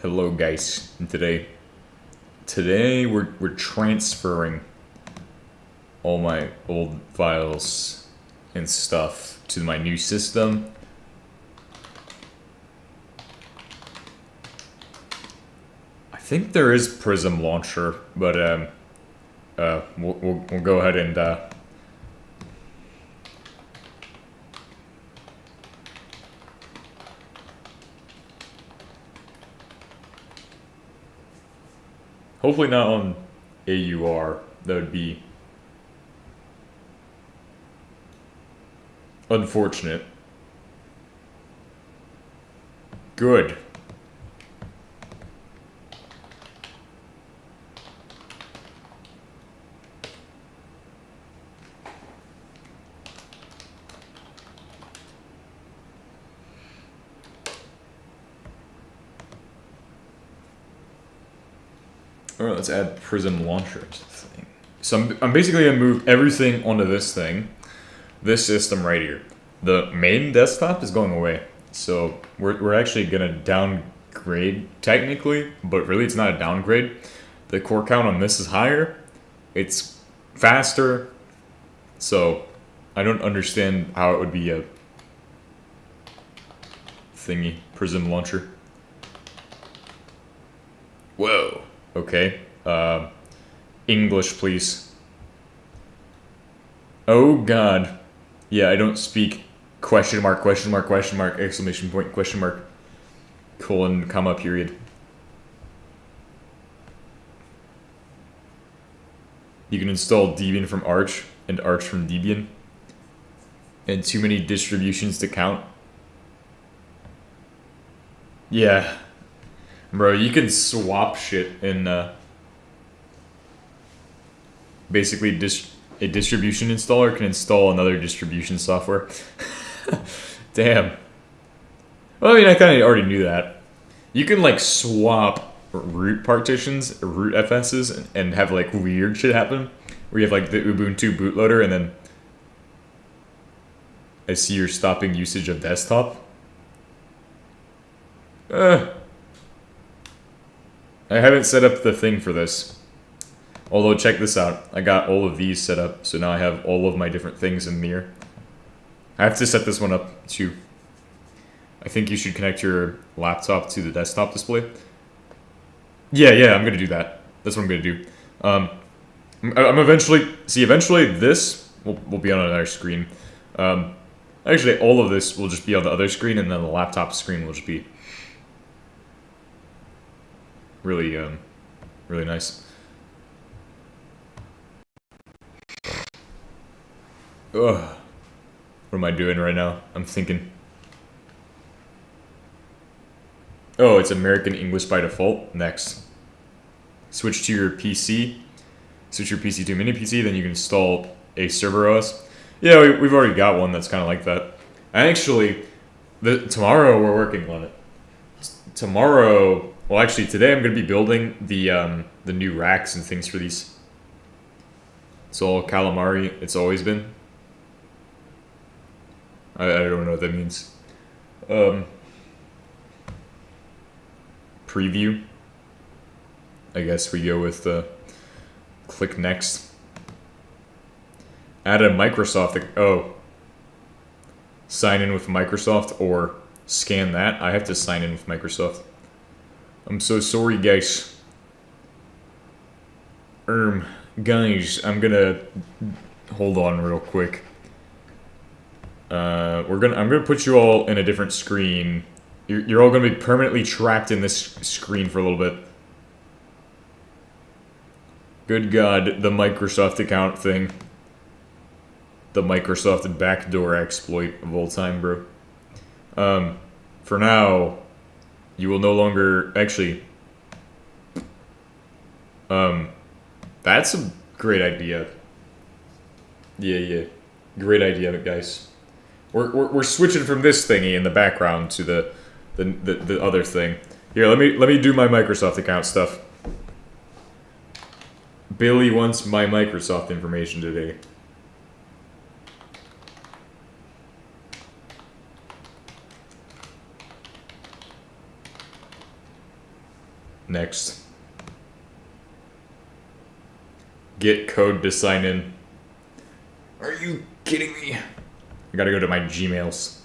Hello guys, and today we're transferring all my old files and stuff to my new system. I think there is Prism Launcher, but we'll go ahead and hopefully not on AUR. That would be unfortunate. Good. Alright, let's add Prism Launcher to the thing. So I'm basically going to move everything onto this thing. This system right here. The main desktop is going away. So we're actually going to downgrade technically, but really it's not a downgrade. The core count on this is higher. It's faster. So I don't understand how it would be a thingy, Prism Launcher. Whoa. Okay. English, please. Oh, God. Yeah, I don't speak question mark, question mark, question mark, exclamation point, question mark, colon, comma, period. You can install Debian from Arch and Arch from Debian. And too many distributions to count. Yeah. Bro, you can swap shit in basically a distribution installer can install another distribution software. Damn. Well, I mean, I kind of already knew that. You can like swap root partitions, root FSs, and have like weird shit happen. Where you have like the Ubuntu bootloader, and then I see you're stopping usage of desktop. I haven't set up the thing for this. Although, check this out. I got all of these set up, so now I have all of my different things in here. I have to set this one up, too. I think you should connect your laptop to the desktop display. Yeah, I'm gonna do that. That's what I'm gonna do. I'm eventually... See, eventually this will be on another screen. Actually, all of this will just be on the other screen, and then the laptop screen will just be... really nice. Ugh. What am I doing right now? I'm thinking. Oh, it's American English by default. Next. Switch to your PC. Switch your PC to a mini PC, then you can install a server OS. Yeah, we've already got one that's kind of like that. Actually, tomorrow we're working on it. Tomorrow... Well, actually, today I'm going to be building the new racks and things for these. It's all calamari. It's always been. I don't know what that means. Preview. I guess we go with click next. Add a Microsoft. Oh. Sign in with Microsoft or scan that. I have to sign in with Microsoft. I'm so sorry, guys. Guys, I'm gonna hold on real quick. I'm gonna put you all in a different screen. You're all gonna be permanently trapped in this screen for a little bit. Good God, the Microsoft account thing. The Microsoft backdoor exploit of all time, bro. For now. You will no longer... Actually... That's a great idea. Yeah. Great idea, guys. We're switching from this thingy in the background to the other thing. Here, let me do my Microsoft account stuff. Billy wants my Microsoft information today. Next. Get code to sign in. Are you kidding me? I gotta go to my Gmails.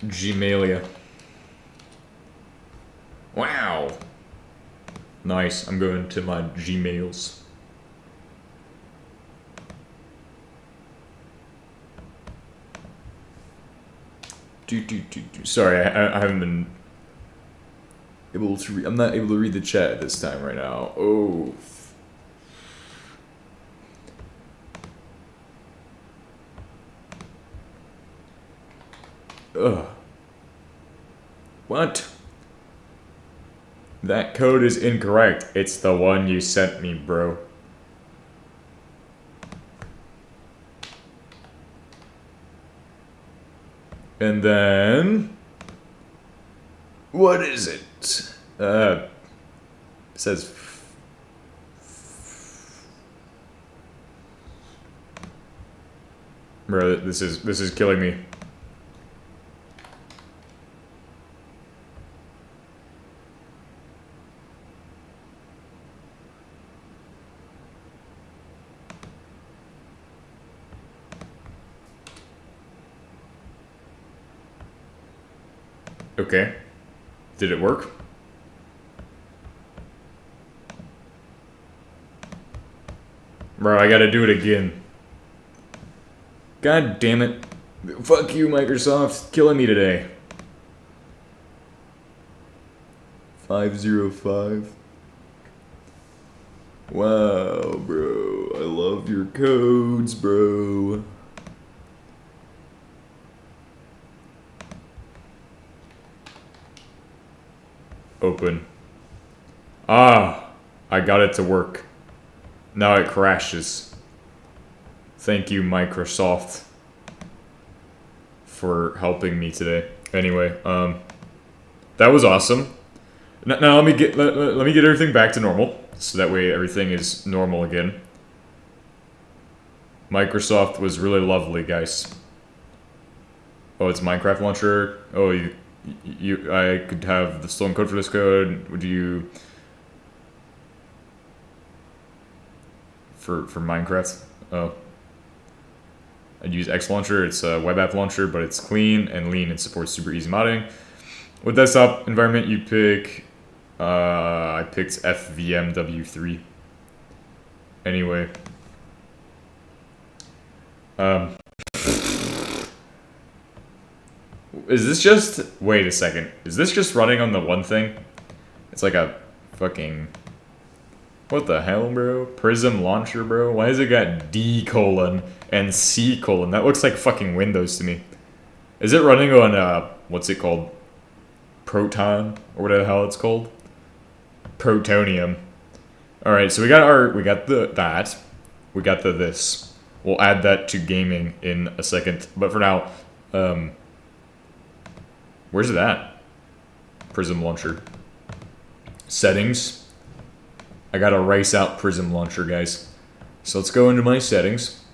Gmailia. Wow. Nice. I'm going to my Gmails. Sorry, I haven't been able to read. I'm not able to read the chat this time right now. Oh. Ugh. What? That code is incorrect. It's the one you sent me, bro. And then... what is it? It says... bro, this is killing me. Okay. Did it work? Bro, I gotta do it again. God damn it. Fuck you, Microsoft. Killing me today. 505. Wow, bro. I love your codes, bro. Open. Ah, I got it to work. Now it crashes. Thank you, Microsoft, for helping me today. Anyway, that was awesome. Now let me get everything back to normal, so that way everything is normal again. Microsoft was really lovely, guys. Oh, it's Minecraft launcher. Oh, I could have the stolen code for this code. Would you... For Minecraft? Oh. I'd use X Launcher. It's a web app launcher, but it's clean and lean and supports super easy modding. With desktop environment, you pick... I picked FVMW3. Anyway. Is this just... wait a second. Is this just running on the one thing? It's like a fucking... what the hell, bro? Prism launcher, bro? Why has it got D:" and C:"? That looks like fucking Windows to me. Is it running on, what's it called? Proton? Or whatever the hell it's called? Protonium. Alright, so we got that. We got the this. We'll add that to gaming in a second. But for now, where's it at? Prism launcher. Settings. I gotta erase out Prism launcher, guys. So let's go into my settings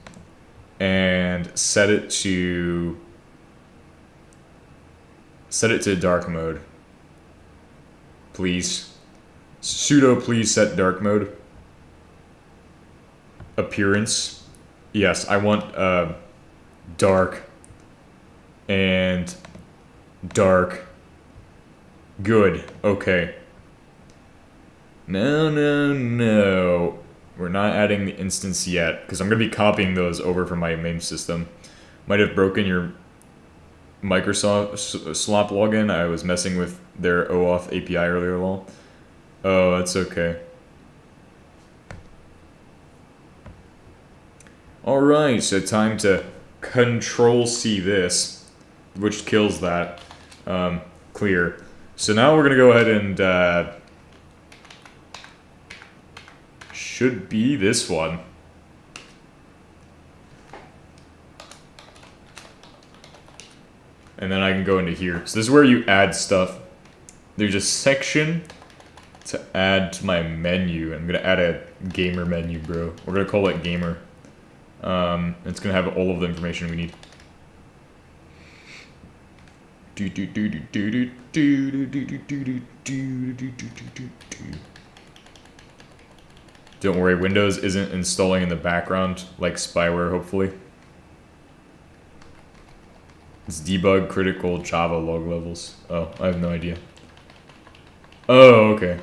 and set it to dark mode. Please. Sudo please set dark mode. Appearance. Yes, I want dark and dark. Good. Okay. No. We're not adding the instance yet, because I'm going to be copying those over from my main system. Might have broken your Microsoft slop login. I was messing with their OAuth API earlier, lol. Oh, that's okay. Alright, so time to Control-C this, which kills that. Clear. So now we're going to go ahead and... should be this one. And then I can go into here. So this is where you add stuff. There's a section to add to my menu. I'm gonna add a gamer menu, bro. We're gonna call it gamer. It's gonna have all of the information we need. Don't worry, Windows isn't installing in the background like spyware, hopefully. It's debug critical Java log levels. Oh, I have no idea. Oh, okay.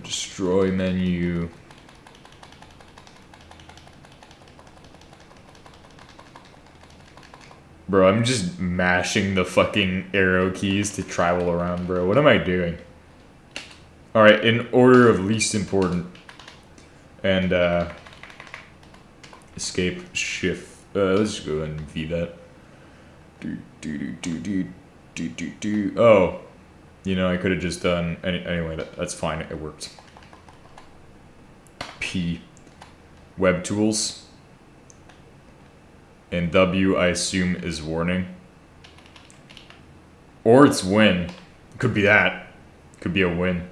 Destroy menu. Bro, I'm just mashing the fucking arrow keys to travel around, bro. What am I doing? Alright, in order of least important. And, escape, shift. Let's just go ahead and V that. Oh. You know, I could have just done... Anyway, that's fine. It worked. P. Web tools. And W, I assume, is warning. Or it's win. Could be that. Could be a win.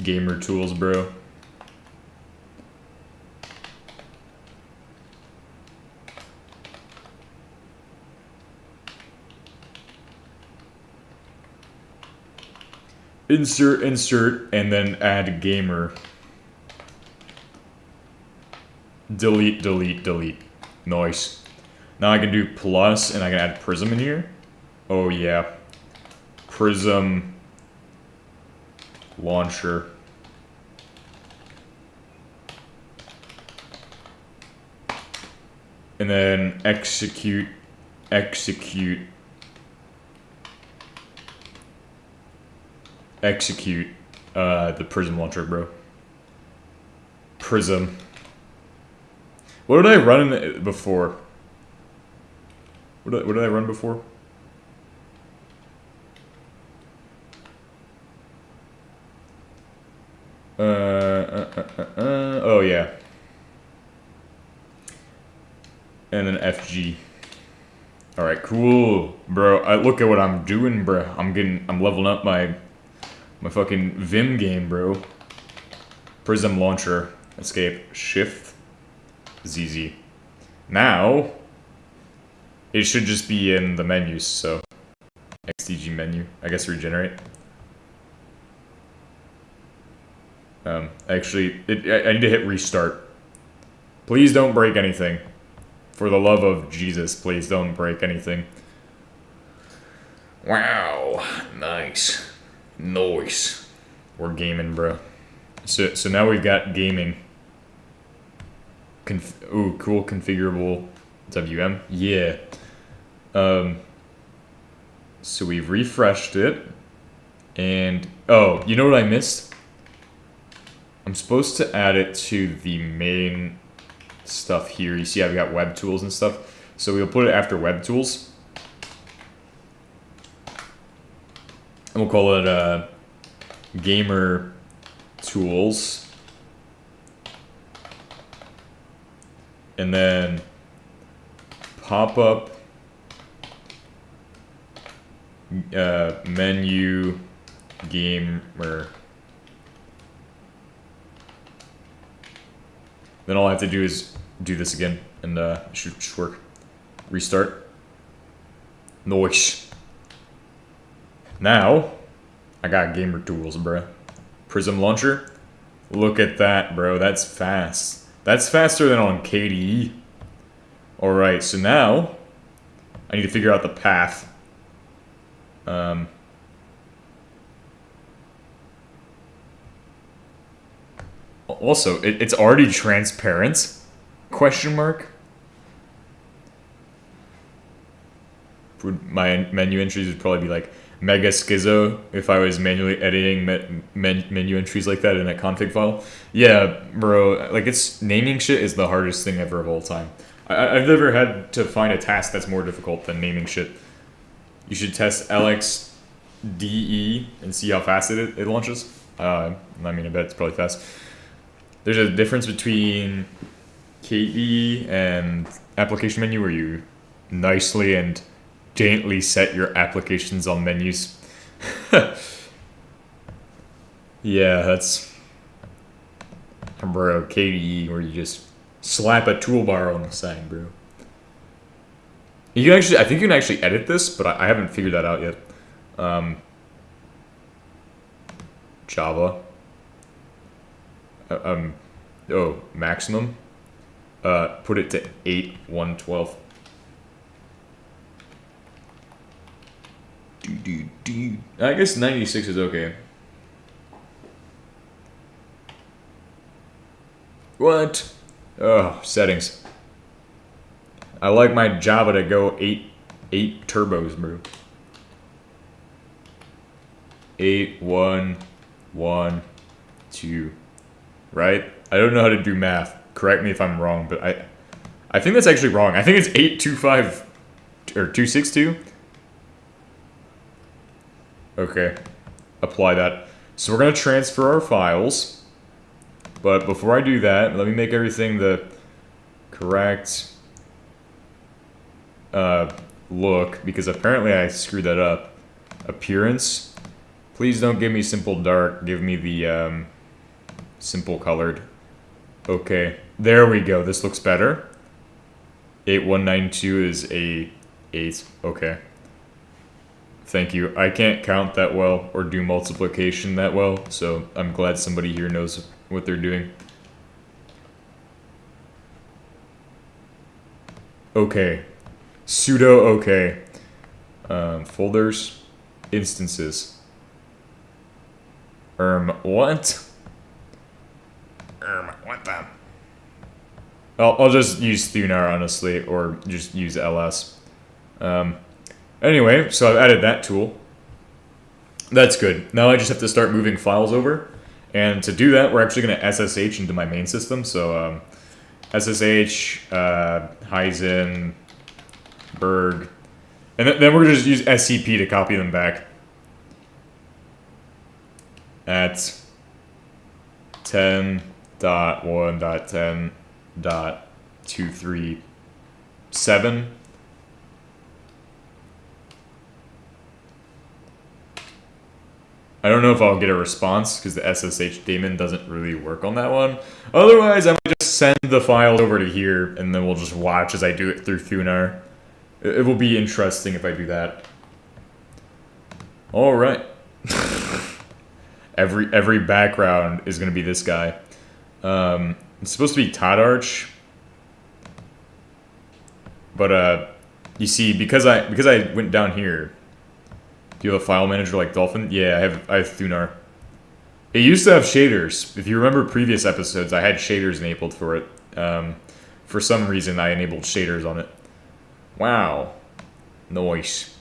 Gamer tools, bro. Insert, and then add gamer. Delete. Nice. Now I can do plus, and I can add prism in here. Oh yeah. Prism launcher. And then execute. The prism launcher, bro. Prism. What did I run before? What did I run before? Oh yeah. And then FG. Alright, cool. Bro, look at what I'm doing, bro. I'm leveling up my fucking Vim game, bro. Prism launcher. Escape. Shift. ZZ. Now, it should just be in the menus, so. XTG menu. I guess regenerate. Actually, I need to hit restart. Please don't break anything. For the love of Jesus, please don't break anything. Wow. Nice. Nice. We're gaming, bro. So now we've got gaming. Ooh, cool configurable WM. Yeah. So we've refreshed it. And, oh, you know what I missed? I'm supposed to add it to the main stuff here. You see I've got web tools and stuff. So we'll put it after web tools. And we'll call it gamer tools. And then pop up menu gamer. Then all I have to do is do this again, and it should work. Restart. Nice. Now, I got gamer tools, bro. Prism launcher. Look at that, bro. That's fast. That's faster than on KDE. Alright, so now, I need to figure out the path. Also, it's already transparent? Question mark? My menu entries would probably be like mega schizo if I was manually editing menu entries like that in a config file. Yeah, bro, like it's naming shit is the hardest thing ever of all time. I've never had to find a task that's more difficult than naming shit. You should test Alex DE and see how fast it launches. I mean, I bet it's probably fast. There's a difference between KDE and application menu where you nicely and daintily set your applications on menus. Yeah, that's bro, KDE where you just slap a toolbar on the side, bro. You can actually, I think you can actually edit this, but I haven't figured that out yet. Java. Maximum. Put it to 8.1.12. I guess 96 is okay. What? Oh, settings. I like my Java to go 8 turbos, bro. 8, 1, 1, 2. Right? I don't know how to do math. Correct me if I'm wrong, but I think that's actually wrong. I think it's 825 or 262. Okay. Apply that. So we're going to transfer our files. But before I do that, let me make everything the correct look, because apparently I screwed that up. Appearance. Please don't give me simple dark. Give me the simple colored. Okay. There we go. This looks better. 8192 is a 8. Okay. Thank you. I can't count that well or do multiplication that well, so I'm glad somebody here knows what they're doing. Okay. Sudo okay. Folders. Instances. What? What the? I'll just use Thunar, honestly, or just use ls. Anyway, so I've added that tool. That's good. Now I just have to start moving files over. And to do that, we're actually going to SSH into my main system. So SSH, Heisenberg, and then we're going to just use SCP to copy them back. At 10.1.10.237. I don't know if I'll get a response because the SSH daemon doesn't really work on that one. Otherwise, I might just send the files over to here and then we'll just watch as I do it through Thunar. It will be interesting if I do that. All right. Every background is going to be this guy. It's supposed to be Todarch. But you see, because I went down here. Do you have a file manager like Dolphin? Yeah, I have Thunar. It used to have shaders. If you remember previous episodes, I had shaders enabled for it. For some reason, I enabled shaders on it. Wow. Nice.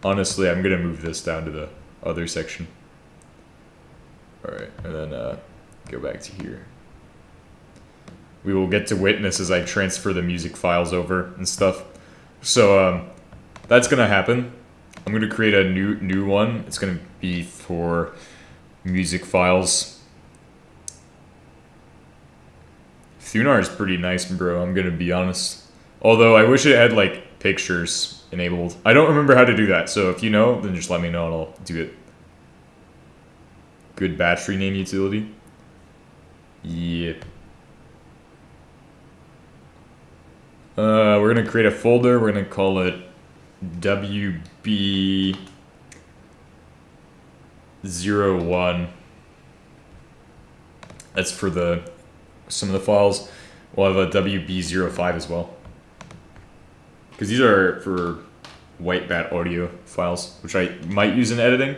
Honestly, I'm going to move this down to the other section. Alright, and then go back to here. We will get to witness as I transfer the music files over and stuff. So, that's going to happen. I'm going to create a new one. It's going to be for music files. Thunar is pretty nice, bro. I'm going to be honest. Although I wish it had like pictures enabled. I don't remember how to do that. So if you know, then just let me know and I'll do it. Good battery name utility. Yeah. We're going to create a folder. We're going to call it WB01. That's for some of the files. We'll have a WB05 as well. Because these are for white bat audio files, which I might use in editing.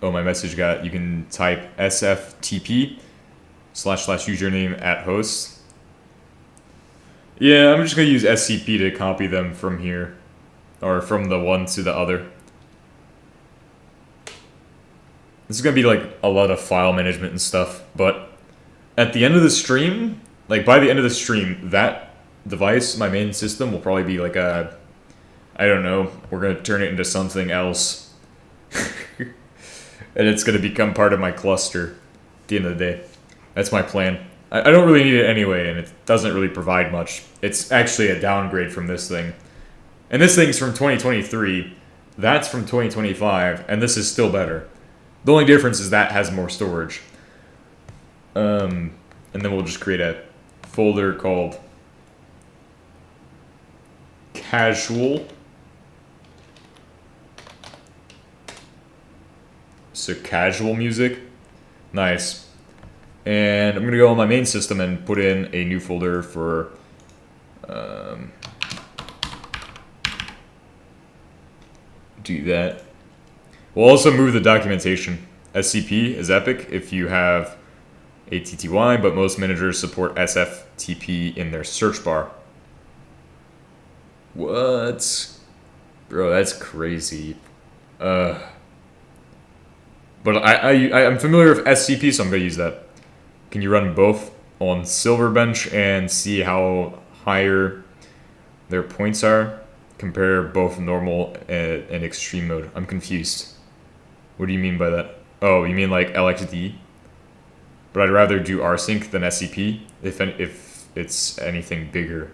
Oh, my message got, you can type sftp//username at host. Yeah, I'm just going to use SCP to copy them from here. Or from the one to the other. This is going to be like a lot of file management and stuff. But at the end of the stream, like by the end of the stream, that device, my main system, will probably be like a I don't know, we're going to turn it into something else. And it's going to become part of my cluster at the end of the day. That's my plan. I don't really need it anyway, and it doesn't really provide much. It's actually a downgrade from this thing. And this thing's from 2023, that's from 2025, and this is still better. The only difference is that has more storage. And then we'll just create a folder called Casual. So casual music. Nice. And I'm going to go on my main system and put in a new folder for do that. We'll also move the documentation. SCP is epic if you have ATTY, but most managers support SFTP in their search bar. What? Bro, that's crazy. But I'm familiar with SCP, so I'm going to use that. Can you run both on Silverbench and see how higher their points are? Compare both normal and extreme mode. I'm confused. What do you mean by that? Oh, you mean like LXD? But I'd rather do rsync than SCP if it's anything bigger.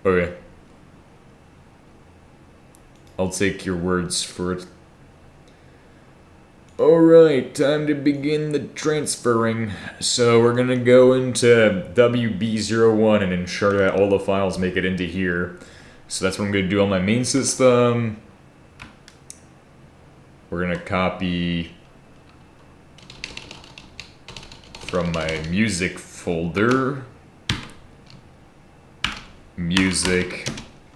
Okay. I'll take your words for it. Alright, time to begin the transferring. So we're gonna go into WB01 and ensure that all the files make it into here. So that's what I'm gonna do on my main system. We're gonna copy from my music folder. Music.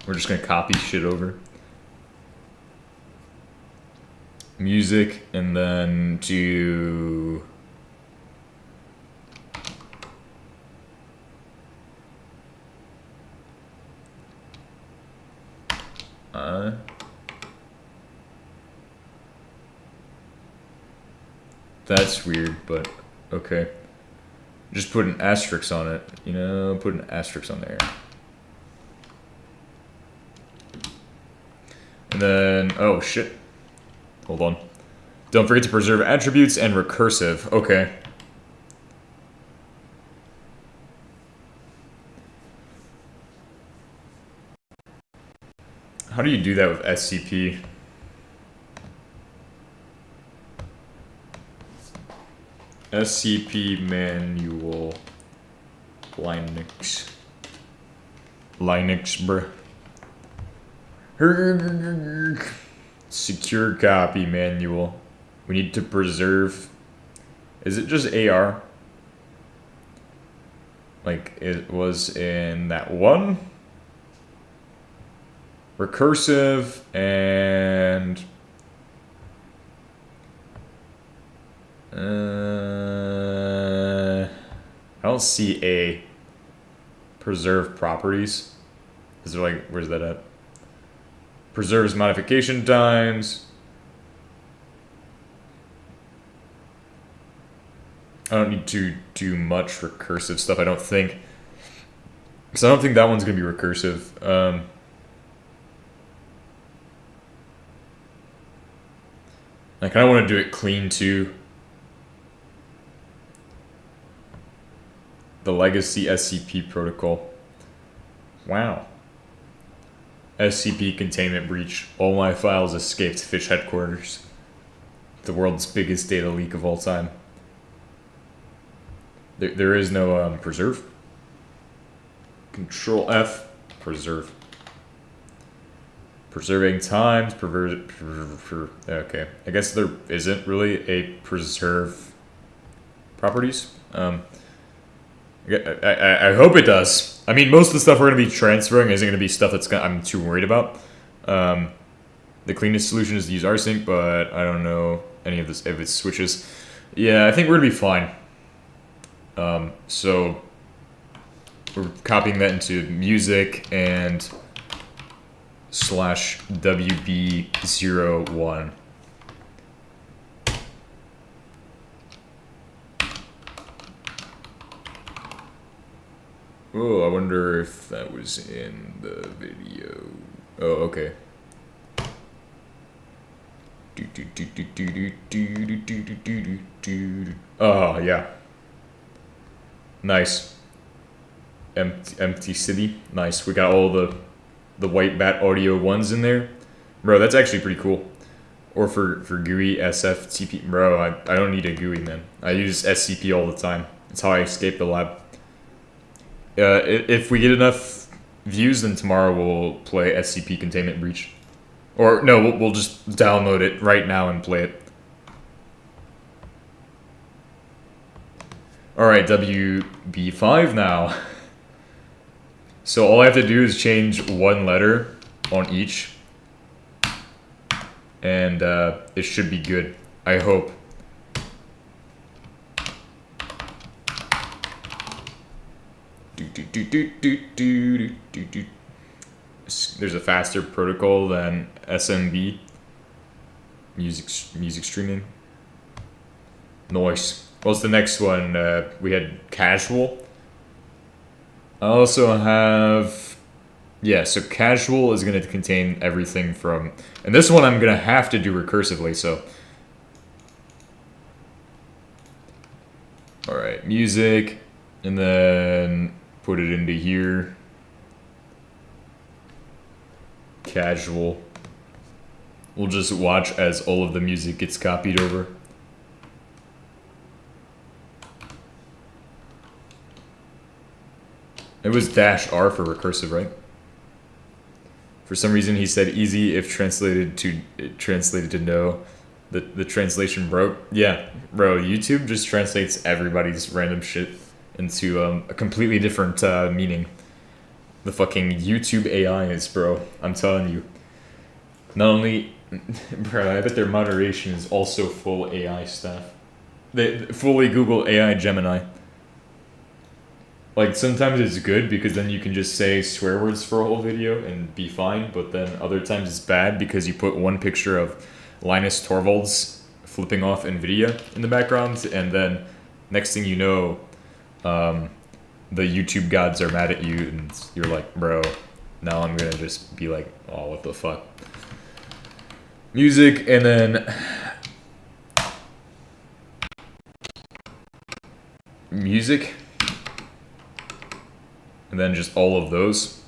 We're just gonna copy shit over. Music, and then to that's weird, but okay. Just put an asterisk on it, you know, put an asterisk on there. And then, oh shit. Hold on. Don't forget to preserve attributes and recursive. Okay. How do you do that with SCP? SCP manual. Linux. Linux, bruh. Secure copy manual. We need to preserve. Is it just AR? Like it was in that one? Recursive and I don't see a preserve properties. Is there like, where's that at? Preserves modification times. I don't need to do much recursive stuff, I don't think. Because I don't think that one's going to be recursive. I kind of want to do it clean too. The legacy SCP protocol. Wow. SCP containment breach. All my files escaped Fish headquarters. The world's biggest data leak of all time. There is no preserve. Control F. Preserve. Preserving times. Okay. I guess there isn't really a preserve properties. I hope it does. I mean, most of the stuff we're going to be transferring isn't going to be stuff that's I'm too worried about. The cleanest solution is to use rsync, but I don't know any of this if it switches. Yeah, I think we're going to be fine. So we're copying that into music and /WB01. Oh, I wonder if that was in the video. Oh, okay. Oh, yeah. Nice. Empty city. Nice. We got all the white bat audio ones in there. Bro, that's actually pretty cool. Or for GUI, SF, TP. Bro, I don't need a GUI, man. I use SCP all the time. It's how I escape the lab. If we get enough views, then tomorrow we'll play SCP Containment Breach. Or, no, we'll just download it right now and play it. Alright, WB5 now. So all I have to do is change one letter on each. And it should be good. I hope. There's a faster protocol than SMB. Music streaming. Nice. What's the next one? We had casual. I also have... Yeah, so casual is going to contain everything from... And this one I'm going to have to do recursively, so... Alright, music. And then put it into here. Casual. We'll just watch as all of the music gets copied over. It was -R for recursive, right? For some reason he said easy if translated to no. The translation broke. Yeah, bro, YouTube just translates everybody's random shit into a completely different meaning. The fucking YouTube AIs, bro. I'm telling you. Not only... Bro, I bet their moderation is also full AI stuff. They fully Google AI Gemini. Like, sometimes it's good because then you can just say swear words for a whole video and be fine, but then other times it's bad because you put one picture of Linus Torvalds flipping off NVIDIA in the background, and then next thing you know, the YouTube gods are mad at you, and you're like, bro, now I'm gonna just be like, oh, what the fuck. Music, and then... Music. And then just all of those.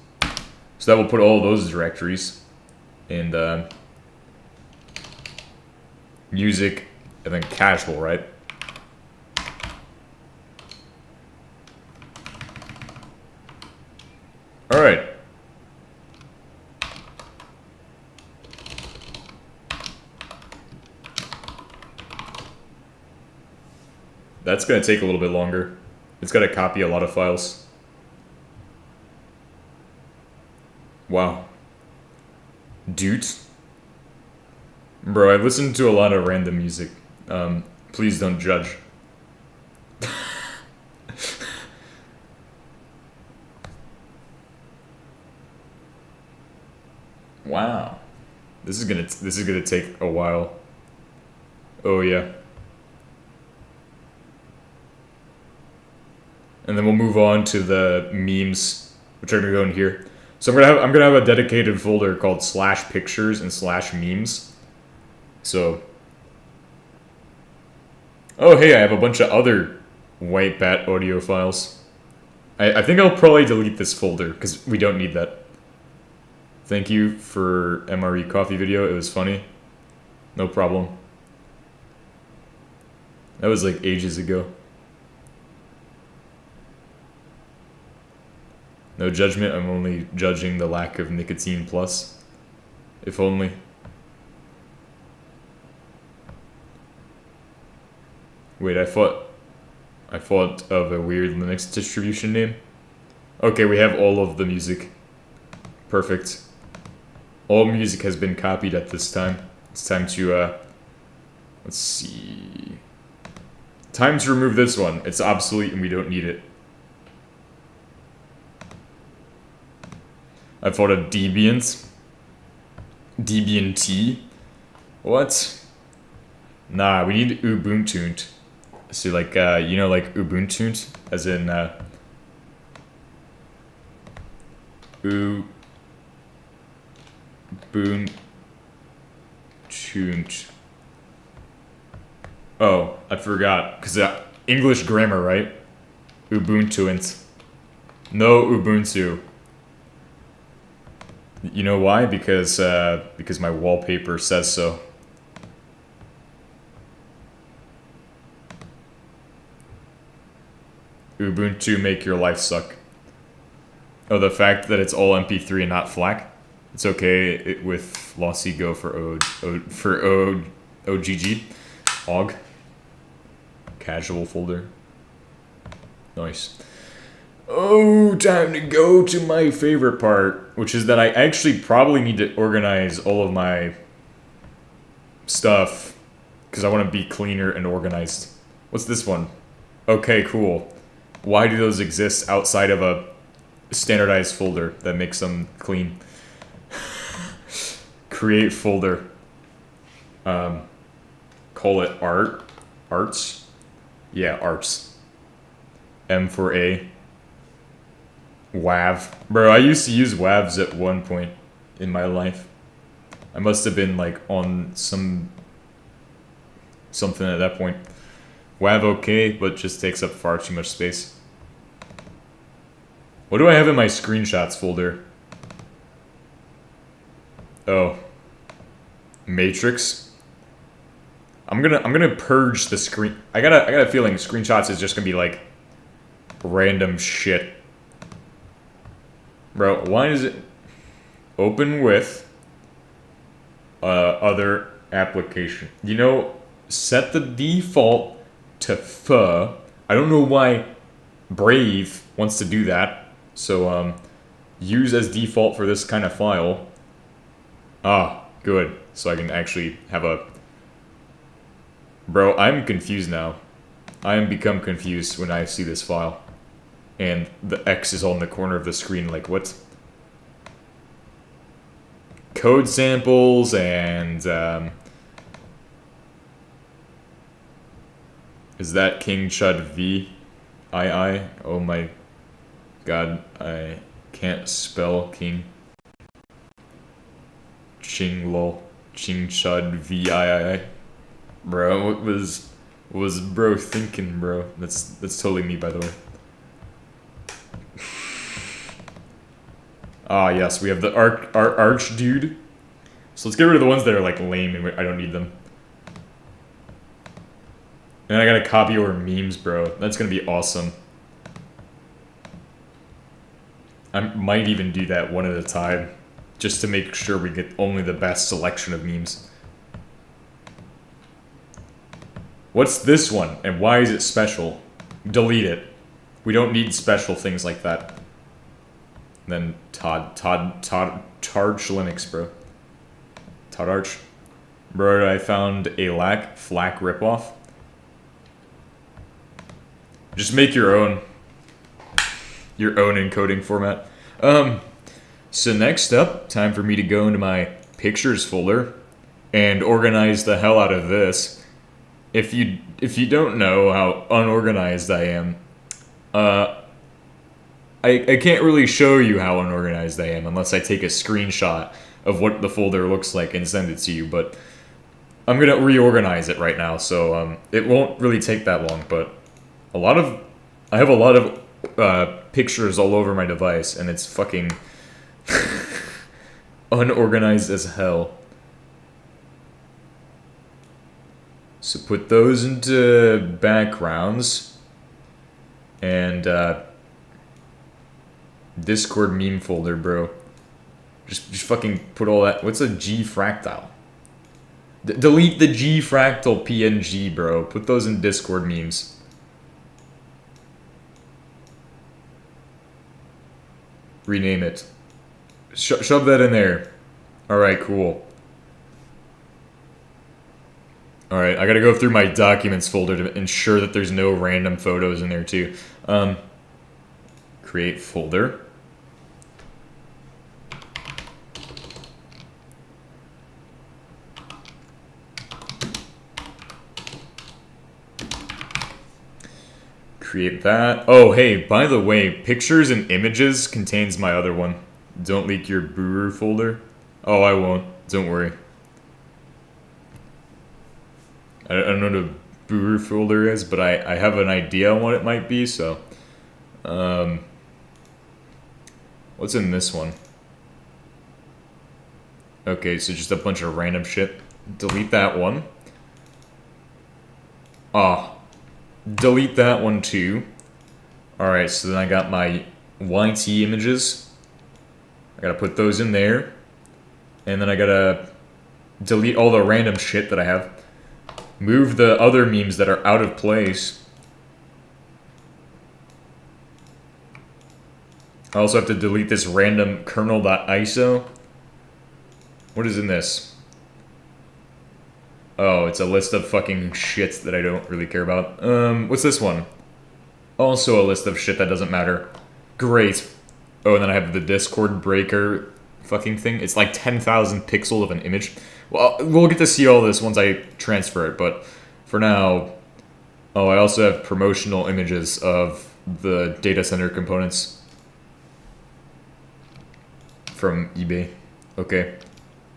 So that will put all of those directories. And music, and then casual, right? Alright. That's going to take a little bit longer. It's got to copy a lot of files. Wow. Dude. Bro, I listen to a lot of random music. Please don't judge. Wow. This is gonna take a while. Oh yeah. And then we'll move on to the memes, which are gonna go in here. So I'm gonna have a dedicated folder called /pictures and /memes. So, oh hey, I have a bunch of other white bat audio files. I think I'll probably delete this folder because we don't need that. Thank you for MRE coffee video. It was funny. No problem. That was like ages ago. No judgment, I'm only judging the lack of nicotine plus. If only. Wait, I thought of a weird Linux distribution name. Okay, we have all of the music. Perfect. All music has been copied at this time. It's time to, let's see. Time to remove this one. It's obsolete and we don't need it. I thought of Debian. Debian-T? What? Nah, we need Ubuntu. So like, you know, like Ubuntu, as in, Ubuntu. Oh, I forgot. Because English grammar, right? Ubuntuant. No Ubuntu. You know why? Because my wallpaper says so. Ubuntu make your life suck. Oh, the fact that it's all MP3 and not FLAC? It's okay with Lossy Go for OGG. OG. Casual folder. Nice. Oh, time to go to my favorite part, which is that I actually probably need to organize all of my stuff because I want to be cleaner and organized. What's this one? Okay, cool. Why do those exist outside of a standardized folder that makes them clean? Create folder. Call it arts. Yeah, arts. M for A. WAV. Bro, I used to use WAVs at one point in my life. I must have been like on something at that point. WAV okay, but just takes up far too much space. What do I have in my screenshots folder? Oh. Matrix. I'm gonna purge the screen. I got a feeling screenshots is just gonna be like random shit. Bro, why is it open with other application? You know, set the default to F. I don't know why Brave wants to do that. So use as default for this kind of file. Ah, good. So I can actually have a... Bro, I'm confused now. I am become confused when I see this file. And the X is on the corner of the screen, like what? Code samples and is that King Chud V? II? Oh my god, I can't spell King. Ching lol. Ching Chud VII. Bro, what was bro thinking, bro? That's totally me, by the way. Ah, yes, we have the arch dude. So let's get rid of the ones that are like lame and I don't need them. And I gotta copy over memes, bro. That's gonna be awesome. I might even do that one at a time, just to make sure we get only the best selection of memes. What's this one, and why is it special? Delete it. We don't need special things like that. Then Tarch Linux, bro. Tarch. Bro, I found a FLAC ripoff. Just make your own encoding format. So next up, time for me to go into my pictures folder and organize the hell out of this. If you don't know how unorganized I am, I can't really show you how unorganized I am unless I take a screenshot of what the folder looks like and send it to you, but I'm gonna reorganize it right now, so it won't really take that long, but I have a lot of pictures all over my device, and it's fucking unorganized as hell. So put those into backgrounds, and Discord meme folder, bro. Just fucking put all that. What's a G fractal? Delete the G fractal PNG, bro. Put those in Discord memes. Rename it. Shove that in there. Alright, cool. Alright, I gotta go through my documents folder to ensure that there's no random photos in there too. Create folder. Create that. Oh, hey, by the way, pictures and images contains my other one. Don't leak your brewer folder. Oh, I won't. Don't worry. I don't know what a brewer folder is, but I have an idea on what it might be, so... what's in this one? Okay, so just a bunch of random shit. Delete that one. Ah. Delete that one too. Alright, so then I got my YT images. I gotta put those in there. And then I gotta delete all the random shit that I have. Move the other memes that are out of place. I also have to delete this random kernel.iso. What is in this? Oh, it's a list of fucking shit that I don't really care about. What's this one? Also a list of shit that doesn't matter. Great. Oh, and then I have the Discord breaker fucking thing. It's like 10,000 pixels of an image. Well, we'll get to see all this once I transfer it, but for now... Oh, I also have promotional images of the data center components from eBay. Okay.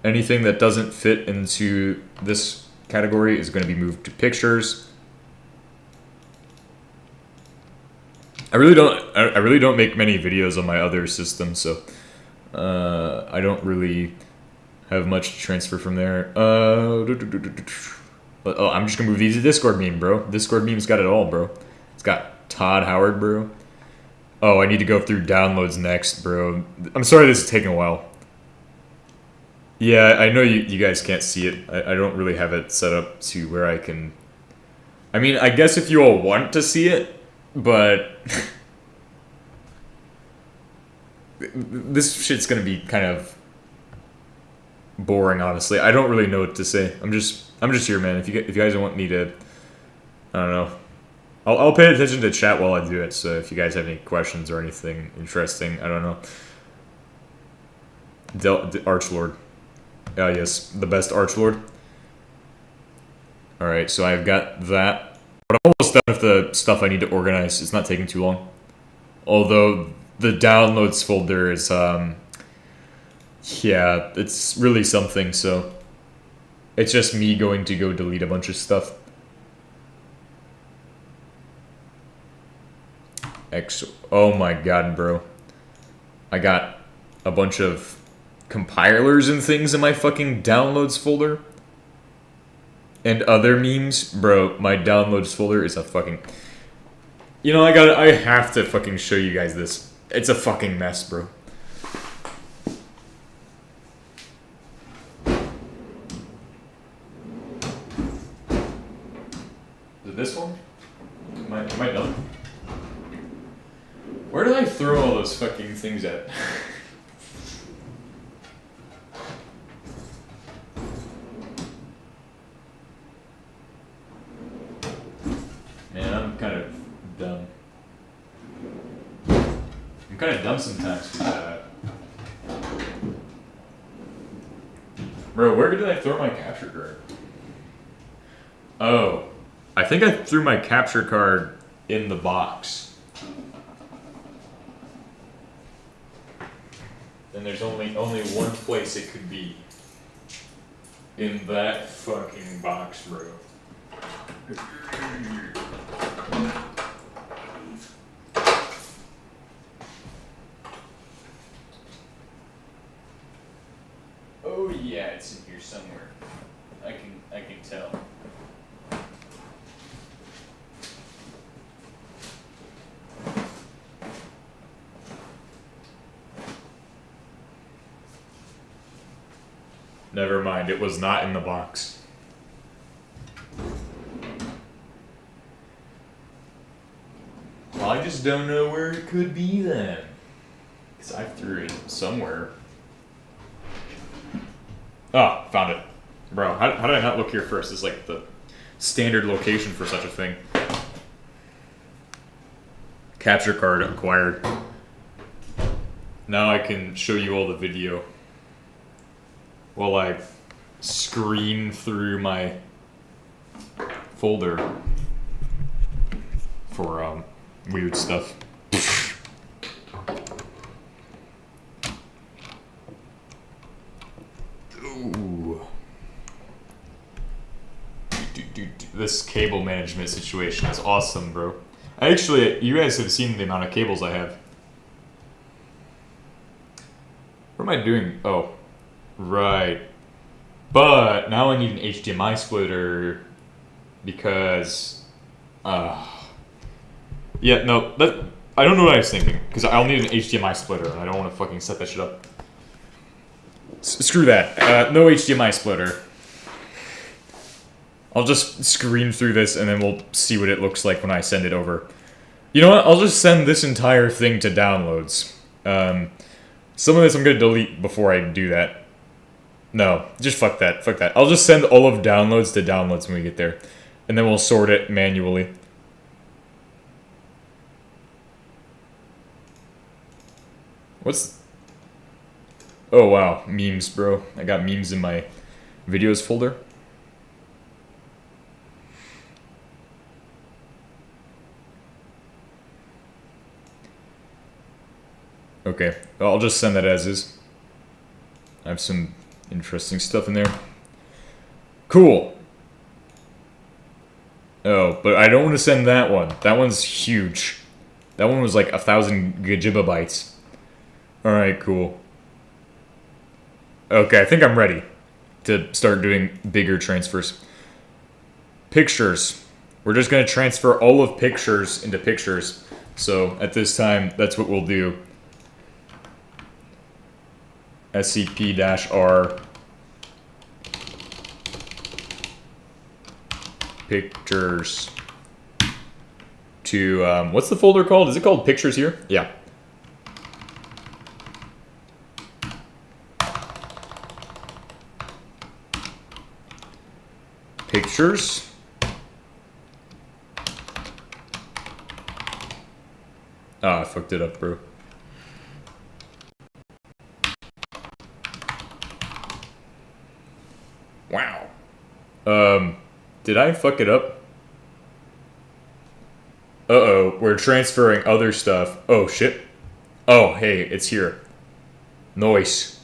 Anything that doesn't fit into this category is going to be moved to pictures. I really don't make many videos on my other system, so I don't really have much to transfer from there. Oh, I'm just gonna move these to Discord meme, bro. Discord meme's got it all, bro. It's got Todd Howard, bro. Oh, I need to go through downloads next, bro. I'm sorry this is taking a while. Yeah, I know you guys can't see it. I don't really have it set up to where I can... I mean, I guess if you all want to see it, but... this shit's gonna be kind of boring, honestly. I don't really know what to say. I'm just here, man. If you guys want me to... I don't know. I'll pay attention to chat while I do it, so if you guys have any questions or anything interesting, I don't know. Archlord. Yes, the best Archlord. Alright, so I've got that. But I'm almost done with the stuff I need to organize. It's not taking too long. Although, the downloads folder is, yeah, it's really something, so... It's just me going to go delete a bunch of stuff. Oh my god, bro. I got a bunch of compilers and things in my fucking downloads folder. And other memes. Bro, my downloads folder is a fucking... You know, I have to fucking show you guys this. It's a fucking mess, bro. Is it this one? Am I done? Where did I throw all those fucking things at? Man, I'm kind of dumb. I'm kind of dumb sometimes for that. Bro, where did I throw my capture card? Oh, I think I threw my capture card in the box. And there's only one place it could be. In that fucking box, bro. Oh yeah, it's in here somewhere. I can tell. Never mind, it was not in the box. Well, I just don't know where it could be then. Because I threw it somewhere. Oh, found it. Bro, how did I not look here first? It's like the standard location for such a thing. Capture card acquired. Now I can show you all the video while I screen through my folder for weird stuff. This cable management situation is awesome, bro. Actually, you guys have seen the amount of cables I have. What am I doing? Oh, right. But now I need an HDMI splitter because, yeah, no, I don't know what I was thinking because I'll need an HDMI splitter and I don't want to fucking set that shit up. Screw that. No HDMI splitter. I'll just screen through this and then we'll see what it looks like when I send it over. You know what? I'll just send this entire thing to downloads. Some of this I'm gonna delete before I do that. No, just fuck that. Fuck that. I'll just send all of downloads to downloads when we get there. And then we'll sort it manually. What's... Oh wow, memes, bro. I got memes in my videos folder. Okay, I'll just send that as is. I have some interesting stuff in there. Cool. Oh, but I don't want to send that one. That one's huge. That one was like 1,000 gigabytes. Alright, cool. Okay, I think I'm ready to start doing bigger transfers. Pictures. We're just going to transfer all of pictures into pictures. So at this time, that's what we'll do. SCP-R pictures to, what's the folder called? Is it called pictures here? Yeah. Pictures. Ah, I fucked it up, bro. Wow. Did I fuck it up? Uh-oh, we're transferring other stuff. Oh, shit. Oh, hey, it's here. Nice.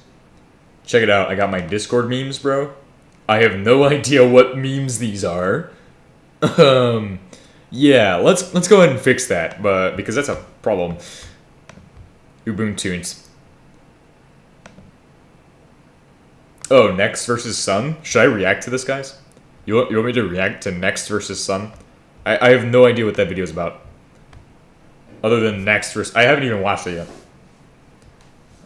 Check it out, I got my Discord memes, bro. I have no idea what memes these are. Yeah, let's go ahead and fix that, but because that's a problem. Ubuntunes. Oh, Next versus Sun? Should I react to this, guys? You want me to react to Next versus Sun? I have no idea what that video is about. Other than Next versus... I haven't even watched it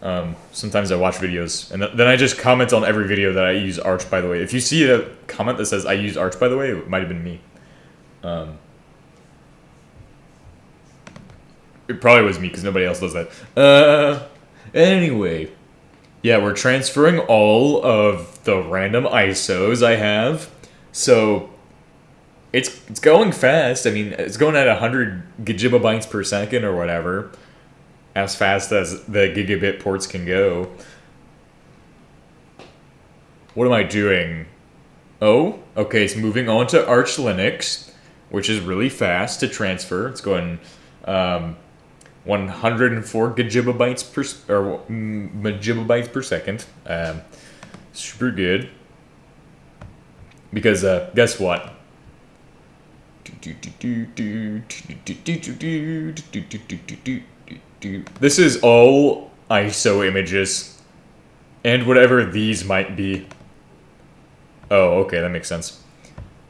yet. Sometimes I watch videos, and then I just comment on every video that I use Arch, by the way. If you see a comment that says I use Arch, by the way, it might have been me. It probably was me, because nobody else does that. Anyway... Yeah, we're transferring all of the random ISOs I have. So, it's going fast. I mean, it's going at 100 gigabytes per second or whatever. As fast as the gigabit ports can go. What am I doing? Oh, okay, it's moving on to Arch Linux, which is really fast to transfer. It's going... 104 gigabytes per second. Super good. Because guess what? This is all ISO images, and whatever these might be. Oh, okay, that makes sense.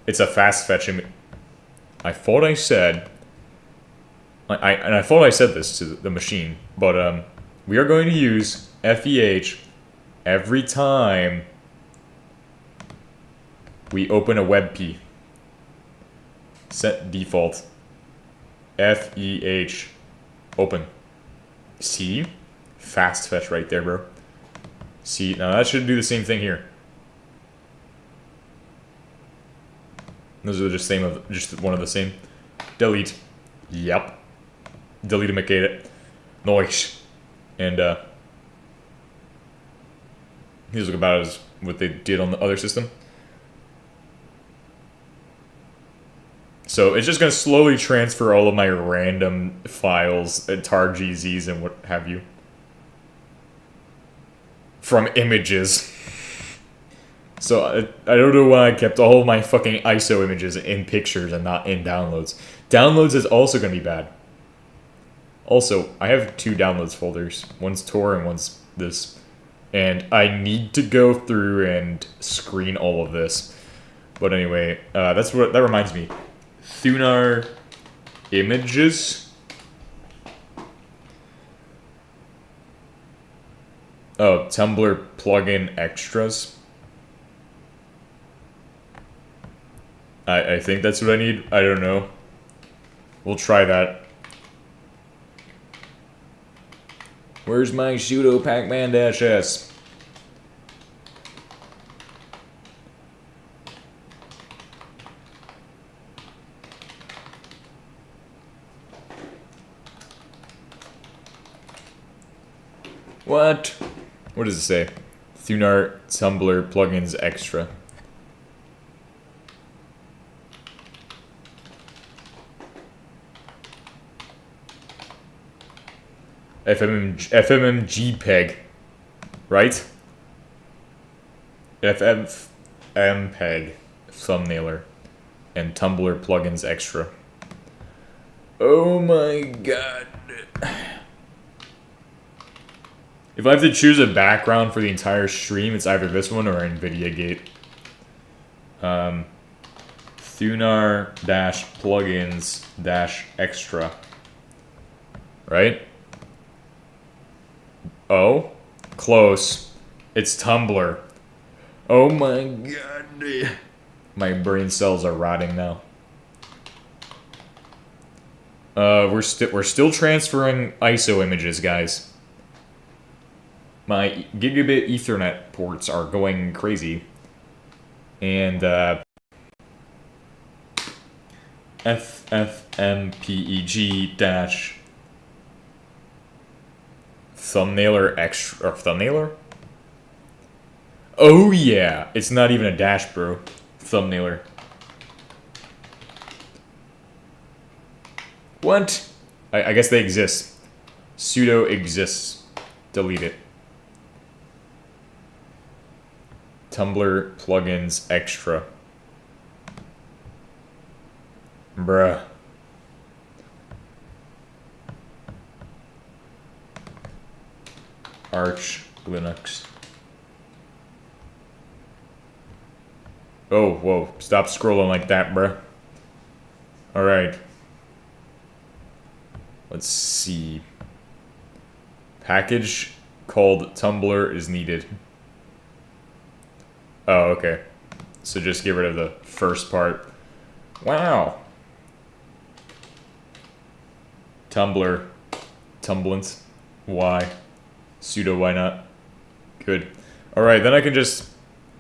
It's a fast fetch image. I thought I said. I thought I said this to the machine, but we are going to use FEH every time we open a WebP. Set default. FEH. Open. See? Fast fetch right there, bro. See? Now that should do the same thing here. Those are just one of the same. Delete. Yep. Delete and macade it. Nice. And these look about as what they did on the other system. So it's just going to slowly transfer all of my random files, tar GZs and what have you, from images. So I don't know why I kept all of my fucking ISO images in pictures and not in downloads. Downloads is also going to be bad. Also, I have 2 downloads folders. One's Tor and one's this. And I need to go through and screen all of this. But anyway, that reminds me. Thunar images. Oh, Tumblr plugin extras. I think that's what I need. I don't know. We'll try that. Where's my sudo pacman-s? What? What does it say? Thunar Tumblr plugins extra. FMMGPEG, right? FMPEG thumbnailer and Tumblr plugins extra. Oh my god. If I have to choose a background for the entire stream, it's either this one or NVIDIA Gate. Thunar-plugins-extra. Right? Oh? Close. It's Tumblr. Oh my god. My brain cells are rotting now. We're still transferring ISO images, guys. My gigabit Ethernet ports are going crazy. And, FFmpeg dash thumbnailer extra, or thumbnailer? Oh yeah, it's not even a dash, bro. Thumbnailer. What? I guess they exist. Sudo exists. Delete it. Tumblr plugins extra. Bruh. Arch Linux. Oh, whoa. Stop scrolling like that, bruh. Alright. Let's see. Package called Tumblr is needed. Oh, okay. So just get rid of the first part. Wow. Tumblr. Tumblance. Why? Sudo why not? Good. Alright, then I can just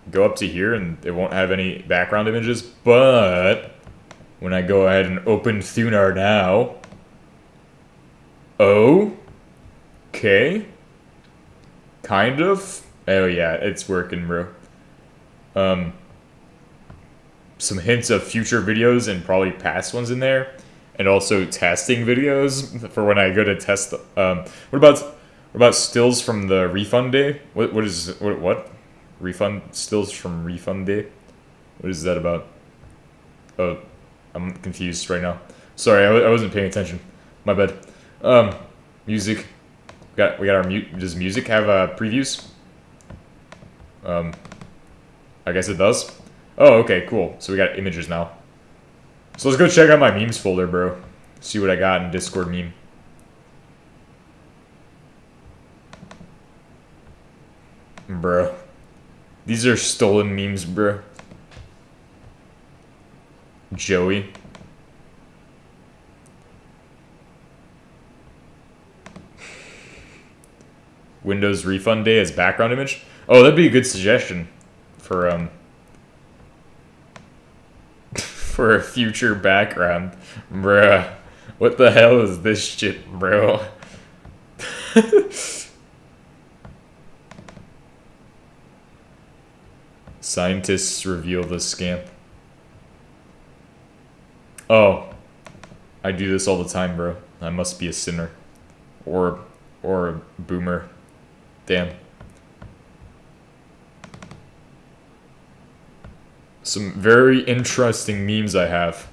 go up to here and it won't have any background images, but when I go ahead and open Thunar now... Oh? Okay. Kind of? Oh yeah, it's working, bro. Some hints of future videos and probably past ones in there. And also testing videos for when I go to test. What about stills from the refund day? What? Refund stills from refund day? What is that about? Oh, I'm confused right now. Sorry, I wasn't paying attention. My bad. Music. We got our mute. Does music have previews? I guess it does. Oh, okay, cool. So we got images now. So let's go check out my memes folder, bro. See what I got in Discord meme. Bro. These are stolen memes, bro. Joey. Windows refund day as background image? Oh, that'd be a good suggestion for for a future background. Bruh. What the hell is this shit, bro? Scientists reveal the scam. Oh. I do this all the time, bro. I must be a sinner. Or a boomer. Damn. Some very interesting memes I have.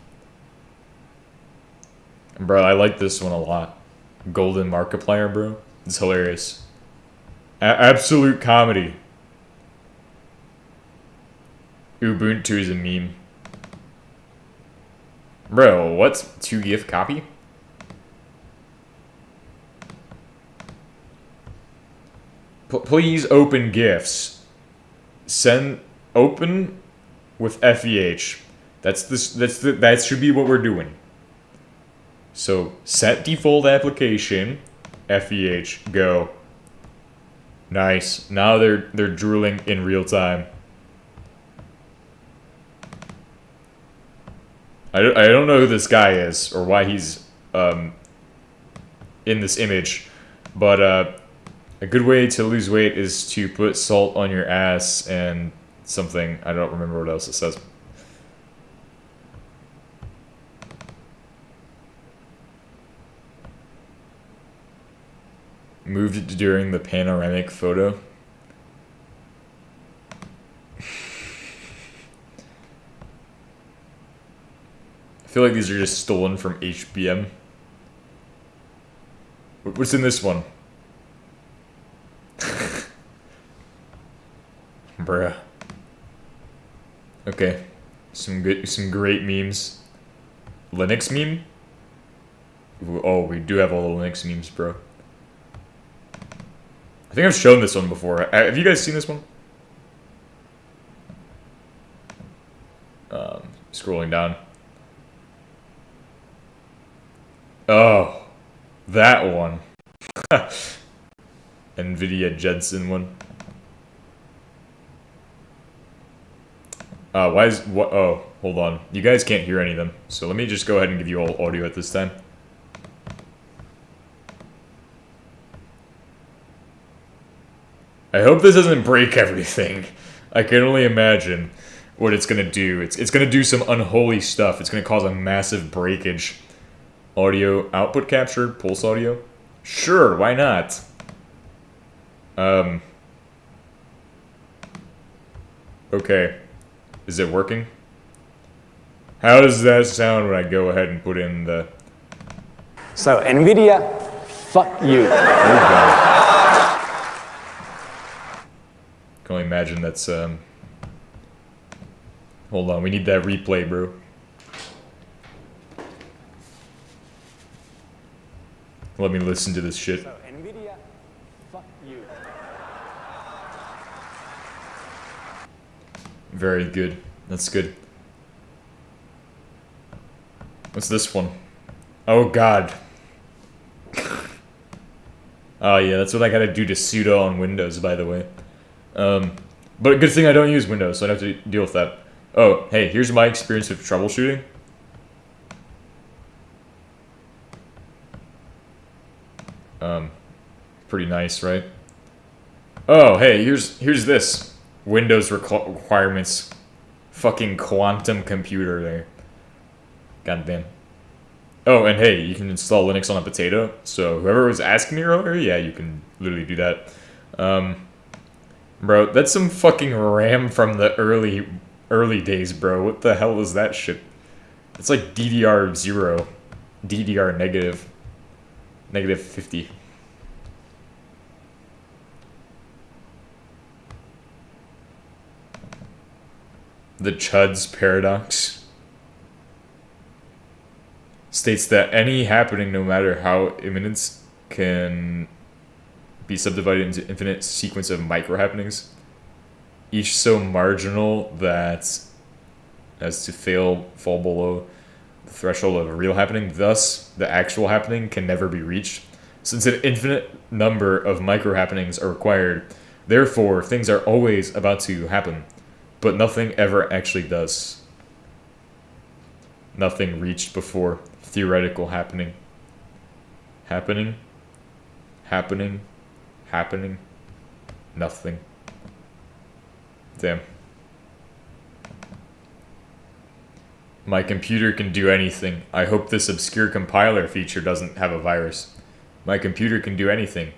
Bro, I like this one a lot. Golden Markiplier, bro. It's hilarious. Absolute comedy. Ubuntu is a meme. Bro, what's 2GIF copy? Please open GIFs. Send open with FEH. That should be what we're doing. So set default application, FEH, go. Nice. Now they're drooling in real time. I don't know who this guy is or why he's in this image, but a good way to lose weight is to put salt on your ass and something. I don't remember what else it says. Moved during the panoramic photo. I feel like these are just stolen from HBM. What's in this one? Bruh. Okay. Some great memes. Linux meme? Oh, we do have all the Linux memes, bro. I think I've shown this one before. Have you guys seen this one? Scrolling down. Oh, that one. NVIDIA Jensen one. Why is what? Oh, hold on. You guys can't hear any of them, so let me just go ahead and give you all audio at this time. I hope this doesn't break everything. I can only imagine what it's gonna do. It's gonna do some unholy stuff. It's gonna cause a massive breakage. Audio output capture, pulse audio. Sure, why not? Okay. Is it working? How does that sound when I go ahead and put in the... So, NVIDIA, fuck you. Oh, God. I can only imagine that's, Hold on, we need that replay, bro. Let me listen to this shit. So, NVIDIA, fuck you. Very good. That's good. What's this one? Oh, God. Oh, yeah, that's what I gotta do to sudo on Windows, by the way. But good thing I don't use Windows, so I don't have to deal with that. Oh, hey, here's my experience with troubleshooting. Pretty nice, right? Oh, hey, here's this. Windows requirements. Fucking quantum computer there. God damn. Oh, and hey, you can install Linux on a potato. So whoever was asking me earlier, yeah, you can literally do that. Bro, that's some fucking RAM from the early days, bro. What the hell is that shit? It's like DDR0. DDR negative. Negative 50. The Chud's paradox states that any happening, no matter how imminent, can be subdivided into infinite sequence of micro happenings, each so marginal that as to fall below the threshold of a real happening. Thus, the actual happening can never be reached, since an infinite number of micro happenings are required. Therefore, things are always about to happen, but nothing ever actually does. Nothing reached before theoretical happening. Happening. Nothing. Damn. My computer can do anything. I hope this obscure compiler feature doesn't have a virus. My computer can do anything.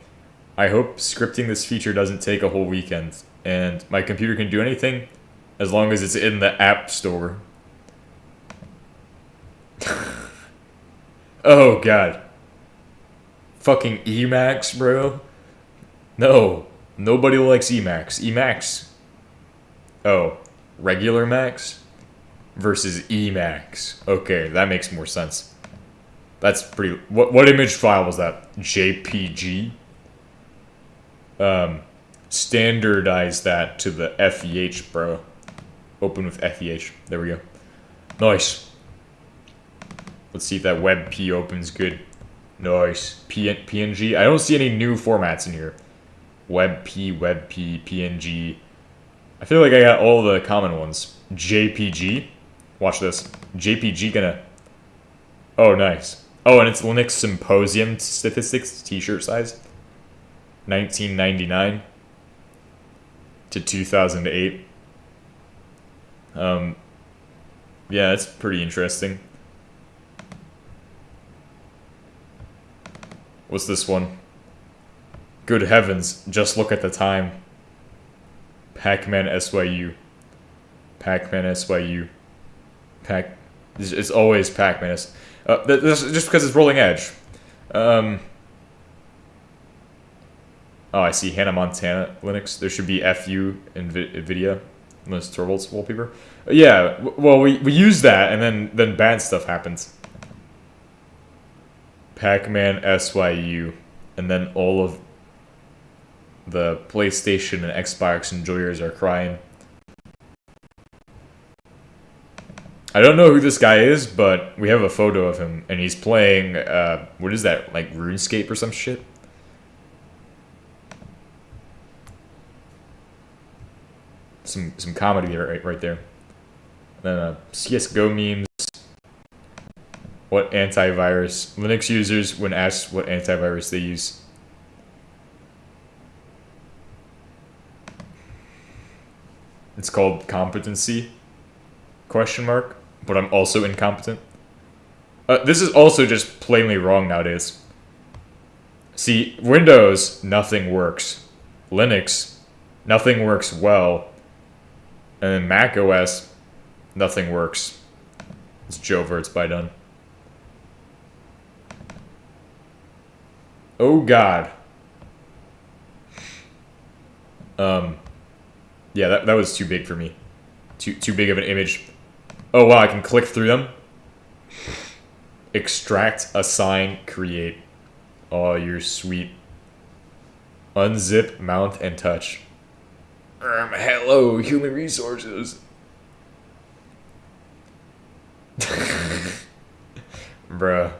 I hope scripting this feature doesn't take a whole weekend. And my computer can do anything. As long as it's in the App Store. Oh, God. Fucking Emacs, bro. No. Nobody likes Emacs. Emacs. Oh. Regular Macs? Versus Emacs. Okay, that makes more sense. That's pretty... What image file was that? JPG? Standardize that to the FEH, bro. Open with FEH. There we go. Nice. Let's see if that WebP opens good. Nice. PNG. I don't see any new formats in here. WebP, PNG. I feel like I got all the common ones. JPG. Watch this. JPG gonna... Oh, nice. Oh, and it's Linux Symposium statistics, t-shirt size. 1999 to 2008. Yeah, that's pretty interesting. What's this one? Good heavens, just look at the time. Pac-Man SYU. Pac-Man SYU. It's always Pac-Man. That's just because it's Rolling Edge. Oh, I see Hannah Montana Linux. There should be FU in NVIDIA. Linus Torvalds wallpaper. Yeah, well, we use that, and then bad stuff happens. Pac-Man SYU. And then all of the PlayStation and Xbox enjoyers are crying. I don't know who this guy is, but we have a photo of him, and he's playing, what is that, like RuneScape or some shit? Some comedy right there. Then CSGO memes. What antivirus? Linux users, when asked what antivirus they use. It's called competency, ? But I'm also incompetent. This is also just plainly wrong nowadays. See, Windows, nothing works. Linux, nothing works well. And then Mac OS, nothing works. It's Joe Vert's by done. Oh God. Yeah, that was too big for me. Too big of an image. Oh wow, I can click through them. Extract, assign, create. Oh, you're sweet. Unzip, mount, and touch. Hello, human resources. Bruh.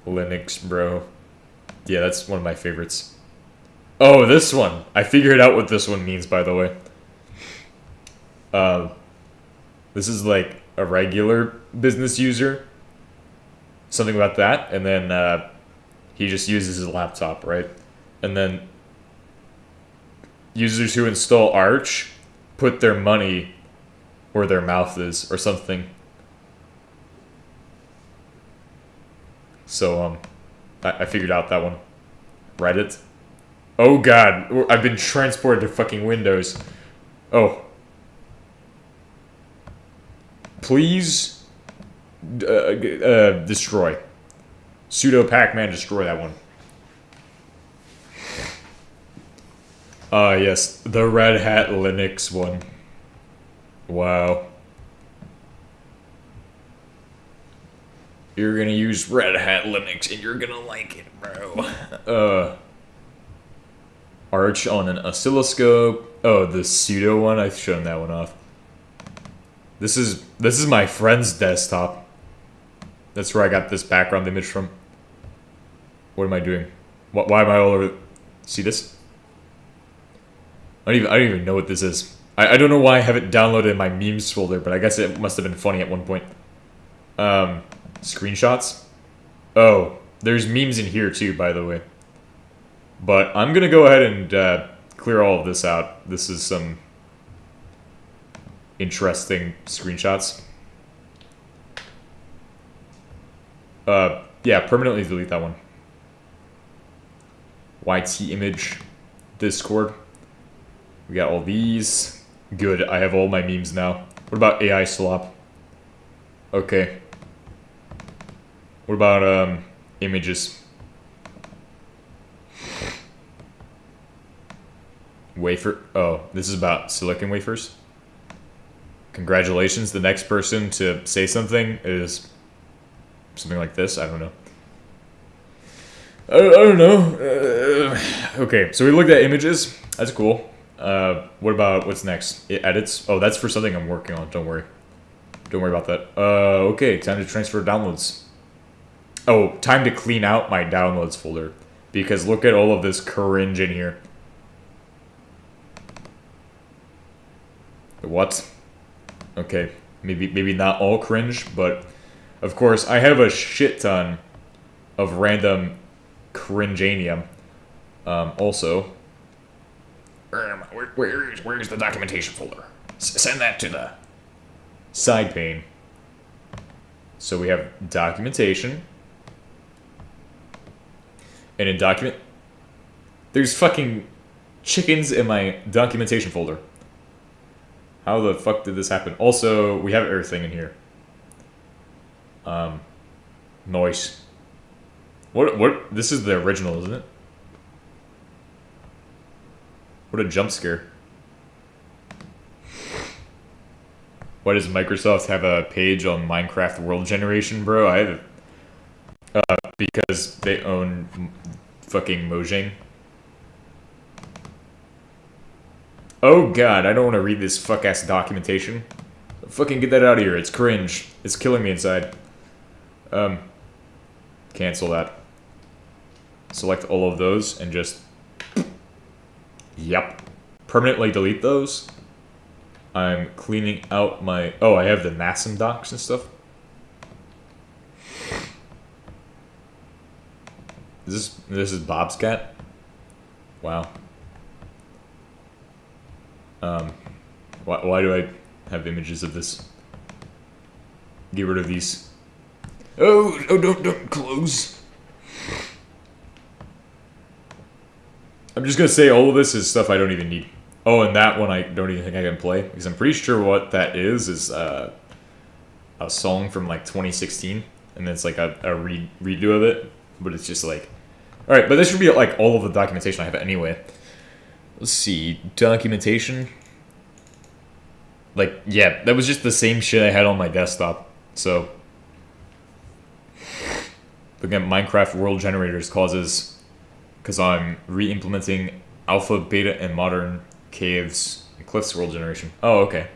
Linux, bro. Yeah, that's one of my favorites. Oh, this one. I figured out what this one means, by the way. This is like a regular business user. Something about that. And then he just uses his laptop, right? And then users who install Arch put their money where their mouth is or something. So, I figured out that one. Reddit. Oh God, I've been transported to fucking Windows. Oh. Please destroy. Sudo Pac-Man, destroy that one. Yes, the Red Hat Linux one. Wow. You're gonna use Red Hat Linux and you're gonna like it, bro. Arch on an oscilloscope. Oh, the pseudo one. I've shown that one off. This is my friend's desktop. That's where I got this background image from. What am I doing? Why am I all over? See this? I don't even know what this is. I don't know why I have it downloaded in my memes folder, but I guess it must have been funny at one point. Screenshots. Oh, there's memes in here too, by the way. But I'm gonna go ahead and clear all of this out. This is some interesting screenshots. Yeah, permanently delete that one. YT image, Discord. We got all these. Good, I have all my memes now. What about AI slop? Okay. What about, images? Wafer. Oh, this is about silicon wafers. Congratulations, the next person to say something is something like this. I don't know. I don't know. Okay, so we looked at images. That's cool. What about what's next? It edits. Oh, that's for something I'm working on. Don't worry. Don't worry about that. Okay, time to transfer downloads. Oh, time to clean out my downloads folder. Because look at all of this cringe in here. What? Okay, maybe not all cringe, but of course I have a shit ton of random cringeanium. Also, where's the documentation folder? Send that to the side pane. So we have documentation, and in document, there's fucking chickens in my documentation folder. How the fuck did this happen? Also, we have everything in here. Noise. What? This is the original, isn't it? What a jump scare. Why does Microsoft have a page on Minecraft world generation, bro? I have because they own fucking Mojang. Oh god, I don't want to read this fuck-ass documentation. Fucking get that out of here, it's cringe. It's killing me inside. Cancel that. Select all of those and just... Yep. Permanently delete those. I'm cleaning out my... Oh, I have the NASM docs and stuff. This is Bob's cat? Wow. Why do I have images of this? Get rid of these. Oh, don't close. I'm just gonna say all of this is stuff I don't even need. Oh, and that one I don't even think I can play, because I'm pretty sure what that is a song from like 2016, and it's like a redo of it, but it's just like... Alright, but this should be like all of the documentation I have anyway. Let's see, documentation. Like, yeah, that was just the same shit I had on my desktop. So, looking at Minecraft world generators causes, because I'm re-implementing alpha, beta, and modern caves and cliffs world generation. Oh, okay.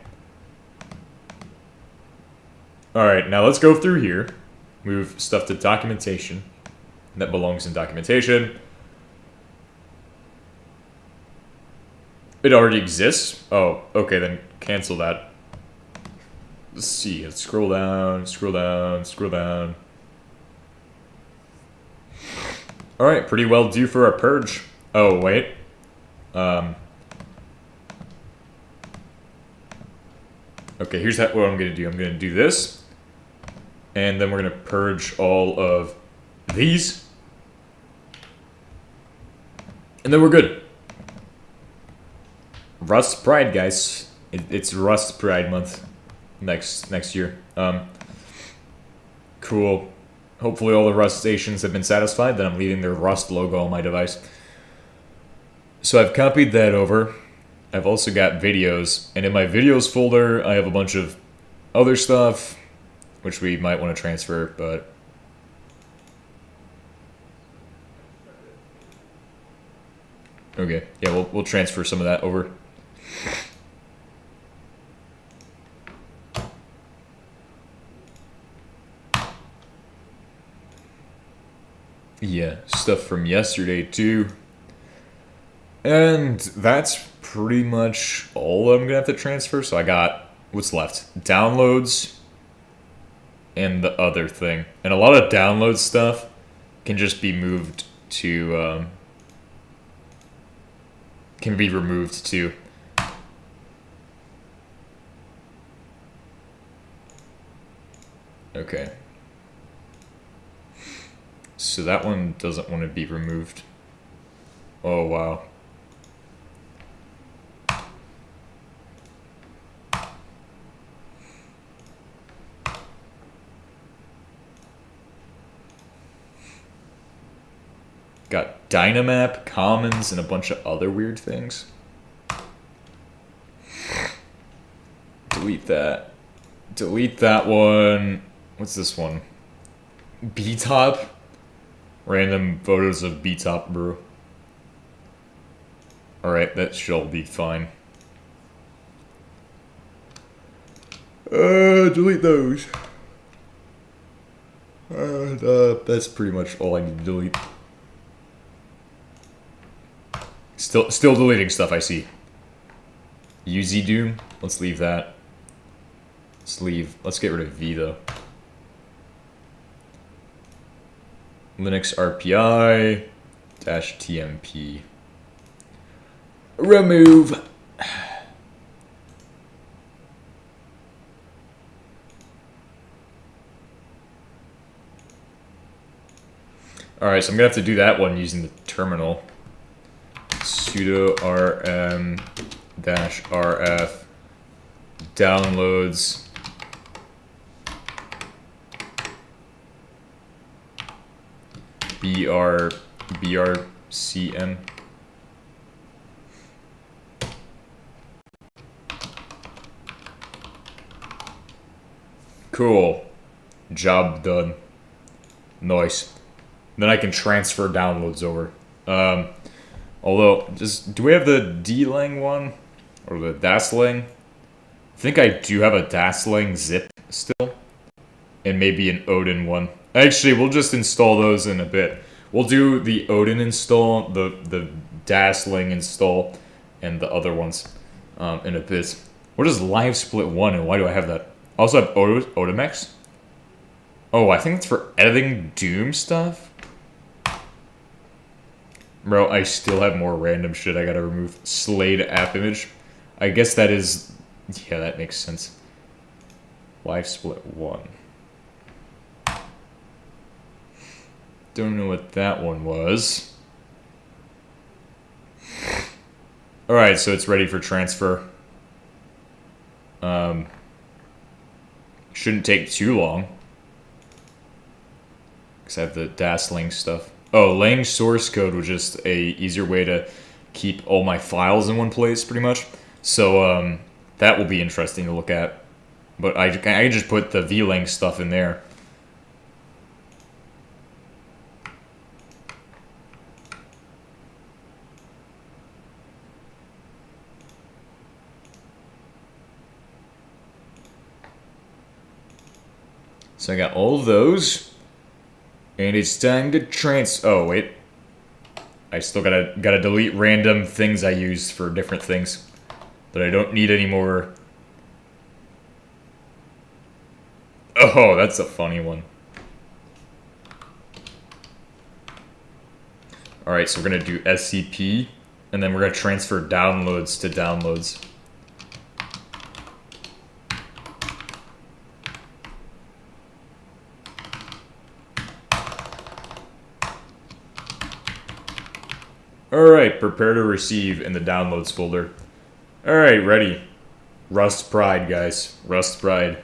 Alright, now let's go through here. Move stuff to documentation. That belongs in documentation. It already exists? Oh, okay, then cancel that. Let's see, let's scroll down, scroll down, scroll down. Alright, pretty well due for a purge. Oh, wait. Okay, here's what I'm gonna do. I'm gonna do this. And then we're gonna purge all of these. And then we're good. Rust Pride, guys. It's Rust Pride month next year. Cool. Hopefully all the Rust stations have been satisfied that I'm leaving their Rust logo on my device. So I've copied that over. I've also got videos, and in my videos folder I have a bunch of other stuff which we might want to transfer, but okay, yeah, we'll transfer some of that over. Yeah, stuff from yesterday too. And that's pretty much all I'm gonna have to transfer. So I got what's left: downloads and the other thing. And a lot of download stuff can just be moved to can be removed too. Okay. So that one doesn't want to be removed. Oh, wow. Got Dynamap, Commons, and a bunch of other weird things. Delete that. Delete that one. What's this one? B-Top? Random photos of B-Top, bro. Alright, that should all be fine. Delete those. That's pretty much all I need to delete. Still deleting stuff, I see. UZ Doom, let's leave that. Let's get rid of V though. Linux RPI -TMP. Remove. Alright, so I'm gonna have to do that one using the terminal. Sudo rm-rf downloads brcm. Cool. Job done. Nice. Then I can transfer downloads over. Although, do we have the D-Lang one? Or the DasLang? I think I do have a DasLang zip still. And maybe an Odin one. Actually, we'll just install those in a bit. We'll do the Odin install, the DasLang install, and the other ones in a bit. What is Live Split 1 and why do I have that? I also have Otimex. Oh, I think it's for editing Doom stuff? Bro, I still have more random shit I gotta remove. Slade app image. I guess that is... Yeah, that makes sense. Live Split 1. Don't know what that one was. Alright, so it's ready for transfer. Shouldn't take too long. Because I have the DasLang stuff. Oh, Lang source code was just a easier way to keep all my files in one place, pretty much. So, that will be interesting to look at. But I can just put the VLang stuff in there. So I got all of those. And it's time to oh, wait. I still gotta delete random things I use for different things that I don't need anymore. Oh, that's a funny one. Alright, so we're gonna do SCP, and then we're gonna transfer downloads to downloads. Alright, prepare to receive in the downloads folder. Alright, ready. Rust Pride, guys. Rust Pride.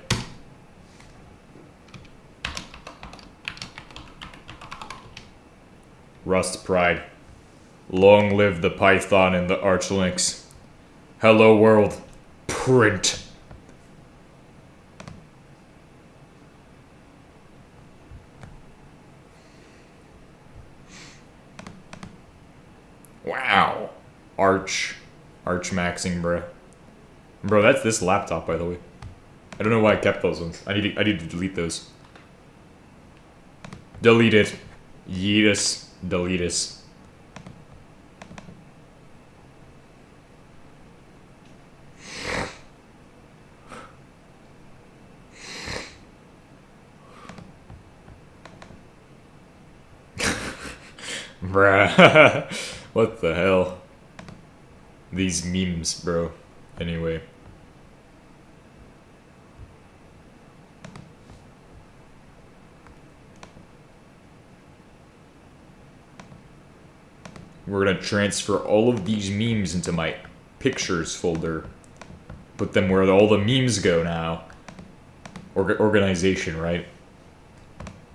Rust Pride. Long live the Python and the Arch Linux. Hello world. Print. Wow. Arch maxing, bruh. Bro, that's this laptop, by the way. I don't know why I kept those ones. I need to delete those. Delete it. Yeetus. Deletus. Bruh. What the hell? These memes, bro. Anyway. We're gonna transfer all of these memes into my pictures folder. Put them where all the memes go now. Organization, right?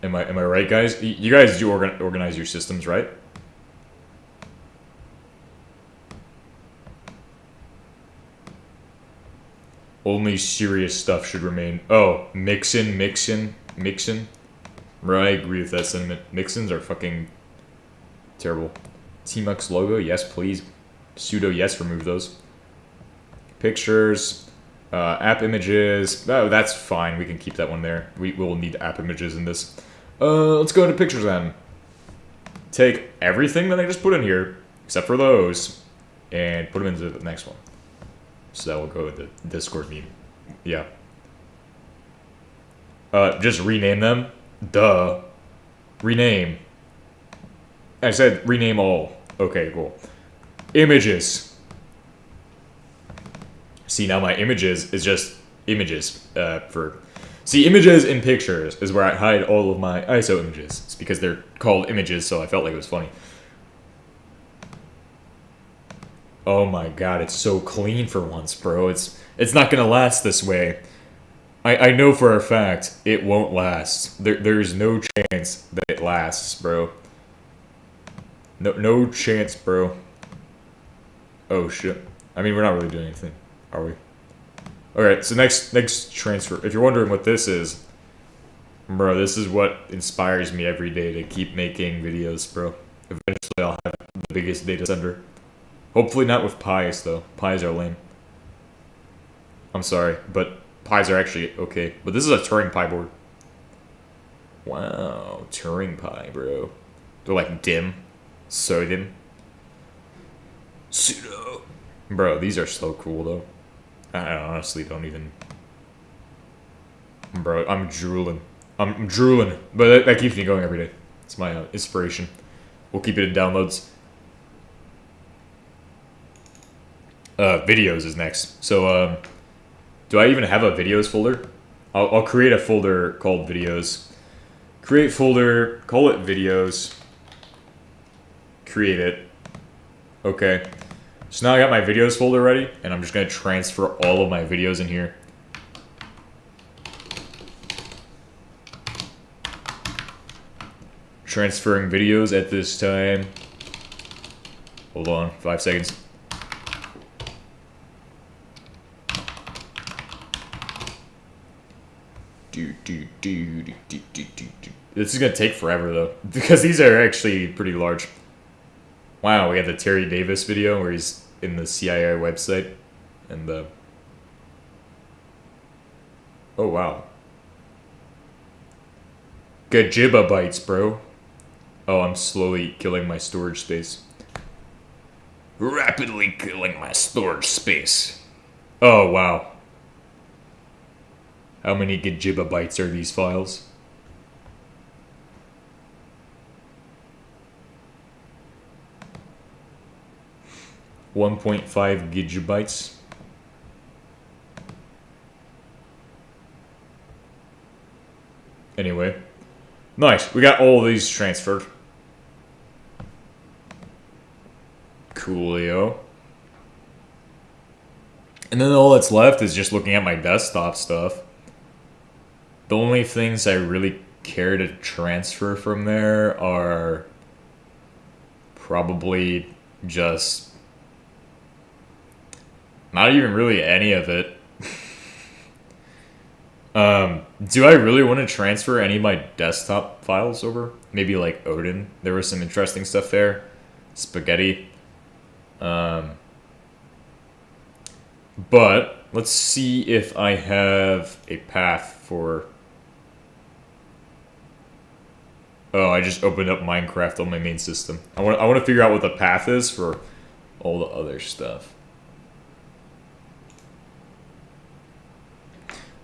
Am I right, guys? You guys do organize your systems, right? Only serious stuff should remain. Oh, Mixin. Bro, I agree with that sentiment. Mixins are fucking terrible. Tmux logo, yes please. Pseudo, yes, remove those. Pictures, app images. Oh, that's fine. We can keep that one there. We will need app images in this. Let's go into pictures then. Take everything that I just put in here, except for those, and put them into the next one. So that will go with the Discord meme. Yeah. Just rename them. Duh. Rename. I said rename all. Okay, cool. Images. See, now my images is just images for... See, images in pictures is where I hide all of my ISO images. It's because they're called images, so I felt like it was funny. Oh my god, it's so clean for once, bro. It's not gonna last this way. I know for a fact it won't last. There's no chance that it lasts, bro. No chance, bro. Oh shit. I mean, we're not really doing anything, are we? Alright, so next transfer. If you're wondering what this is, bro, this is what inspires me every day to keep making videos, bro. Eventually I'll have the biggest data center. Hopefully not with pies, though. Pies are lame. I'm sorry, but pies are actually okay. But this is a Turing pie board. Wow, Turing pie, bro. They're like dim. So dim. Pseudo. Bro, these are so cool, though. I honestly don't even... Bro, I'm drooling. I'm drooling. But that keeps me going every day. It's my inspiration. We'll keep it in downloads. Videos is next. So, do I even have a videos folder? I'll create a folder called videos. Create folder, call it videos. Create it. Okay. So now I got my videos folder ready, and I'm just gonna transfer all of my videos in here. Transferring videos at this time. Hold on, 5 seconds. This is gonna take forever though, because these are actually pretty large. Wow, we have the Terry Davis video where he's in the CIA website, and the... Oh wow. Gajiba bytes, bro. Oh, I'm slowly killing my storage space. Rapidly killing my storage space. Oh wow. How many Gajiba bytes are these files? .5 gigabytes. Anyway. Nice. We got all of these transferred. Coolio. And then all that's left is just looking at my desktop stuff. The only things I really care to transfer from there are probably just not even really any of it. Do I really want to transfer any of my desktop files over? Maybe like Odin. There was some interesting stuff there. Spaghetti. But let's see if I have a path for... Oh, I just opened up Minecraft on my main system. I want to figure out what the path is for all the other stuff.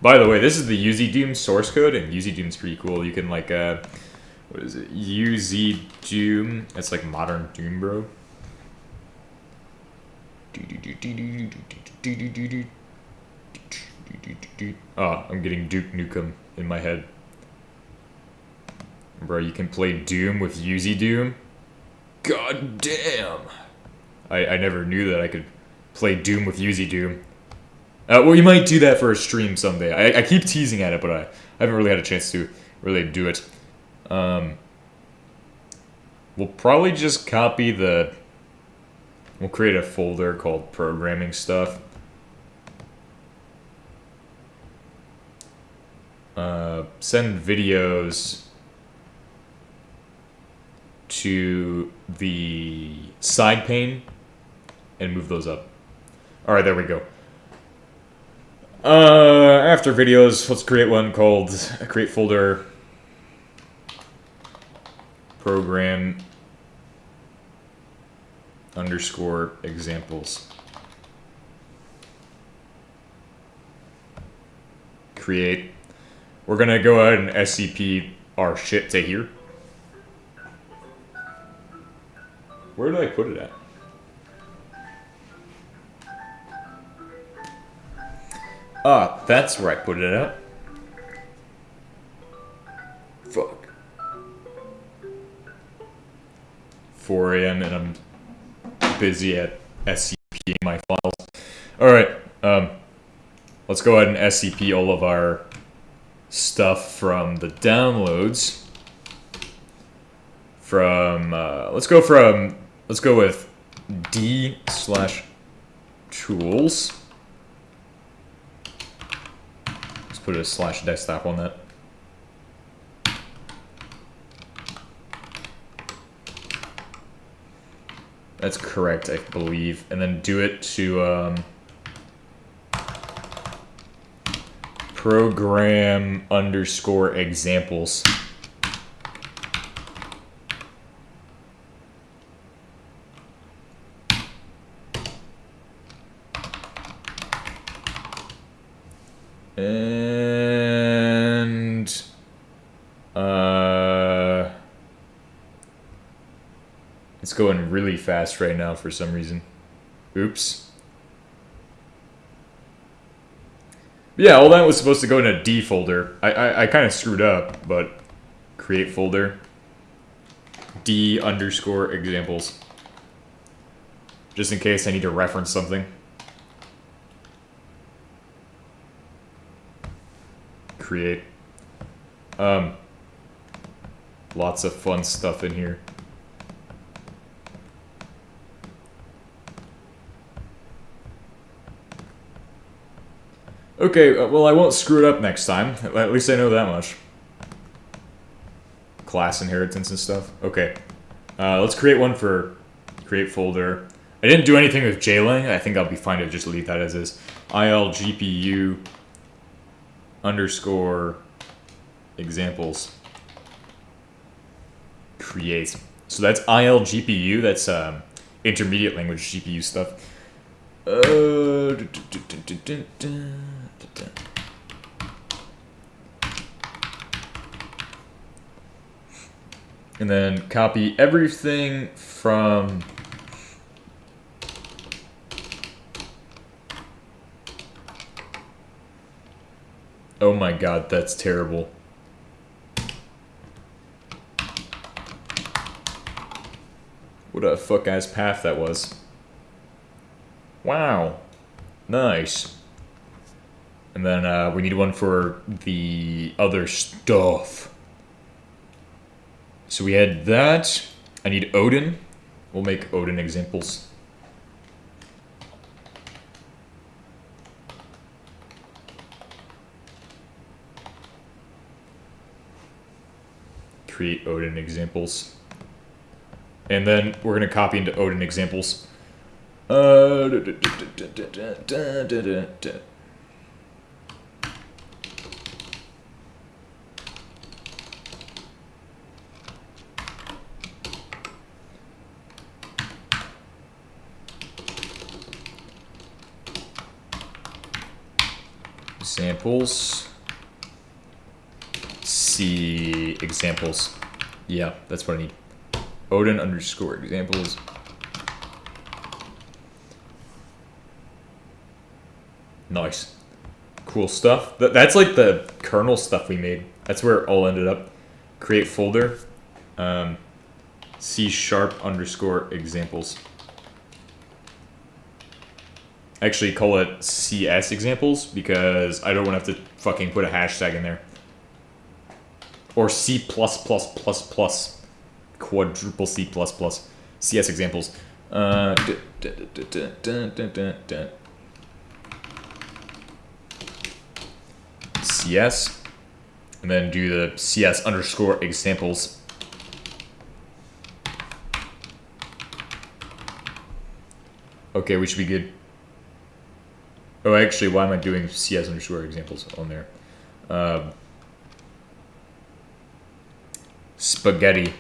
By the way, this is the UZDoom source code, and UZDoom's pretty cool. You can like, what is it? UZDoom. It's like modern Doom, bro. Oh, I'm getting Duke Nukem in my head. Bro, you can play Doom with UZDoom? God damn! I never knew that I could play Doom with UZDoom. Well, you might do that for a stream someday. I keep teasing at it, but I haven't really had a chance to really do it. We'll probably just copy the... We'll create a folder called programming stuff. send videos to the side pane and move those up. Alright, there we go. After videos, let's create one called create folder program underscore examples. Create. We're gonna go ahead and SCP our shit to here. Where did I put it at? Ah, that's where I put it at. Fuck. 4 a.m. and I'm busy at SCPing my files. Alright, let's go ahead and SCP all of our stuff from the downloads. From, let's go with d/tools. Let's put a /desktop on that. That's correct, I believe. And then do it to, program underscore examples. And it's going really fast right now for some reason. Oops. Yeah, all that was supposed to go in a D folder. I kind of screwed up, but create folder D underscore examples. Just in case I need to reference something. Create. Lots of fun stuff in here. Okay, well I won't screw it up next time. At least I know that much. Class inheritance and stuff. Okay. Let's create one for create folder. I didn't do anything with JLang. I think I'll be fine to just leave that as is. ILGPU underscore examples. Create. So that's ILGPU. That's intermediate language GPU stuff. And then copy everything from oh my god, that's terrible. What a fuck ass path that was. Wow. Nice. And then we need one for the other stuff. So we had that. I need Odin. We'll make Odin examples. Create Odin examples. And then we're going to copy into Odin examples. Samples. C examples. Yeah, that's what I need. Odin underscore examples. Nice. Cool stuff. That's like the kernel stuff we made. That's where it all ended up. Create folder. C# underscore examples. Actually call it CS examples because I don't want to have to fucking put a hashtag in there. Or C++++. Quadruple C++. CS examples. CS. And then do the CS underscore examples. Okay, we should be good. Oh, actually, why am I doing CS underscore examples on there? Spaghetti.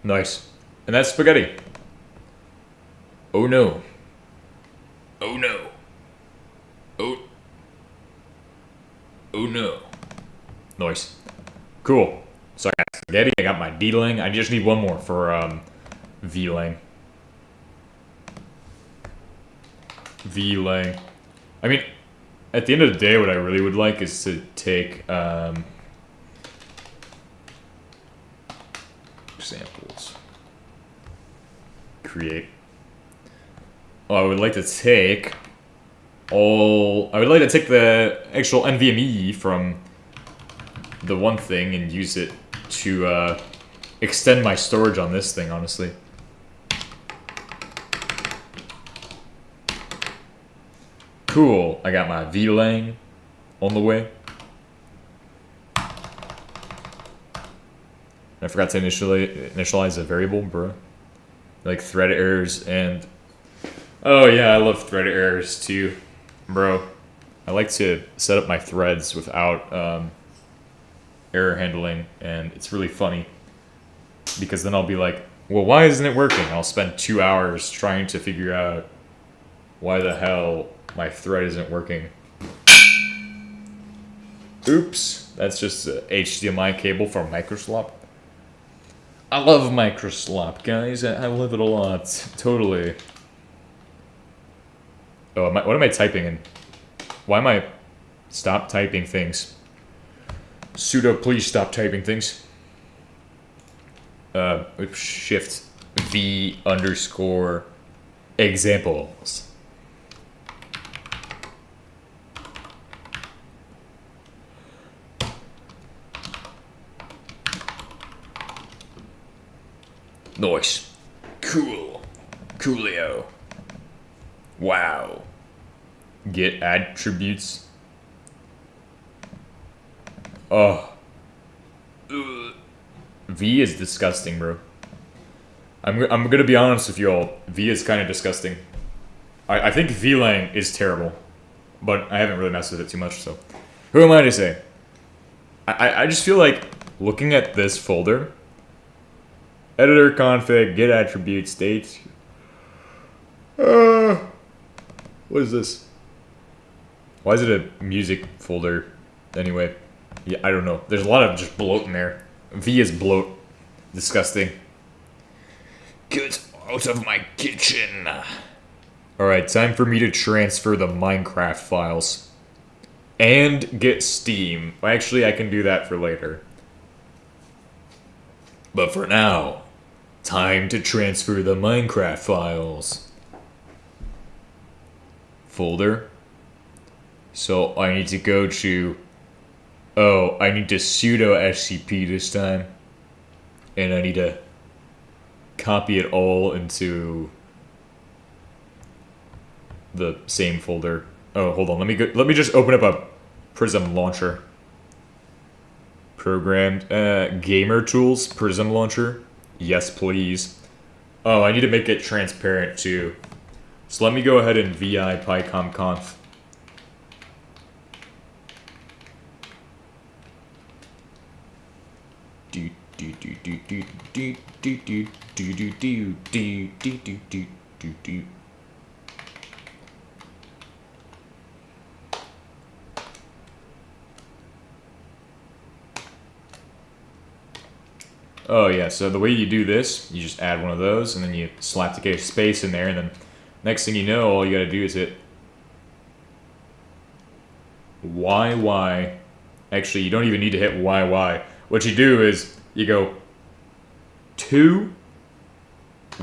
Nice. And that's spaghetti. Oh no. Oh no. Oh. Oh no. Nice. Cool. So I got spaghetti, I got my D-Lang. I just need one more for V-Lang. V-Lang. I mean, at the end of the day, what I really would like is to take examples. Create. Oh, I would like to take the actual NVMe from the one thing and use it to extend my storage on this thing, honestly. Cool. I got my VLAN on the way. I forgot to initialize a variable, bro. Like thread errors and... Oh yeah, I love thread errors too, bro. I like to set up my threads without error handling, and it's really funny. Because then I'll be like, well, why isn't it working? I'll spend 2 hours trying to figure out why the hell my thread isn't working. Oops, that's just a HDMI cable from Microslop. I love Microslop, guys. I love it a lot. Totally. Oh, what am I typing in? Why am I... Stop typing things. Sudo, please stop typing things. Shift V underscore examples. Nice. Cool. Coolio. Wow. Get attributes. Oh. Ugh. V is disgusting, bro. I'm gonna be honest with you all. V is kind of disgusting. I think VLang is terrible, but I haven't really messed with it too much, so. Who am I to say? I just feel like looking at this folder, editor config, get attributes, dates. What is this? Why is it a music folder anyway? Yeah, I don't know. There's a lot of just bloat in there. V is bloat. Disgusting. Get out of my kitchen. Alright, time for me to transfer the Minecraft files. And get Steam. Actually, I can do that for later. But for now, time to transfer the Minecraft files. Folder. So I need to go to... Oh, I need to sudo scp this time. And I need to copy it all into the same folder. Oh, hold on. Let me just open up a Prism launcher. Programmed gamer tools Prism launcher. Yes, please. Oh, I need to make it transparent too. So let me go ahead and vi pycomconf. Oh yeah, so the way you do this, you just add one of those, and then you slap the case space in there, and then next thing you know, all you gotta do is hit YY. Actually, you don't even need to hit YY. What you do is you go 2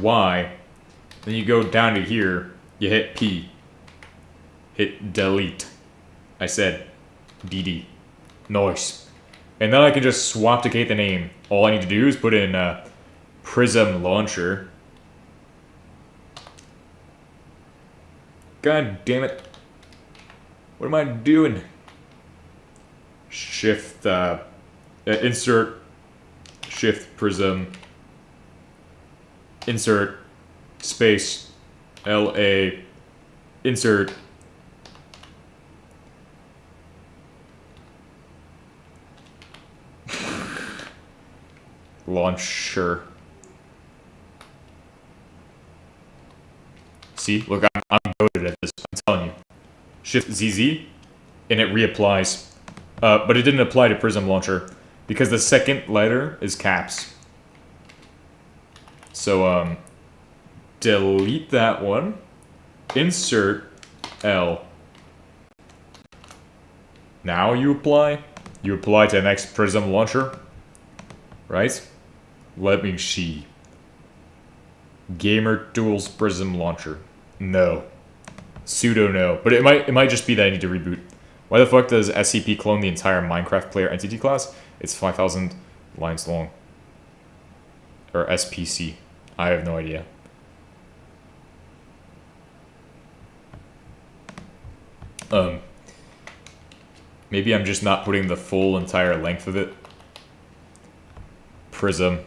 Y, then you go down to here, you hit P, hit delete. I said DD. Nice. And then I can just swapticate the name. All I need to do is put in Prism Launcher. God damn it. What am I doing? Shift, insert, Shift, Prism, insert, space, LA, insert, launcher. See, look, I'm goated at this. I'm telling you. Shift ZZ, and it reapplies. But it didn't apply to Prism Launcher because the second letter is caps. So, delete that one. Insert L. Now you apply. You apply to the next Prism Launcher. Right? Let me see. Gamer Tools Prism Launcher. No. Sudo no. But it might just be that I need to reboot. Why the fuck does SCP clone the entire Minecraft player entity class? It's 5,000 lines long. Or SPC. I have no idea. Maybe I'm just not putting the full entire length of it. Prism.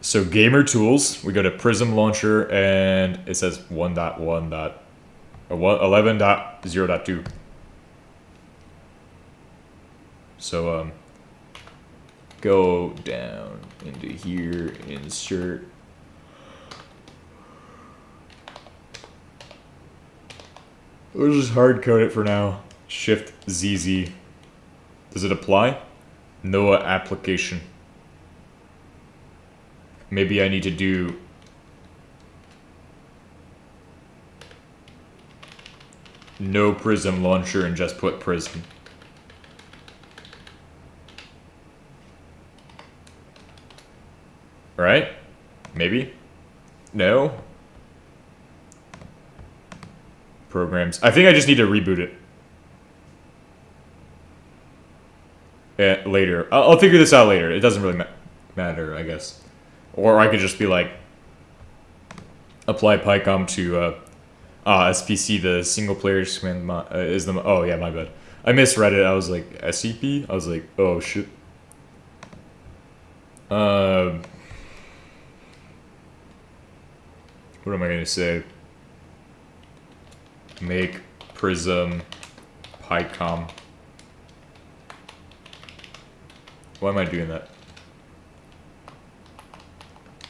So Gamer Tools, we go to Prism Launcher, and it says 11.0.2. So, go down into here, insert. We'll just hard code it for now. Shift ZZ. Does it apply? No application. Maybe I need to do no Prism Launcher and just put Prism. Right? Maybe? No? Programs. I think I just need to reboot it. Later. I'll figure this out later. It doesn't really matter, I guess. Or I could just be like, apply PyCom to SPC, the single player command is the... Oh, yeah, my bad. I misread it. I was like, SCP? I was like, oh, shit. What am I going to say? Make Prism PyCom. Why am I doing that?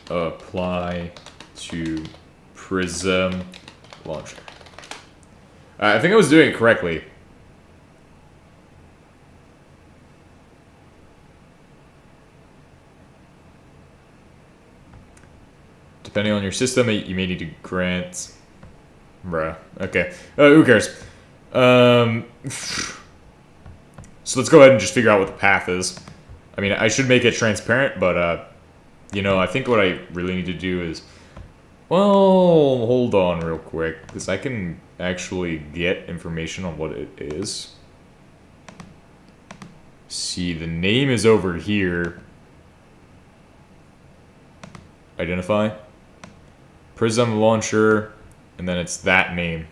Apply to Prism Launcher. I think I was doing it correctly. Depending on your system, you may need to grant... Bruh. Okay. Who cares? So let's go ahead and just figure out what the path is. I mean, I should make it transparent, but, you know, I think what I really need to do is... Well, hold on real quick, because I can actually get information on what it is. See, the name is over here. Identify. Prism Launcher, and then it's that name.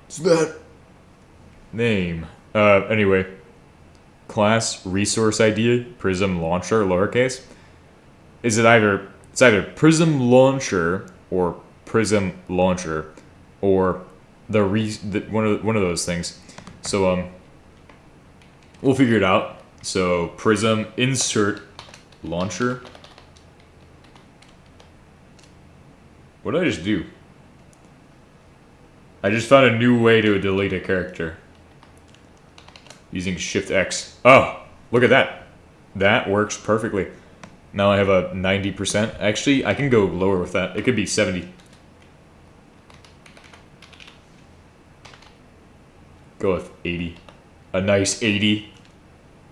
It's that name. Anyway. Class resource ID, Prism Launcher, lowercase. Is it either... It's either Prism Launcher or Prism Launcher, or one of those things. So we'll figure it out. So Prism insert launcher. What did I just do? I just found a new way to delete a character using Shift X. Oh, look at that. That works perfectly. Now I have a 90%. Actually, I can go lower with that. It could be 70. Go with 80. A nice 80.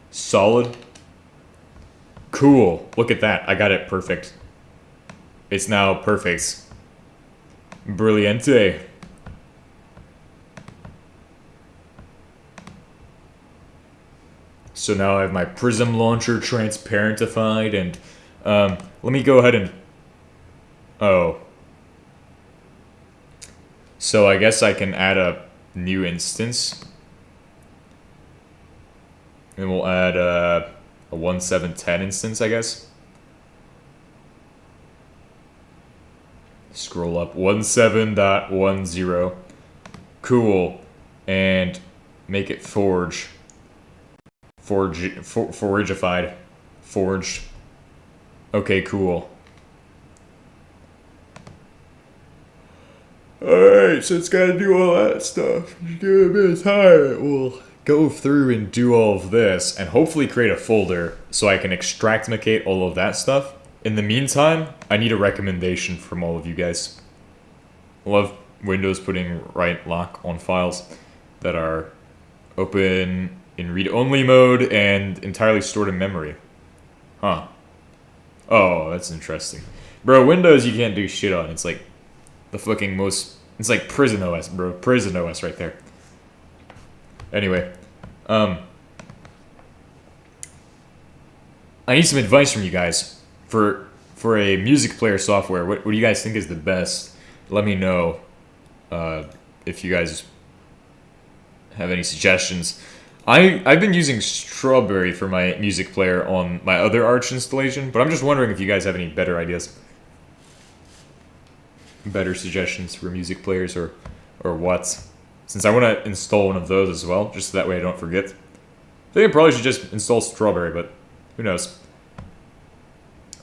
Solid. Cool. Look at that. I got it perfect. It's now perfect. Brilliante. So now I have my Prism launcher transparentified, and let me go ahead and... Oh. So I guess I can add a new instance. And we'll add a 1710 instance, I guess. Scroll up 17.10. Cool. And make it forge. Forgified. Forged. Okay, cool. Alright, so it's gotta do all that stuff. Just give it a bit of time. We'll go through and do all of this, and hopefully create a folder so I can extractimate all of that stuff. In the meantime, I need a recommendation from all of you guys. I love Windows putting write lock on files that are open in read-only mode and entirely stored in memory. Huh. Oh, that's interesting. Bro, Windows you can't do shit on. It's like the fucking most... It's like Prison OS, bro. Prison OS right there. Anyway. I need some advice from you guys. For a music player software, what do you guys think is the best? Let me know if you guys have any suggestions. I've been using Strawberry for my music player on my other Arch installation, but I'm just wondering if you guys have any better ideas. Better suggestions for music players or what. Since I want to install one of those as well, just so that way I don't forget. I think I probably should just install Strawberry, but who knows.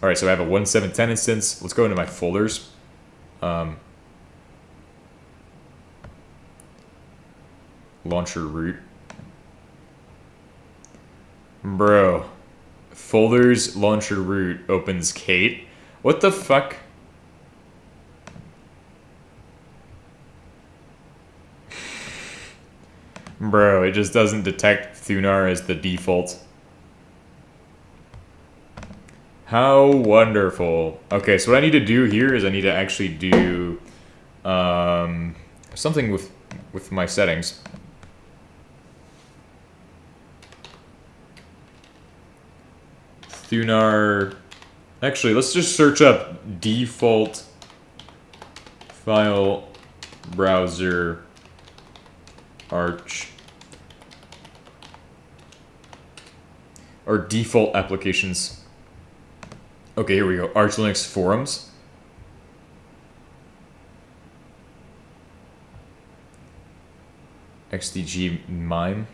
Alright, so I have a 1710 instance. Let's go into my folders. Launcher root. Bro. Folders, launcher root, opens Kate. What the fuck? Bro, it just doesn't detect Thunar as the default. How wonderful. Okay, so what I need to do here is I need to actually do something with my settings. Thunar. Actually, let's just search up default file browser Arch. Or default applications. Okay, here we go. Arch Linux forums. XDG mime.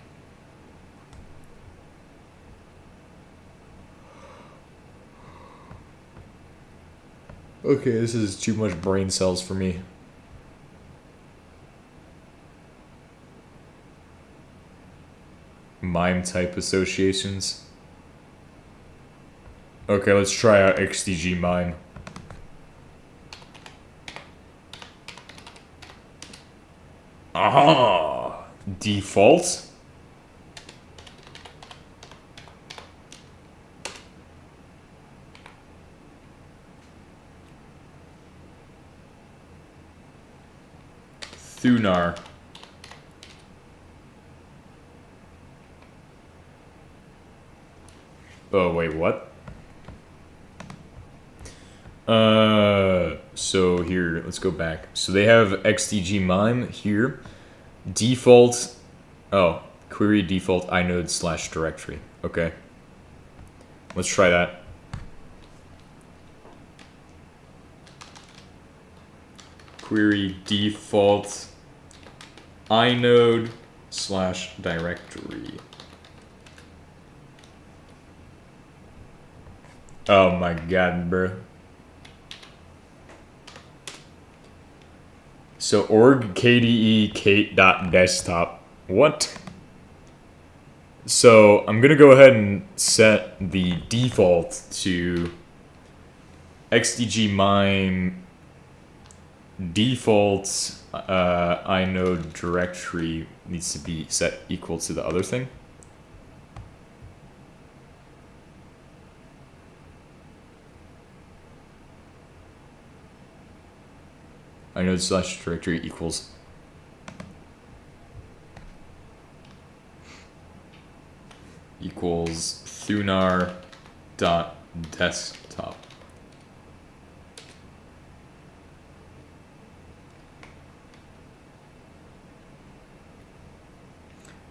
Okay, this is too much brain cells for me. Mime type associations. Okay, let's try out XDG mime. Ah, default. Thunar. Oh, wait, what? So here, let's go back. So they have XDG mime here. Default, oh, query default inode / directory. Okay. Let's try that. Query default inode / directory. Oh my god, bro. So org kde kate.desktop. What? So I'm gonna go ahead and set the default to XDG mime default inode directory needs to be set equal to the other thing. Inode / directory equals. equals thunar dot desktop.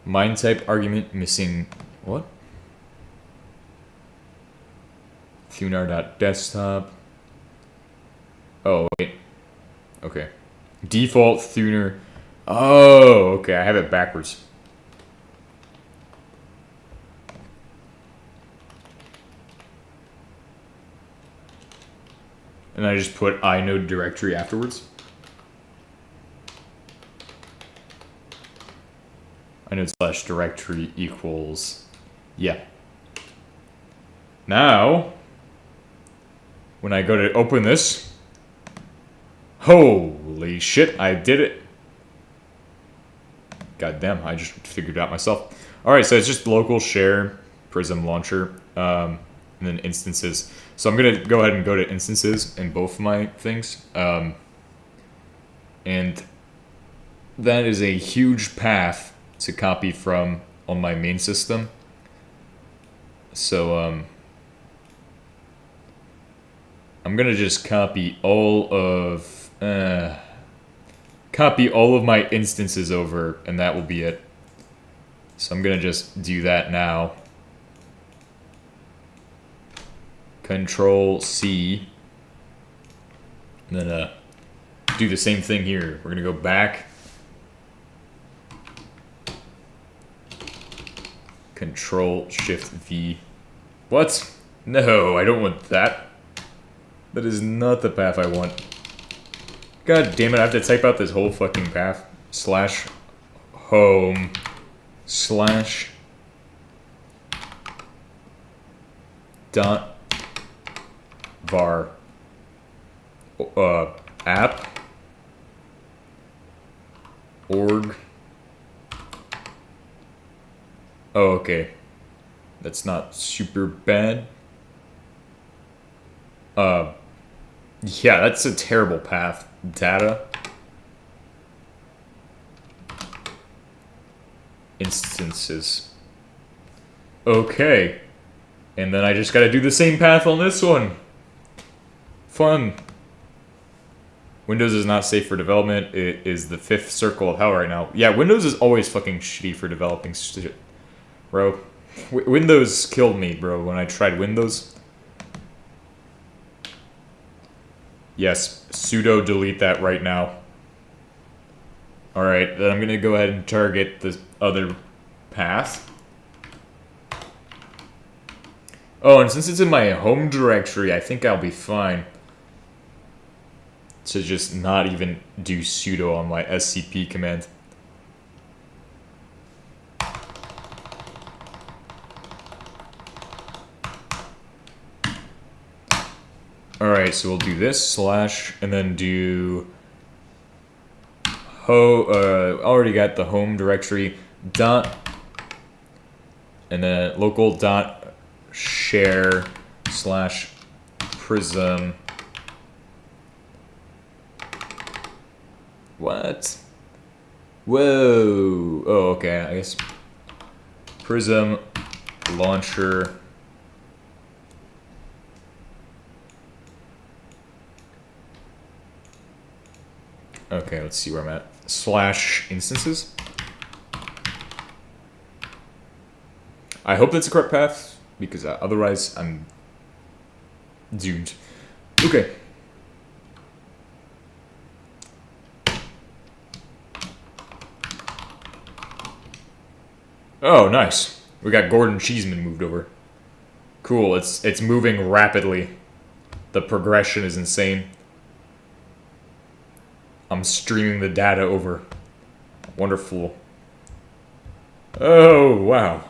Mine type argument missing what? Thunar dot desktop. Oh wait. Okay. Default thunar. Oh, okay. I have it backwards. And I just put inode directory afterwards. Inode slash directory equals, yeah. Now, when I go to open this, holy shit, I did it. God damn, I just figured it out myself. Alright, so it's just local share Prism launcher, and then instances. So I'm gonna go ahead and go to instances in both of my things. And that is a huge path to copy from on my main system. So I'm gonna just copy all of my instances over, and that will be it. So I'm gonna just do that now. Control C, and then do the same thing here. We're gonna go back. Control Shift V. What? No, I don't want that. That is not the path I want. God damn it, I have to type out this whole fucking path. Slash home slash dot var app org. Oh, okay. That's not super bad. Yeah, that's a terrible path. Data. Instances. Okay. And then I just gotta do the same path on this one. Fun. Windows is not safe for development. It is the 5th circle of hell right now. Yeah, Windows is always fucking shitty for developing shit. Bro. Windows killed me, bro, when I tried Windows. Yes, sudo delete that right now. Alright, then I'm gonna go ahead and target the other path. Oh, and since it's in my home directory, I think I'll be fine to just not even do sudo on my scp command. Alright, so we'll do this, slash, and then do already got the home directory, dot, and then local dot share slash prism. What? Whoa. Oh, okay, I guess prism launcher. Okay, let's see where I'm at. Slash instances. I hope that's the correct path, because otherwise I'm doomed. Okay. Oh, nice. We got Gordon Cheeseman moved over. Cool, it's moving rapidly. The progression is insane. I'm streaming the data over. Wonderful. Oh, wow.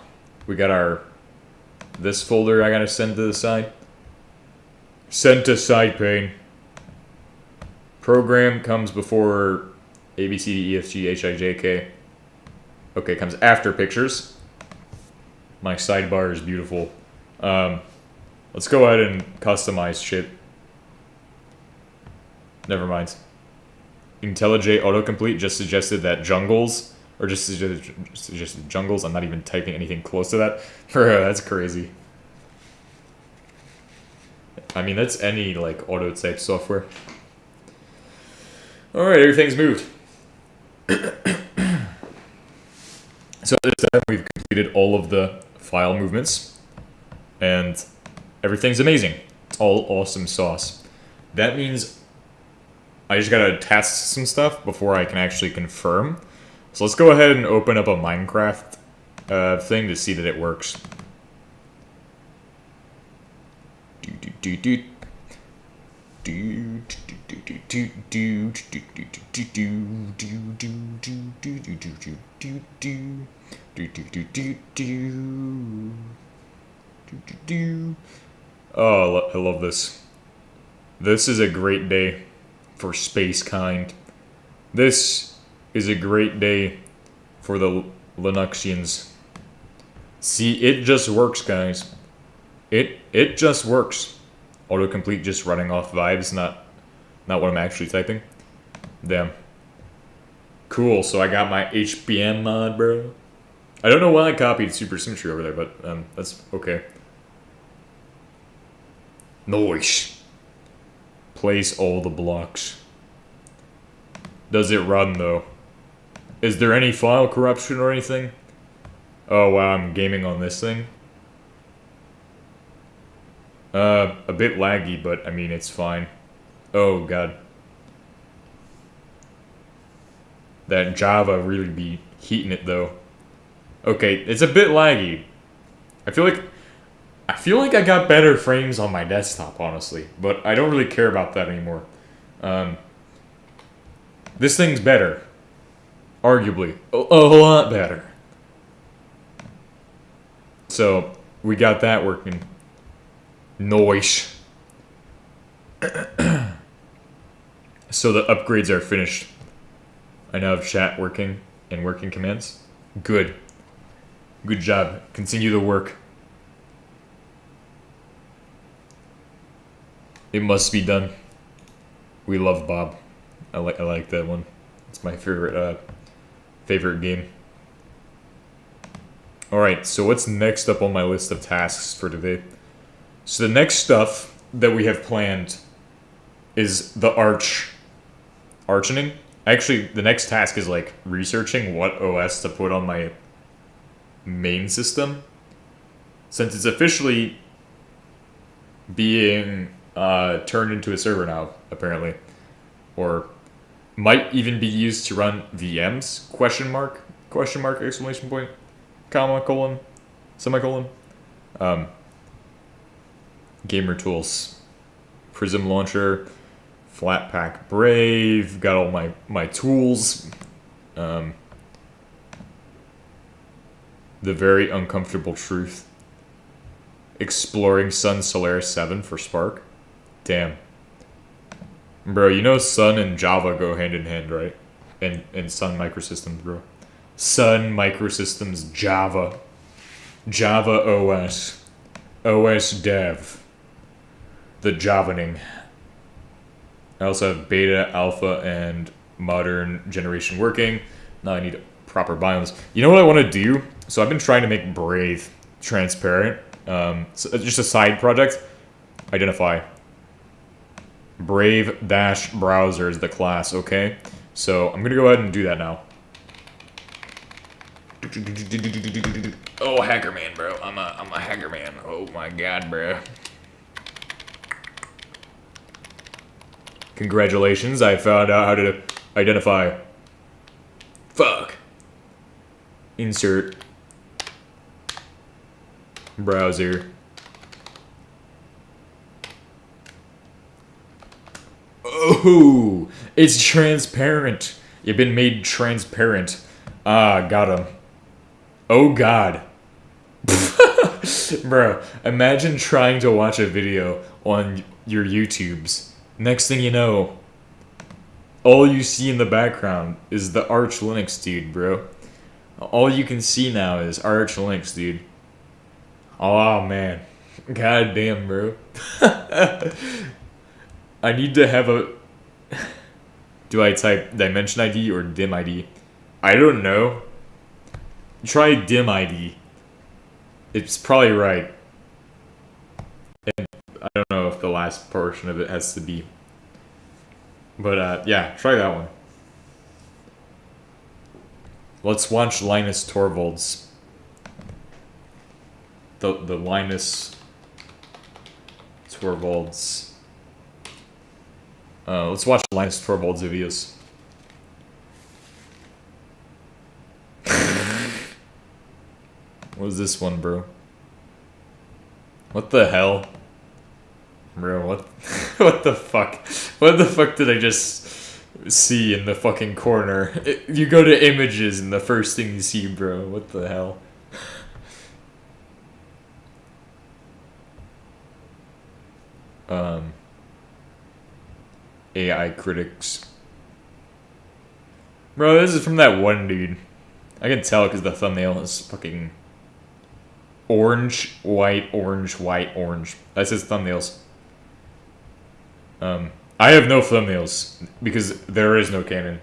We got this folder I gotta send to the side. Send to side pane. Program comes before A, B, C, D, E, F, G, H, I, J, K. Okay, comes after pictures. My sidebar is beautiful. Let's go ahead and customize shit. Never mind. IntelliJ autocomplete just suggested that jungles Or just jungles. I'm not even typing anything close to that. Bro, that's crazy. I mean, that's any, like, auto type software. Alright, everything's moved. So at this time, we've completed all of the file movements. And everything's amazing. It's all awesome sauce. That means I just gotta test some stuff before I can actually confirm. So let's go ahead and open up a Minecraft thing to see that it works. Oh, I love this. This is a great day for space kind. This is a great day for the Linuxians. See, it just works, guys. It just works. Autocomplete just running off vibes, not what I'm actually typing. Damn. Cool, so I got my HBM mod, bro. I don't know why I copied Supersymmetry over there, but that's okay. Nice. Place all the blocks. Does it run, though? Is there any file corruption or anything? Oh, wow, I'm gaming on this thing. A bit laggy, but, I mean, it's fine. Oh, God. That Java really be heating it, though. Okay, it's a bit laggy. I feel like I got better frames on my desktop, honestly. But I don't really care about that anymore. This thing's better. Arguably. A lot better. So, we got that working. Nice. So the upgrades are finished. I now have chat working and working commands. Good. Good job. Continue the work. It must be done. We love Bob. I like that one. It's my favorite game. Alright, so what's next up on my list of tasks for today? So the next stuff that we have planned is the arching. Actually, the next task is like researching what OS to put on my main system, since it's officially being turned into a server now, apparently, or might even be used to run VMs? Question mark? Exclamation point? Comma, colon, semicolon. Gamer tools, Prism launcher, Flatpak Brave. Got all my tools. The very uncomfortable truth. Exploring Sun Solaris 7 for Spark. Damn. Bro, you know Sun and Java go hand in hand, right? And Sun Microsystems, bro. Sun Microsystems Java. Java OS. OS Dev. The Javaning. I also have beta, alpha, and modern generation working. Now I need proper biomes. You know what I want to do? So I've been trying to make Brave transparent. So just a side project. Identify. Brave-browser is the class, okay? So I'm going to go ahead and do that now. Oh, hacker man, bro. I'm a hacker man. Oh my god, bro. Congratulations, I found out how to identify. Fuck. Insert. Browser. Oh, it's transparent. You've been made transparent. Ah, got him. Oh god. Bro, imagine trying to watch a video on your YouTubes. Next thing you know, all you see in the background is the Arch Linux dude, bro. All you can see now is Arch Linux dude. Oh man. God damn, bro. I need to have a... Do I type dimension ID or dim ID? I don't know. Try dim ID. It's probably right. And I don't know if the last portion of it has to be. But yeah, try that one. Let's watch Linus Torvalds. The Linus Torvalds. Let's watch Linus Torvalds videos. What is this one, bro? What the hell? Bro, what what the fuck? What the fuck did I just see in the fucking corner? You go to images and the first thing you see, bro. What the hell? AI critics. Bro, this is from that one dude. I can tell because the thumbnail is fucking orange, white, orange, white, orange. That's his thumbnails. I have no thumbnails because there is no canon.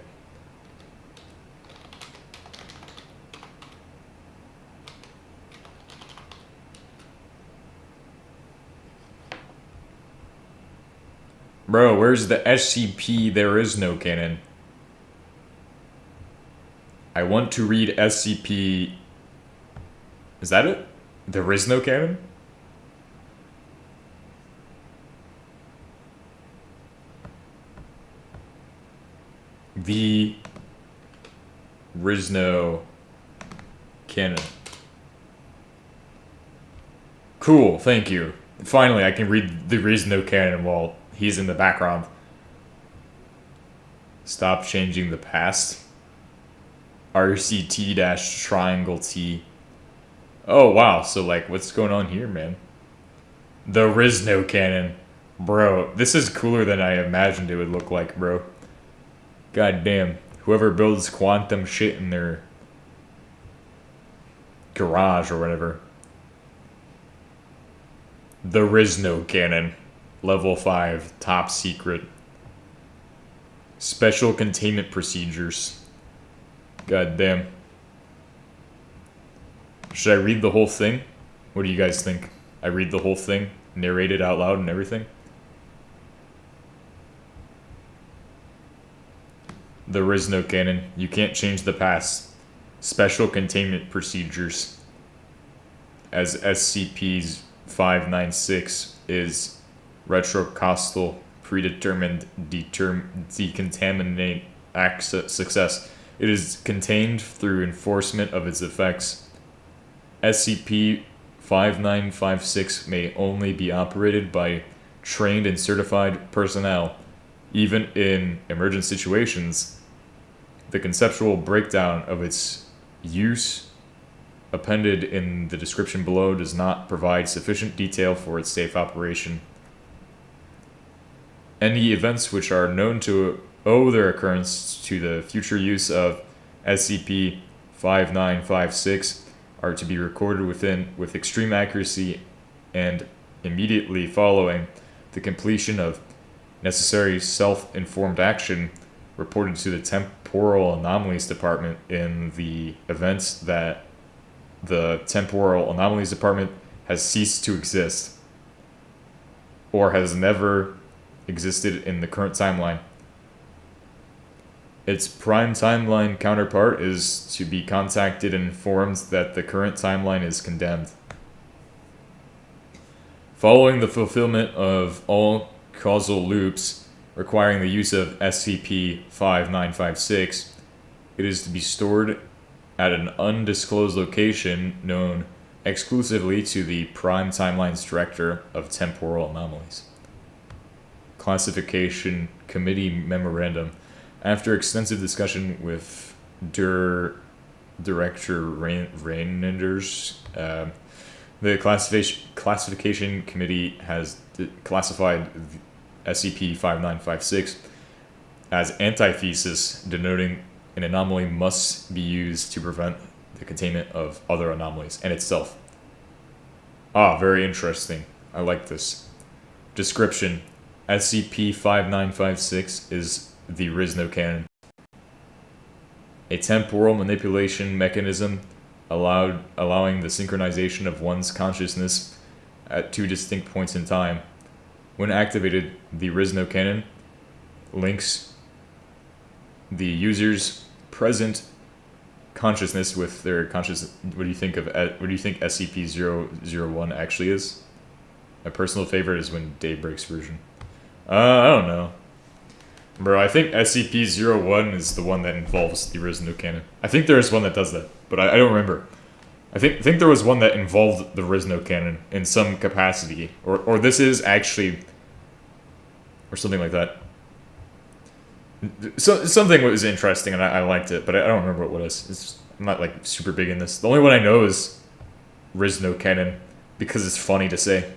Bro, where's the SCP? There is no canon. I want to read SCP. Is that it? There is no canon? The Rizno canon. Cool, thank you. Finally, I can read the Rizno canon while he's in the background. Stop changing the past. RCT-triangle T. Oh, wow. So, like, what's going on here, man? The Rizno canon. Bro, this is cooler than I imagined it would look like, bro. God damn. Whoever builds quantum shit in their garage or whatever. The Rizno cannon. Level 5. Top secret. Special containment procedures. God damn. Should I read the whole thing? What do you guys think? I read the whole thing? Narrate it out loud and everything? The Rizno canon. You can't change the past. Special containment procedures. As SCP's 596 is retrocostal predetermined decontaminate access success. It is contained through enforcement of its effects. SCP-5956 may only be operated by trained and certified personnel. Even in emergent situations, the conceptual breakdown of its use appended in the description below does not provide sufficient detail for its safe operation. Any events which are known to owe their occurrence to the future use of SCP-5956 are to be recorded with extreme accuracy and immediately following the completion of necessary self-informed action reported to the Temporal Anomalies Department in the events that the Temporal Anomalies Department has ceased to exist or has never existed in the current timeline. Its prime timeline counterpart is to be contacted and informed that the current timeline is condemned. Following the fulfillment of all causal loops requiring the use of SCP-5956, it is to be stored at an undisclosed location known exclusively to the Prime Timeline's Director of Temporal Anomalies. Classification Committee Memorandum. After extensive discussion with Director Reinenders, the Classification Committee has classified SCP-5956 as antithesis, denoting an anomaly must be used to prevent the containment of other anomalies and itself. Ah, very interesting. I like this. Description. SCP-5956 is the Rizno canon. A temporal manipulation mechanism allowing the synchronization of one's consciousness at two distinct points in time. When activated, the RISNO cannon links the user's present consciousness with their conscious. What do you think SCP-001 actually is? My personal favorite is when Daybreak's version. I don't know. Bro, I think SCP-01 is the one that involves the RISNO cannon. I think there's one that does that, but I don't remember. I think there was one that involved the RISNO cannon in some capacity. Or this is actually... Or something like that. So something was interesting and I liked it, but I don't remember what it was. I'm not like super big in this. The only one I know is RISNO cannon because it's funny to say.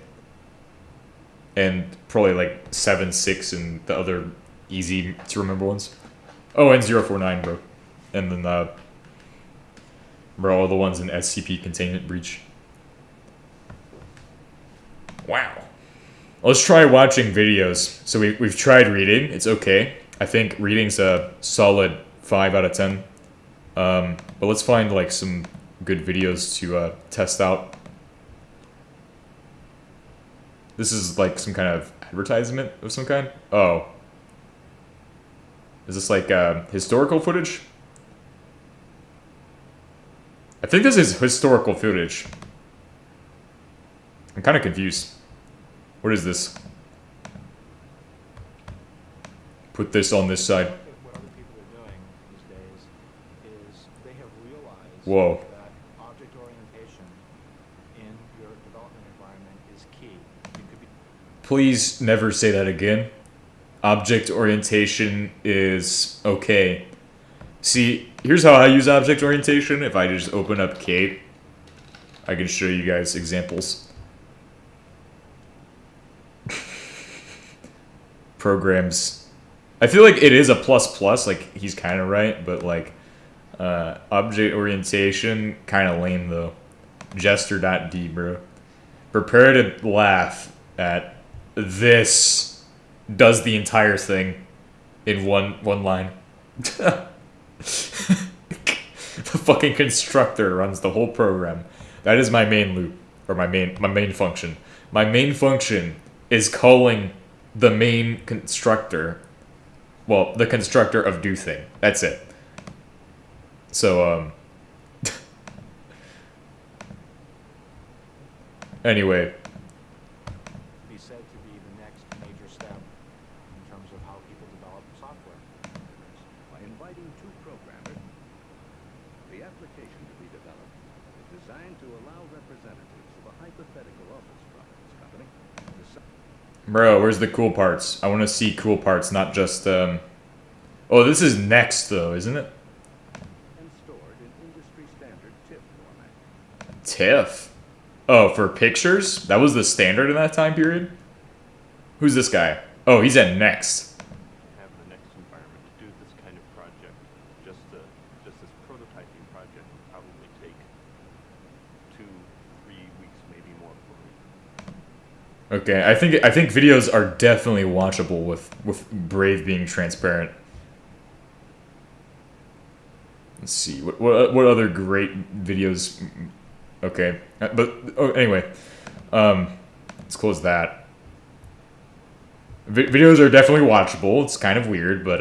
And probably like 7.6 and the other easy to remember ones. Oh, and 049, bro. And then, bro, all the ones in SCP Containment Breach. Wow. Let's try watching videos. So we've tried reading. It's okay. I think reading's a solid 5 out of 10. But let's find like some good videos to test out. This is like some kind of advertisement of some kind? Oh. Is this like historical footage? I think this is historical footage. I'm kind of confused. What is this? Put this on this side. What other people are doing these days is they have realized Whoa. that object orientation in your development environment is key. You could be Please never say that again. Object orientation is okay. See, here's how I use object orientation. If I just open up Kate, I can show you guys examples. Programs. I feel like it is a plus, like he's kind of right, but like object orientation, kind of lame though. Jester.d, bro. Prepare to laugh at this does the entire thing in one line. The fucking constructor runs the whole program. That is my main loop, or my main function. My main function is calling the main constructor, well, the constructor of do thing. That's it. So, anyway. be said to be the next major step in terms of how people develop software. By inviting two programmers, the application to be developed is designed to allow representatives of a hypothetical office products company to Bro, where's the cool parts? I want to see cool parts, not just, Oh, this is next, though, isn't it? and stored in industry standard TIFF format. TIFF? Oh, for pictures? That was the standard in that time period? Who's this guy? Oh, he's at Next. Have the next environment to do this kind of project. Just this prototyping project would probably take 2-3 weeks, maybe more for me. Okay, I think videos are definitely watchable with Brave being transparent. Let's see what other great videos. Okay, but anyway, let's close that. Videos are definitely watchable. It's kind of weird, but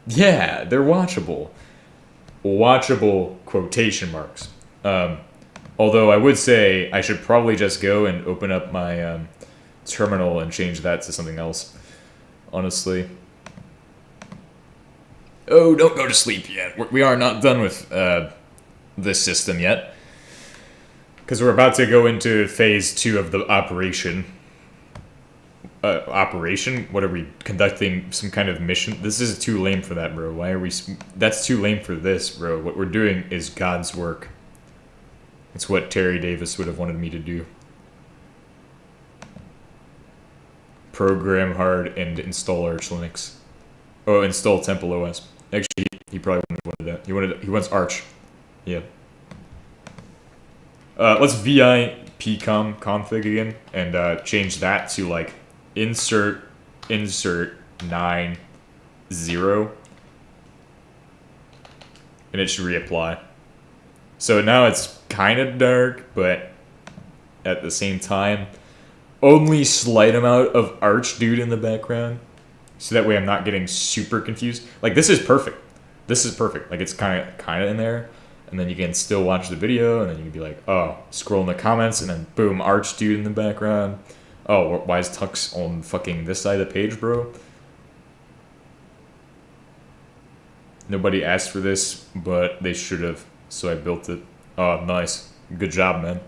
yeah, they're watchable. Watchable quotation marks. Although I would say I should probably just go and open up my terminal and change that to something else. Honestly. Oh, don't go to sleep yet. We are not done with this system yet. Because we're about to go into phase 2 of the operation. Operation? What are we conducting? Some kind of mission? This is too lame for that, bro. Why are we... That's too lame for this, bro. What we're doing is God's work. It's what Terry Davis would have wanted me to do. Program hard and install Arch Linux. Oh, install Temple OS. Actually, he probably wanted that. He wants Arch. Yeah. Let's vi pcom config again and change that to like insert 9 0 and it should reapply. So now it's kind of dark, but at the same time, only slight amount of Arch Dude in the background, so that way I'm not getting super confused. Like, this is perfect. This is perfect. Like, it's kind of in there, and then you can still watch the video, and then you can be like, oh, scroll in the comments, and then boom, Arch Dude in the background. Oh, why is Tux on fucking this side of the page, bro? Nobody asked for this, but they should have, so I built it. Oh, nice. Good job, man.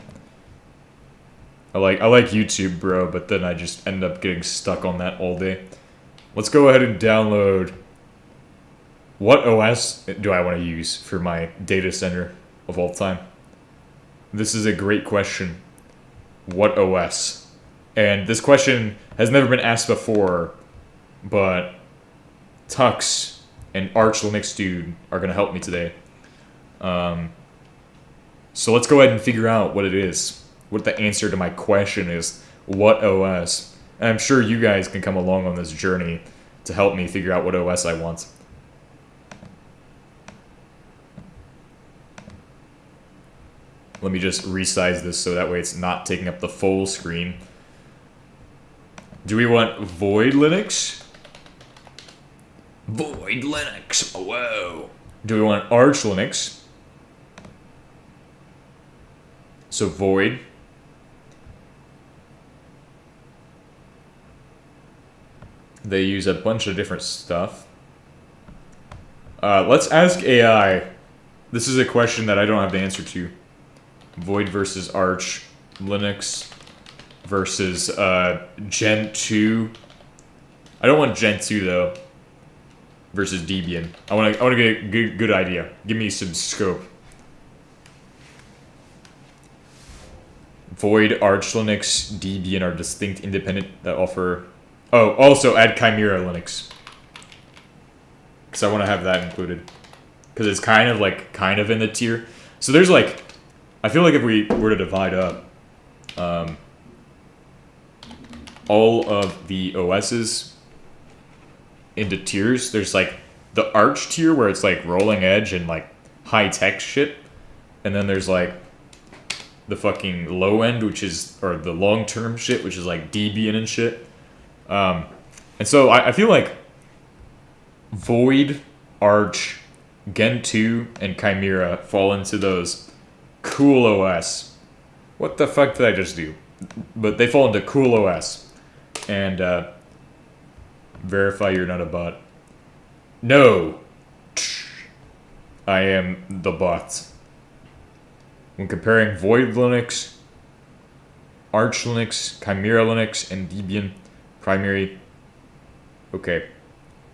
I like YouTube, bro, but then I just end up getting stuck on that all day. Let's go ahead and download. What OS do I want to use for my data center of all time? This is a great question. What OS? And this question has never been asked before, but Tux and Arch Linux Dude are going to help me today. So let's go ahead and figure out what it is. What the answer to my question is. What OS? And I'm sure you guys can come along on this journey to help me figure out what OS I want. Let me just resize this so that way it's not taking up the full screen. Do we want Void Linux? Void Linux, whoa. Do we want Arch Linux? So Void. They use a bunch of different stuff. Let's ask AI. This is a question that I don't have the answer to. Void versus Arch Linux versus Gen 2. I don't want Gen 2 though. Versus Debian. I want to get a good idea. Give me some scope. Void, Arch Linux, Debian are distinct, independent that offer. Oh, also add Chimera Linux. Because I want to have that included. Because it's kind of in the tier. So there's like, I feel like if we were to divide up all of the OSs into tiers, there's like the Arch tier where it's like rolling edge and like high tech shit. And then there's like the fucking low end, which is, or the long term shit, which is like Debian and shit. And so I feel like Void, Arch, Gen 2, and Chimera fall into those cool OS. What the fuck did I just do? But they fall into cool OS. And verify you're not a bot. No! I am the bot. When comparing Void Linux, Arch Linux, Chimera Linux, and Debian primary, okay,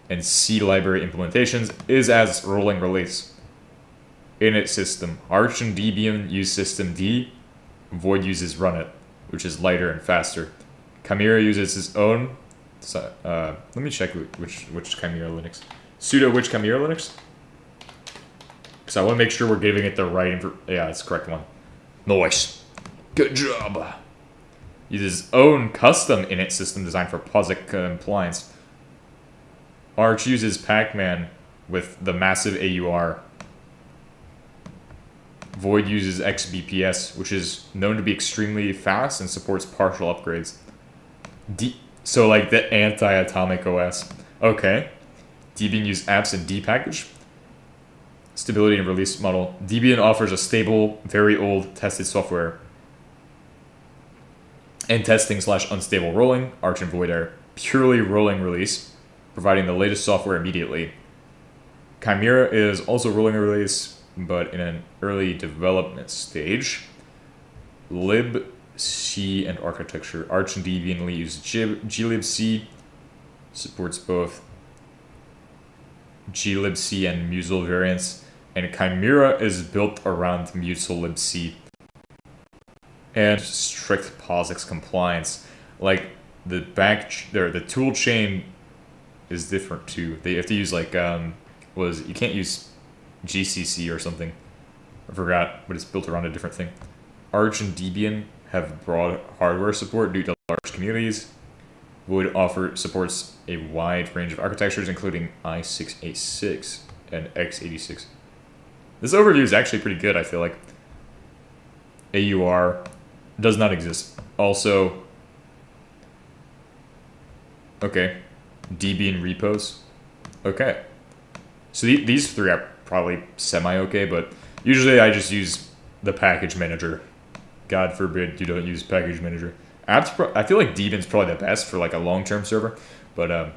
and C library implementations is as rolling release. Init system. Arch and Debian use system D. Void uses run it, which is lighter and faster. Chimera uses its own. So, let me check which Chimera Linux. Sudo which Chimera Linux? Because I want to make sure we're giving it the right info. Yeah, it's the correct one. Nice. Good job. Uses own custom init system designed for POSIX compliance. Arch uses Pacman with the massive AUR. Void uses XBPS, which is known to be extremely fast and supports partial upgrades. So like the anti-atomic OS. Okay. Debian uses apps and D package. Stability and release model. Debian offers a stable, very old, tested software. And testing/unstable rolling. Arch and Void are purely rolling release, providing the latest software immediately. Chimera is also rolling release, but in an early development stage. libc and architecture. Arch and Debian use glibc. Supports both glibc and Musel variants. And Chimera is built around Musel libc. And strict POSIX compliance. Like the the tool chain is different too. They have to use like you can't use GCC or something. I forgot, but it's built around a different thing. Arch and Debian have broad hardware support due to large communities. Void supports a wide range of architectures, including i686 and x86. This overview is actually pretty good, I feel like. AUR does not exist. Also, okay, Debian repos. Okay. So these three are probably semi-okay, but usually I just use the package manager. God forbid you don't use package manager. I feel like Debian's probably the best for like a long-term server, but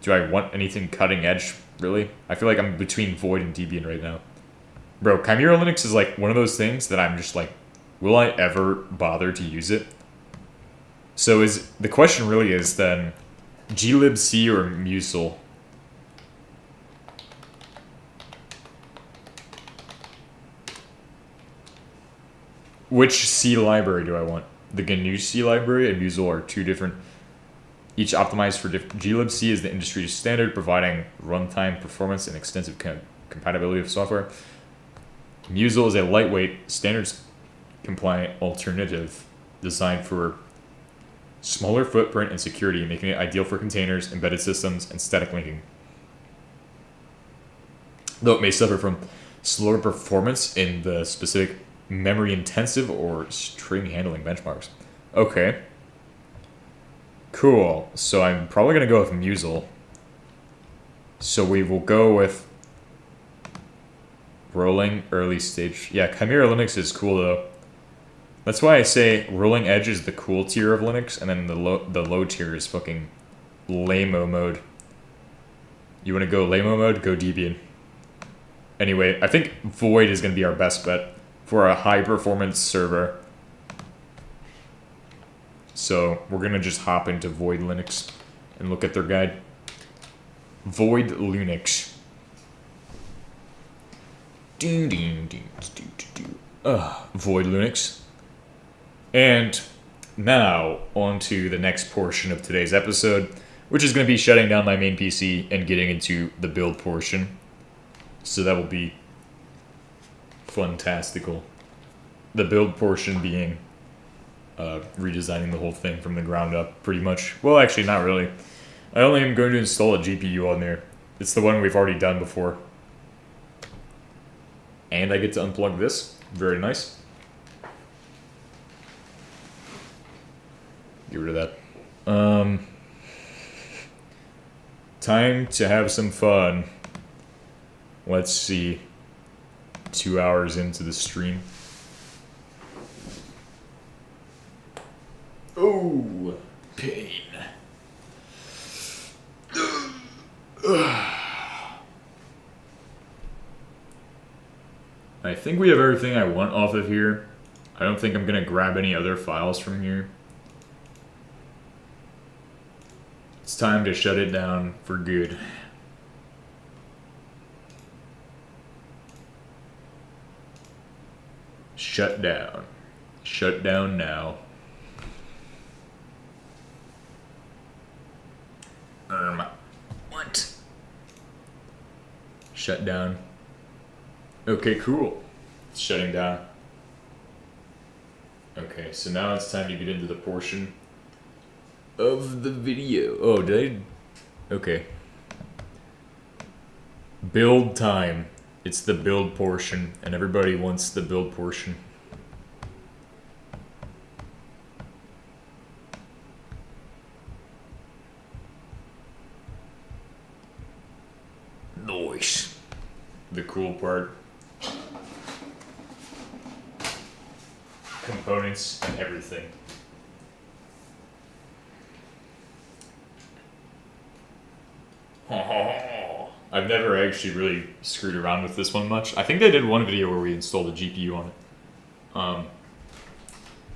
do I want anything cutting edge, really? I feel like I'm between Void and Debian right now. Bro, Chimera Linux is like one of those things that I'm just like, will I ever bother to use it? So the question really is then glibc or Musel? Which C library do I want? The GNU C library and Musel are two different, each optimized for different. glibc is the industry standard, providing runtime performance and extensive compatibility of software. Musel is a lightweight, standards compliant alternative designed for smaller footprint and security, making it ideal for containers, embedded systems, and static linking. Though it may suffer from slower performance in the specific memory intensive or string handling benchmarks. Okay. Cool. So I'm probably going to go with Musel. So we will go with rolling early stage. Yeah, Chimera Linux is cool though. That's why I say rolling edge is the cool tier of Linux, and then the low tier is fucking lame-o mode. You want to go lame-o mode? Go Debian. Anyway, I think Void is going to be our best bet for a high-performance server. So we're going to just hop into Void Linux and look at their guide. Void Linux. Void Linux. And now, on to the next portion of today's episode, which is going to be shutting down my main PC and getting into the build portion. So that will be fantastical. The build portion being redesigning the whole thing from the ground up, pretty much. Well, actually, not really. I only am going to install a GPU on there. It's the one we've already done before. And I get to unplug this. Very nice. Get rid of that. Time to have some fun. Let's see. 2 hours into the stream. Oh, pain. I think we have everything I want off of here. I don't think I'm gonna grab any other files from here. It's time to shut it down for good. Shut down. Shut down now. What? Shut down. Okay, cool. It's shutting down. Okay, so now it's time to get into the portion of the video. Oh, did I? Okay. Build time. It's the build portion, and everybody wants the build portion. Nice. The cool part. Components and everything. I've never actually really screwed around with this one much. I think they did one video where we installed a GPU on it.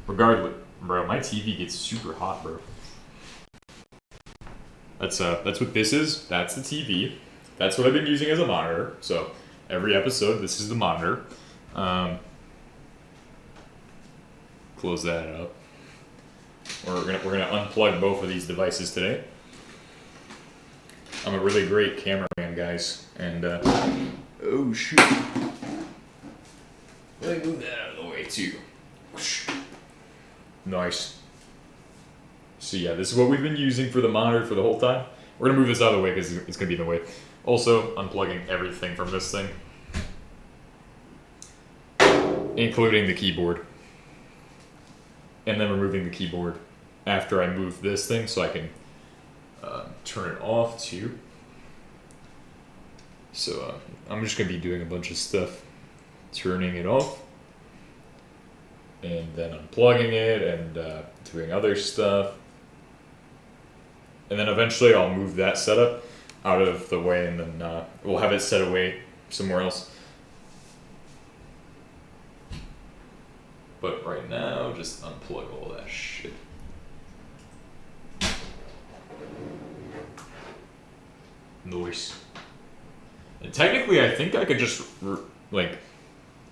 Regardless, bro, my TV gets super hot, bro. That's what this is. That's the TV. That's what I've been using as a monitor. So every episode, this is the monitor. Close that up. We're gonna unplug both of these devices today. I'm a really great cameraman, guys, and oh shoot! Let me move that out of the way too. Nice. So yeah, this is what we've been using for the monitor for the whole time. We're gonna move this out of the way because it's gonna be in the way. Also, unplugging everything from this thing. including the keyboard. And then removing the keyboard after I move this thing so I can turn it off too. So I'm just going to be doing a bunch of stuff, turning it off, and then unplugging it and doing other stuff. And then eventually I'll move that setup out of the way, and then we'll have it set away somewhere else. But right now, just unplug all that shit. Noise. And technically, I think I could just like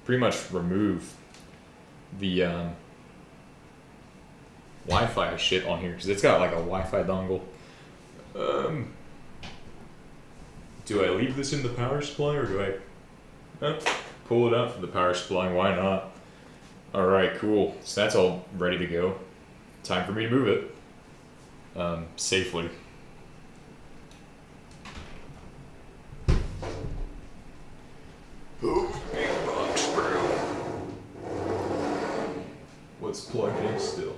pretty much remove the Wi-Fi shit on here because it's got like a Wi-Fi dongle. Do I leave this in the power supply or do I pull it out from the power supply? Why not? All right, cool. So that's all ready to go. Time for me to move it safely. Oh, big box, bro. What's plugged in still?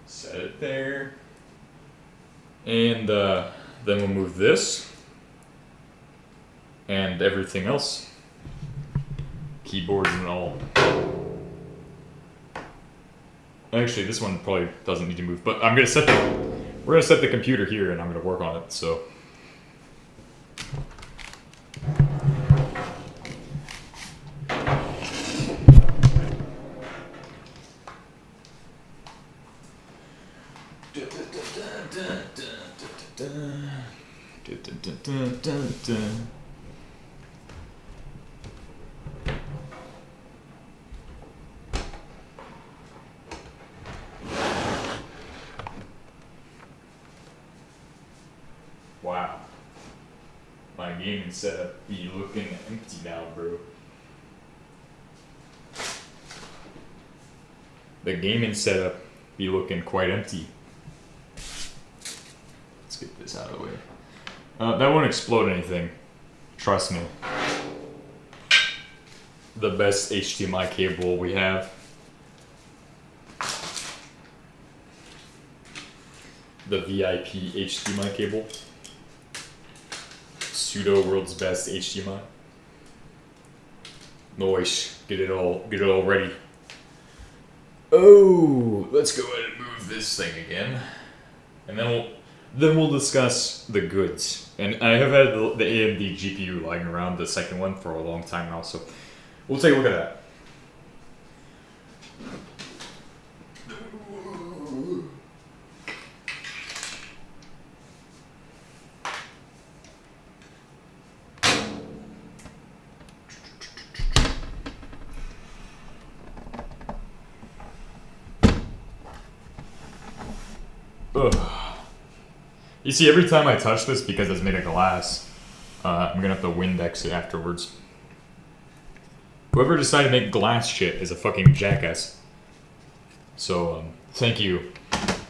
Set it there. And then we'll move this and everything else. Keyboards and all. Actually, this one probably doesn't need to move, but we're gonna set the computer here and I'm gonna work on it, so. Wow. My gaming setup be looking empty now, bro. The gaming setup be looking quite empty. Let's get this out of the way. That won't explode anything. Trust me. The best HDMI cable we have. The VIP HDMI cable. Pseudo world's best HDMI. Noise. Get it all ready. Oh, let's go ahead and move this thing again. And then we'll discuss the goods. And I have had the AMD GPU lying around, the second one, for a long time now, so we'll take a look at that. Ugh. You see, every time I touch this, because it's made of glass, I'm gonna have to Windex it afterwards. Whoever decided to make glass shit is a fucking jackass. So, thank you,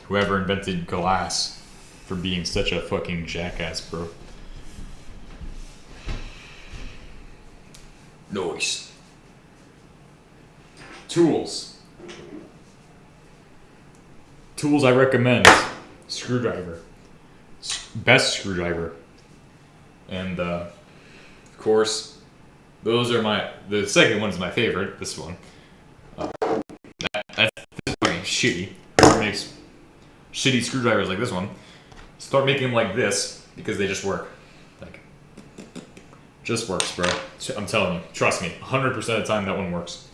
whoever invented glass, for being such a fucking jackass, bro. Noise. Tools. Tools I recommend. Screwdriver. Best screwdriver. And, of course, those are the second one's my favorite, this one. That's fucking shitty. Whoever makes shitty screwdrivers like this one, start making them like this, because they just work. Like, just works, bro. I'm telling you, trust me, 100% of the time that one works.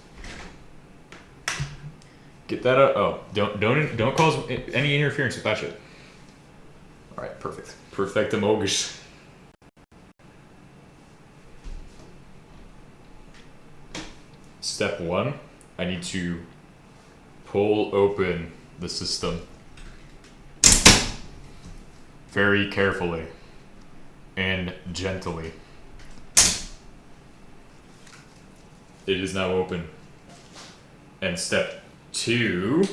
Get that out. Oh, don't cause any interference with that shit. All right, perfect. Perfectamogus. Step 1, I need to pull open the system very carefully and gently. It is now open. And step 2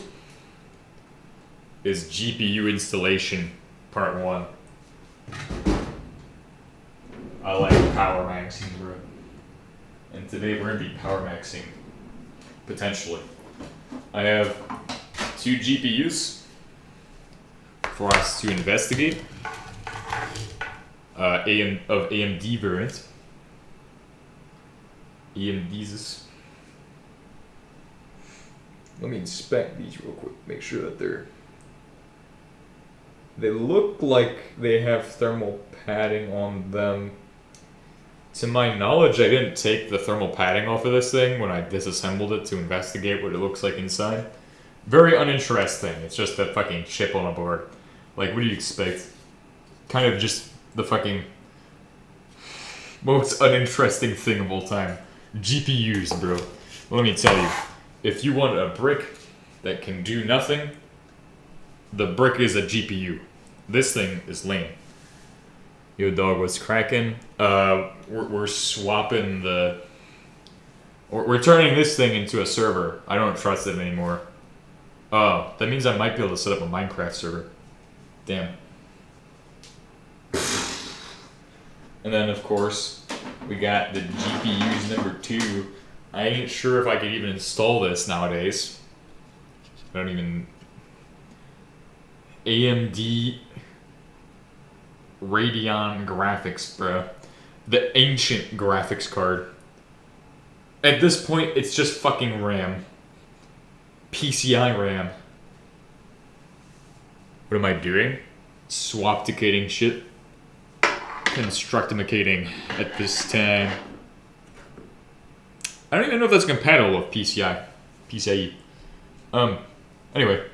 is GPU installation part 1. I like power maxing, bro. And today we're gonna be power maxing, potentially. I have 2 GPUs for us to investigate. AMD variant. AMD's. Let me inspect these real quick. Make sure that they look like they have thermal padding on them. To my knowledge, I didn't take the thermal padding off of this thing when I disassembled it to investigate what it looks like inside. Very uninteresting. It's just a fucking chip on a board. Like, what do you expect? Kind of just the fucking most uninteresting thing of all time. GPUs, bro. Let me tell you, if you want a brick that can do nothing, the brick is a GPU. This thing is lame. Yo, dog, what's cracking? We're swapping the... We're turning this thing into a server. I don't trust it anymore. Oh, that means I might be able to set up a Minecraft server. Damn. And then, of course, we got the GPUs number 2. I ain't sure if I could even install this nowadays. I don't even... AMD Radeon graphics, bro. The ancient graphics card. At this point, it's just fucking RAM. PCI RAM. What am I doing? Swapticating shit. Constructimacating at this time. I don't even know if that's compatible with PCI. PCIe. Anyway.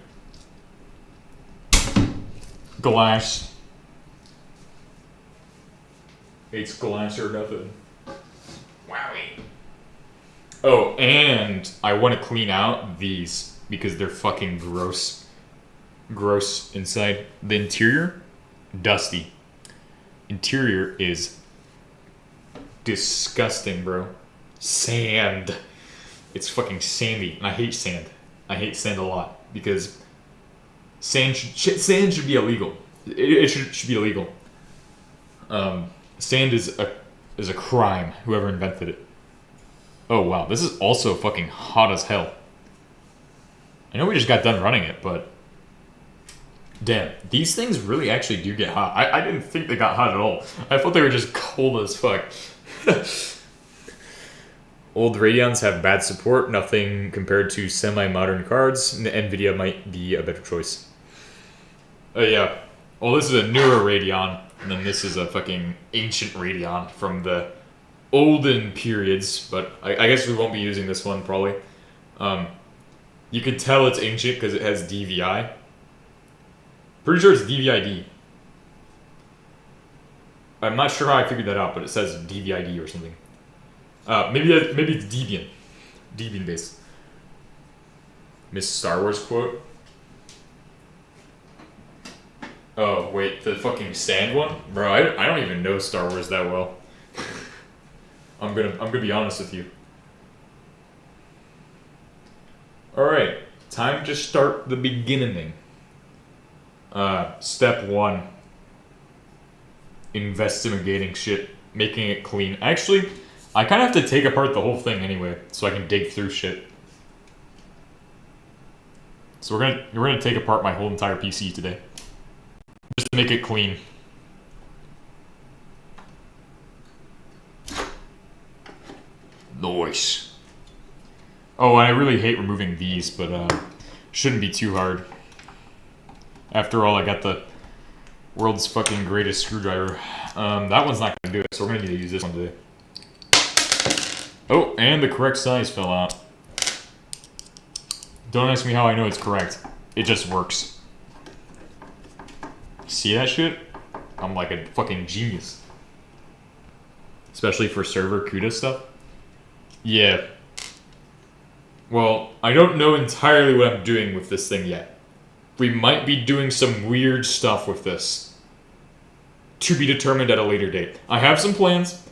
Glass. It's glass or nothing. Wowie. Oh, and I want to clean out these because they're fucking gross. Gross inside. The interior, dusty. Interior is disgusting, bro. Sand. It's fucking sandy, and I hate sand. I hate sand a lot because sand should be illegal. It should be illegal. Sand is a crime. Whoever invented it. Oh wow, this is also fucking hot as hell. I know we just got done running it, but damn, these things really actually do get hot. I didn't think they got hot at all. I thought they were just cold as fuck. Old Radeons have bad support, nothing compared to semi-modern cards. NVIDIA might be a better choice. Yeah. Well, this is a newer Radeon, and then this is a fucking ancient Radeon from the olden periods, but I guess we won't be using this one, probably. You can tell it's ancient because it has DVI. Pretty sure it's DVI-D. I'm not sure how I figured that out, but it says DVI-D or something. Maybe it's Debian. Debian based. Miss Star Wars quote. Oh wait, the fucking sand one, bro. I don't even know Star Wars that well. I'm gonna be honest with you. All right, time to start the beginning. Step 1. Investigating shit, making it clean. Actually, I kind of have to take apart the whole thing anyway, so I can dig through shit. So we're gonna take apart my whole entire PC today, just to make it clean. Nice. Oh, and I really hate removing these, but shouldn't be too hard. After all, I got the world's fucking greatest screwdriver. That one's not gonna do it, so we're gonna need to use this one today. Oh, and the correct size fell out. Don't ask me how I know it's correct. It just works. See that shit? I'm like a fucking genius. Especially for server CUDA stuff. Yeah. Well, I don't know entirely what I'm doing with this thing yet. We might be doing some weird stuff with this. To be determined at a later date. I have some plans.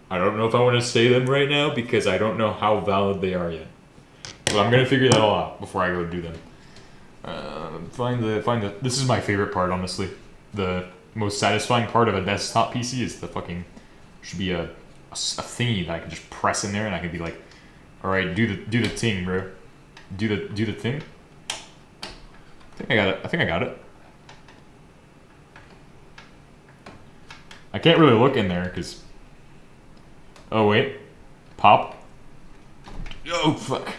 I don't know if I want to say them right now because I don't know how valid they are yet. But I'm going to figure that all out before I go do them. Find the. This is my favorite part, honestly. The most satisfying part of a desktop PC is the fucking. Should be a thingy that I can just press in there, and I can be like, all right, do the thing, bro. Do the thing. I think I got it. I can't really look in there because. Oh wait, pop. Oh fuck.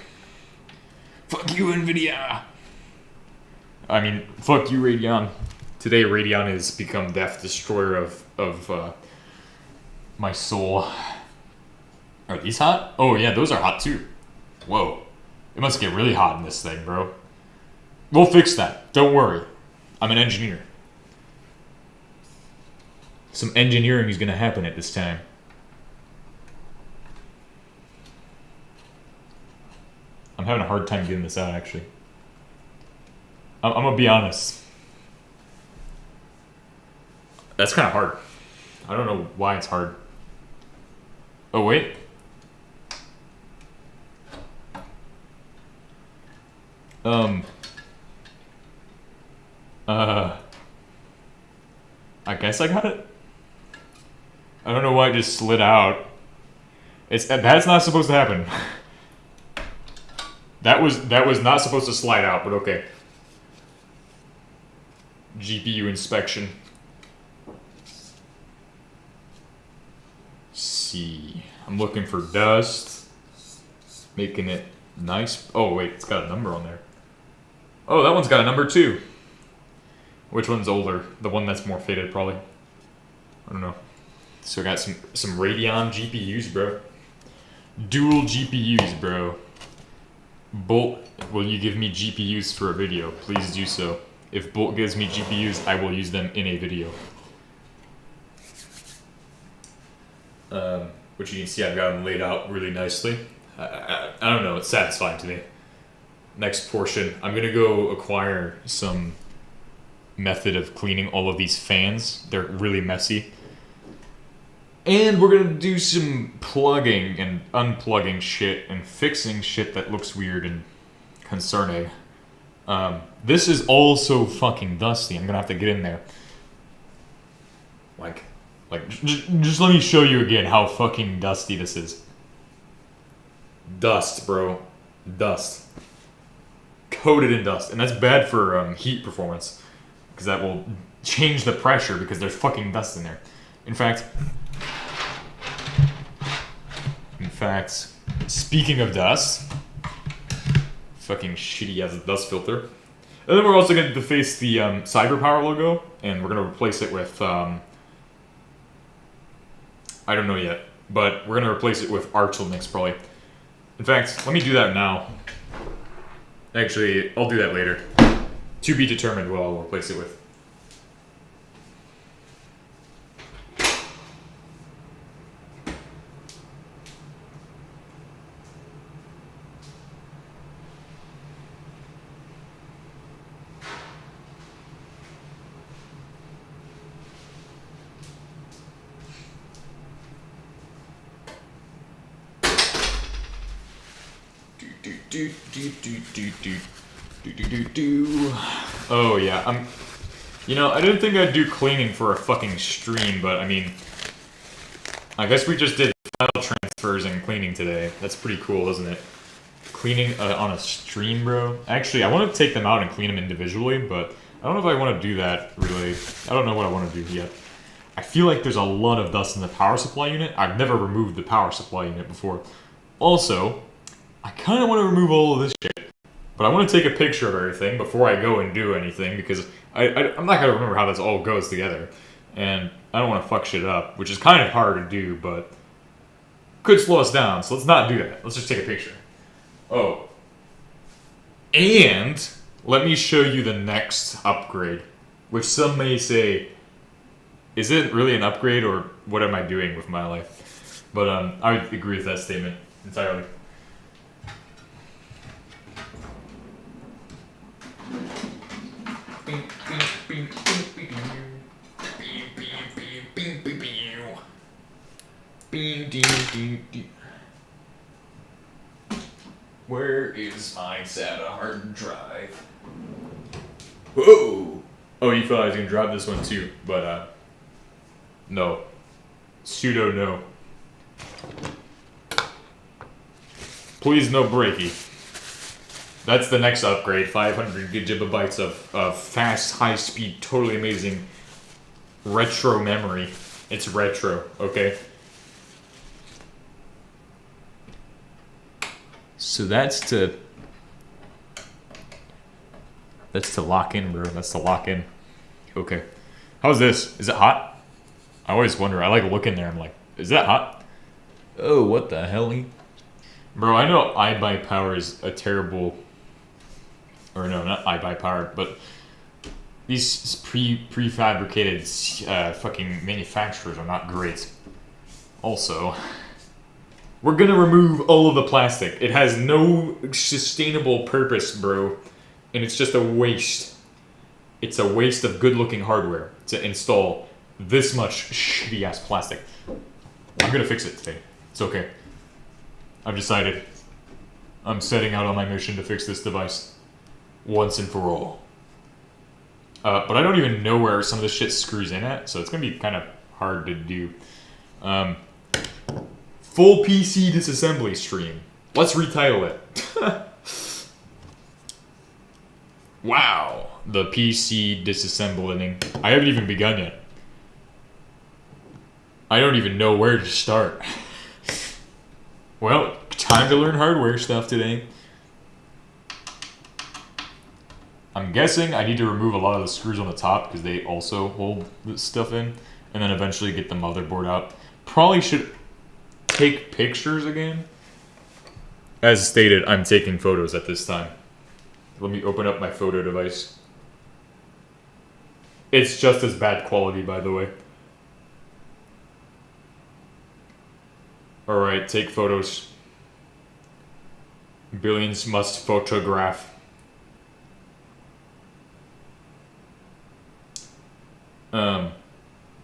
Fuck you, Nvidia. I mean, fuck you, Radeon. Today, Radeon has become death destroyer of my soul. Are these hot? Oh yeah, those are hot too. Whoa, it must get really hot in this thing, bro. We'll fix that. Don't worry. I'm an engineer. Some engineering is gonna happen at this time. I'm having a hard time getting this out, actually. I'm gonna be honest. That's kind of hard. I don't know why it's hard. Oh, wait. I guess I got it. I don't know why it just slid out. That's not supposed to happen. That was not supposed to slide out, but okay. GPU inspection. See, I'm looking for dust, making it nice. Oh wait, it's got a number on there. Oh, that one's got a number too. Which one's older? The one that's more faded, probably. I don't know. So I got some Radeon GPUs, bro. Dual GPUs, bro. Bolt, will you give me GPUs for a video? Please do so. If Bolt gives me GPUs, I will use them in a video. Which you can see I've got them laid out really nicely. I don't know, it's satisfying to me. Next portion, I'm gonna go acquire some method of cleaning all of these fans. They're really messy. And we're gonna do some plugging and unplugging shit and fixing shit that looks weird and concerning. This is all so fucking dusty. I'm gonna have to get in there. Just let me show you again how fucking dusty this is. Dust, bro. Dust. Coated in dust. And that's bad for heat performance. Because that will change the pressure because there's fucking dust in there. In fact, speaking of dust, fucking shitty as a dust filter. And then we're also going to deface the CyberPower logo, and we're going to replace it with, I don't know yet, but we're going to replace it with Archlix probably. In fact, let me do that now. Actually, I'll do that later. To be determined what I'll replace it with. Oh yeah, you know, I didn't think I'd do cleaning for a fucking stream, but I mean, I guess we just did file transfers and cleaning today. That's pretty cool, isn't it? Cleaning on a stream, bro. Actually, I want to take them out and clean them individually, but I don't know if I want to do that, really. I don't know what I want to do yet. I feel like there's a lot of dust in the power supply unit. I've never removed the power supply unit before. Also, I kind of want to remove all of this shit. But I want to take a picture of everything before I go and do anything, because I'm not going to remember how this all goes together. And I don't want to fuck shit up, which is kind of hard to do, but could slow us down, so let's not do that. Let's just take a picture. Oh. And let me show you the next upgrade, which some may say, is it really an upgrade, or what am I doing with my life? But I would agree with that statement entirely. Where is my SATA hard drive? Whoa! Oh, you thought I was gonna drop this one too, but no. Pseudo no. Please no breaky. That's the next upgrade, 500 gigabytes of fast, high-speed, totally amazing retro memory. It's retro, okay? So that's to lock in, bro. That's to lock in. Okay. How's this? Is it hot? I always wonder. I like looking there. I'm like, is that hot? Oh, what the hell? Bro, I know iBuyPower is a terrible... Or no, not iBuyPower, but these prefabricated fucking manufacturers are not great. Also, we're gonna remove all of the plastic. It has no sustainable purpose, bro. And it's just a waste. It's a waste of good-looking hardware to install this much shitty-ass plastic. I'm gonna fix it today. It's okay. I've decided. I'm setting out on my mission to fix this device. Once and for all. But I don't even know where some of this shit screws in at, so it's gonna be kind of hard to do. Full PC disassembly stream. Let's retitle it. Wow. The PC disassembling. I haven't even begun yet. I don't even know where to start. Well, time to learn hardware stuff today. I'm guessing I need to remove a lot of the screws on the top because they also hold this stuff in, and then eventually get the motherboard out. Probably should take pictures again. As stated, I'm taking photos at this time. Let me open up my photo device. It's just as bad quality, by the way. Alright, take photos. Billions must photograph.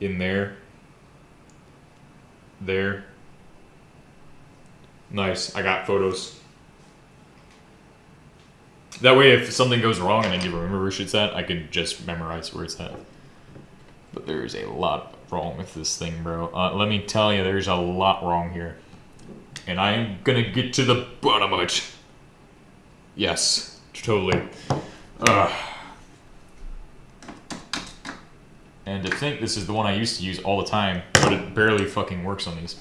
In there. There. Nice, I got photos. That way if something goes wrong and I need to remember where shit's at, I can just memorize where it's at. But there's a lot wrong with this thing, bro. Let me tell you, there's a lot wrong here. And I'm gonna get to the bottom of it. Yes, totally. And to think this is the one I used to use all the time, but it barely fucking works on these.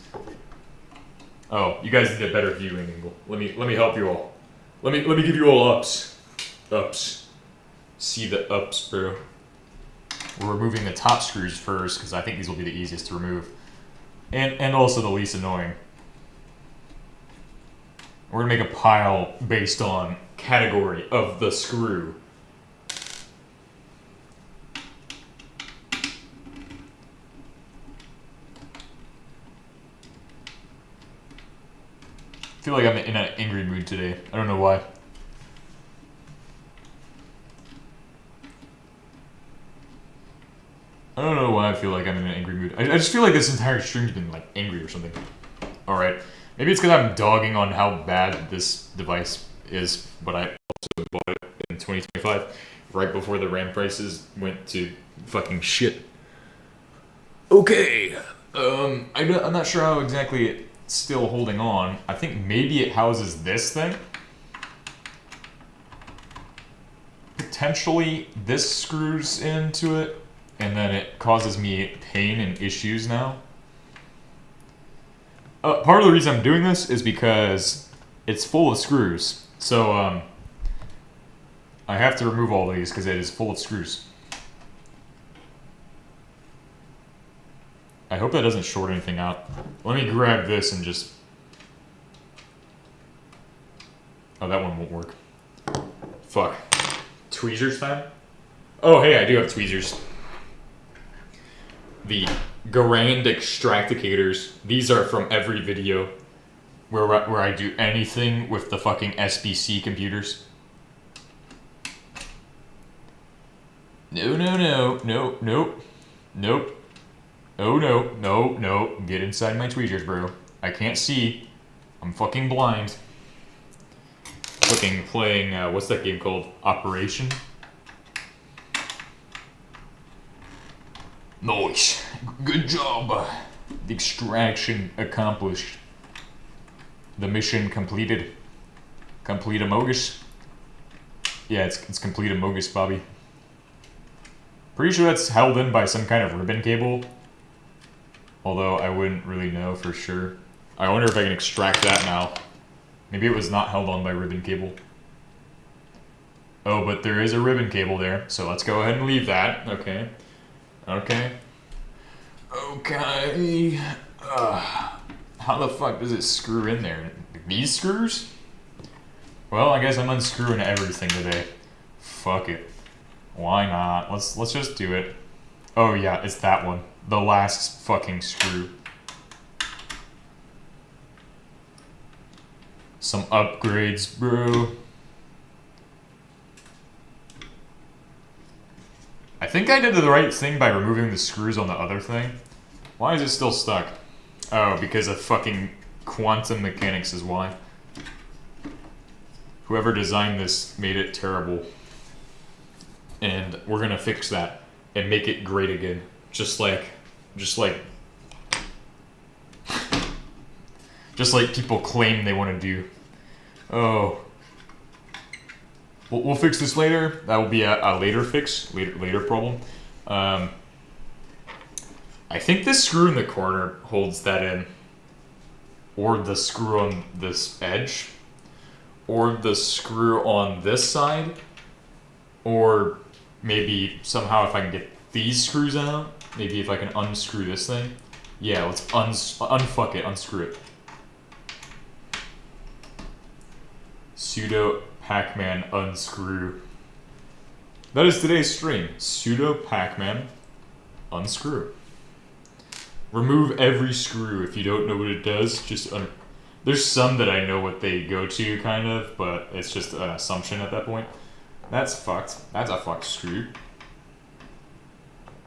Oh, you guys need a better viewing angle. Let me help you all. Let me give you all ups. Ups. See the ups, bro. We're removing the top screws first, because I think these will be the easiest to remove. And also the least annoying. We're gonna make a pile based on category of the screw. I feel like I'm in an angry mood today. I don't know why. I don't know why I feel like I'm in an angry mood. I just feel like this entire stream's been like angry or something. Alright. Maybe it's because I'm dogging on how bad this device is, but I also bought it in 2025, right before the RAM prices went to fucking shit. Okay. I'm not sure how exactly it's still holding on. I think maybe it houses this thing. Potentially this screws into it, and then it causes me pain and issues now. Part of the reason I'm doing this is because it's full of screws. So, I have to remove all these because it is full of screws. I hope that doesn't short anything out. Let me grab this and just... Oh, that one won't work. Fuck. Tweezers time? Oh, hey, I do have tweezers. The Garand extracticators. These are from every video where I do anything with the fucking SBC computers. No, no, no, no, nope, nope. Oh no, no, no. Get inside my tweezers, bro. I can't see. I'm fucking blind. Fucking playing, what's that game called? Operation? Nice. Good job. The extraction accomplished. The mission completed. Complete amogus. Yeah, it's complete amogus, Bobby. Pretty sure that's held in by some kind of ribbon cable. Although I wouldn't really know for sure. I wonder if I can extract that now. Maybe it was not held on by ribbon cable. Oh, but there is a ribbon cable there, so let's go ahead and leave that. Okay. Okay. Okay. How the fuck does it screw in there? These screws? Well, I guess I'm unscrewing everything today. Fuck it. Why not? Let's just do it. Oh yeah, it's that one. The last fucking screw. Some upgrades, bro. I think I did the right thing by removing the screws on the other thing. Why is it still stuck? Oh, because of fucking quantum mechanics is why. Whoever designed this made it terrible. And we're gonna fix that and make it great again. Just like people claim they want to do. Oh. We'll fix this later. That will be a later fix, later problem. I think this screw in the corner holds that in. Or the screw on this edge. Or the screw on this side. Or maybe somehow if I can get these screws out. Maybe if I can unscrew this thing. Yeah, let's unfuck it, unscrew it. Pseudo Pac-Man unscrew. That is today's stream. Pseudo Pac-Man unscrew. Remove every screw if you don't know what it does. Just there's some that I know what they go to, kind of, but it's just an assumption at that point. That's fucked. That's a fucked screw.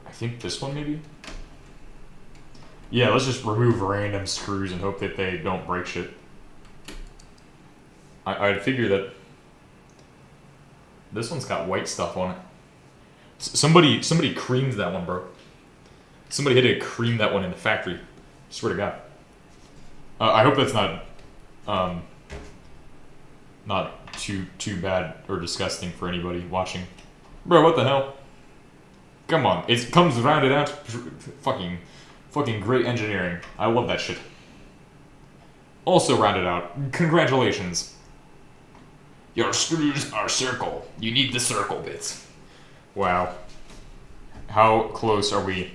I think this one maybe? Yeah, let's just remove random screws and hope that they don't break shit. I'd figure that this one's got white stuff on it. Somebody creamed that one, bro. Somebody had to cream that one in the factory. Swear to God. I hope that's not too bad or disgusting for anybody watching. Bro, what the hell? Come on, it comes rounded out. Fucking great engineering. I love that shit. Also rounded out. Congratulations. Your screws are circle. You need the circle bits. Wow. How close are we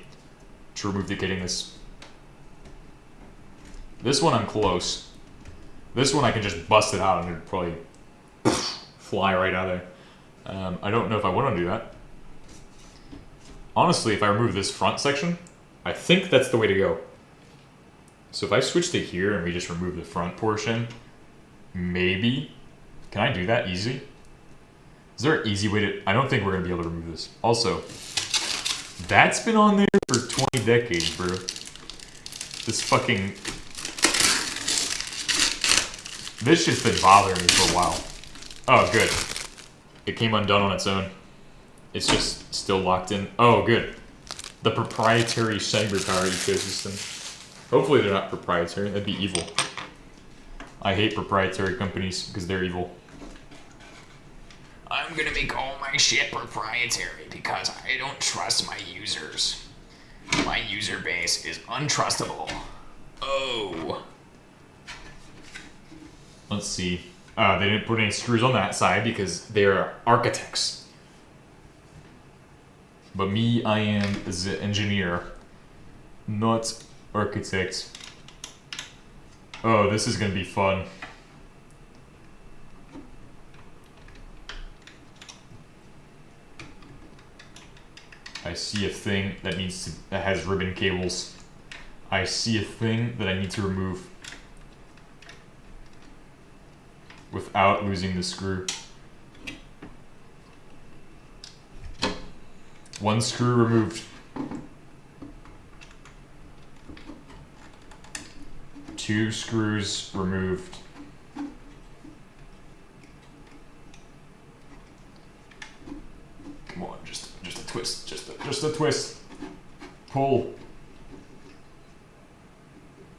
to removing this? This one I'm close. This one I can just bust it out and it'd probably fly right out of there. I don't know if I want to do that. Honestly, if I remove this front section, I think that's the way to go. So if I switch to here and we just remove the front portion, maybe. Can I do that easy? Is there an easy way to... I don't think we're going to be able to remove this. Also, that's been on there for 20 decades, bro. This fucking... This shit's been bothering me for a while. Oh, good. It came undone on its own. It's just still locked in. Oh, good. The proprietary cyberpower ecosystem. Hopefully they're not proprietary. That'd be evil. I hate proprietary companies because they're evil. I'm gonna make all my shit proprietary because I don't trust my users. My user base is untrustable. Oh. Let's see. They didn't put any screws on that side because they're architects. But me, I am the engineer, not architect. Oh, this is gonna be fun. I see a thing that has ribbon cables. I see a thing that I need to remove without losing the screw. One screw removed. Two screws removed. Come on, just a twist, just a twist. pull.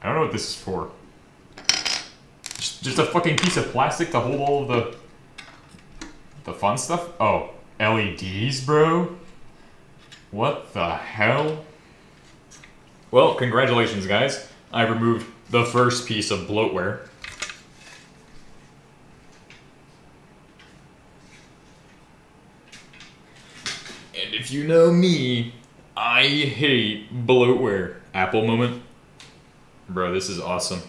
I don't know what this is for. Just a fucking piece of plastic to hold all of the fun stuff? Oh, LEDs, bro? What the hell? Well, congratulations, guys. I removed the first piece of bloatware. And if you know me, I hate bloatware. Apple moment. Bro, this is awesome.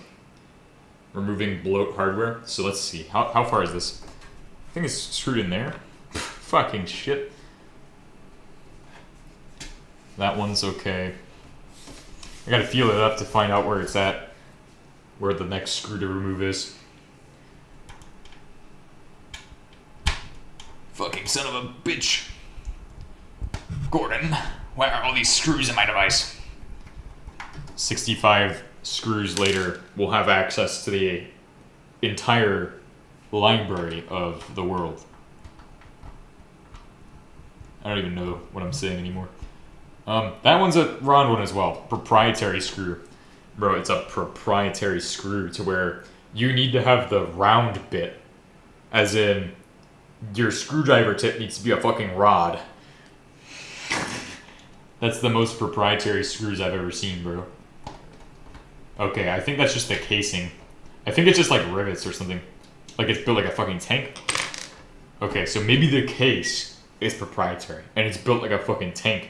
Removing bloat hardware. So let's see. How far is this? I think it's screwed in there. Fucking shit. That one's okay. I gotta feel it up to find out where it's at. Where the next screw to remove is. Fucking son of a bitch. Gordon, where are all these screws in my device? 65 screws later, we'll have access to the entire library of the world. I don't even know what I'm saying anymore. That one's a round one as well. Proprietary screw. Bro, it's a proprietary screw to where you need to have the round bit. As in, your screwdriver tip needs to be a fucking rod. That's the most proprietary screws I've ever seen, bro. Okay, I think that's just the casing. I think it's just like rivets or something. Like it's built like a fucking tank. Okay, so maybe the case is proprietary. And it's built like a fucking tank.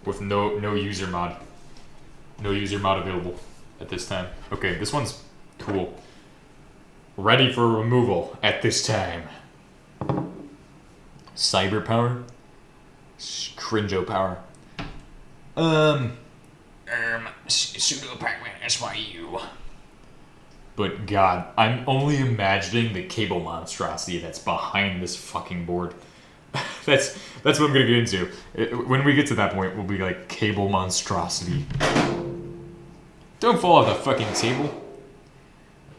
With no user mod. No user mod available at this time. Okay, this one's cool. Ready for removal at this time. Cyber power. Cringo power. Pseudo Pac-Man SYU. But God, I'm only imagining the cable monstrosity that's behind this fucking board. That's what I'm gonna get into. When we get to that point, we'll be like cable monstrosity. Don't fall off the fucking table.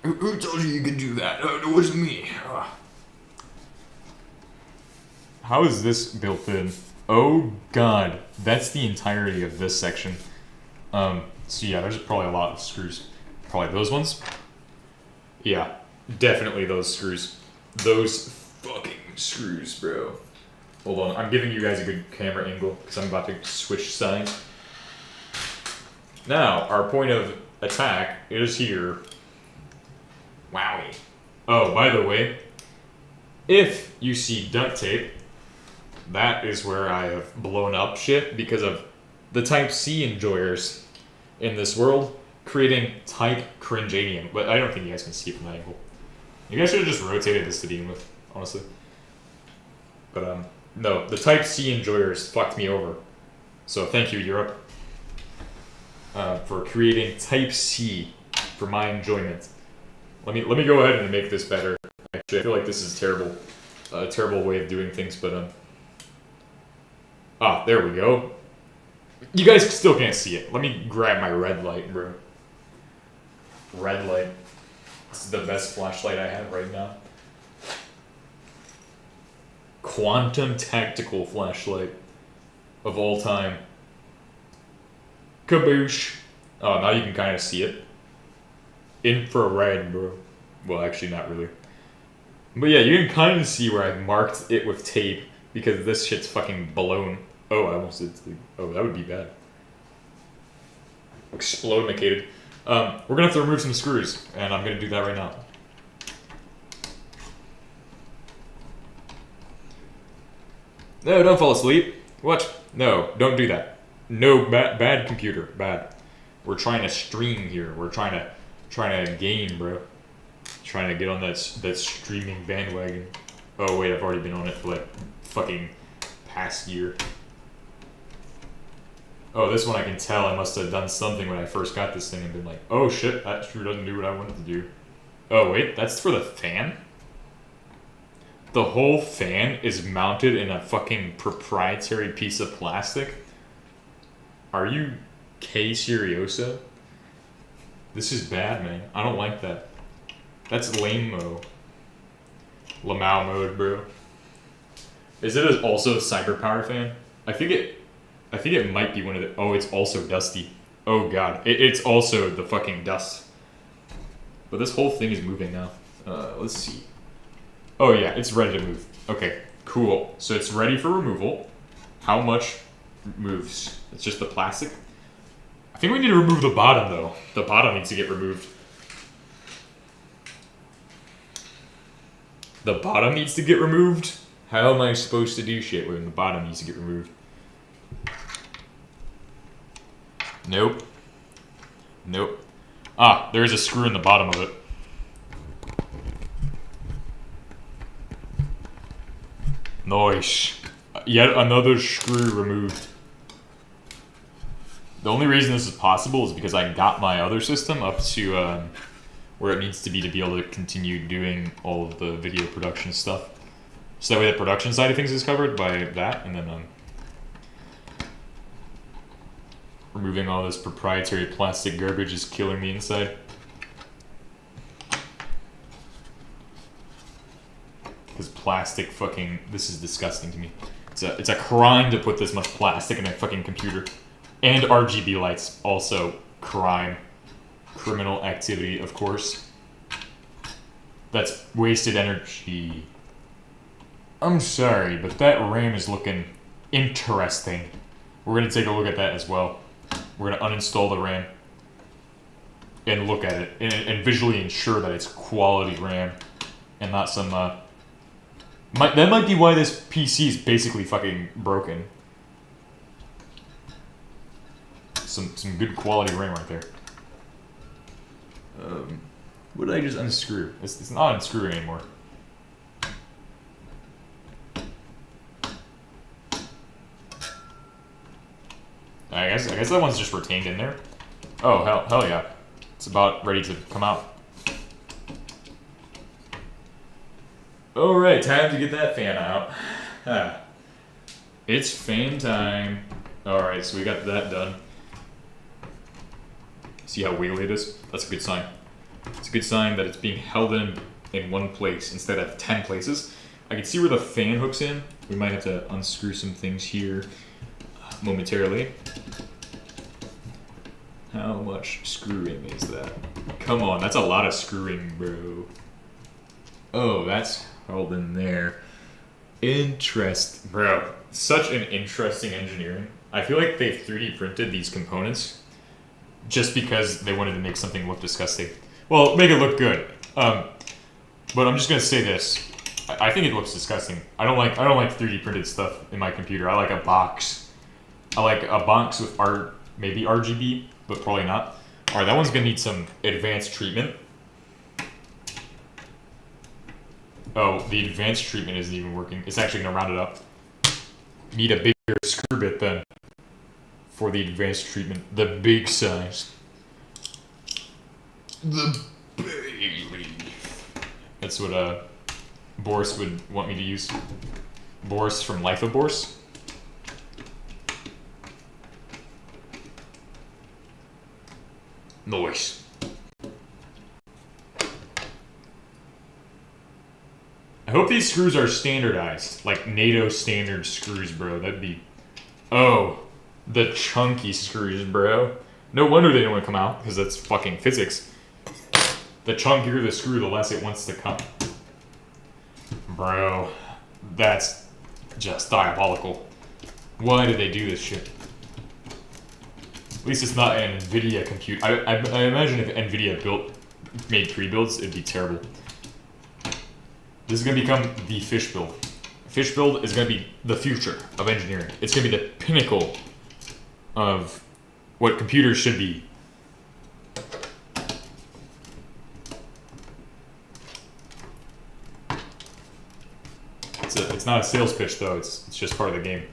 Who told you could do that? It wasn't me. How is this built in? Oh God, that's the entirety of this section. So yeah, there's probably a lot of screws. Probably those ones. Yeah, definitely those screws. Those fucking screws, bro. Hold on, I'm giving you guys a good camera angle because I'm about to switch sides. Now, our point of attack is here. Wowie. Oh, by the way, if you see duct tape, that is where I have blown up shit because of the Type-C enjoyers in this world creating Type Cringanium. But I don't think you guys can see it from that angle. You guys should have just rotated this to begin with, honestly. But no, the Type-C enjoyers fucked me over. So thank you, Europe, for creating Type-C for my enjoyment. Let me go ahead and make this better. Actually, I feel like this is terrible, a terrible way of doing things, but there we go. You guys still can't see it. Let me grab my red light, bro. Red light. This is the best flashlight I have right now. Quantum tactical flashlight of all time. Kaboosh. Oh, now you can kind of see it. Infrared, bro. Well, actually, not really. But yeah, you can kind of see where I marked it with tape because this shit's fucking blown. Oh, I almost did. Oh, that would be bad. Explode-nicated. We're gonna have to remove some screws, and I'm gonna do that right now. No, don't fall asleep. What? No, don't do that. No, bad computer, bad. We're trying to stream here. We're trying to game, bro. Trying to get on that streaming bandwagon. Oh wait, I've already been on it for like fucking past year. Oh, this one I can tell I must have done something when I first got this thing and been like, oh shit, that screw doesn't do what I wanted to do. Oh wait, that's for the fan? The whole fan is mounted in a fucking proprietary piece of plastic? Are you K Serioso? This is bad, man. I don't like that. That's lame-mo. Lamau mode, bro. Is it also a cyber power fan? I think it I think it might be one of the... Oh, it's also dusty. Oh god. It's also the fucking dust. But this whole thing is moving now. Let's see. Oh yeah, it's ready to move. Okay, cool. So it's ready for removal. How much moves? It's just the plastic. I think we need to remove the bottom though. The bottom needs to get removed. The bottom needs to get removed? How am I supposed to do shit when the bottom needs to get removed? Nope. Nope. Ah, there is a screw in the bottom of it. Nice. Yet another screw removed. The only reason this is possible is because I got my other system up to where it needs to be able to continue doing all of the video production stuff. So that way the production side of things is covered by that, and then removing all this proprietary plastic garbage is killing me inside. Because plastic fucking... This is disgusting to me. It's a crime to put this much plastic in a fucking computer. And RGB lights, also crime. Criminal activity, of course. That's wasted energy. I'm sorry, but that RAM is looking interesting. We're going to take a look at that as well. We're going to uninstall the RAM and look at it and visually ensure that it's quality RAM and not some... that might be why this PC is basically fucking broken. Some good quality RAM right there. What did I just unscrew? It's not unscrewing anymore. I guess that one's just retained in there. Oh hell yeah! It's about ready to come out. All right, time to get that fan out. It's fan time. All right, so we got that done. See how wiggly it is? That's a good sign. It's a good sign that it's being held in one place instead of 10 places. I can see where the fan hooks in. We might have to unscrew some things here momentarily. How much screwing is that? Come on, that's a lot of screwing, bro. Oh, that's held in there. Bro, such an interesting engineering. I feel like they 3D printed these components just because they wanted to make something look disgusting. Well, make it look good. But I'm just gonna say this. I think it looks disgusting. I don't like 3D printed stuff in my computer. I like a box. I like a box with maybe RGB, but probably not. Alright, that one's gonna need some advanced treatment. Oh, the advanced treatment isn't even working. It's actually gonna round it up. Need a bigger screw bit then for the advanced treatment. The big size. The Bailey. That's what Boris would want me to use. Boris from Life of Boris. Nice. I hope these screws are standardized, like NATO standard screws, bro. That'd be... Oh, the chunky screws, bro. No wonder they don't want to come out, because that's fucking physics. The chunkier the screw, the less it wants to come. Bro, that's just diabolical. Why did they do this shit? At least it's not an NVIDIA compute. I imagine if NVIDIA made pre-builds, it'd be terrible. This is going to become the fish build. Fish build is going to be the future of engineering. It's going to be the pinnacle of what computers should be. It's not a sales pitch though, it's just part of the game.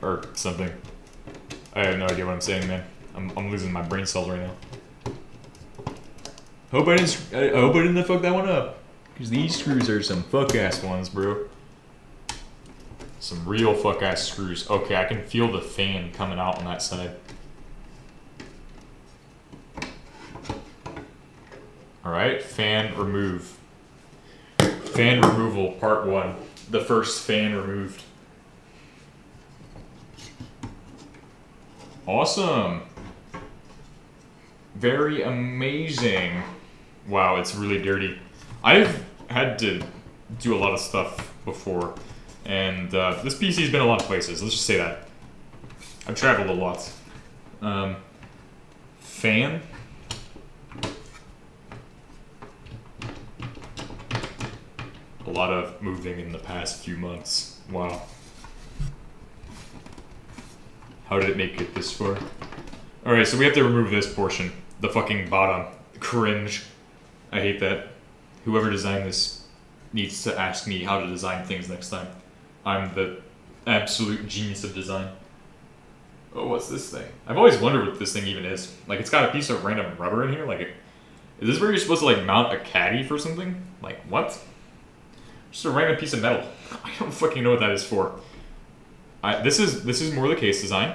Or something. I have no idea what I'm saying, man. I'm losing my brain cells right now. I hope I didn't fuck that one up. Because these screws are some fuck-ass ones, bro. Some real fuck-ass screws. Okay, I can feel the fan coming out on that side. Alright, fan remove. Fan removal, part 1. The first fan removed. Awesome. Very amazing. Wow, it's really dirty. I've had to do a lot of stuff before, and this PC's been a lot of places. Let's just say that. I've traveled a lot. Fan. A lot of moving in the past few months. Wow. How did it make it this far? Alright, so we have to remove this portion. The fucking bottom. Cringe. I hate that. Whoever designed this needs to ask me how to design things next time. I'm the absolute genius of design. Oh, what's this thing? I've always wondered what this thing even is. Like, it's got a piece of random rubber in here. Like, is this where you're supposed to, like, mount a caddy for something? Like, what? Just a random piece of metal. I don't fucking know what that is for. This is more the case design.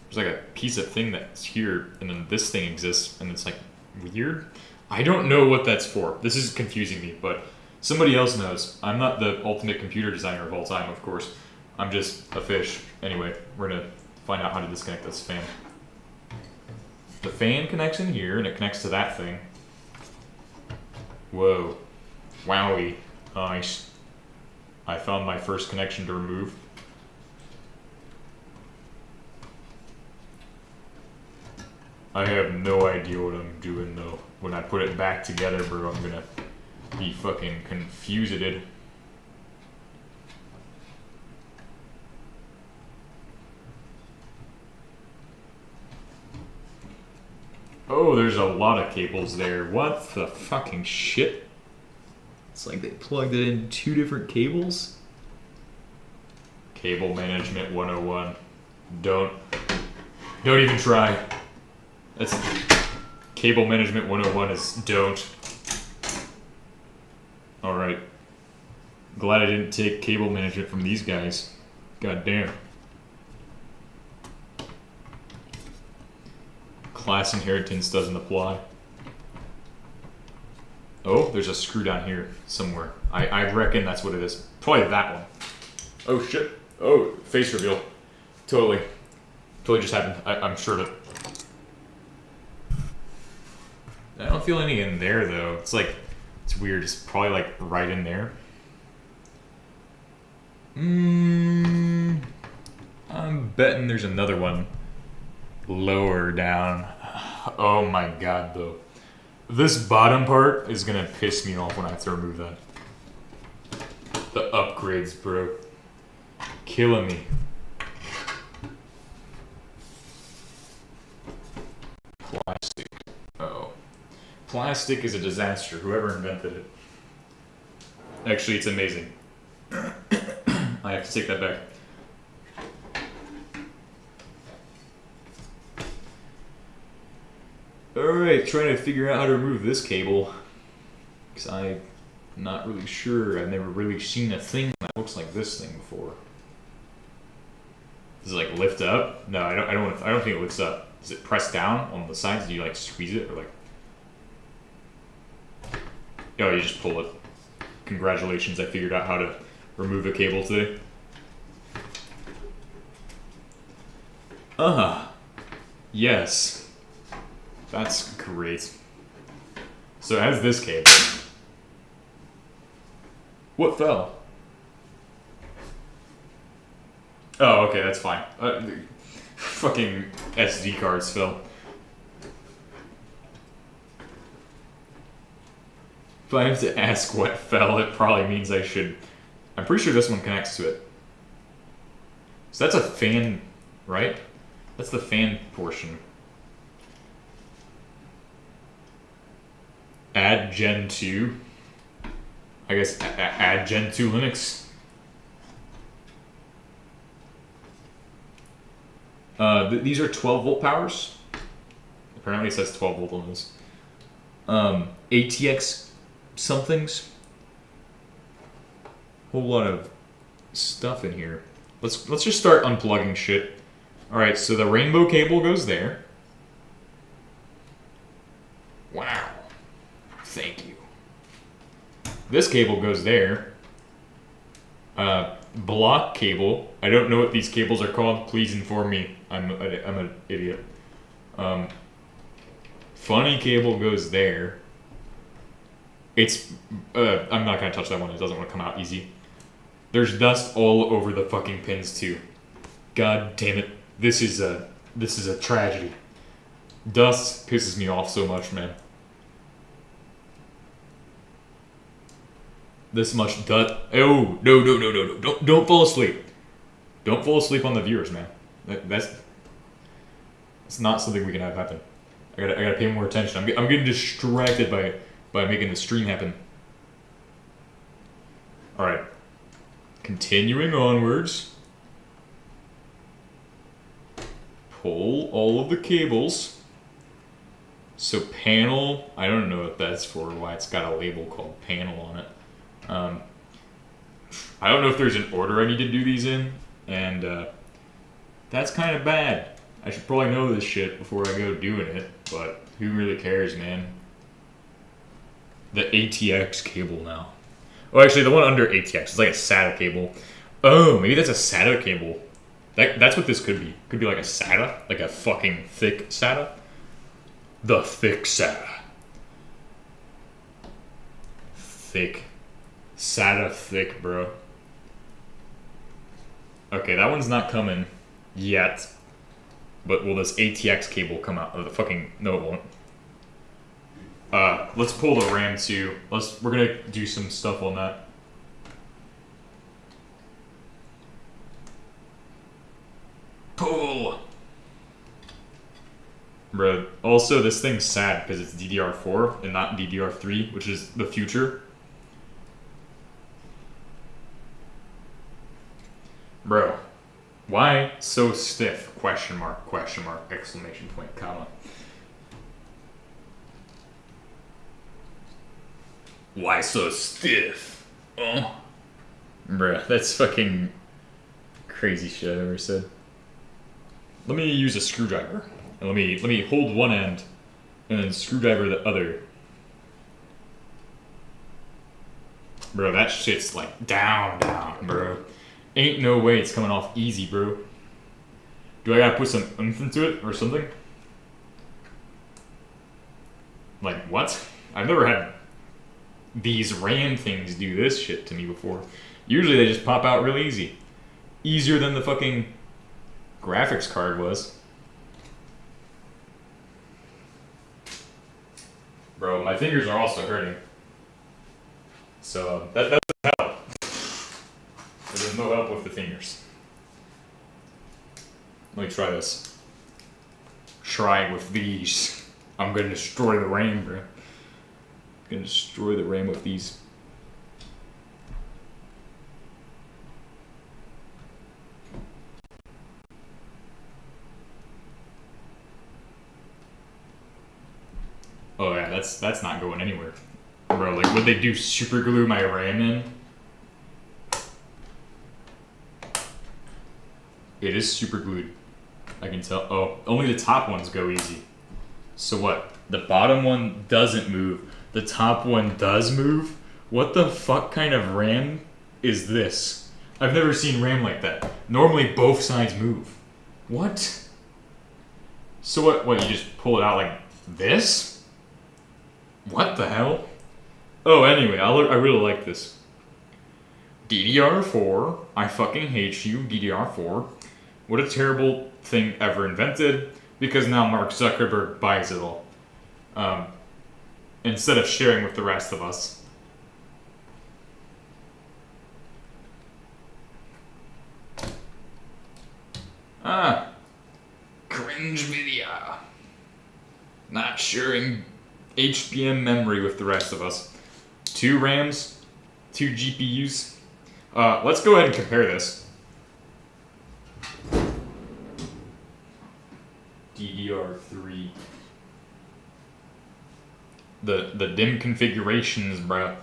There's like a piece of thing that's here, and then this thing exists, and it's like weird. I don't know what that's for. This is confusing me, but somebody else knows. I'm not the ultimate computer designer of all time, of course. I'm just a fish. Anyway, we're gonna find out how to disconnect this fan. The fan connects in here, and it connects to that thing. Whoa. Wowie. Nice. I found my first connection to remove. I have no idea what I'm doing though. When I put it back together, bro, I'm gonna be fucking confused. Oh, there's a lot of cables there. What the fucking shit? It's like they plugged it in 2 different cables? Cable management 101. Don't even try. That's cable management 101 is don't. Alright. Glad I didn't take cable management from these guys. God damn. Class inheritance doesn't apply. Oh, there's a screw down here somewhere. I reckon that's what it is. Probably that one. Oh shit. Oh, face reveal. Totally just happened. I'm sure of it. I don't feel any in there though. It's like, it's weird. It's probably like right in there. I'm betting there's another one lower down. Oh my god though. This bottom part is gonna piss me off when I have to remove that. The upgrades, bro. Killing me. Plastic. Uh-oh. Plastic is a disaster. Whoever invented it. Actually, it's amazing. I have to take that back. Alright, trying to figure out how to remove this cable. Because I'm not really sure. I've never really seen a thing that looks like this thing before. Does it like lift up? No, I don't think it lifts up. Does it press down on the sides? Do you like squeeze it or like? Oh, you just pull it. Congratulations, I figured out how to remove a cable today. Yes. That's great. So it has this cable. What fell? Oh, okay, that's fine. Fucking SD cards fell. If I have to ask what fell, it probably means I should... I'm pretty sure this one connects to it. So that's a fan, right? That's the fan portion. Add Gen 2. I guess add Gen 2 Linux. These are 12 volt powers. Apparently it says 12 volt on this. ATX somethings. Whole lot of stuff in here. Let's just start unplugging shit. Alright, so the rainbow cable goes there. Wow. Thank you. This cable goes there. block cable. I don't know what these cables are called. Please inform me. I'm an idiot. Funny cable goes there. It's I'm not gonna touch that one. It doesn't want to come out easy. There's dust all over the fucking pins too. God damn it. This is a tragedy. Dust pisses me off so much, man. This much dust. Oh, no. Don't fall asleep. Don't fall asleep on the viewers, man. That's not something we can have happen. I gotta pay more attention. I'm getting distracted by making the stream happen. Alright. Continuing onwards. Pull all of the cables. So panel, I don't know what that's for, why it's got a label called panel on it. I don't know if there's an order I need to do these in, and that's kind of bad. I should probably know this shit before I go doing it, but who really cares, man? The ATX cable now. Oh, actually, the one under ATX is like a SATA cable. Oh, maybe that's a SATA cable. That's what this could be. Could be like a SATA, like a fucking thick SATA. The thick SATA. Thick. SATA thick, bro. Okay, that one's not coming yet. But will this ATX cable come out? Oh, the fucking... No, it won't. Let's pull the RAM too. We're gonna do some stuff on that. Pull! Bro, also this thing's sad because it's DDR4 and not DDR3, which is the future. Bro, why so stiff? Question mark, exclamation point, comma. Why so stiff? Oh. Bruh, that's fucking crazy shit I've ever said. Let me use a screwdriver. And let me hold one end and then screwdriver the other. Bro, that shit's like down, bro. Ain't no way it's coming off easy, bro. Do I gotta put some oomph into it or something? Like, what? I've never had these RAM things do this shit to me before. Usually they just pop out real easy. Easier than the fucking graphics card was. Bro, my fingers are also hurting. So, that doesn't help. There's no help with the fingers. Let me try this. Try with these. I'm gonna destroy the RAM, bro. Gonna destroy the RAM with these. Oh yeah, that's not going anywhere. Bro, like, would they do super glue my RAM in? It is super glued. I can tell. Oh, only the top ones go easy. So what? The bottom one doesn't move. The top one does move? What the fuck kind of RAM is this? I've never seen RAM like that. Normally both sides move. What? So what, you just pull it out like this? What the hell? Oh, anyway, I really like this. DDR4, I fucking hate you, DDR4. What a terrible thing ever invented, because now Mark Zuckerberg buys it all. Instead of sharing with the rest of us. Ah, cringe video. Not sharing HBM memory with the rest of us. 2 RAMs, 2 GPUs. Let's go ahead and compare this. DDR3. The DIMM configurations, bruh.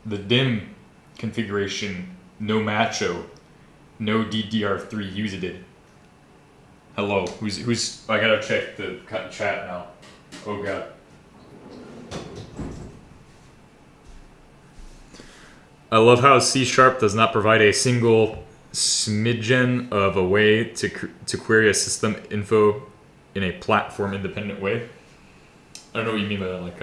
The DIMM configuration, no macho, no DDR3 used it. Hello, who's? I gotta check the chat now. Oh god. I love how C# does not provide a single smidgen of a way to query a system info in a platform-independent way. I don't know what you mean by that. Like,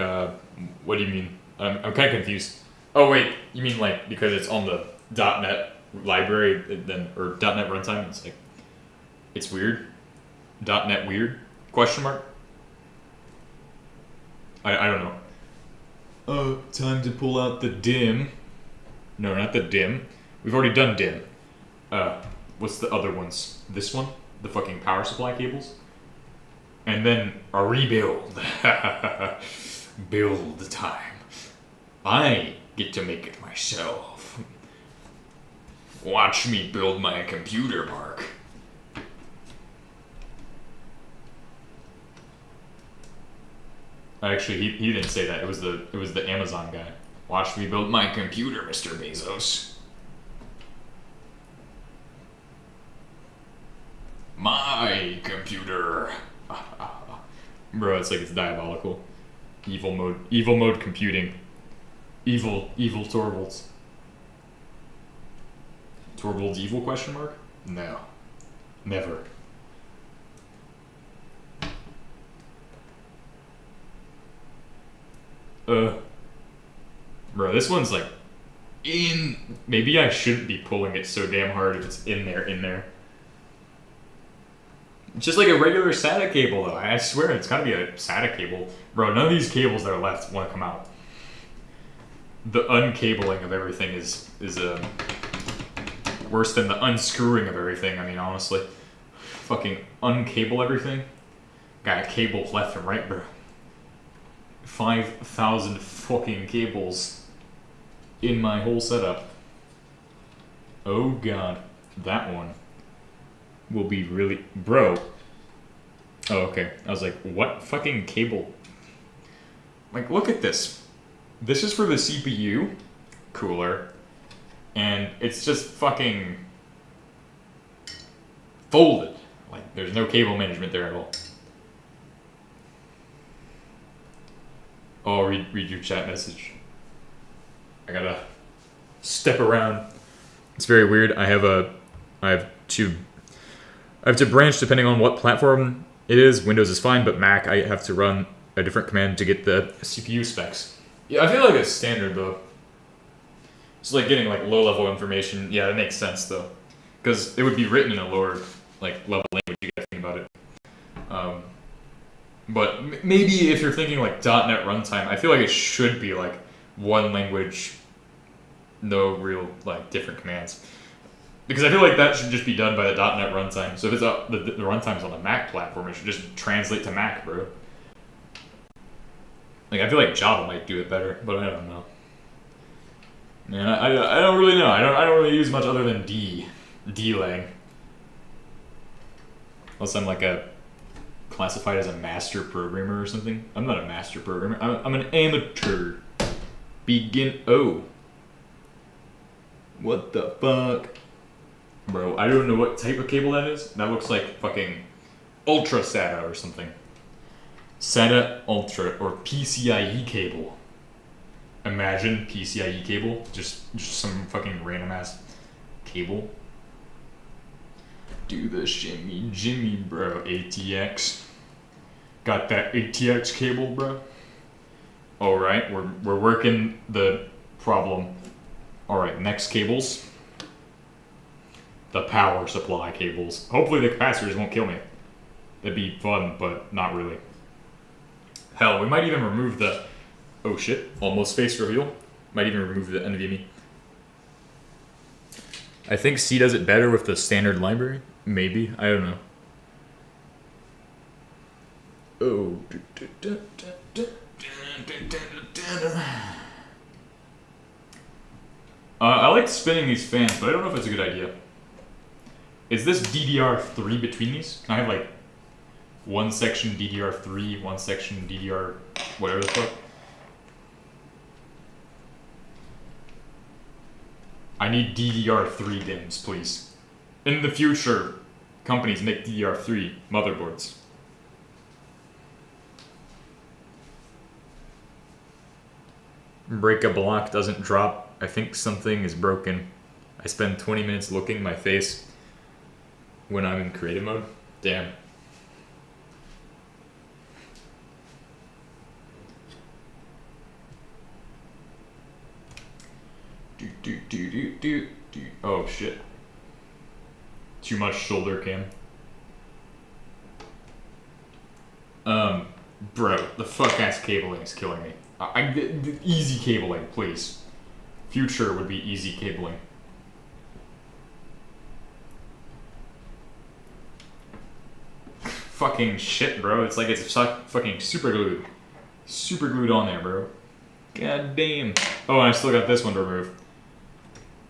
what do you mean? I'm kind of confused. Oh wait, you mean like because it's on the .NET library then or .NET runtime? It's like it's weird. .NET weird? Question mark. I don't know. Oh, time to pull out the DIM. No, not the DIM. We've already done DIM. What's the other ones? This one? The fucking power supply cables? And then a rebuild. Build time. I get to make it myself. Watch me build my computer, Mark. Actually, he didn't say that. It was the Amazon guy. Watch me build my computer, Mr. Bezos. My computer. Bro, it's like it's diabolical. Evil mode computing. Evil Torvalds. Torvalds evil question mark? No. Never. Bro, this one's like maybe I shouldn't be pulling it so damn hard if it's in there. It's just like a regular SATA cable though. I swear it's gotta be a SATA cable. Bro, none of these cables that are left want to come out. The uncabling of everything is worse than the unscrewing of everything, I mean honestly. Fucking uncable everything. Got cables left and right, bro. 5,000 fucking cables in my whole setup. Oh god, that one will be really... Bro. Oh, okay. I was like, what fucking cable? Like, look at this. This is for the CPU cooler, and it's just fucking folded. Like, there's no cable management there at all. Oh, read your chat message. I gotta step around. It's very weird. I have to branch depending on what platform it is. Windows is fine, but Mac I have to run a different command to get the CPU specs. Yeah, I feel like it's standard though. It's like getting like low level information. Yeah, that makes sense though, because it would be written in a lower like level language. You gotta think about it. But maybe if you're thinking like .NET runtime, I feel like it should be like one language, no real like different commands. Because I feel like that should just be done by the .NET runtime. So if it's the runtime's on the Mac platform, it should just translate to Mac, bro. Like I feel like Java might do it better, but I don't know. Man, I don't really know. I don't really use much other than D-lang. Unless I'm like classified as a master programmer or something. I'm not a master programmer. I'm an amateur. Oh. What the fuck? Bro, I don't know what type of cable that is. That looks like fucking Ultra SATA or something. SATA Ultra or PCIe cable. Imagine PCIe cable. Just some fucking random ass cable. Do the shimmy Jimmy, bro. ATX. Got that ATX cable, bro. Alright, we're working the problem. Alright, next cables. The power supply cables. Hopefully the capacitors won't kill me. That'd be fun, but not really. Hell, we might even remove the... Oh shit, almost face reveal. Might even remove the NVMe. I think C does it better with the standard library. Maybe, I don't know. Oh. I like spinning these fans, but I don't know if it's a good idea. Is this DDR3 between these? Can I have like one section DDR3, one section DDR whatever the fuck? I need DDR3 DIMMs, please. In the future, companies make DDR3 motherboards. Break a block doesn't drop I think something is broken. I spend 20 minutes looking at my face when I'm in creative mode. Damn. Oh shit. Too much shoulder cam. Bro, the fuck ass cabling is killing me. Easy cabling, please. Future would be easy cabling. Fucking shit, bro. It's like it's fucking super glued. Super glued on there, bro. God damn. Oh, and I still got this one to remove.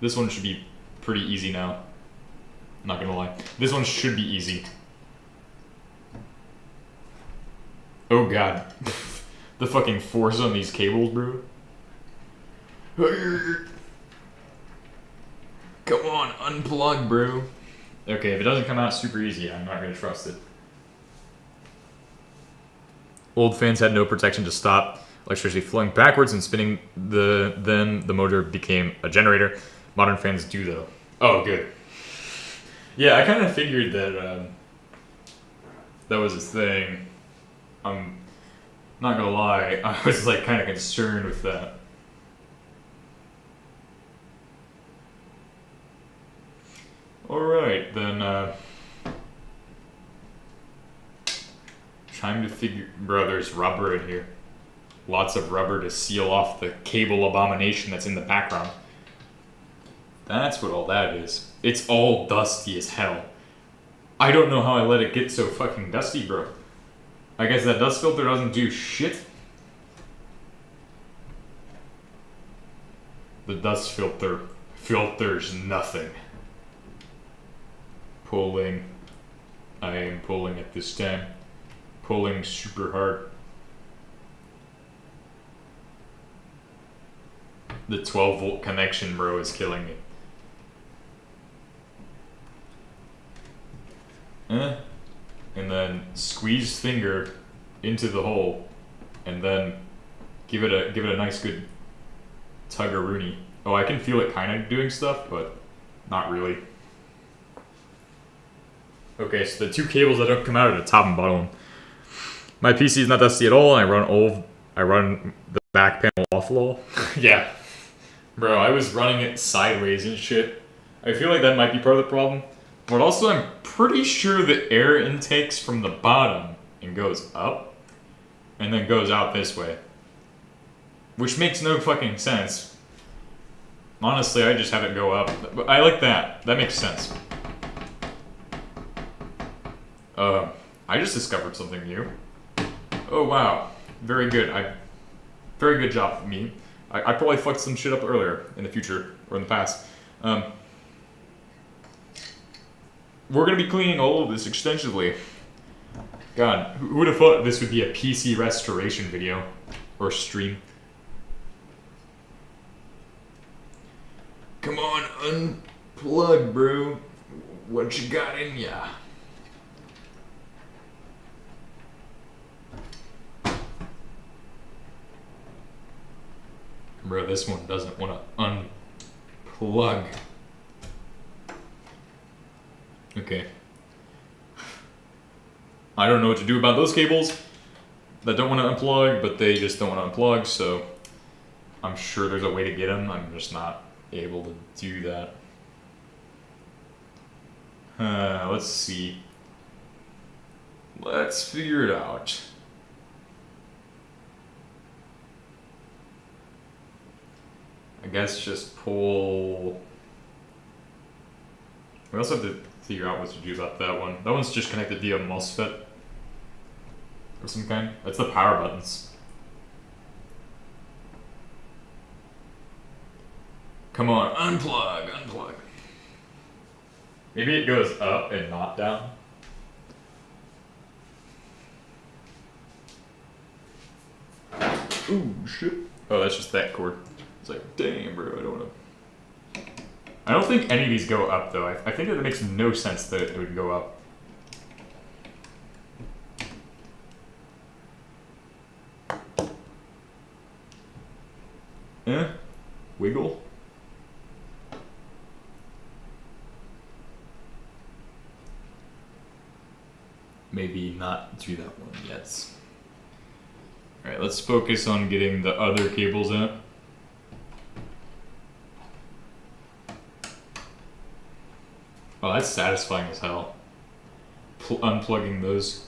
This one should be pretty easy now. I'm not gonna lie. This one should be easy. Oh god. The fucking force on these cables, bro. Come on, unplug, bro. Okay, if it doesn't come out super easy, I'm not gonna trust it. Old fans had no protection to stop electricity flowing backwards and spinning. Then the motor became a generator. Modern fans do though. Oh, good. Yeah, I kind of figured that that was a thing. I'm not gonna lie, I was like kind of concerned with that. Alright, then time to figure... Bro, there's rubber in here. Lots of rubber to seal off the cable abomination that's in the background. That's what all that is. It's all dusty as hell. I don't know how I let it get so fucking dusty, bro. I guess that dust filter doesn't do shit. The dust filter filters nothing. Pulling. I am pulling at this time. Pulling super hard. The 12-volt connection, bro, is killing me. And then squeeze finger into the hole, and then give it a nice good tug-a-rooney. Oh, I can feel it kind of doing stuff, but not really. Okay, so the two cables that don't come out are the top and bottom. My PC is not dusty at all, and I run the back panel off lol. Yeah, bro, I was running it sideways and shit. I feel like that might be part of the problem. But also, I'm pretty sure the air intakes from the bottom and goes up, and then goes out this way. Which makes no fucking sense. Honestly, I just have it go up. But I like that. That makes sense. I just discovered something new. Oh wow. Very good. Very good job, me. I probably fucked some shit up earlier in the future, or in the past. We're going to be cleaning all of this extensively. God, who would have thought this would be a PC restoration video? Or stream? Come on, unplug, bro. What you got in ya? Bro, this one doesn't want to unplug. Okay. I don't know what to do about those cables that don't want to unplug, but they just don't want to unplug, so I'm sure there's a way to get them. I'm just not able to do that. Let's see. Let's figure it out. I guess just pull... We also have to figure out what to do about that one. That one's just connected via MOSFET of some kind. That's the power buttons. Come on, unplug, unplug. Maybe it goes up and not down. Ooh, shit. Oh, that's just that cord. It's like, damn, bro, I don't want to... I don't think any of these go up, though. I think that it makes no sense that it would go up. Wiggle? maybe not do that one yet. Alright, let's focus on getting the other cables out. Oh, that's satisfying as hell. Unplugging those.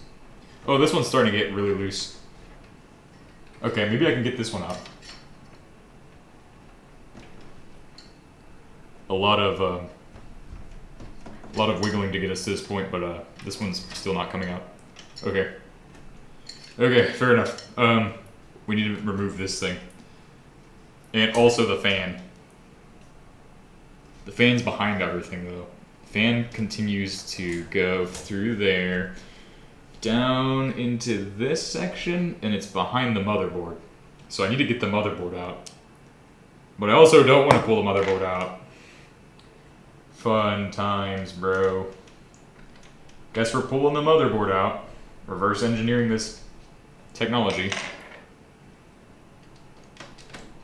Oh, this one's starting to get really loose. Okay, maybe I can get this one out. A lot of wiggling to get us to this point, but this one's still not coming out. Okay. Okay, fair enough. We need to remove this thing. And also the fan. The fan's behind everything, though. Fan continues to go through there, down into this section, and it's behind the motherboard. So I need to get the motherboard out. But I also don't want to pull the motherboard out. Fun times, bro. Guess we're pulling the motherboard out. Reverse engineering this technology.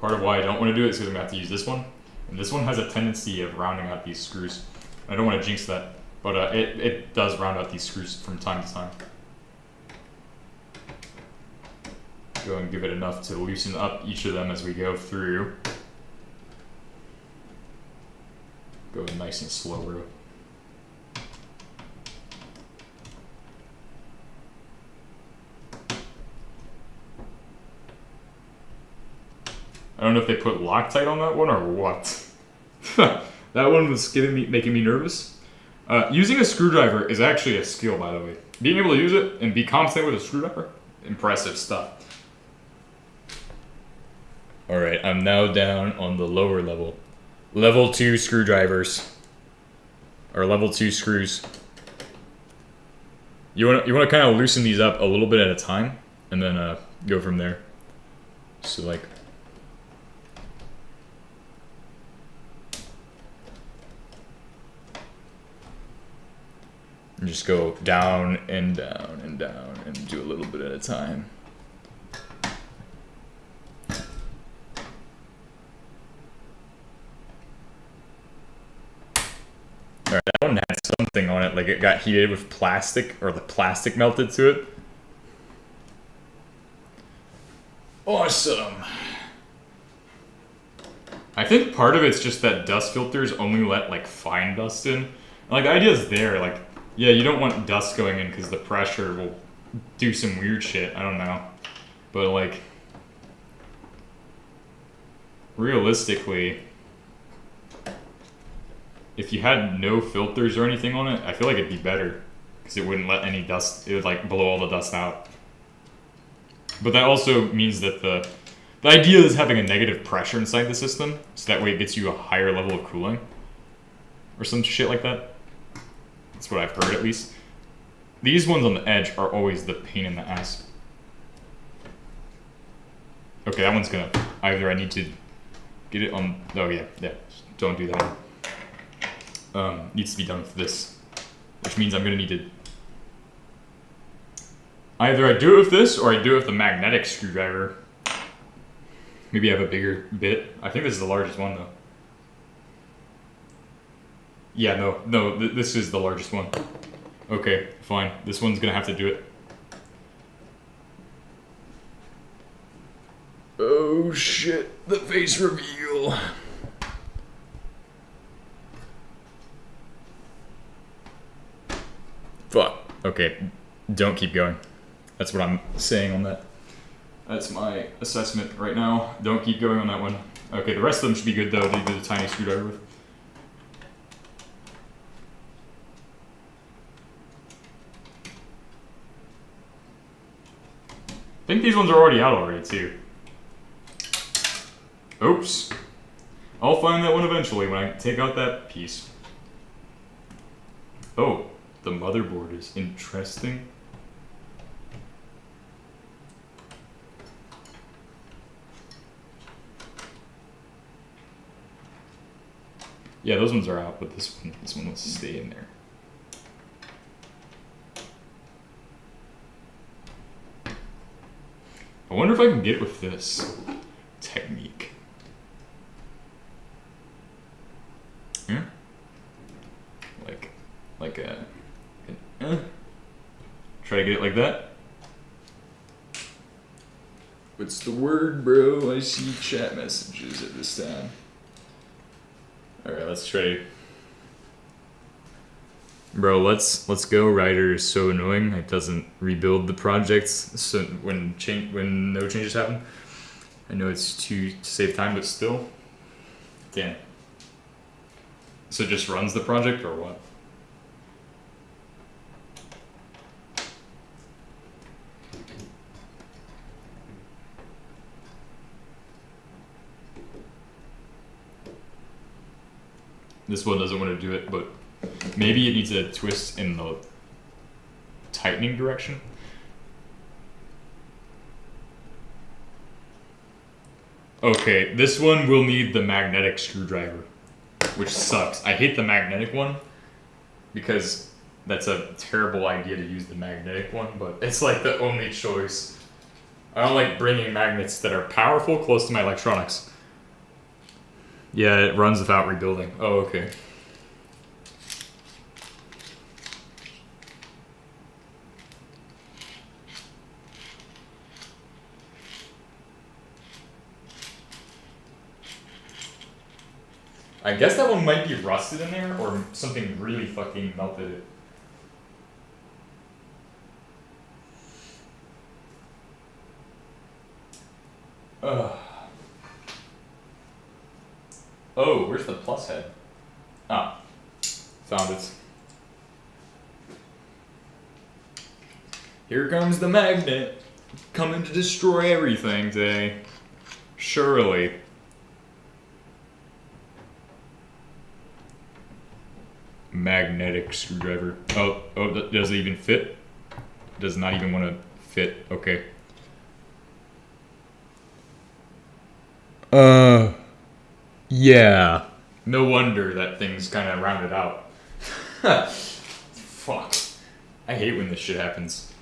Part of why I don't want to do it is because I'm going to have to use this one. And this one has a tendency of rounding out these screws. I don't want to jinx that, but it does round out these screws from time to time. Go and give it enough to loosen up each of them as we go through. Go nice and slow, bro. I don't know if they put Loctite on that one or what. That one was making me nervous. Using a screwdriver is actually a skill, by the way. Being able to use it and be confident with a screwdriver, impressive stuff. Alright, I'm now down on the lower level. Level 2 screwdrivers. Or level 2 screws. You wanna kind of loosen these up a little bit at a time, and then go from there. So like, and just go down and down and down and do a little bit at a time. Alright, that one had something on it, like it got heated with plastic, or the plastic melted to it. Awesome! I think part of it's just that dust filters only let like fine dust in. Like the idea is there, like, yeah, you don't want dust going in because the pressure will do some weird shit, I don't know. But like, realistically, if you had no filters or anything on it, I feel like it'd be better. Because it wouldn't let any dust, it would like blow all the dust out. But that also means that the idea is having a negative pressure inside the system, so that way it gets you a higher level of cooling. Or some shit like that. That's what I've heard, at least. These ones on the edge are always the pain in the ass. Okay, that one's gonna... Either I need to get it on... Oh, yeah. Don't do that one. Needs to be done with this. Which means I'm gonna need to... Either I do it with this, or I do it with the magnetic screwdriver. Maybe I have a bigger bit. I think this is the largest one, though. Yeah, no, this is the largest one. Okay, fine. This one's gonna have to do it. Oh shit, the face reveal. Fuck. Okay, don't keep going. That's what I'm saying on that. That's my assessment right now. Don't keep going on that one. Okay, the rest of them should be good though, to do the tiny screwdriver with. I think these ones are already out already too. Oops. I'll find that one eventually when I take out that piece. Oh, the motherboard is interesting. Yeah, those ones are out, but this one wants to stay in there. I wonder if I can get it with this technique. Yeah? Like Try to get it like that. What's the word, bro? I see chat messages at this time. Alright, let's try. Bro, let's go. Writer is so annoying. It doesn't rebuild the projects so when no changes happen. I know it's to save time, but still. Damn. So it just runs the project or what? This one doesn't want to do it, but maybe it needs a twist in the tightening direction. Okay, this one will need the magnetic screwdriver, which sucks. I hate the magnetic one because that's a terrible idea to use the magnetic one, but it's like the only choice. I don't like bringing magnets that are powerful close to my electronics. Yeah, it runs without rebuilding. Oh, okay. I guess that one might be rusted in there, or something really fucking melted it. Ugh. Oh, where's the plus head? Ah, found it. Here comes the magnet, coming to destroy everything today. Surely. Magnetic screwdriver. Oh, does it even fit? Does not even want to fit. Okay. Yeah. No wonder that thing's kind of rounded out. Fuck. I hate when this shit happens.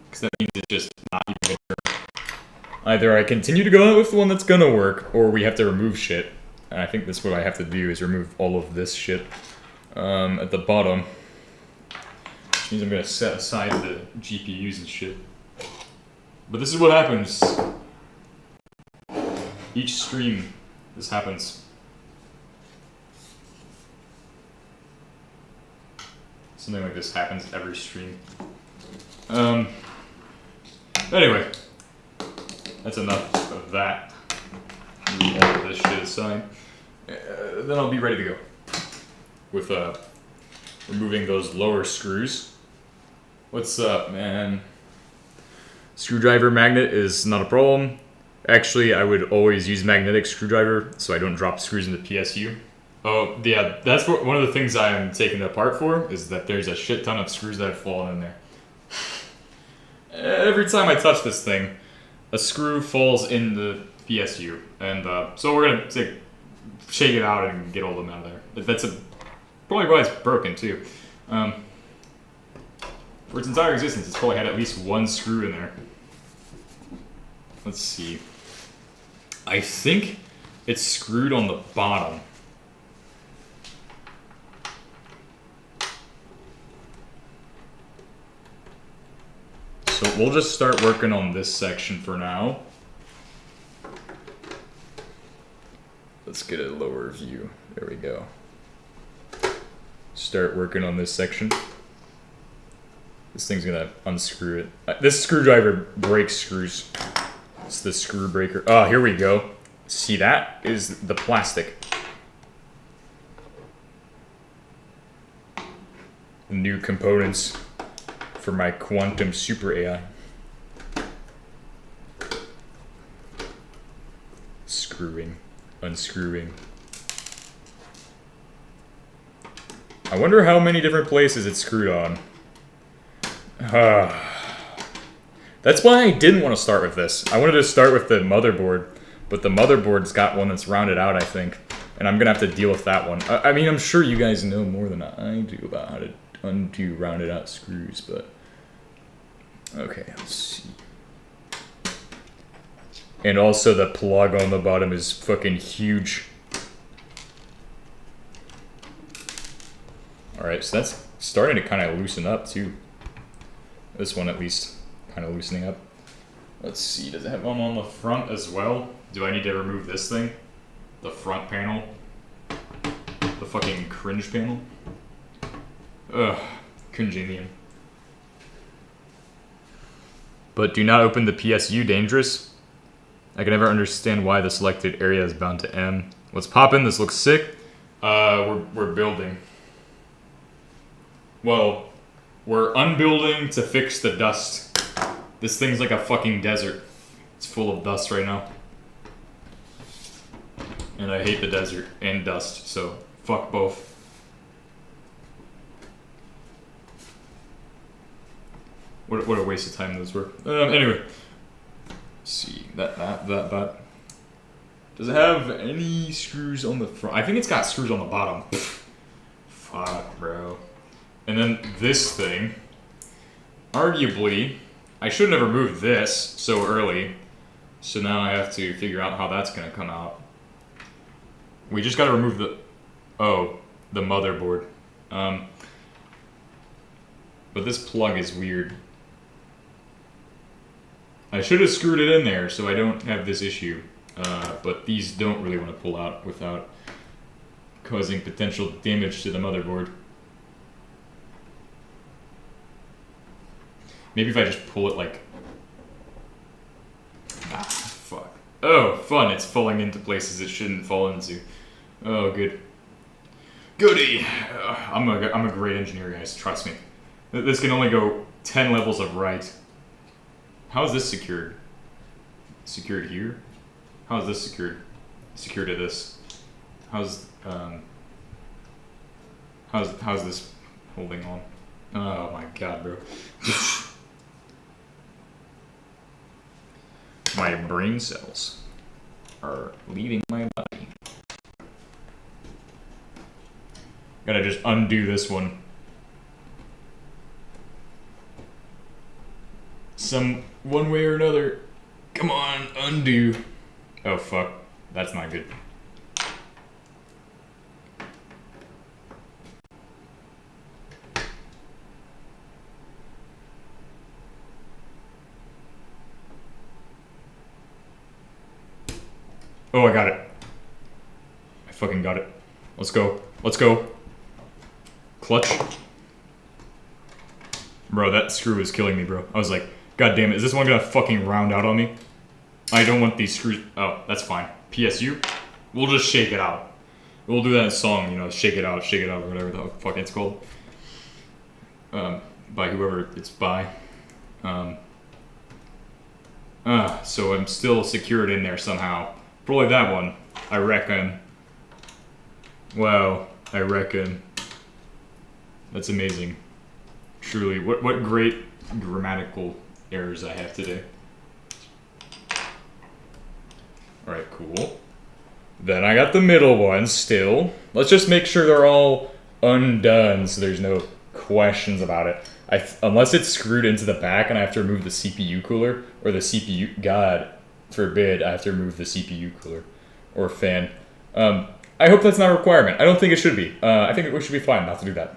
Because that means it's just not even gonna work. Either I continue to go out with the one that's gonna work, or we have to remove shit. And I think that's what I have to do, is remove all of this shit at the bottom. Which means I'm gonna set aside the GPUs and shit. But this is what happens. Each stream, this happens. Something like this happens every stream. Anyway, that's enough of that. Move all of this shit aside. Then I'll be ready to go. With removing those lower screws. What's up, man? Screwdriver magnet is not a problem. Actually, I would always use magnetic screwdriver so I don't drop screws in the PSU. Oh, yeah, that's one of the things I'm taking it apart for, is that there's a shit ton of screws that have fallen in there. Every time I touch this thing, a screw falls in the PSU. And so we're going to shake it out and get all of them out of there. That's probably why it's broken, too. For its entire existence, it's probably had at least one screw in there. Let's see. I think it's screwed on the bottom. So we'll just start working on this section for now. Let's get a lower view. There we go. Start working on this section. This thing's gonna unscrew it. This screwdriver breaks screws. It's the screw breaker. Oh, here we go. See, that is the plastic. New components for my quantum super AI. Screwing, unscrewing. I wonder how many different places it's screwed on. That's why I didn't want to start with this. I wanted to start with the motherboard, but the motherboard's got one that's rounded out, I think. And I'm going to have to deal with that one. I mean, I'm sure you guys know more than I do about how to undo rounded out screws, but... Okay, let's see. And also the plug on the bottom is fucking huge. Alright, so that's starting to kind of loosen up, too. This one at least, kind of loosening up. Let's see, does it have one on the front as well? Do I need to remove this thing? The front panel? The fucking cringe panel? Ugh, cringinium. But do not open the PSU, dangerous. I can never understand why the selected area is bound to M. What's poppin'? This looks sick. We're building. Well, we're unbuilding to fix the dust. This thing's like a fucking desert. It's full of dust right now. And I hate the desert and dust, so fuck both. What a waste of time those were. Anyway. Let's see, that. Does it have any screws on the front? I think it's got screws on the bottom. Fuck, bro. And then this thing. Arguably, I shouldn't have removed this so early. So now I have to figure out how that's gonna come out. We just gotta remove the motherboard. But this plug is weird. I should have screwed it in there so I don't have this issue. But these don't really want to pull out without causing potential damage to the motherboard. Maybe if I just pull it like... Ah, fuck. Oh, fun, it's falling into places it shouldn't fall into. Oh, good. Goody! I'm a great engineer, guys, trust me. This can only go 10 levels of right. How is this secured? Secured here? How is this secured? Secured to this. How's this holding on? Oh my god, bro. My brain cells are leaving my body. Gotta just undo this one. One way or another. Come on, undo. Oh fuck, that's not good. Oh, I got it. I fucking got it. Let's go. Let's go. Clutch. Bro, that screw is killing me, bro. I was like, god damn it, is this one gonna fucking round out on me? I don't want these screws. Oh, that's fine. PSU? We'll just shake it out. We'll do that in a song, you know, shake it out, or whatever the fuck it's called. By whoever it's by. So I'm still secured in there somehow. Probably that one, I reckon. Wow, I reckon. That's amazing. Truly, what great grammatical errors I have today. Alright, cool. Then I got the middle ones still. Let's just make sure they're all undone so there's no questions about it. Unless it's screwed into the back and I have to remove the CPU cooler, or the CPU, God forbid, I have to remove the CPU cooler or fan. I hope that's not a requirement. I don't think it should be. I think it should be fine not to do that.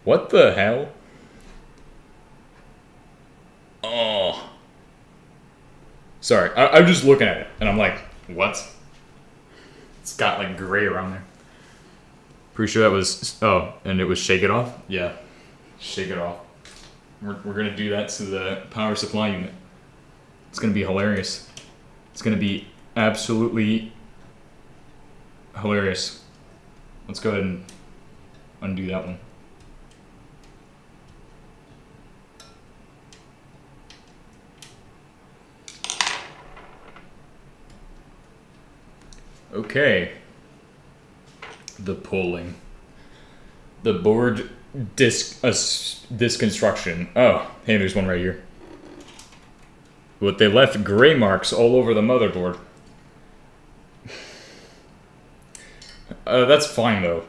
What the hell? Oh. Sorry, I'm just looking at it, and I'm like, what? It's got, like, gray around there. Pretty sure that was... Oh, and it was shake it off? Yeah. Shake it off. We're gonna do that to the power supply unit. It's gonna be hilarious. It's gonna be absolutely hilarious. Let's go ahead and undo that one. Okay. The pulling. The board disconstruction. Oh, hey, there's one right here. But they left gray marks all over the motherboard. That's fine though.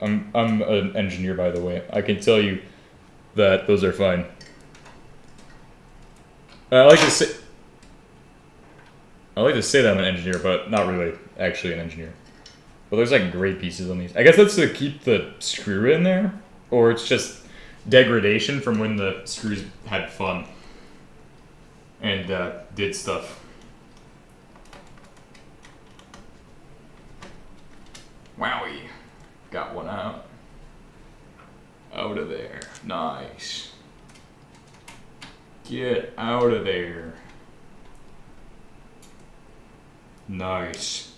I'm an engineer, by the way. I can tell you that those are fine. I like to say that I'm an engineer, but not really actually an engineer. But there's like gray pieces on these. I guess that's to keep the screw in there, or it's just degradation from when the screws had fun and did stuff. Wowie. Got one out. Out of there. Nice. Get out of there. Nice.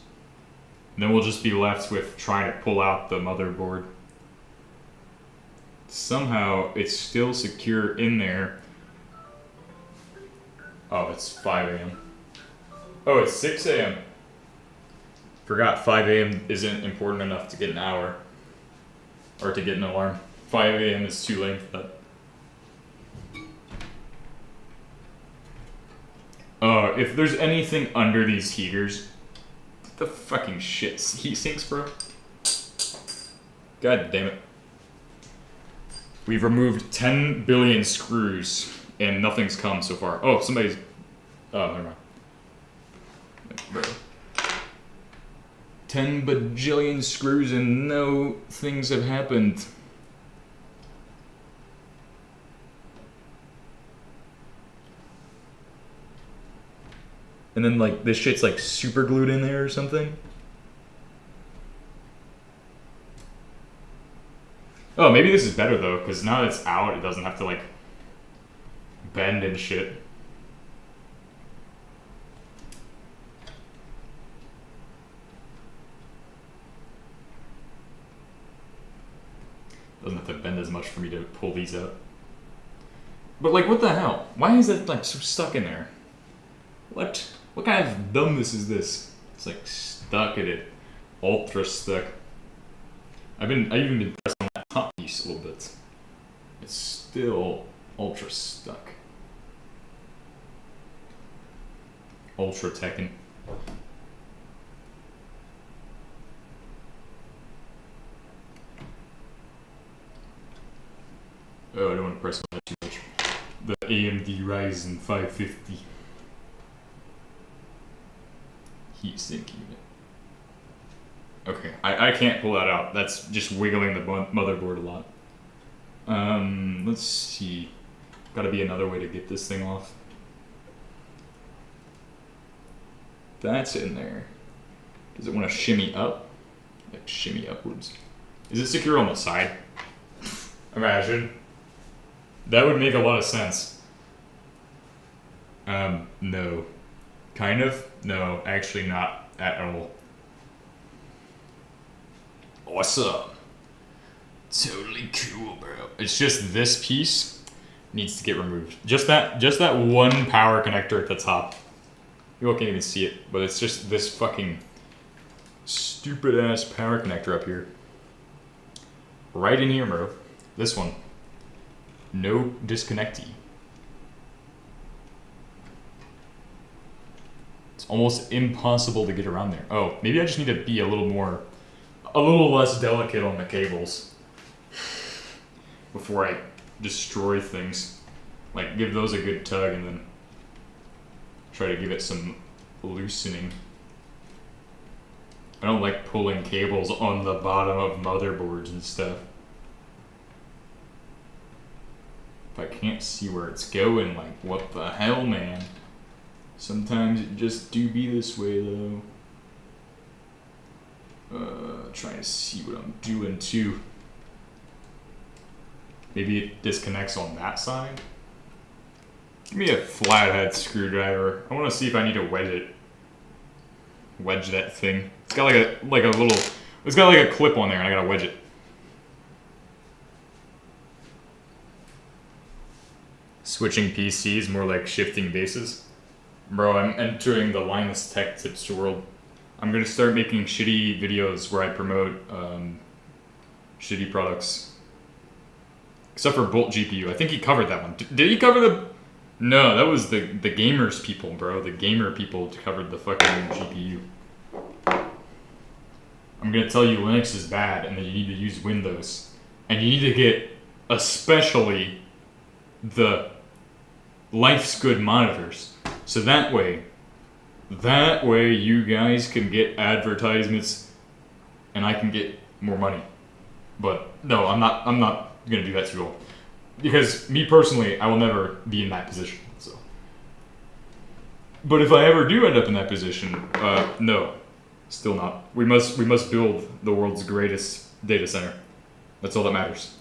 And then we'll just be left with trying to pull out the motherboard. Somehow it's still secure in there. Oh, it's 5 a.m. Oh, it's 6 a.m. Forgot 5 a.m. isn't important enough to get an hour. Or to get an alarm. 5 a.m. is too late for that. If there's anything under these heaters, what the fucking shit? Heat sinks, bro? God damn it. We've removed 10 billion screws and nothing's come so far. Oh, somebody's... Oh, never mind. Bro. 10 bajillion screws and no things have happened. And then, like, this shit's, like, super glued in there or something. Oh, maybe this is better, though, because now that it's out, it doesn't have to, like, bend and shit. Doesn't have to bend as much for me to pull these out. But, like, what the hell? Why is it, like, so stuck in there? What? What kind of dumbness is this? It's, like, stuck in it. Ultra stuck. I've even been pressing that top piece a little bit. It's still ultra stuck. Ultra Tekken. Oh, I don't want to press on that too much. The AMD Ryzen 550 heatsink unit. Okay, I can't pull that out. That's just wiggling the motherboard a lot. Let's see. Gotta be another way to get this thing off. That's in there. Does it want to shimmy up? Like shimmy upwards. Is it secure on the side? Imagine. That would make a lot of sense. No. Kind of? No, actually not at all. Awesome. Totally cool, bro. It's just this piece needs to get removed. Just that one power connector at the top. You all can't even see it, but it's just this fucking stupid ass power connector up here. Right in here, bro. This one. No disconnectee. It's almost impossible to get around there. Oh, maybe I just need to be a little less delicate on the cables before I destroy things. Like, give those a good tug and then try to give it some loosening. I don't like pulling cables on the bottom of motherboards and stuff. If I can't see where it's going, like, what the hell, man? Sometimes it just do be this way, though. Trying to see what I'm doing, too. Maybe it disconnects on that side? Give me a flathead screwdriver. I want to see if I need to wedge that thing. It's got like a little, it's got like a clip on there and I gotta wedge it. Switching PCs, more like shifting bases. Bro, I'm entering the Linus Tech Tips world. I'm gonna start making shitty videos where I promote shitty products. Except for Bolt GPU. I think he covered that one. Did he cover the... No, that was the gamers people, bro. The gamer people covered the fucking GPU. I'm gonna tell you Linux is bad and that you need to use Windows. And you need to get, especially, the Life's Good monitors. So that way you guys can get advertisements and I can get more money. But no, I'm not gonna do that to you all. because me personally, I will never be in that position. So, but if I ever do end up in that position, no, still not. We must build the world's greatest data center. That's all that matters.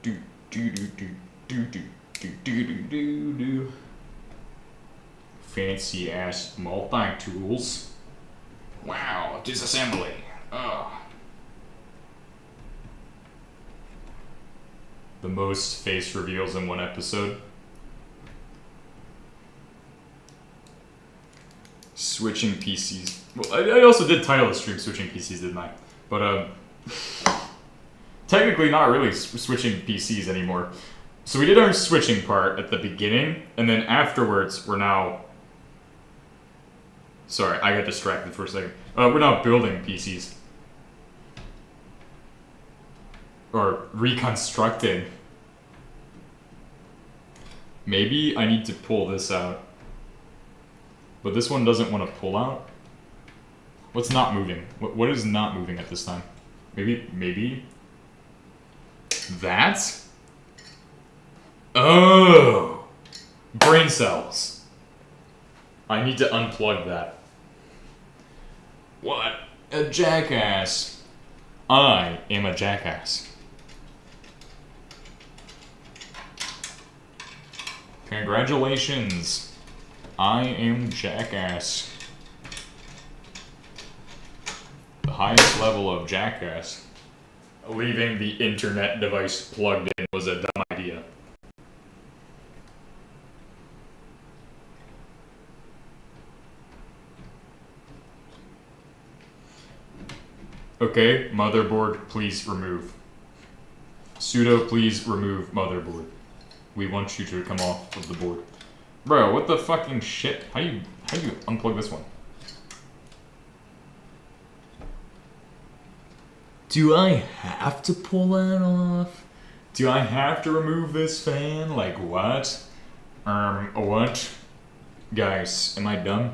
Do do do do do do do do do do do. Fancy ass multi-tools. Wow, disassembly. Ugh. The most face reveals in one episode. Switching PCs. Well, I also did title the stream Switching PCs, didn't I? But, technically not really switching PCs anymore. So we did our switching part at the beginning, and then afterwards we're now... Sorry, I got distracted for a second. We're now building PCs. Or reconstructing. Maybe I need to pull this out. But this one doesn't want to pull out. What's not moving? What is not moving at this time? Maybe... That? Oh! Brain cells. I need to unplug that. What a jackass. I am a jackass. Congratulations. I am jackass. The highest level of jackass. Leaving the internet device plugged in was a dumb idea. Okay, motherboard, please remove. Sudo, please remove motherboard. We want you to come off of the board. Bro, what the fucking shit? How do you unplug this one? Do I have to pull that off? Do I have to remove this fan? Like what? What? Guys, am I dumb?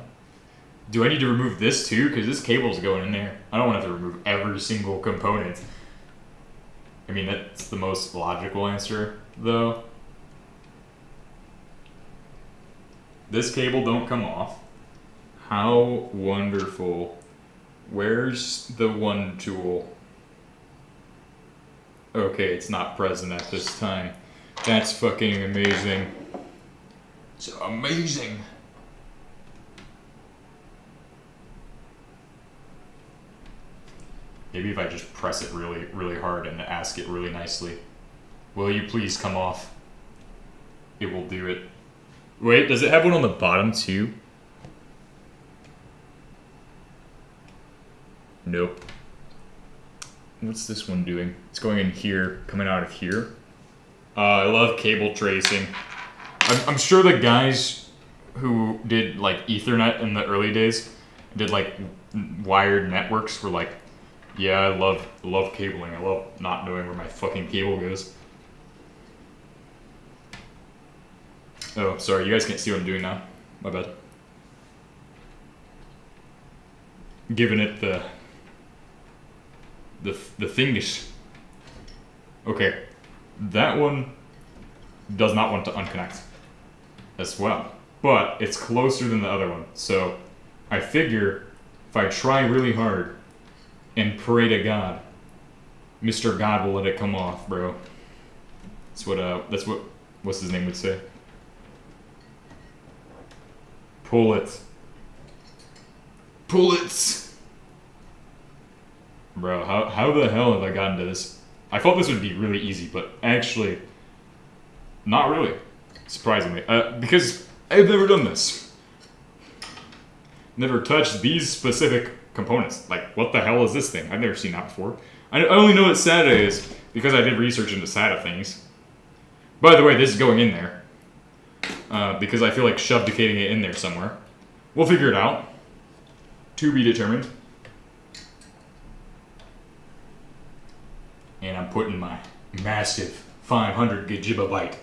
Do I need to remove this too? Because this cable's going in there. I don't want to have to remove every single component. I mean, that's the most logical answer, though. This cable don't come off. How wonderful. Where's the one tool? Okay, it's not present at this time. That's fucking amazing. It's amazing. Maybe if I just press it really, really hard and ask it really nicely. Will you please come off? It will do it. Wait, does it have one on the bottom too? Nope. What's this one doing? It's going in here, coming out of here. I love cable tracing. I'm sure the guys who did like Ethernet in the early days, did like wired networks, were like, yeah, I love cabling. I love not knowing where my fucking cable goes. Oh, sorry, you guys can't see what I'm doing now. My bad. Giving it the thingish. Okay, that one does not want to unconnect as well, but it's closer than the other one. So I figure if I try really hard and pray to God, Mr. God will let it come off, bro. That's what what's his name would say. Pull it. Pull it! Bro, how the hell have I gotten to this? I thought this would be really easy, but actually, not really. Surprisingly. Because I've never done this. Never touched these specific components. Like, what the hell is this thing? I've never seen that before. I only know what SATA is because I did research into SATA things. By the way, this is going in there. Because I feel like shove-ducating it in there somewhere. We'll figure it out. To be determined. And I'm putting my massive 500 gigabyte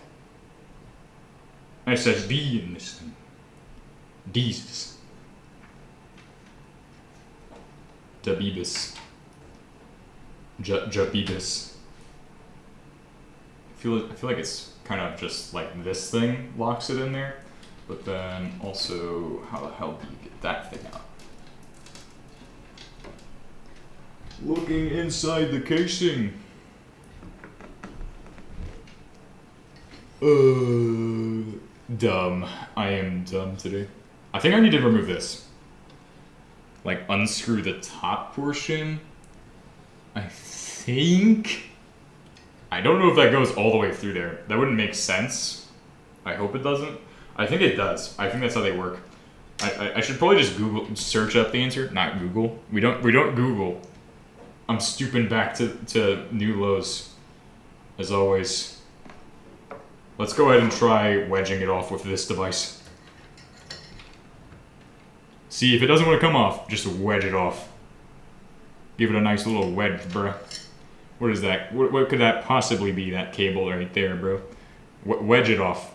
SSD in this thing. Jesus. Dabibus. Jabibus. I feel like it's kind of just like this thing locks it in there, but then also how the hell do you get that thing out? Looking inside the casing. Dumb. I am dumb today. I think I need to remove this. Like unscrew the top portion. I think. I don't know if that goes all the way through there. That wouldn't make sense. I hope it doesn't. I think it does. I think that's how they work. I should probably just search up the answer. Not Google. We don't Google. I'm stooping back to new lows, as always. Let's go ahead and try wedging it off with this device. See, if it doesn't want to come off, just wedge it off. Give it a nice little wedge, bruh. What is that? What could that possibly be, that cable right there, bro? Wedge it off.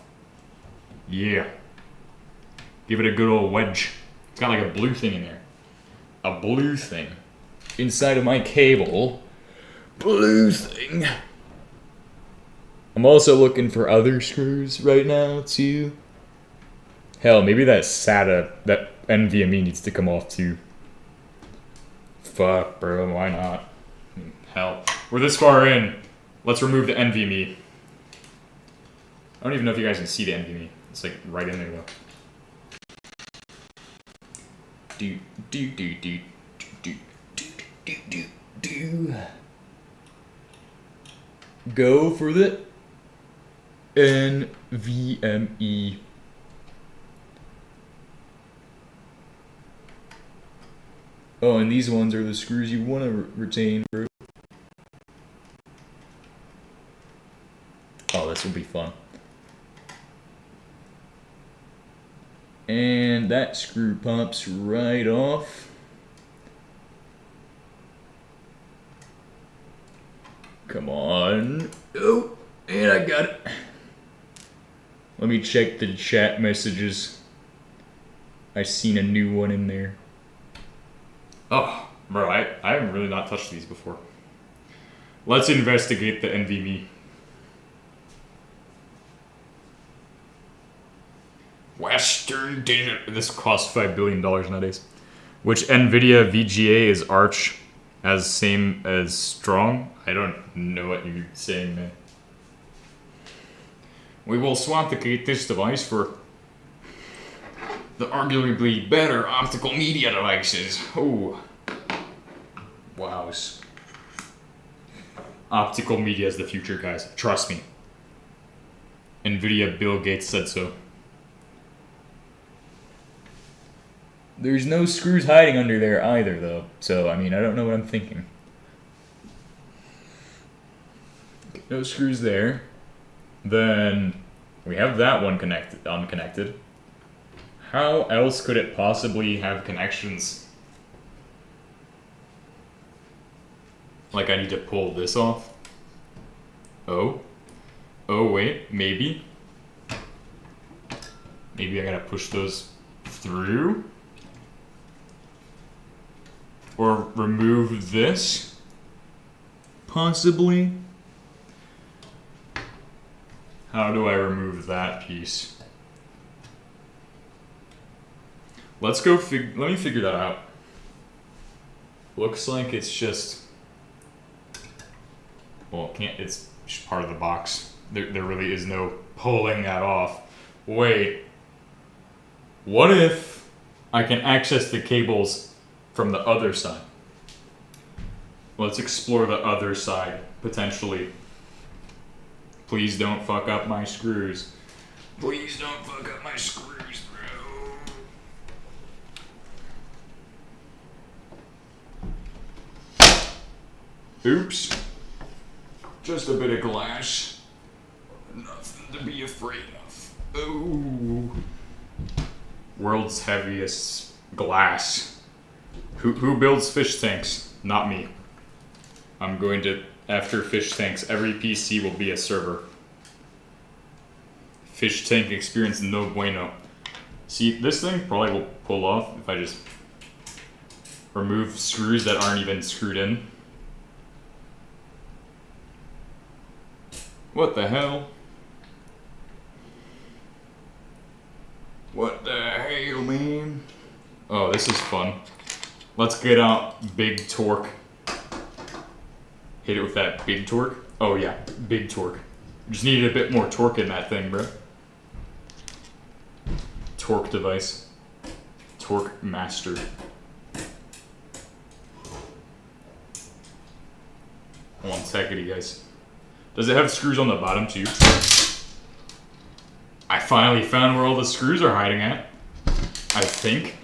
Yeah. Give it a good old wedge. It's got like a blue thing in there. A blue thing. Inside of my cable. Blue thing. I'm also looking for other screws right now, too. Hell, maybe that SATA, that NVMe needs to come off, too. Fuck, bro, why not? Hell, we're this far in. Let's remove the NVMe. I don't even know if you guys can see the NVMe. It's like right in there, though. Go for the NVMe. Oh, and these ones are the screws you want to retain, bro. Oh, this will be fun. And that screw pops right off. Come on. Oh, and I got it. Let me check the chat messages. I seen a new one in there. Oh, bro, I have really not touched these before. Let's investigate the NVMe. Western Digital. This costs $5 billion nowadays. Which NVIDIA VGA is Arch as same as Strong? I don't know what you're saying, man. We will swamplicate this device for the arguably better optical media devices. Oh. Wows. Optical media is the future, guys. Trust me. NVIDIA Bill Gates said so. There's no screws hiding under there either, though. So, I mean, I don't know what I'm thinking. No screws there. Then we have that one unconnected. How else could it possibly have connections? Like I need to pull this off? Oh? Oh wait, maybe? Maybe I gotta push those through? Or remove this? Possibly? How do I remove that piece? Let's go let me figure that out. Looks like it's just, well, it's just part of the box. There really is no pulling that off. Wait, what if I can access the cables from the other side? Let's explore the other side, potentially. Please don't fuck up my screws. Please don't fuck up my screws, bro. Oops. Just a bit of glass. Nothing to be afraid of. Oh. World's heaviest glass. Who builds fish tanks? Not me. I'm going to, after fish tanks, every PC will be a server. Fish tank experience no bueno. See, this thing probably will pull off if I just remove screws that aren't even screwed in. What the hell? What the hell, man? Oh, this is fun. Let's get out big torque. Hit it with that big torque. Oh yeah, big torque. Just needed a bit more torque in that thing, bro. Torque device. Torque master. One second, guys. Does it have screws on the bottom too? I finally found where all the screws are hiding at. I think.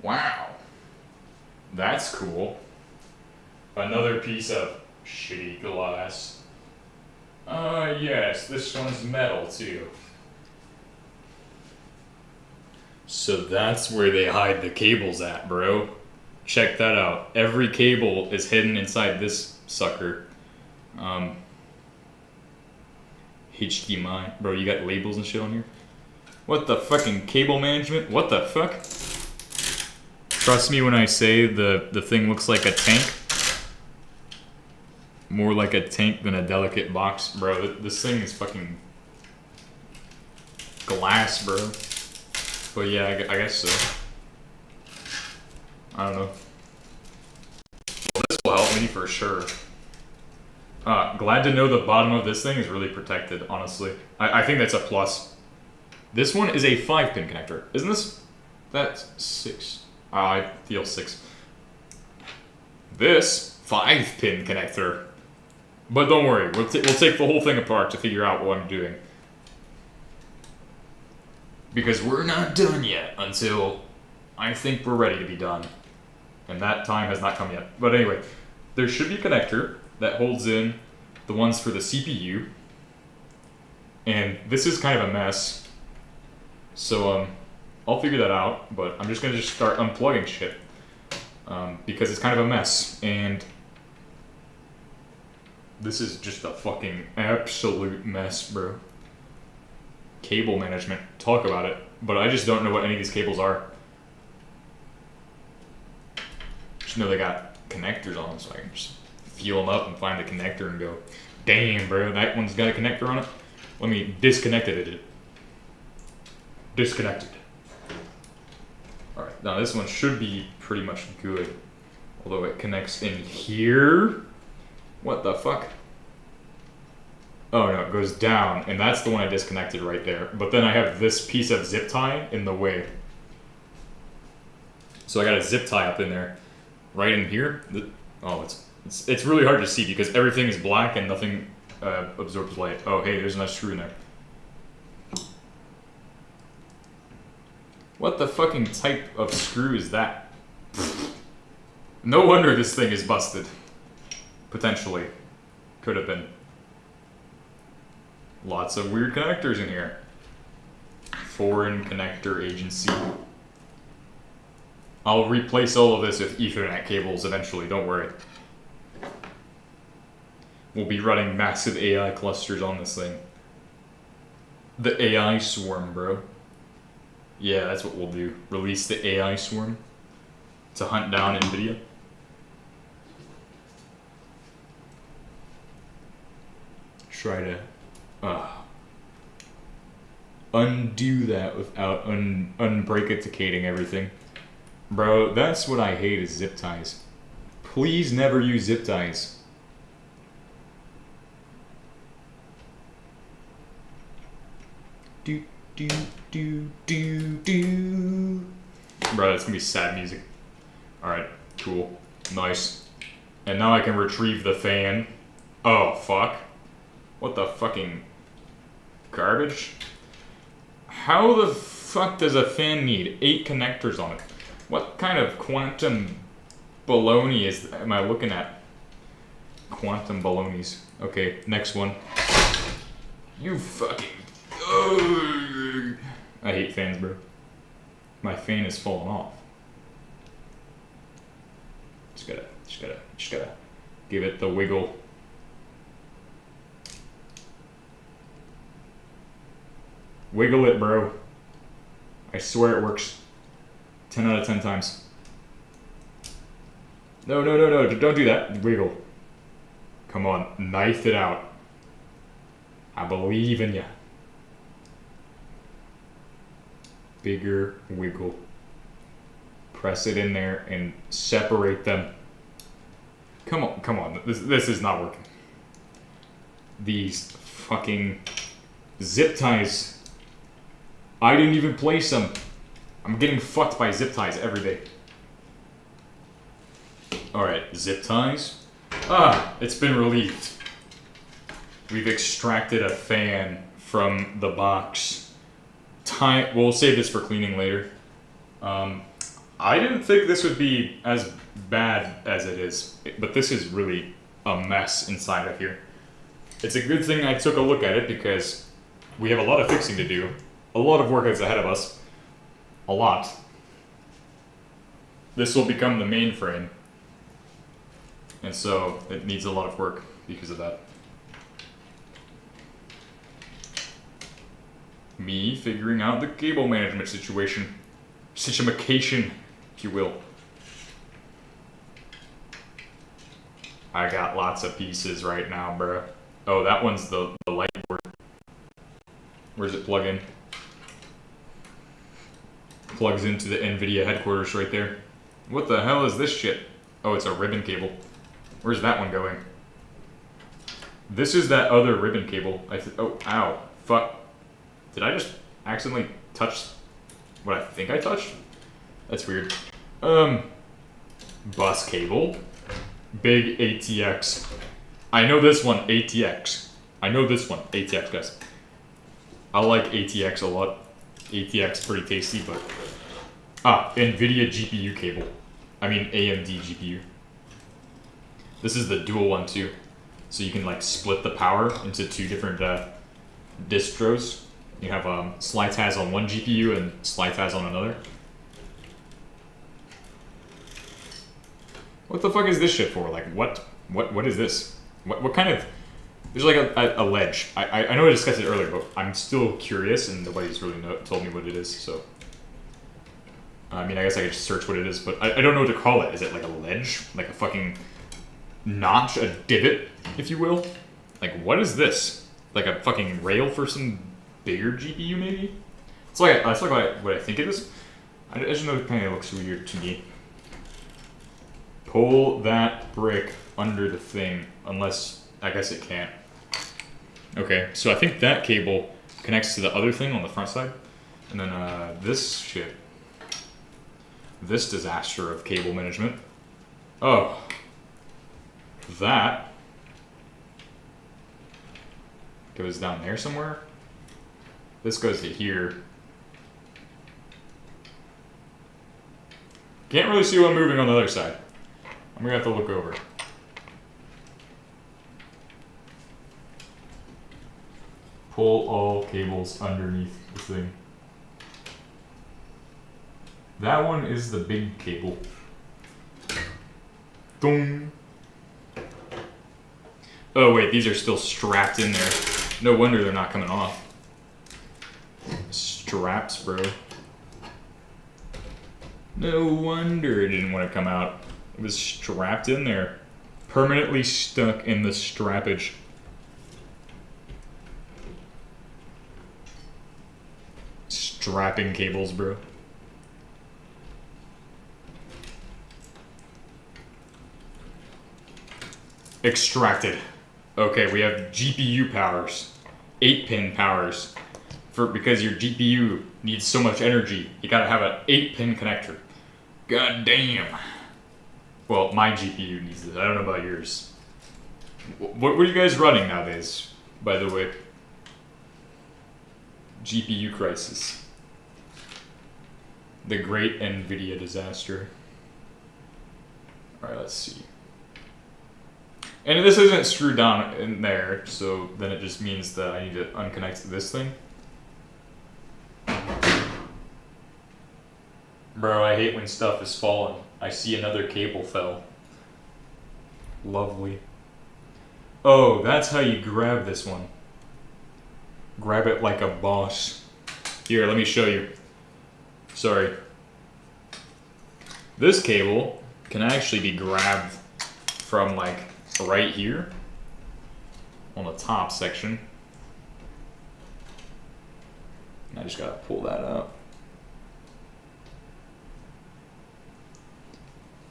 Wow. That's cool. Another piece of shitty glass. Yes, this one's metal too. So that's where they hide the cables at, bro. Check that out. Every cable is hidden inside this sucker. HDMI. Bro, you got labels and shit on here? What the fucking cable management? What the fuck? Trust me when I say the thing looks like a tank. More like a tank than a delicate box. Bro, this thing is fucking glass, bro. But yeah, I guess so. I don't know. Well, this will help me for sure. Glad to know the bottom of this thing is really protected, honestly. I think that's a plus. This one is a 5-pin connector, isn't this? That's 6. I feel 6. This 5-pin connector. But don't worry, we'll take the whole thing apart to figure out what I'm doing. Because we're not done yet until I think we're ready to be done. And that time has not come yet. But anyway, there should be a connector that holds in the ones for the CPU. And this is kind of a mess. So I'll figure that out, but I'm just gonna start unplugging shit. Because it's kind of a mess. And this is just a fucking absolute mess, bro. Cable management, talk about it. But I just don't know what any of these cables are. Just know they got connectors on them, so I can just feel them up and find the connector and go, damn, bro, that one's got a connector on it. Let me disconnect it. Disconnected. Alright, now this one should be pretty much good. Although it connects in here. What the fuck? Oh no, it goes down, and that's the one I disconnected right there. But then I have this piece of zip tie in the way. So I got a zip tie up in there. Right in here. Oh, it's really hard to see because everything is black and nothing absorbs light. Oh, hey, there's another screw in there. What the fucking type of screw is that? No wonder this thing is busted. Potentially. Could have been. Lots of weird connectors in here. Foreign connector agency. I'll replace all of this with Ethernet cables eventually, don't worry. We'll be running massive AI clusters on this thing. The AI swarm, bro. Yeah, that's what we'll do. Release the AI swarm to hunt down NVIDIA. Try to undo that without unbreakiticating everything. Bro, that's what I hate is zip ties. Please never use zip ties. Do. Bro, that's gonna be sad music. Alright, cool. Nice. And now I can retrieve the fan. Oh, fuck. What the fucking garbage? How the fuck does a fan need 8 connectors on it? What kind of quantum baloney am I looking at? Quantum balonies. Okay, next one. You fucking... Ugh. I hate fans, bro. My fan is falling off. Just gotta give it the wiggle. Wiggle it, bro. I swear it works. 10 out of 10 times. No, don't do that. Wiggle. Come on, knife it out. I believe in ya. Bigger wiggle. Press it in there and separate them. Come on, come on. This is not working. These fucking zip ties. I didn't even place them. I'm getting fucked by zip ties every day. Alright, zip ties. Ah, it's been relieved. We've extracted a fan from the box. We'll save this for cleaning later. I didn't think this would be as bad as it is, but this is really a mess inside of here. It's a good thing I took a look at it because we have a lot of fixing to do. A lot of work is ahead of us. A lot. This will become the mainframe. And so it needs a lot of work because of that. Me figuring out the cable management situation. Situation, if you will. I got lots of pieces right now, bruh. Oh, that one's the light board. Where's it plug in? Plugs into the NVIDIA headquarters right there. What the hell is this shit? Oh, it's a ribbon cable. Where's that one going? This is that other ribbon cable. Oh, ow. Fuck. Did I just accidentally touch what I think I touched? That's weird. Bus cable. Big ATX. I know this one, ATX. I know this one, ATX, guys. I like ATX a lot. ATX pretty tasty, but... Ah, NVIDIA GPU cable. I mean AMD GPU. This is the dual one too. So you can like split the power into two different distros. You have SlideTaz on one GPU and SlideTaz on another. What the fuck is this shit for? Like what is this? What kind of... There's like a ledge. I know I discussed it earlier, but I'm still curious and nobody's really told me what it is, so... I mean, I guess I could just search what it is, but I don't know what to call it. Is it like a ledge? Like a fucking notch? A divot, if you will? Like, what is this? Like a fucking rail for some bigger GPU, maybe? That's like what I think it is. I just know it kind of looks weird to me. Pull that brick under the thing, unless... I guess it can't. Okay, so I think that cable connects to the other thing on the front side. And then this shit. This disaster of cable management. Oh. That goes down there somewhere. This goes to here. Can't really see what I'm moving on the other side. I'm gonna have to look over. Pull all cables underneath the thing. That one is the big cable. Dong. Oh wait, these are still strapped in there. No wonder they're not coming off. Straps, bro. No wonder it didn't want to come out. It was strapped in there. Permanently stuck in the strappage. Strapping cables, bro. Extracted. Okay, we have GPU powers. 8-pin powers. Because your GPU needs so much energy, you gotta have an 8-pin connector. God damn. Well, my GPU needs this. I don't know about yours. What are you guys running nowadays, by the way? GPU crisis. The great NVIDIA disaster. Alright, let's see. And this isn't screwed down in there, so then it just means that I need to unconnect this thing. Bro, I hate when stuff is falling. I see another cable fell. Lovely. Oh, that's how you grab this one. Grab it like a boss. Here, let me show you. Sorry. This cable can actually be grabbed from like right here on the top section. I just gotta pull that out.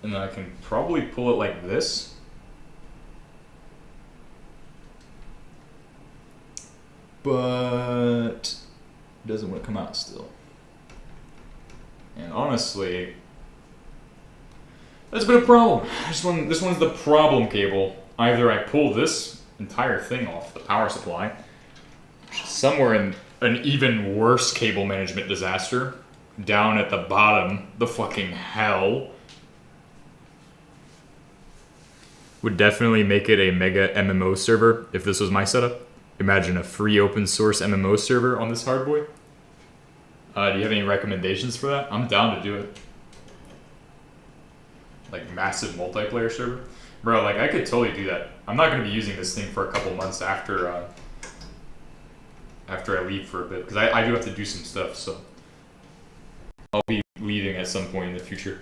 And then I can probably pull it like this. But it doesn't want to come out still. And honestly, that's been a problem. This one's the problem cable. Either I pull this entire thing off the power supply, which is somewhere in an even worse cable management disaster, down at the bottom, the fucking hell. Would definitely make it a mega MMO server if this was my setup. Imagine a free open source MMO server on this hardboy. Do you have any recommendations for that? I'm down to do it. Like massive multiplayer server? Bro, like I could totally do that. I'm not going to be using this thing for a couple months after I leave for a bit. Because I do have to do some stuff, so. I'll be leaving at some point in the future.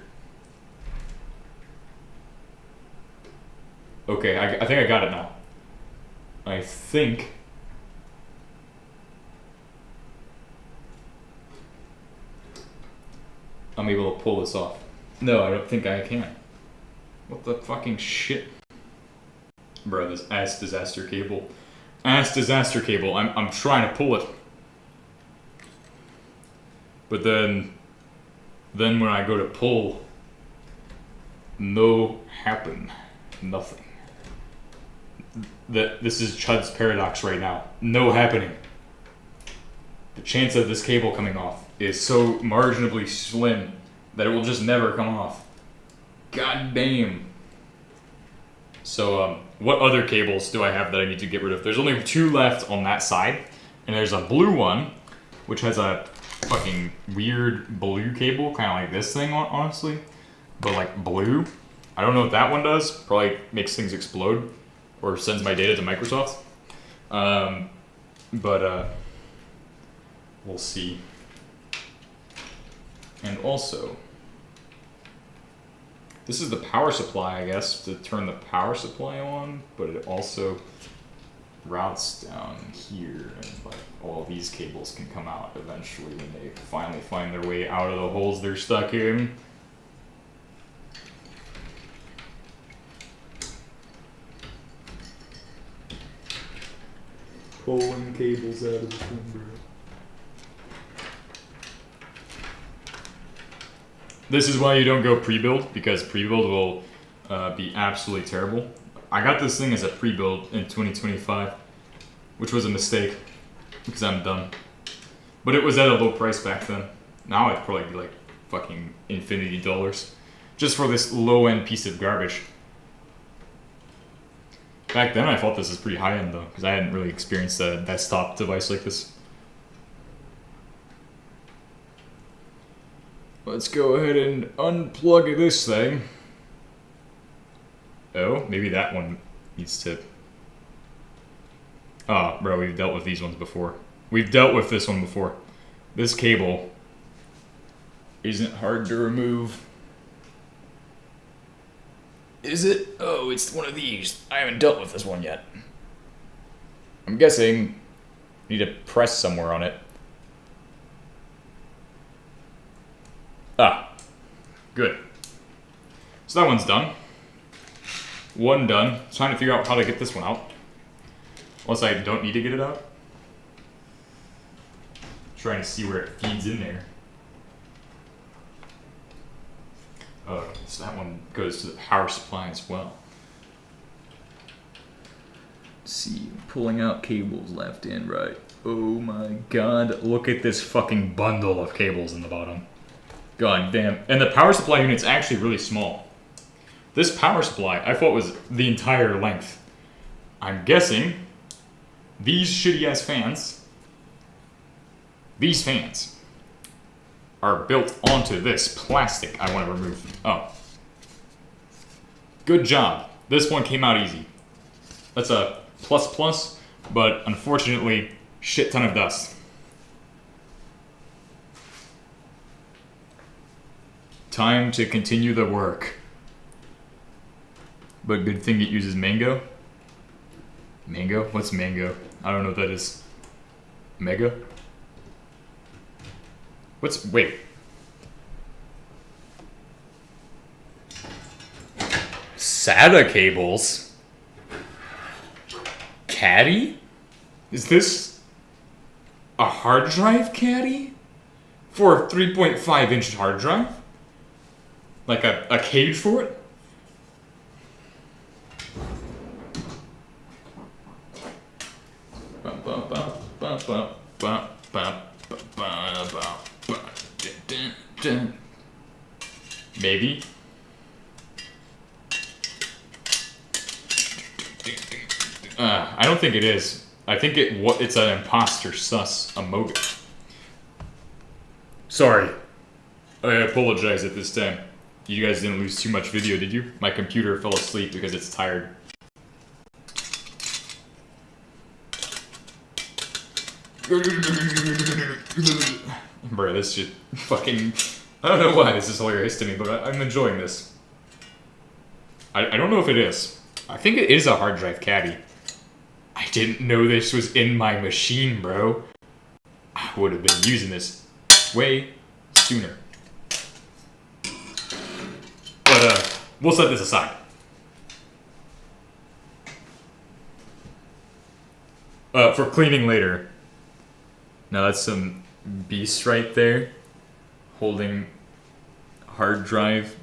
Okay, I think I got it now. I think... I'm able to pull this off. No, I don't think I can. What the fucking shit? Bro, this ass disaster cable. Ass disaster cable. I'm trying to pull it. But then when I go to pull, no happen. Nothing. This is Chud's paradox right now. No happening. The chance of this cable coming off is so marginally slim that it will just never come off. God damn. So, what other cables do I have that I need to get rid of? There's only 2 left on that side, and there's a blue one, which has a fucking weird blue cable, kind of like this thing, honestly, but like blue. I don't know what that one does. Probably makes things explode or sends my data to Microsoft. But we'll see. And also, this is the power supply, I guess, to turn the power supply on, but it also routes down here, and like all these cables can come out eventually when they finally find their way out of the holes they're stuck in. Pulling cables out of the timber. This is why you don't go pre-build, because pre-build will be absolutely terrible. I got this thing as a pre-build in 2025, which was a mistake, because I'm dumb. But it was at a low price back then. Now it'd probably be like fucking infinity dollars, just for this low-end piece of garbage. Back then I thought this was pretty high-end though, because I hadn't really experienced a desktop device like this. Let's go ahead and unplug this thing. Oh, maybe that one needs to... Oh, bro, we've dealt with these ones before. We've dealt with this one before. This cable isn't hard to remove. Is it? Oh, it's one of these. I haven't dealt with this one yet. I'm guessing I need to press somewhere on it. Ah, good. So that one's done. One done. Trying to figure out how to get this one out. Unless I don't need to get it out. Trying to see where it feeds in there. Oh, so that one goes to the power supply as well. Let's see, pulling out cables left and right. Oh my god, look at this fucking bundle of cables in the bottom. God damn. And the power supply unit's actually really small. This power supply, I thought was the entire length. I'm guessing these shitty ass fans, these fans, are built onto this plastic I want to remove. Oh. Good job. This one came out easy. That's a plus, but unfortunately, shit ton of dust. Time to continue the work. But good thing it uses mango. Mango? What's mango? I don't know what that is. Mega? Wait. SATA cables? Caddy? Is this a hard drive caddy? For a 3.5-inch hard drive? Like a cage for it? Maybe. I don't think it is. I think it's an imposter sus emote. Sorry. I apologize at this time. You guys didn't lose too much video, did you? My computer fell asleep because it's tired. Bruh, this shit fucking... I don't know why this is hilarious to me, but I'm enjoying this. I don't know if it is. I think it is a hard drive caddy. I didn't know this was in my machine, bro. I would have been using this way sooner. But, we'll set this aside. For cleaning later. Now that's some beast right there. Holding hard drive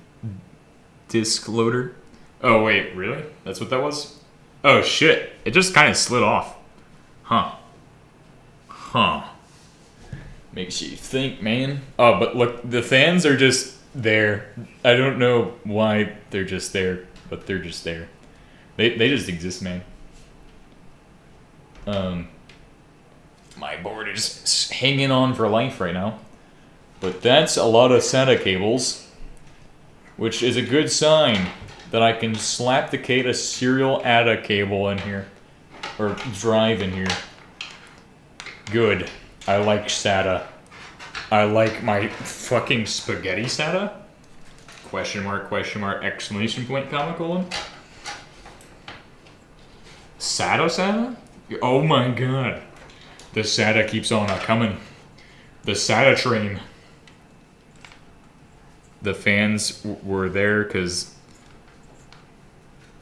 disk loader. Oh wait, really? That's what that was? Oh shit, it just kind of slid off. Huh. Makes you think, man. Oh, but look, the fans are just there. I don't know why they're just there, but they're just there. They just exist, man. My board is hanging on for life right now. But that's a lot of SATA cables, which is a good sign that I can slap the SATA serial ATA cable in here, or drive in here. Good. I like SATA. I like my fucking spaghetti SATA. Question mark, exclamation point, comma, colon. SATA? Oh my god. The SATA keeps on a-coming. The SATA train. The fans were there because...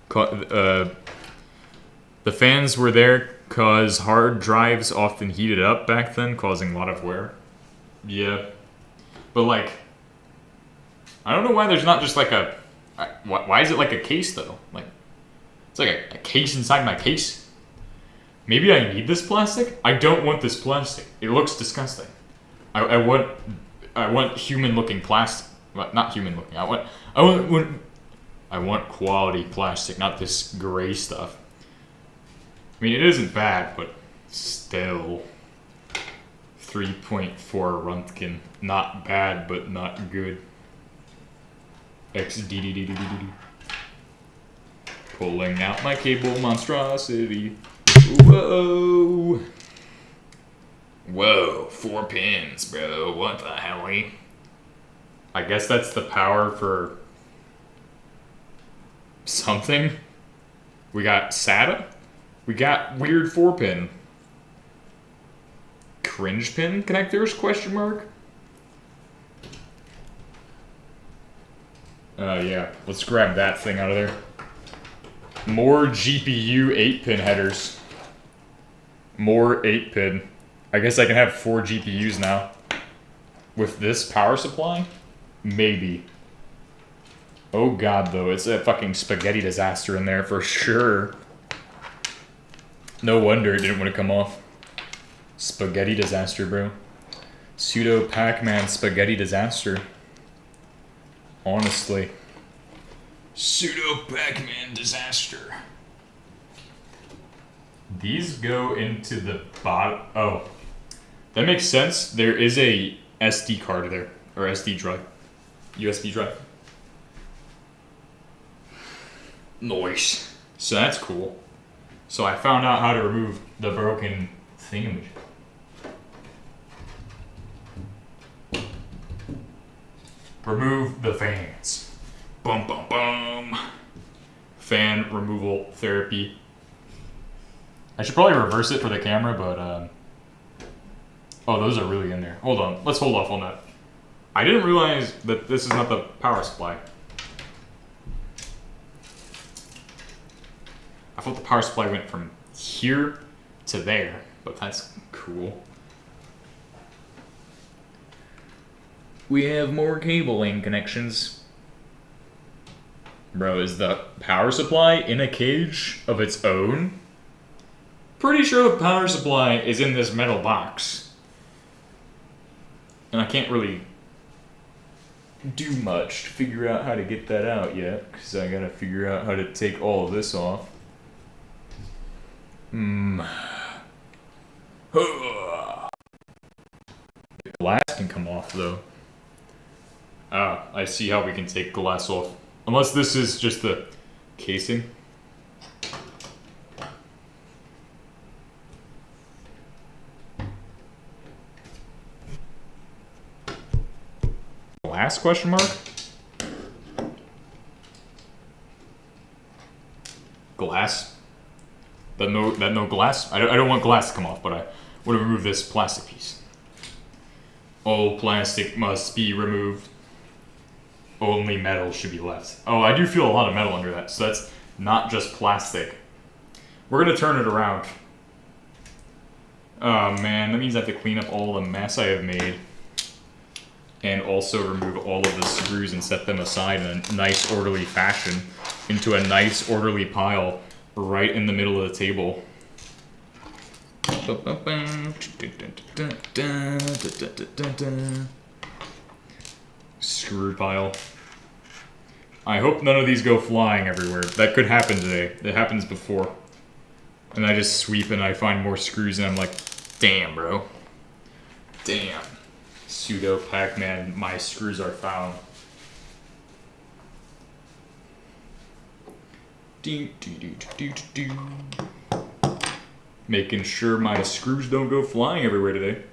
the fans were there because hard drives often heated up back then, causing a lot of wear. Yeah. But like... I don't know why there's not just like a... Why is it like a case though? Like, it's like a case inside my case. Maybe I need this plastic? I don't want this plastic. It looks disgusting. I want human-looking plastic. Well, not human-looking. I want quality plastic, not this gray stuff. I mean, it isn't bad, but still. 3.4 Röntgen. Not bad, but not good. XDDDDDD. Pulling out my cable monstrosity. Whoa. Whoa, 4 pins, bro. What the hell? I guess that's the power for something. We got SATA. We got weird 4-pin. Cringe pin connectors, question mark? Yeah. Let's grab that thing out of there. More GPU 8-pin headers. More 8-pin. I guess I can have 4 GPUs now. With this power supply? Maybe. Oh god, though. It's a fucking spaghetti disaster in there for sure. No wonder it didn't want to come off. Spaghetti disaster, bro. Pseudo Pac-Man spaghetti disaster. Honestly. Pseudo Pac-Man disaster. These go into the bottom. Oh. That makes sense. There is a SD card there. Or SD drive. USB drive. Nice. So that's cool. So I found out how to remove the broken thingamajig. Remove the fans. Bum bum bum. Fan removal therapy. I should probably reverse it for the camera, but Oh, those are really in there. Hold on. Let's hold off on that. I didn't realize that this is not the power supply. I thought the power supply went from here to there, but that's cool. We have more cabling connections. Bro, is the power supply in a cage of its own? Pretty sure the power supply is in this metal box. And I can't really do much to figure out how to get that out yet, because I gotta figure out how to take all of this off. The glass can come off though. Ah, I see how we can take glass off. Unless this is just the casing. Glass question mark? Glass? That no glass? I don't want glass to come off, but I want to remove this plastic piece. All plastic must be removed. Only metal should be left. Oh, I do feel a lot of metal under that, so that's not just plastic. We're gonna turn it around. Oh man, that means I have to clean up all the mess I have made. And also remove all of the screws and set them aside in a nice orderly fashion into a nice orderly pile right in the middle of the table. Screw pile. I hope none of these go flying everywhere. That could happen today. It happens before. And I just sweep and I find more screws and I'm like, damn, bro. Damn. Pseudo Pac-Man, my screws are found. Making sure my screws don't go flying everywhere today.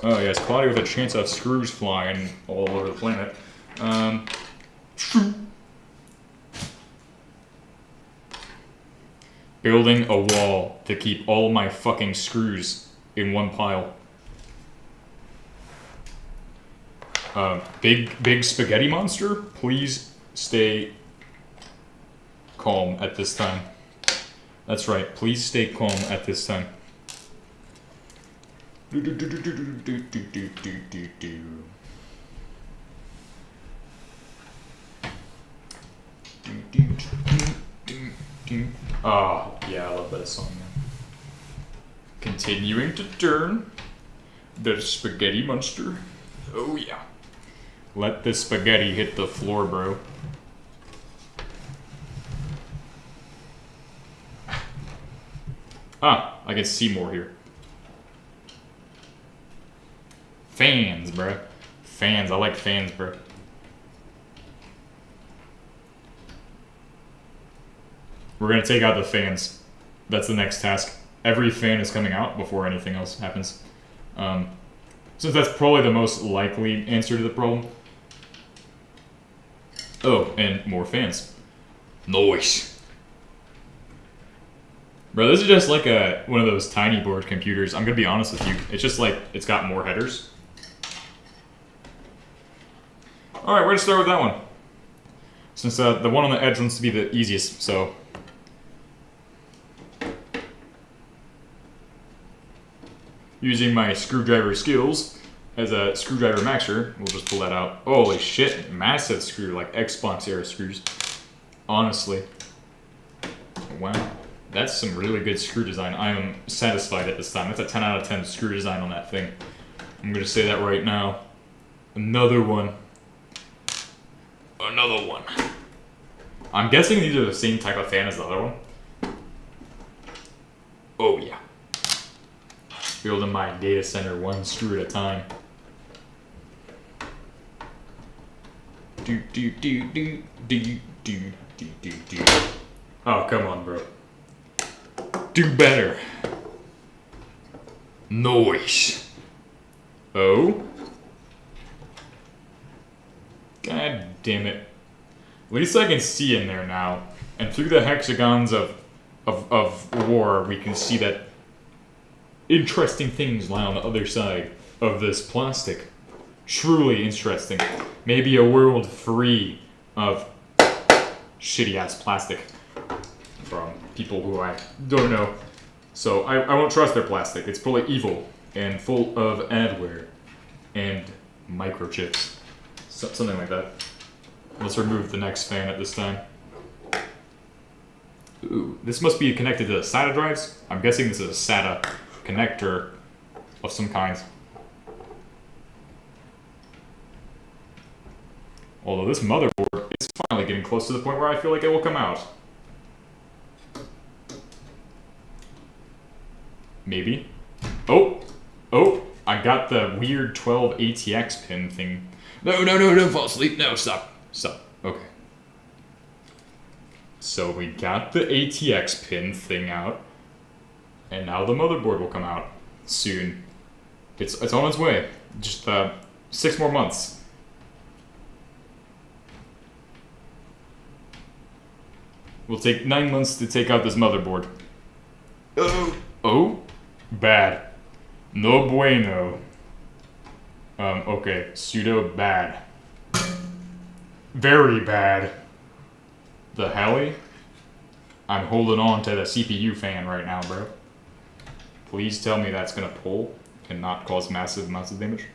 Oh yes, cloudy with a chance of screws flying all over the planet. Building a wall to keep all my fucking screws in one pile. Big spaghetti monster, please stay calm at this time. That's right, please stay calm at this time. Oh, yeah, I love that song, man. Continuing to turn. The spaghetti monster. Oh, yeah. Let the spaghetti hit the floor, bro. Ah, I can see more here. Fans, bro. Fans, I like fans, bro. We're gonna take out the fans. That's the next task. Every fan is coming out before anything else happens. Since that's probably the most likely answer to the problem. Oh, and more fans. Nice. Bro, this is just like one of those tiny board computers. I'm gonna be honest with you. It's just like, it's got more headers. Alright, we're gonna start with that one. Since the one on the edge wants to be the easiest, so. Using my screwdriver skills as a screwdriver maxer, we'll just pull that out. Holy shit, massive screw, like Xbox era screws. Honestly. Wow. That's some really good screw design. I am satisfied at this time. That's a 10 out of 10 screw design on that thing. I'm gonna say that right now. Another one. Another one. I'm guessing these are the same type of fan as the other one. Oh yeah. Building my data center one screw at a time. Oh, come on, bro. Do better. Noise. Oh. God damn it. At least I can see in there now. And through the hexagons of war, we can see that interesting things lie on the other side of this plastic. Truly interesting. Maybe a world free of shitty-ass plastic from people who I don't know. So I won't trust their plastic. It's probably evil and full of adware and microchips. Something like that. Let's remove the next fan at this time. Ooh, this must be connected to the SATA drives. I'm guessing this is a SATA connector of some kind. Although this motherboard is finally getting close to the point where I feel like it will come out. Maybe. Oh! Oh! I got the weird 12 ATX pin thing. No, don't fall asleep. No, stop. Stop. Okay. So we got the ATX pin thing out. And now the motherboard will come out soon. It's on its way. Just 6 more months. Will take 9 months to take out this motherboard. Oh? Bad. No bueno. Okay. Pseudo bad. Very bad. The heli? I'm holding on to the CPU fan right now, bro. Please tell me that's gonna pull and not cause massive amounts of damage.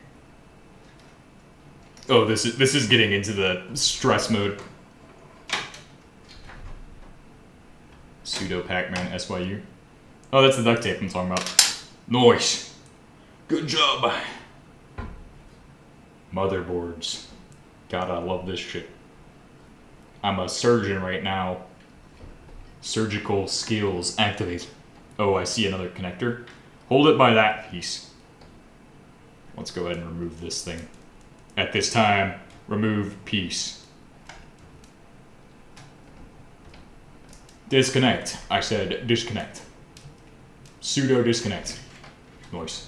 Oh, this is getting into the stress mode. Pseudo Pac-Man SYU. Oh, that's the duct tape I'm talking about. Nice. Good job. Motherboards. God, I love this shit. I'm a surgeon right now. Surgical skills activate. Oh, I see another connector. Hold it by that piece. Let's go ahead and remove this thing. At this time, remove piece. Disconnect. I said disconnect. Pseudo disconnect. Nice.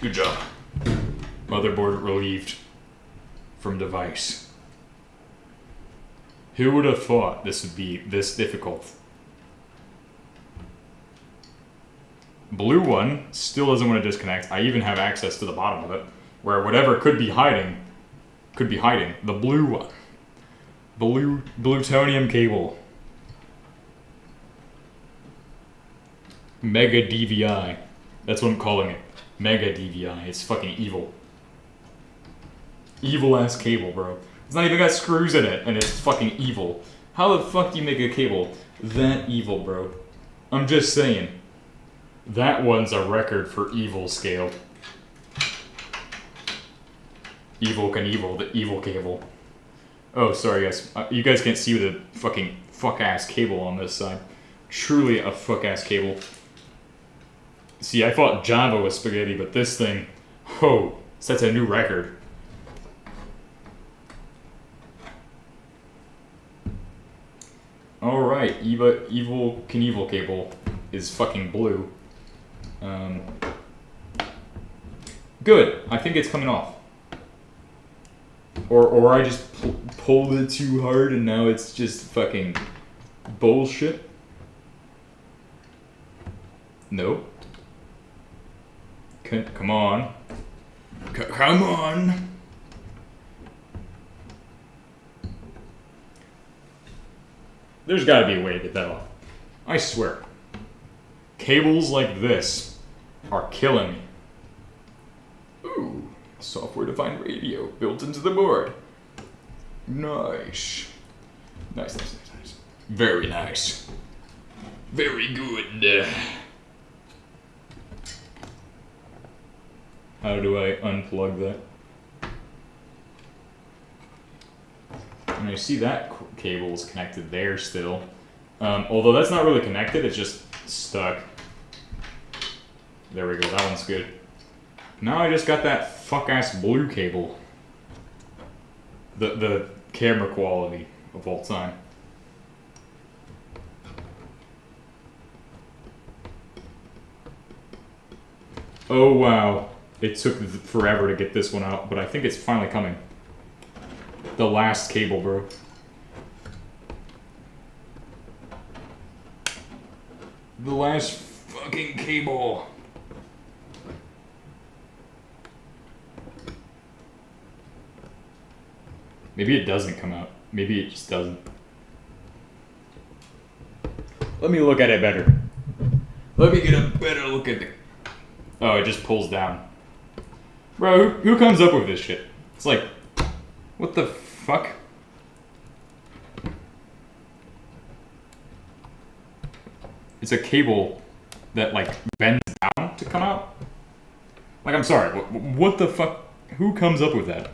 Good job. Motherboard relieved from device. Who would have thought this would be this difficult? Blue one still doesn't want to disconnect. I even have access to the bottom of it, where whatever could be hiding. The blue one. Plutonium cable. Mega DVI. That's what I'm calling it. Mega DVI. It's fucking evil. Evil ass cable, bro. It's not even got screws in it, and it's fucking evil. How the fuck do you make a cable that evil, bro? I'm just saying. That one's a record for evil scale. Evil Knievel, the evil cable. Oh, sorry guys. You guys can't see the fucking fuck-ass cable on this side. Truly a fuck-ass cable. See, I thought Java was spaghetti, but this thing, oh, sets a new record. Alright, Evil Knievel cable is fucking blue. Good. I think it's coming off. Or I just pulled it too hard and now it's just fucking bullshit. No. Come on. Come on. There's gotta be a way to get that off. I swear. Cables like this are killing me. Ooh, software-defined radio built into the board. Nice. Nice. Very nice. Very good. How do I unplug that? And I see that cable is connected there still. Although that's not really connected, it's just stuck. There we go, that one's good. Now I just got that fuck-ass blue cable. The camera quality of all time. Oh wow. It took forever to get this one out, but I think it's finally coming. The last cable, bro. The last fucking cable. Maybe it doesn't come out. Maybe it just doesn't. Let me look at it better. Let me get a better look at it. Oh, it just pulls down. Bro, who comes up with this shit? It's like, what the fuck? It's a cable that like bends down to come out? Like, I'm sorry, what the fuck? Who comes up with that?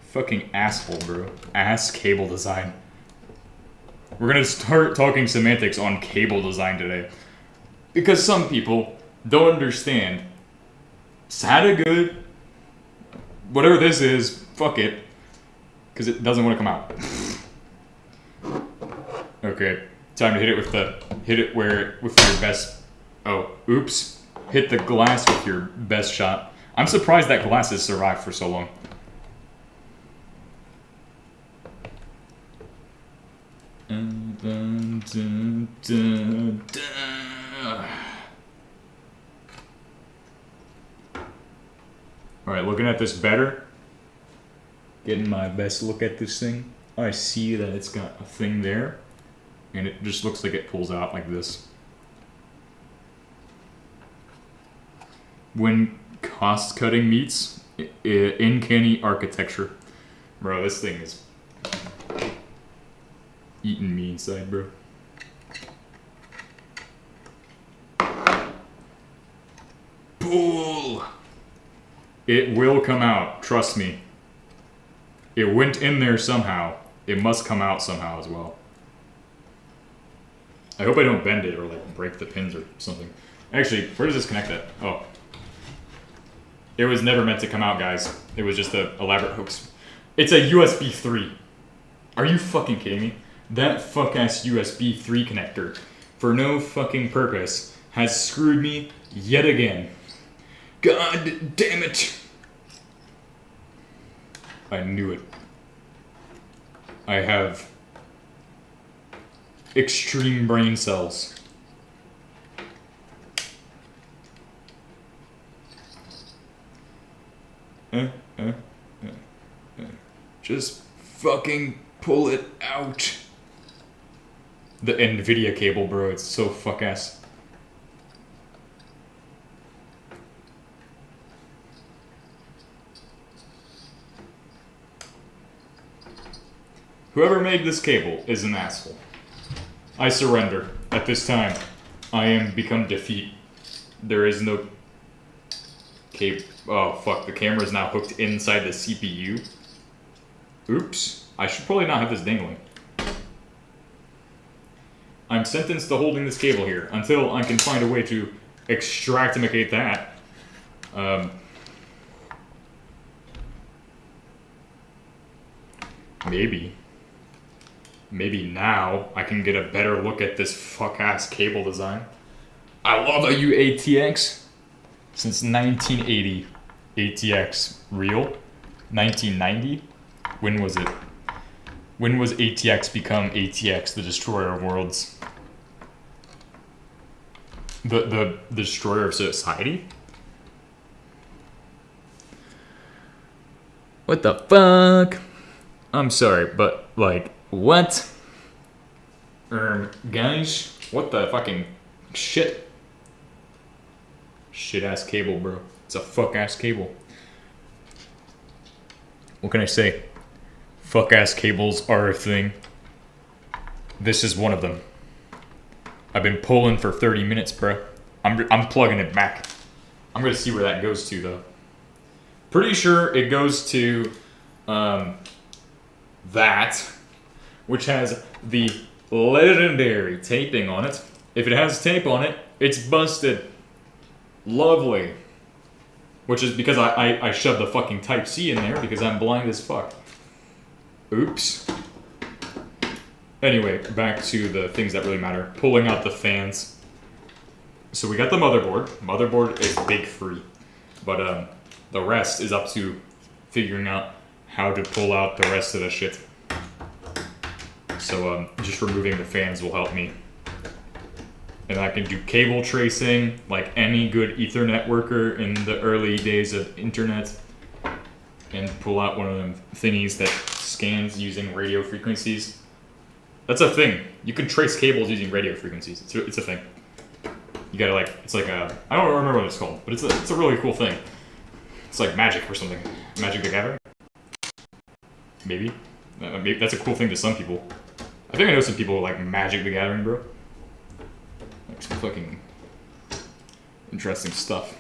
Fucking asshole, bro. Ass cable design. We're gonna start talking semantics on cable design today. Because some people don't understand. SATA good. Whatever this is, fuck it. Because it doesn't want to come out. Okay, time to hit it with your best. Oh, oops. Hit the glass with your best shot. I'm surprised that glass has survived for so long. Alright, looking at this better. Getting my best look at this thing. I see that it's got a thing there. And it just looks like it pulls out like this. When cost cutting meets uncanny architecture. Bro, this thing is eating me inside, bro. Pull! It will come out, trust me. It went in there somehow. It must come out somehow as well. I hope I don't bend it or like break the pins or something. Actually, where does this connect at? Oh. It was never meant to come out, guys. It was just an elaborate hoax. It's a USB 3. Are you fucking kidding me? That fuck-ass USB 3 connector, for no fucking purpose, has screwed me yet again. God damn it! I knew it. I have extreme brain cells. Just fucking pull it out. The NVIDIA cable, bro, it's so fuck-ass. Whoever made this cable is an asshole. I surrender. At this time, I am become defeat. There is no cable. Oh fuck, the camera is now hooked inside the CPU. Oops. I should probably not have this dangling. I'm sentenced to holding this cable here until I can find a way to extractimate that. Maybe now I can get a better look at this fuck-ass cable design. I love a ATX. Since 1980, ATX real. 1990? When was it? When was ATX become ATX, the destroyer of worlds? The destroyer of society? What the fuck? I'm sorry, but like, what? Guys, what the fucking shit? Shit ass cable, bro. It's a fuck ass cable. What can I say? Fuck ass cables are a thing. This is one of them. I've been pulling for 30 minutes, bro. I'm plugging it back. I'm gonna see where that goes to, though. Pretty sure it goes to that, which has the legendary taping on it. If it has tape on it, it's busted. Lovely. Which is because I shoved the fucking Type-C in there because I'm blind as fuck. Oops. Anyway, back to the things that really matter. Pulling out the fans. So we got the motherboard. Motherboard is big free. But the rest is up to figuring out how to pull out the rest of the shit. So just removing the fans will help me. And I can do cable tracing like any good Ethernet worker in the early days of internet. and pull out one of them thingies that scans using radio frequencies. That's a thing. You can trace cables using radio frequencies. It's a thing. You gotta like, it's like a, I don't remember what it's called, but it's a really cool thing. It's like magic or something. Magic the Gathering? Maybe. Maybe that's a cool thing to some people. I think I know some people who like Magic the Gathering, bro. Like some fucking interesting stuff.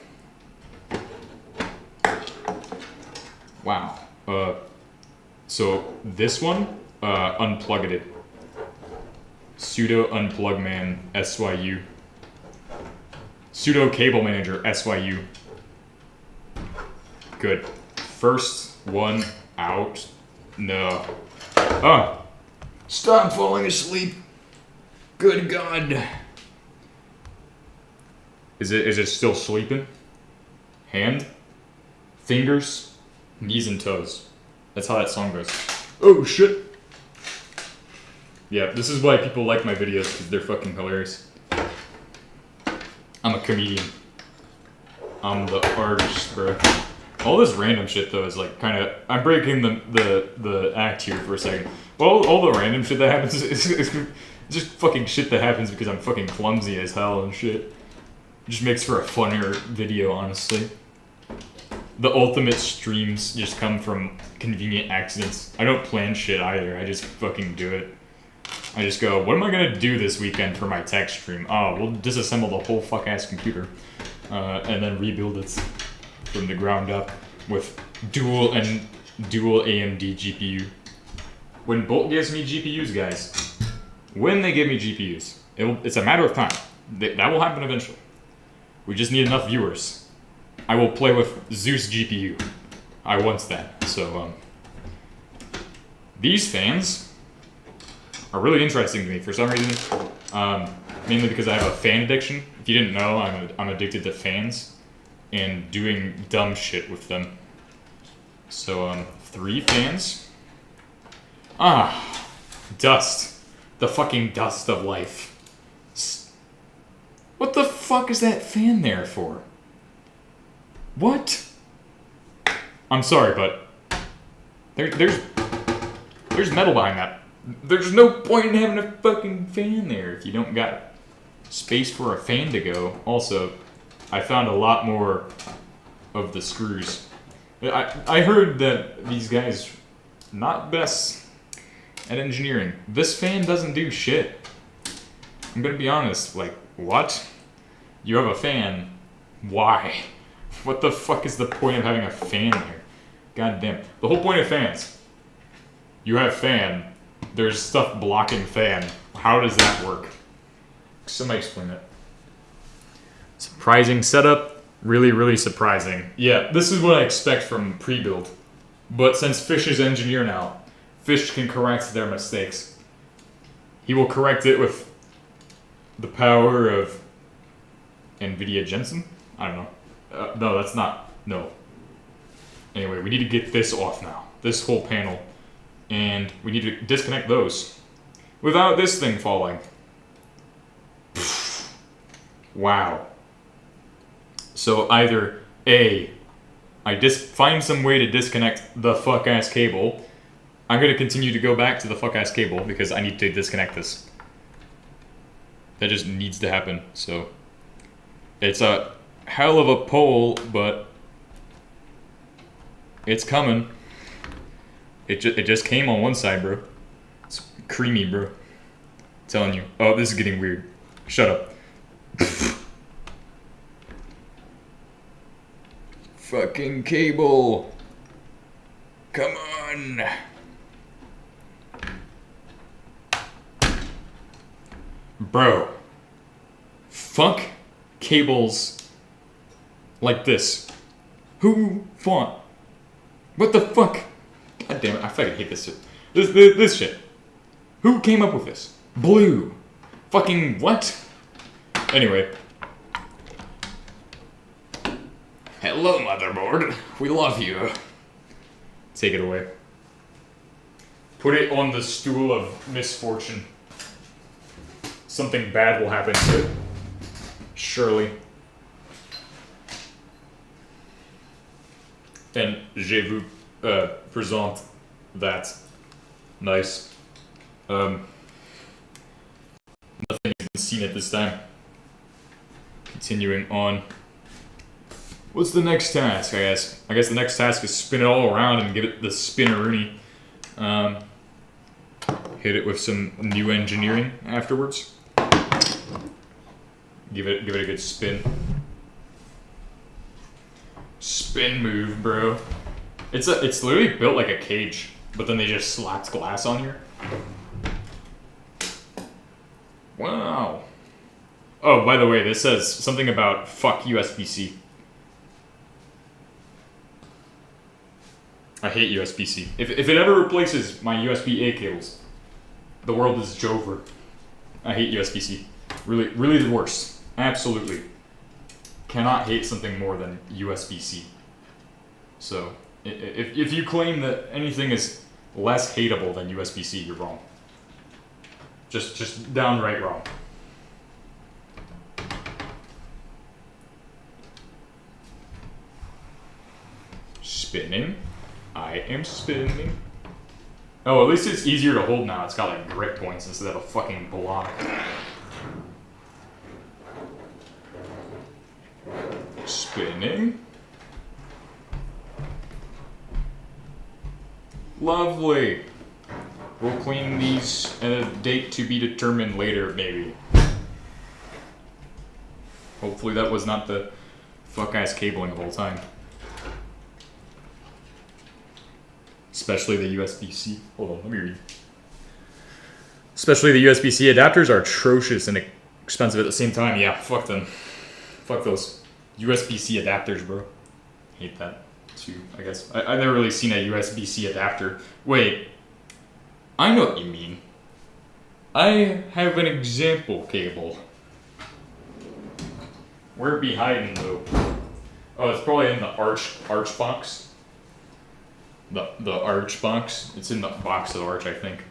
Wow. So this one, unplugged it. Sudo unplug man SYU. Sudo cable manager SYU. Good. First one out. No. Stop falling asleep. Good God. Is it still sleeping? Hand? Fingers? Knees and toes. That's how that song goes. Oh shit. Yeah, this is why people like my videos, because they're fucking hilarious. I'm a comedian. I'm the artist, bro. All this random shit though is like kind of, I'm breaking the act here for a second. Well, all the random shit that happens is just fucking shit that happens because I'm fucking clumsy as hell and shit. It just makes for a funnier video, honestly. The ultimate streams just come from convenient accidents. I don't plan shit either, I just fucking do it. I just go, what am I gonna do this weekend for my tech stream? Oh, we'll disassemble the whole fuck-ass computer. And then rebuild it from the ground up with dual AMD GPU. When Bolt gives me GPUs, guys, when they give me GPUs, it's a matter of time. That will happen eventually. We just need enough viewers. I will play with Zeus GPU. I want that. So, these fans are really interesting to me for some reason. Mainly because I have a fan addiction. If you didn't know, I'm addicted to fans and doing dumb shit with them. So, 3 fans. Dust. The fucking dust of life. What the fuck is that fan there for? What? I'm sorry, but there's metal behind that. There's no point in having a fucking fan there if you don't got space for a fan to go. Also, I found a lot more of the screws. I heard that these guys not best at engineering. This fan doesn't do shit. I'm gonna be honest, like, what? You have a fan, why? What the fuck is the point of having a fan there? God damn. The whole point of fans. You have fan, there's stuff blocking fan. How does that work? Somebody explain that. Surprising setup. Really, really surprising. Yeah, this is what I expect from pre-build. But since Fish is engineer now, Fish can correct their mistakes. He will correct it with the power of NVIDIA Jensen? I don't know. No, that's not. No. Anyway, we need to get this off now. This whole panel. And we need to disconnect those without this thing falling. Wow. So either A, I find some way to disconnect the fuck-ass cable. I'm going to continue to go back to the fuck-ass cable because I need to disconnect this. That just needs to happen. So it's a hell of a pull, but it's coming. It just came on one side, bro. It's creamy, bro. I'm telling you. Oh, this is getting weird. Shut up. Fucking cable. Come on. Bro. Fuck cables like this. Who fought? What the fuck? God damn it, I fucking hate this shit. This shit. Who came up with this? Blue. Fucking what? Anyway. Hello, motherboard. We love you. Take it away. Put it on the stool of misfortune. Something bad will happen to it. Surely. And je vous present that. Nice. Nothing has been seen at this time. Continuing on. What's the next task, I guess? I guess the next task is spin it all around and give it the spinneroonie. Hit it with some new engineering afterwards. Give it a good spin. Spin move, bro. It's literally built like a cage, but then they just slapped glass on here. Wow. Oh, by the way, this says something about fuck USB-C. I hate USB-C. If it ever replaces my USB-A cables, the world is over. I hate USB-C. Really, really the worst. Absolutely. Cannot hate something more than USB-C. So, if you claim that anything is less hateable than USB-C, you're wrong. Just downright wrong. Spinning. I am spinning. Oh, at least it's easier to hold now. It's got like grip points instead of a fucking block. Spinning. Lovely. We'll clean these at a date to be determined later, maybe. Hopefully that was not the fuck-ass cabling the whole time. Especially the USB-C. Hold on, let me read. Especially the USB-C adapters are atrocious and expensive at the same time. Yeah, fuck them. Fuck those USB-C adapters, bro. Hate that too, I guess. I've never really seen a USB-C adapter. Wait. I know what you mean. I have an example cable. Where it be hiding though? Oh, it's probably in the arch box. The arch box. It's in the box of the arch, I think.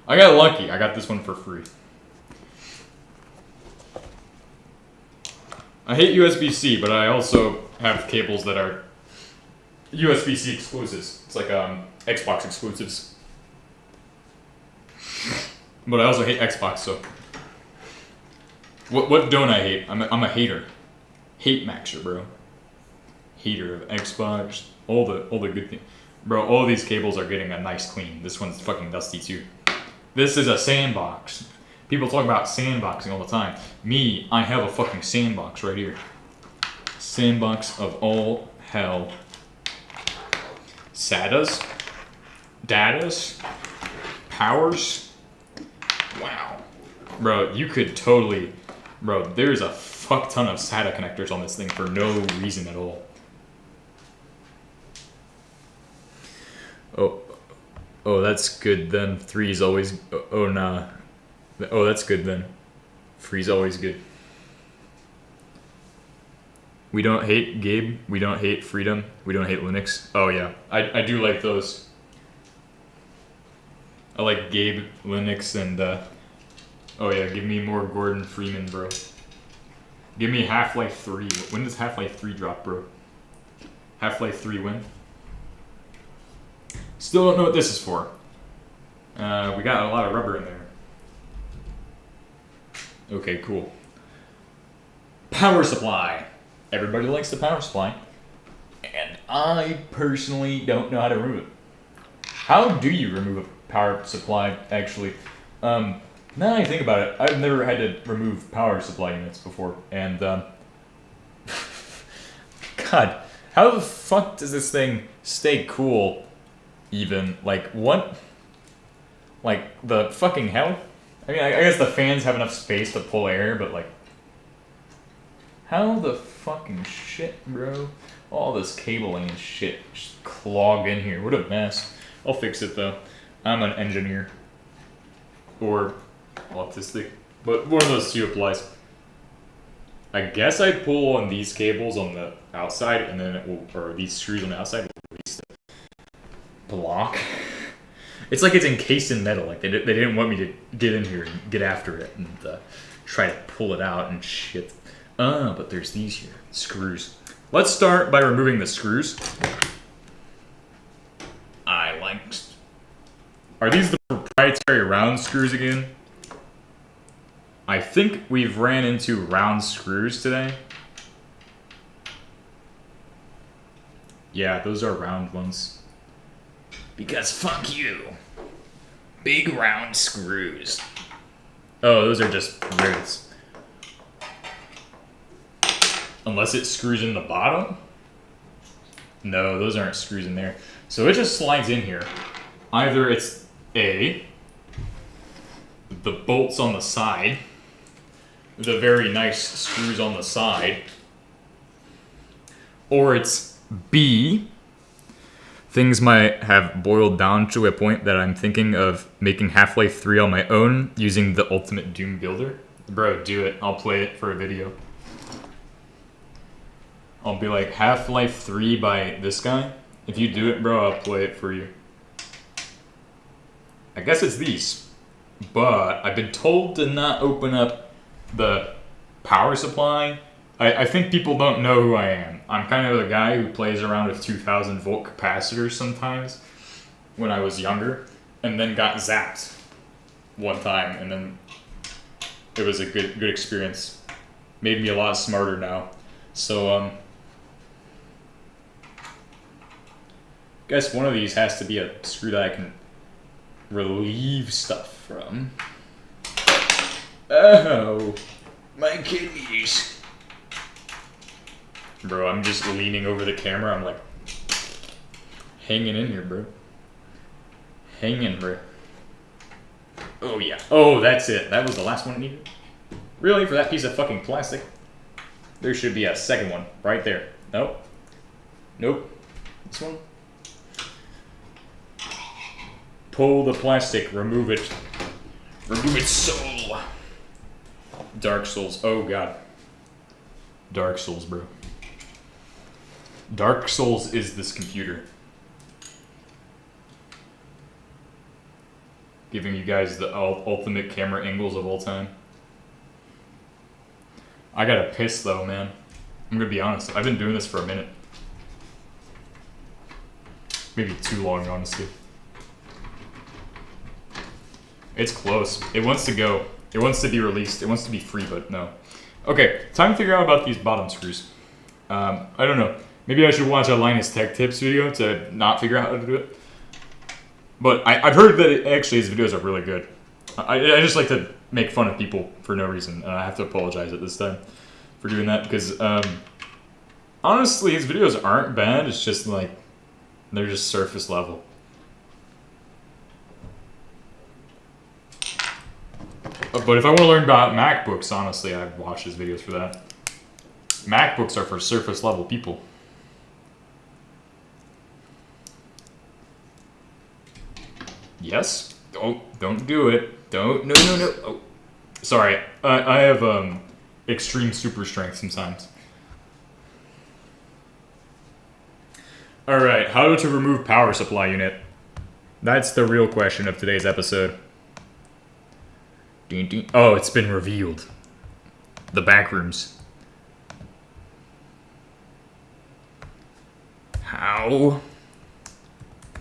I got lucky. I got this one for free. I hate USB-C, but I also have cables that are USB-C exclusives. It's like Xbox exclusives. But I also hate Xbox, so what don't I hate? I'm a hater. Hate maxer, bro. Hater of Xbox. All the good things. Bro, all these cables are getting a nice clean. This one's fucking dusty too. This is a sandbox. People talk about sandboxing all the time. Me, I have a fucking sandbox right here. Sandbox of all hell. SATAs, datas, powers. Wow. Bro, you could totally... Bro, there's a fuck ton of SATA connectors on this thing for no reason at all. Oh, that's good then. 3's always... Oh, nah. Oh, that's good then. 3's always good. We don't hate Gabe. We don't hate freedom. We don't hate Linux. Oh, yeah. I do like those. I like Gabe, Linux, and... Oh, yeah. Give me more Gordon Freeman, bro. Give me Half-Life 3. When does Half-Life 3 drop, bro? Half-Life 3 when? Still don't know what this is for. We got a lot of rubber in there. Okay, cool. Power supply. Everybody likes the power supply. And I personally don't know how to remove it. How do you remove a power supply, actually? Now that I think about it, I've never had to remove power supply units before. And, God, how the fuck does this thing stay cool, even? Like, what? Like, the fucking hell? I mean, I guess the fans have enough space to pull air, but, like... How the fucking shit, bro? All this cabling and shit just clogged in here. What a mess. I'll fix it, though. I'm an engineer. Or autistic. But one of those two applies. I guess I pull on these cables on the outside, and then it will... Or these screws on the outside will release the block. It's like it's encased in metal. Like they didn't want me to get in here and get after it and try to pull it out and shit. But there's these here. Screws. Let's start by removing the screws. Are these the proprietary round screws again? I think we've ran into round screws today. Yeah, those are round ones. Because fuck you. Big round screws. Oh, those are just rivets. Unless it screws in the bottom? No, those aren't screws in there. So it just slides in here. Either it's the bolts on the side, the very nice screws on the side, or it's B, things might have boiled down to a point that I'm thinking of making Half-Life 3 on my own using the Ultimate Doom Builder. Bro, do it. I'll play it for a video. I'll be like, Half-Life 3 by this guy. If you do it, bro, I'll play it for you. I guess it's these. But I've been told to not open up the power supply. I think people don't know who I am. I'm kind of the guy who plays around with 2,000 volt capacitors sometimes when I was younger, and then got zapped one time, and then it was a good experience. Made me a lot smarter now. So guess one of these has to be a screw that I can relieve stuff from. Oh, my kidneys. Bro, I'm just leaning over the camera. I'm like hanging in here, bro. Hanging, bro. Oh yeah. Oh, that's it. That was the last one I needed. Really? For that piece of fucking plastic? There should be a second one right there. Nope. Nope. This one. Pull the plastic. Remove it. Remove its soul. Dark Souls. Oh god. Dark Souls, bro. Dark Souls is this computer. Giving you guys the ultimate camera angles of all time. I gotta piss though, man. I'm gonna be honest. I've been doing this for a minute. Maybe too long, honestly. It's close. It wants to go. It wants to be released. It wants to be free, but no. Okay, time to figure out about these bottom screws. I don't know. Maybe I should watch a Linus Tech Tips video to not figure out how to do it. But I've heard that actually his videos are really good. I just like to make fun of people for no reason, and I have to apologize at this time for doing that because honestly, his videos aren't bad. It's just like they're just surface level. But if I want to learn about MacBooks, honestly, I'd watch his videos for that. MacBooks are for surface level people. Yes? Don't do it. Don't. No. Oh, sorry. I have extreme super strength sometimes. Alright, how to remove power supply unit. That's the real question of today's episode. Oh, it's been revealed. The back rooms. How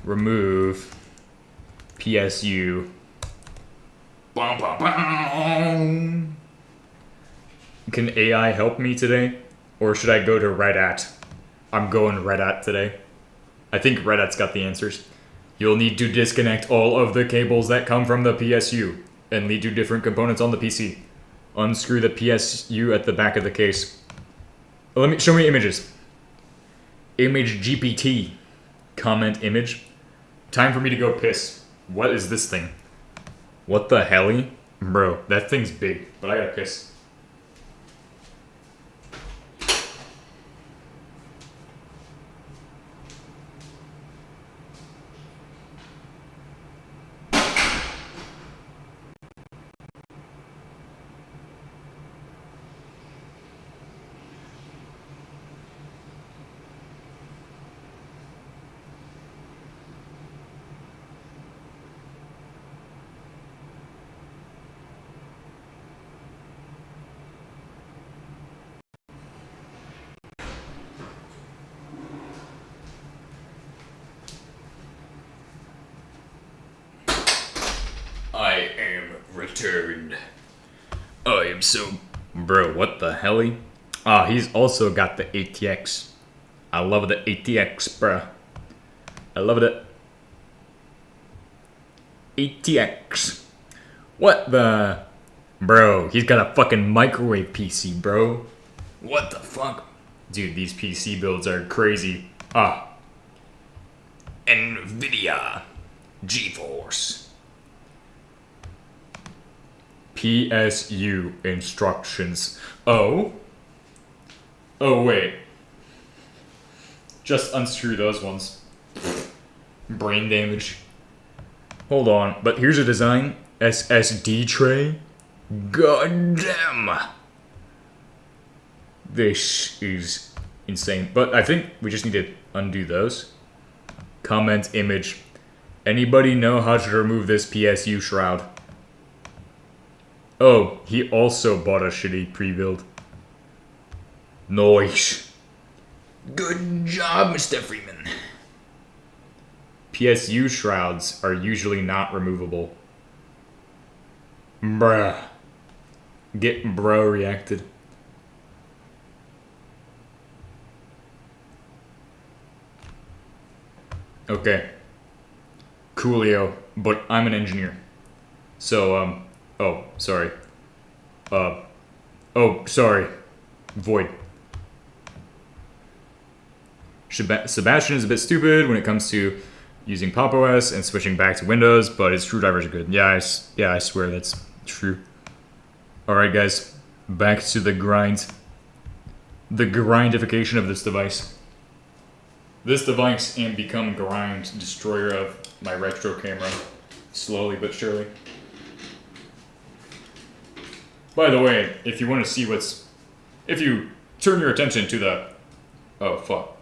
remove PSU. Bum, bum, bum. Can AI help me today? Or should I go to Reddit? I'm going Reddit today. I think Reddit's got the answers. You'll need to disconnect all of the cables that come from the PSU and lead to different components on the PC. Unscrew the PSU at the back of the case. Show me images. Image GPT. Comment image. Time for me to go piss. What is this thing? What the helly? Bro, that thing's big, but I gotta piss. Damn, so... Bro, what the hell? He's also got the ATX. I love the ATX, bruh. I love the... ATX. What the... Bro, he's got a fucking microwave PC, bro. What the fuck? Dude, these PC builds are crazy. NVIDIA. GeForce. PSU instructions. Oh, wait. Just unscrew those ones. Brain damage. Hold on, but here's a design. SSD tray. God damn. This is insane. But I think we just need to undo those. Comment image. Anybody know how to remove this PSU shroud? Oh, he also bought a shitty pre-build. Nice. Good job, Mr. Freeman. PSU shrouds are usually not removable. Bruh. Get bro reacted. Okay. Coolio, but I'm an engineer. So, oh, sorry. Oh, sorry. Void. Sebastian is a bit stupid when it comes to using Pop! OS and switching back to Windows, but his screwdrivers are good. Yeah, I swear that's true. Alright, guys. Back to the grind. The grindification of this device. This device and become grind, destroyer of my retro camera. Slowly but surely. By the way, if you want to see if you turn your attention to the... Oh, fuck.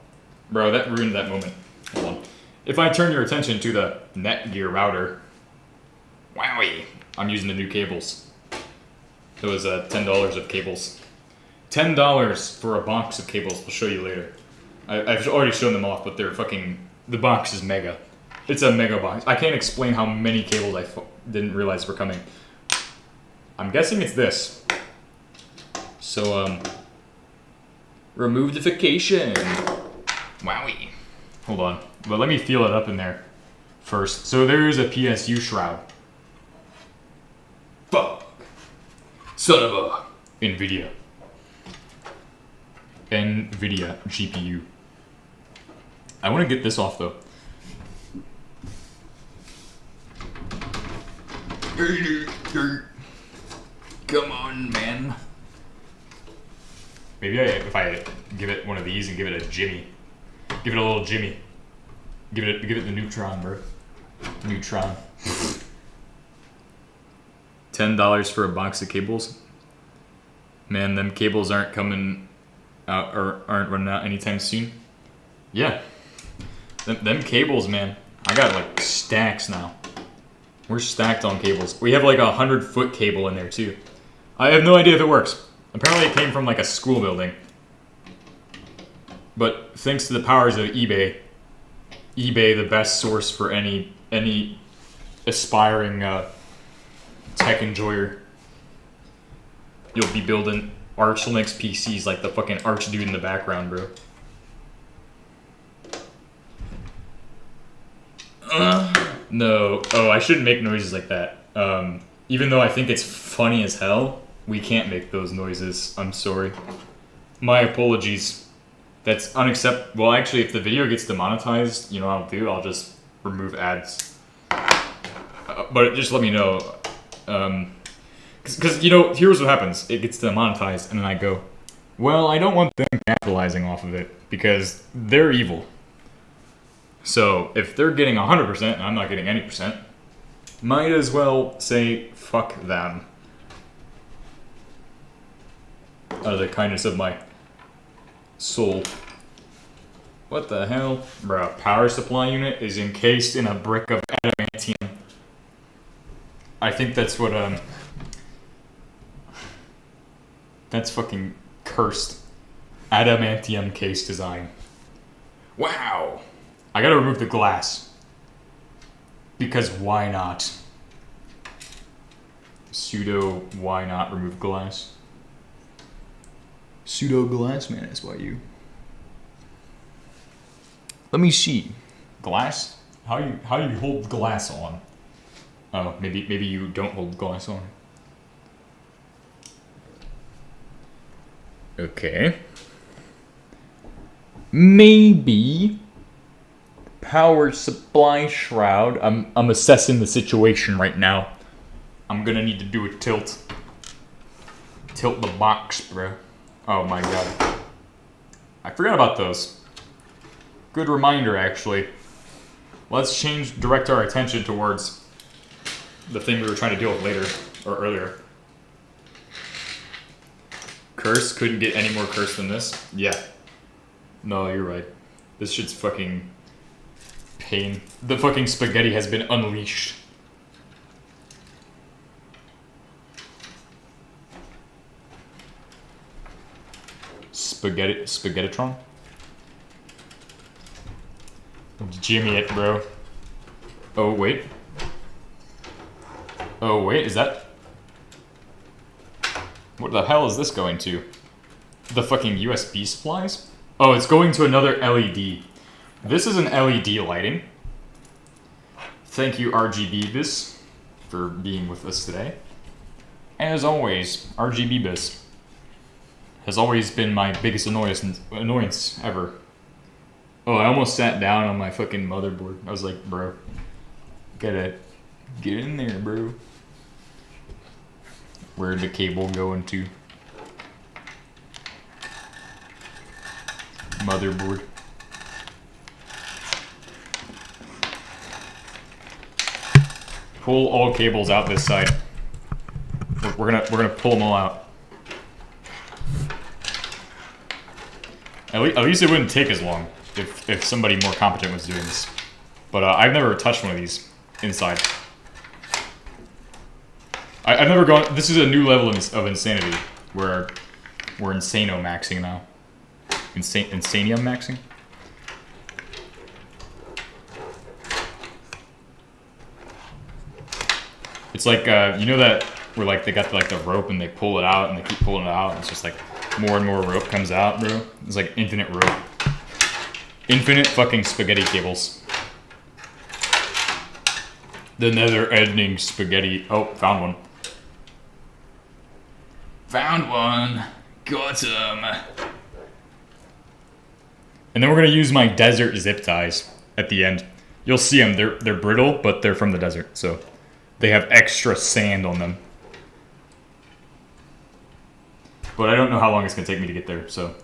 Bro, that ruined that moment. Hold on. If I turn your attention to the Netgear router... Wowie! I'm using the new cables. It was $10 of cables. $10 for a box of cables. I'll show you later. I've already shown them off, but they're fucking... The box is mega. It's a mega box. I can't explain how many cables I didn't realize were coming. I'm guessing it's this. So, removification. Wowie. Hold on. But let me feel it up in there first. So there is a PSU shroud. Fuck. Son of a... NVIDIA. NVIDIA GPU. I want to get this off, though. Come on, man. Maybe if I give it one of these and give it a Jimmy. Give it a little Jimmy. Give it the Neutron, bro. Neutron. $10 for a box of cables. Man, them cables aren't coming out or aren't running out anytime soon. Yeah. Them cables, man. I got like stacks now. We're stacked on cables. We have like 100-foot cable in there too. I have no idea if it works. Apparently it came from like a school building. But thanks to the powers of eBay, the best source for any aspiring tech enjoyer. You'll be building Arch Linux PCs like the fucking Arch dude in the background, bro. No. Oh, I shouldn't make noises like that. Even though I think it's funny as hell, we can't make those noises. I'm sorry. My apologies. That's unacceptable. Well, actually, if the video gets demonetized, you know what I'll do? I'll just remove ads. But just let me know. Because, you know, here's what happens. It gets demonetized, and then I go, well, I don't want them capitalizing off of it, because they're evil. So, if they're getting 100% and I'm not getting any percent, might as well say, fuck them. Out of the kindness of my soul. What the hell? Bruh, power supply unit is encased in a brick of adamantium. I think that's what, that's fucking cursed. Adamantium case design. Wow! I gotta remove the glass. Because why not? Pseudo why not remove glass? Pseudo glass man SYU. Let me see. Glass? How do you hold glass on? Oh, maybe you don't hold glass on. Okay. Maybe power supply shroud. I'm assessing the situation right now. I'm gonna need to do a tilt. Tilt the box, bro. Oh my god. I forgot about those. Good reminder, actually. Let's direct our attention towards the thing we were trying to deal with later, or earlier. Curse? Couldn't get any more curse than this? Yeah. No, you're right. This shit's fucking pain. The fucking spaghetti has been unleashed. Spaghettitron? Jimmy it, bro. Oh, wait. Oh, wait, is that... What the hell is this going to? The fucking USB supplies? Oh, it's going to another LED. This is an LED lighting. Thank you, RGB Bis, for being with us today. As always, RGB Bis has always been my biggest annoyance ever. Oh, I almost sat down on my fucking motherboard. I was like, bro, gotta get in there, bro. Where'd the cable go into? Motherboard. Pull all cables out this side. We're gonna pull them all out. At least it wouldn't take as long if somebody more competent was doing this. But I've never touched one of these inside. I've never gone. This is a new level of insanity where we're insano maxing now. Insanium maxing. It's like you know that where like they got like the rope and they pull it out and they keep pulling it out. And it's just like more and more rope comes out, bro. It's like infinite rope. Infinite fucking spaghetti cables. The never-ending spaghetti. Oh, found one. Found one. Got him. And then we're gonna use my desert zip ties at the end. You'll see them. They're brittle, but they're from the desert, so they have extra sand on them. But I don't know how long it's gonna take me to get there, so.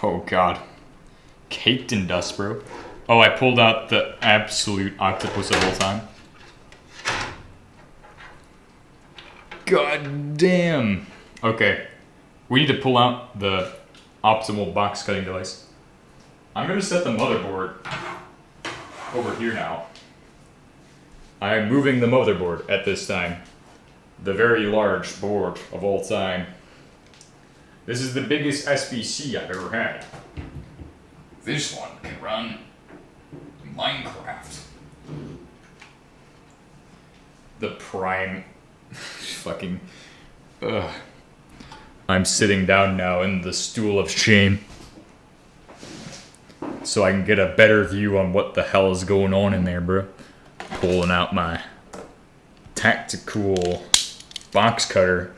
Oh god. Caked in dust, bro. Oh, I pulled out the absolute octopus of all time. God damn. Okay. We need to pull out the optimal box cutting device. I'm gonna set the motherboard over here now. I am moving the motherboard at this time. The very large board of all time. This is the biggest SBC I've ever had. This one can run Minecraft. The prime fucking I'm sitting down now in the stool of shame so I can get a better view on what the hell is going on in there, bro. Pulling out my tactical box cutter.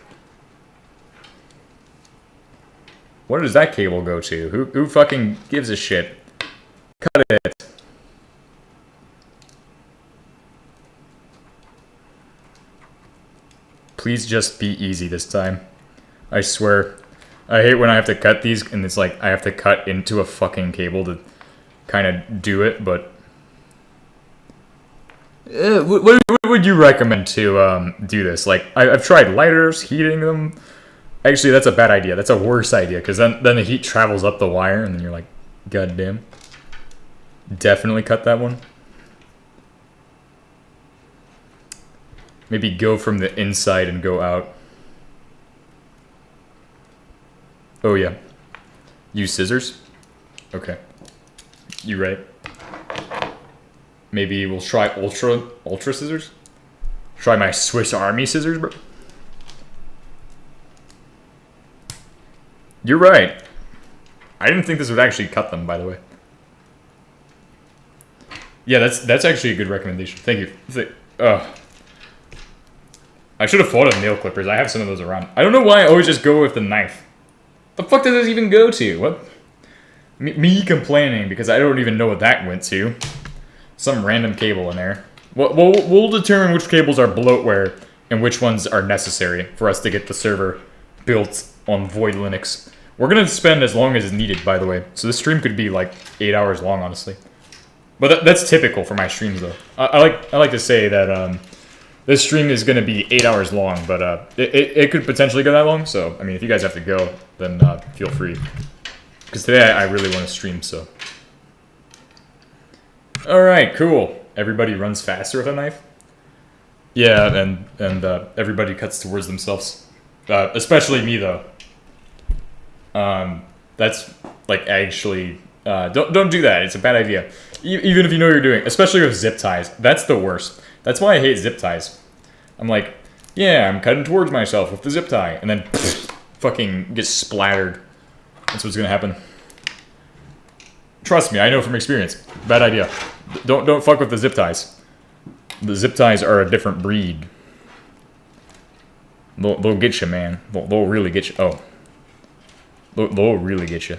Where does that cable go to? Who fucking gives a shit? Cut it. Please just be easy this time. I swear. I hate when I have to cut these and it's like I have to cut into a fucking cable to kind of do it, but... What would you recommend to do this? Like, I've tried lighters, heating them. Actually, that's a bad idea. That's a worse idea, because then the heat travels up the wire, and then you're like, God damn. Definitely cut that one. Maybe go from the inside and go out. Oh, yeah. Use scissors? Okay. You right. Maybe we'll try ultra scissors. Try my Swiss Army scissors, bro. You're right. I didn't think this would actually cut them, by the way. Yeah, that's actually a good recommendation. Thank you. I should have thought of nail clippers. I have some of those around. I don't know why I always just go with the knife. The fuck does this even go to? What? Me complaining because I don't even know what that went to. Some random cable in there. We'll determine which cables are bloatware and which ones are necessary for us to get the server built on Void Linux. We're gonna spend as long as is needed, by the way. So this stream could be like 8 hours long, honestly. But that's typical for my streams, though. I like to say that this stream is gonna be 8 hours long, but it could potentially go that long. So I mean, if you guys have to go, then feel free. Because today I really want to stream, so. All right, cool. Everybody runs faster with a knife. Yeah, and everybody cuts towards themselves, especially me though. That's like actually don't do that. It's a bad idea. Even if you know what you're doing, especially with zip ties. That's the worst. That's why I hate zip ties. I'm like, yeah, I'm cutting towards myself with the zip tie, and then fucking get splattered. That's what's gonna happen. Trust me, I know from experience. Bad idea. Don't fuck with the zip ties. The zip ties are a different breed. They'll get you, man. They'll really get you. Oh. They'll really get you.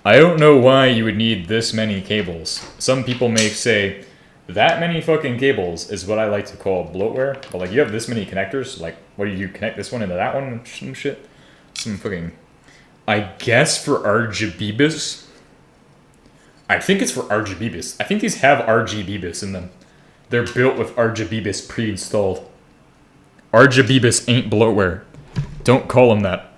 I don't know why you would need this many cables. Some people may say, that many fucking cables is what I like to call bloatware. But like, you have this many connectors. Like, what do you connect this one into that one and some shit? Some fucking... I guess for RGBs. I think it's for RGBs. I think these have RGBs in them. They're built with RGBs pre-installed. RGBs ain't bloatware. Don't call them that.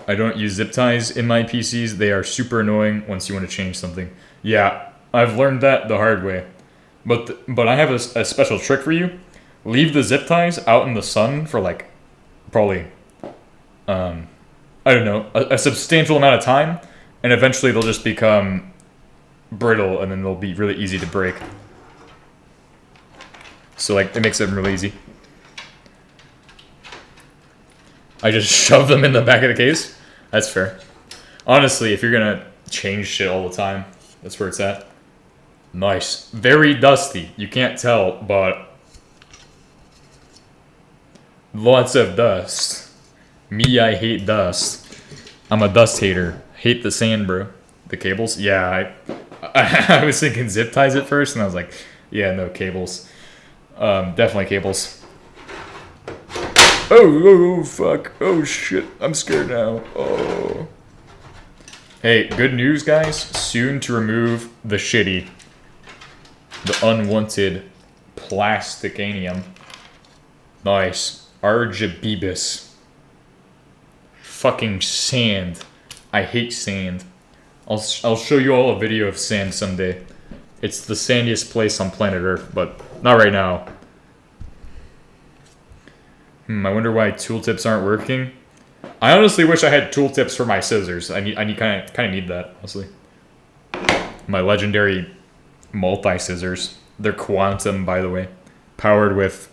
I don't use zip ties in my PCs. They are super annoying once you want to change something. Yeah, I've learned that the hard way. But I have a special trick for you. Leave the zip ties out in the sun for like probably, I don't know, a substantial amount of time. And eventually they'll just become brittle and then they'll be really easy to break. So like, it makes them really easy. I just shove them in the back of the case. That's fair. Honestly, if you're gonna change shit all the time, that's where it's at. Nice. Very dusty. You can't tell, but lots of dust. Me, I hate dust. I'm a dust hater. Hate the sand, bro. The cables? Yeah, I was thinking zip ties at first, and I was like, yeah, no, cables. Definitely cables. Oh, fuck. Oh, shit. I'm scared now. Oh. Hey, good news, guys. Soon to remove the shitty, the unwanted plasticanium. Nice. Argibibus. Fucking sand. I hate sand. I'll show you all a video of sand someday. It's the sandiest place on planet Earth, but not right now. I wonder why tooltips aren't working. I honestly wish I had tooltips for my scissors. I kind of need that, honestly. My legendary multi-scissors. They're quantum, by the way. Powered with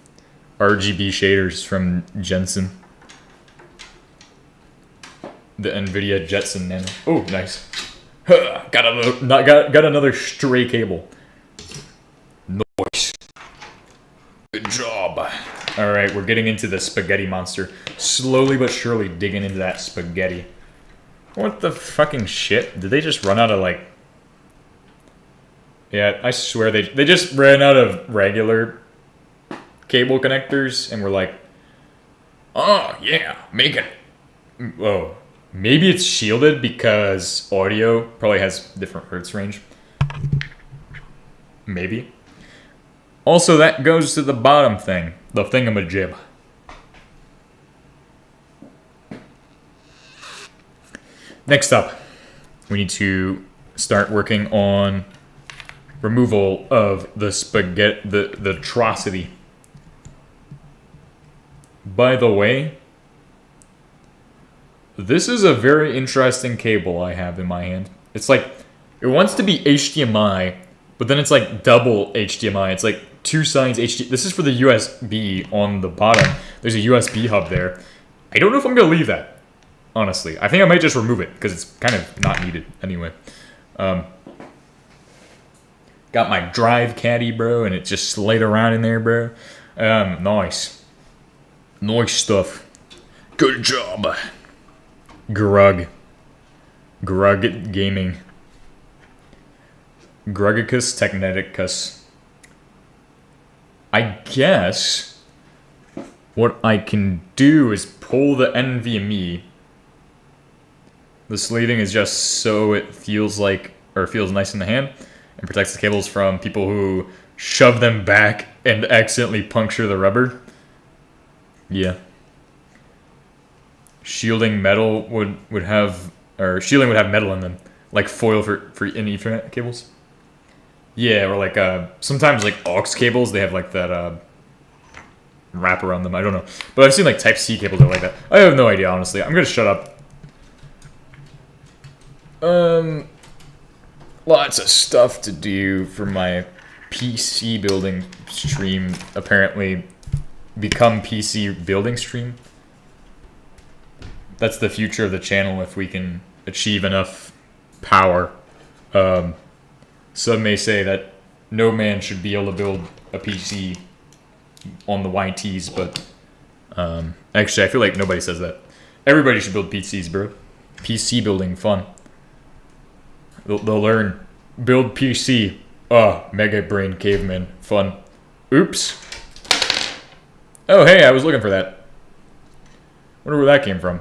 RGB shaders from Jensen. The NVIDIA Jetson Nano. Oh, nice. Got another stray cable. Nice. Good job. Alright, we're getting into the spaghetti monster. Slowly but surely digging into that spaghetti. What the fucking shit? Did they just run out of, like... Yeah, I swear they just ran out of regular cable connectors and were like, oh, yeah, make it. Oh, maybe it's shielded because audio probably has different hertz range. Maybe. Also, that goes to the bottom thing. The thingamajib. Next up, we need to start working on removal of the spaghetti, the atrocity. By the way, this is a very interesting cable I have in my hand. It's like It wants to be HDMI, but then it's like double HDMI. It's like two sides HDMI. This is for the USB on the bottom. There's a USB hub there. I don't know if I'm going to leave that, honestly. I think I might just remove it, because it's kind of not needed anyway. Got my drive caddy, bro, and it just slid around in there, bro. Nice. Nice stuff. Good job. Grug Gaming. Grugicus Techneticus. I guess what I can do is pull the NVMe. The sleeving is just so it feels like, or feels nice in the hand, and protects the cables from people who shove them back and accidentally puncture the rubber. Yeah. Shielding metal would have, or shielding would have metal in them, like foil for in Ethernet cables. Yeah, or like sometimes like aux cables, they have like that wrap around them. I don't know, but I've seen like Type C cables that are like that. I have no idea, honestly. I'm gonna shut up. Lots of stuff to do for my PC building stream. Apparently, become PC building stream. That's the future of the channel if we can achieve enough power. Some may say that no man should be able to build a PC on the YTs, but actually I feel like nobody says that. Everybody should build PCs, bro. PC building, fun. They'll learn. Build PC. Mega brain caveman, fun. Oops. Oh, hey, I was looking for that. Wonder where that came from.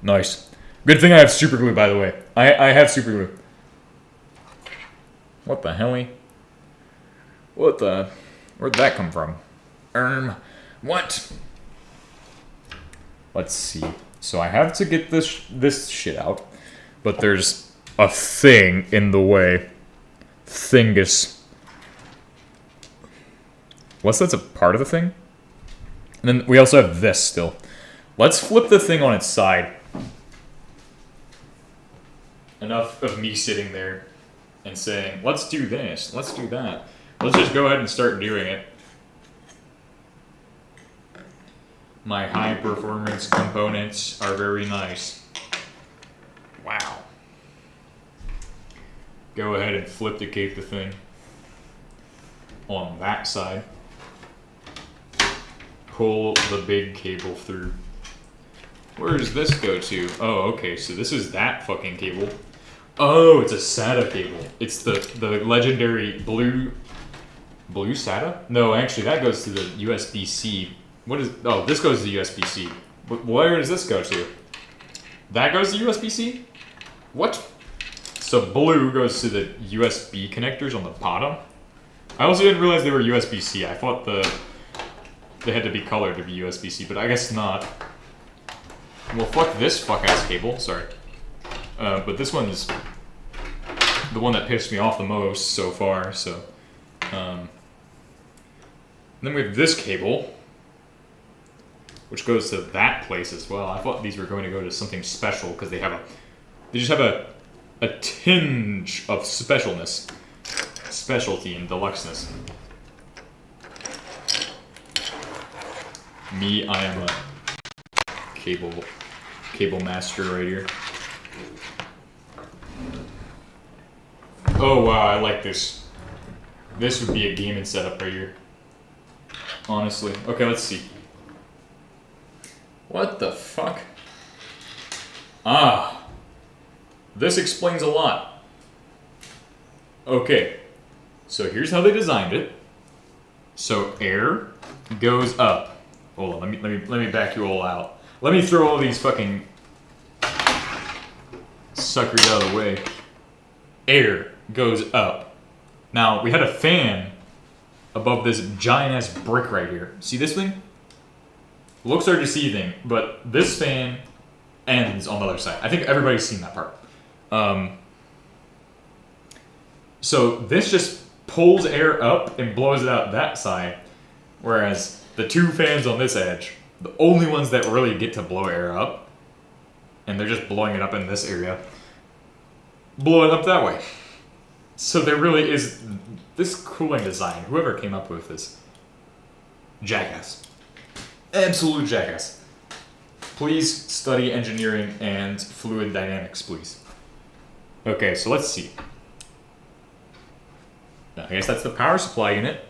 Nice. Good thing I have super glue, by the way. I have super glue. What the hell? What the? Where'd that come from? What? Let's see. So I have to get this shit out, but there's a thing in the way. Thingus. What's that's a part of the thing? And then we also have this still. Let's flip the thing on its side. Enough of me sitting there and saying, let's do this, let's do that. Let's just go ahead and start doing it. My high performance components are very nice. Wow. Go ahead and flip the cake the thing on that side. Pull the big cable through. Where does this go to? Oh, okay, so this is that fucking cable. Oh, it's a SATA cable. It's the legendary blue SATA? No, actually, that goes to the USB-C. What is? Oh, this goes to the USB-C. Where does this go to? That goes to USB-C? What? So blue goes to the USB connectors on the bottom. I also didn't realize they were USB-C. I thought they had to be colored to be USB-C, but I guess not. Well, fuck this fuck-ass cable. Sorry. But this one's the one that pissed me off the most so far, so. Then we have this cable, which goes to that place as well. I thought these were going to go to something special, because they just have a tinge of specialness. Specialty and deluxeness. Me, I am a cable master right here. Oh wow, I like this. This would be a gaming setup right here. Honestly. Okay, let's see. What the fuck? Ah. This explains a lot. Okay. So here's how they designed it. So air goes up. Hold on, let me back you all out. Let me throw all these fucking suckers out of the way. Air goes up. Now, we had a fan above this giant-ass brick right here. See this thing? Looks are deceiving, but this fan ends on the other side. I think everybody's seen that part. So this just pulls air up and blows it out that side, whereas the two fans on this edge, the only ones that really get to blow air up, and they're just blowing it up in this area, blow it up that way. So there really is this cooling design. Whoever came up with this, jackass, absolute jackass. Please study engineering and fluid dynamics, please. Okay, so let's see. I guess that's the power supply unit.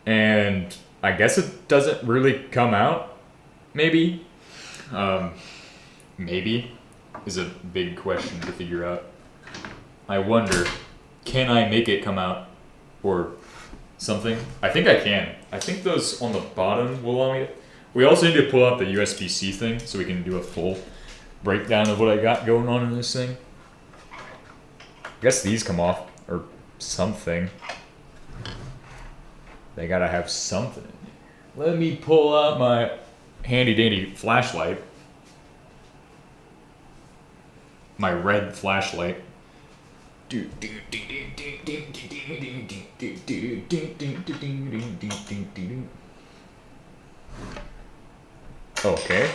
And I guess it doesn't really come out. Maybe. Maybe is a big question to figure out. I wonder, can I make it come out? Or something? I think I can. I think those on the bottom will allow me to. We also need to pull out the USB-C thing so we can do a full breakdown of what I got going on in this thing. I guess these come off, or something. They gotta have something. Let me pull out my handy dandy flashlight. My red flashlight. Okay.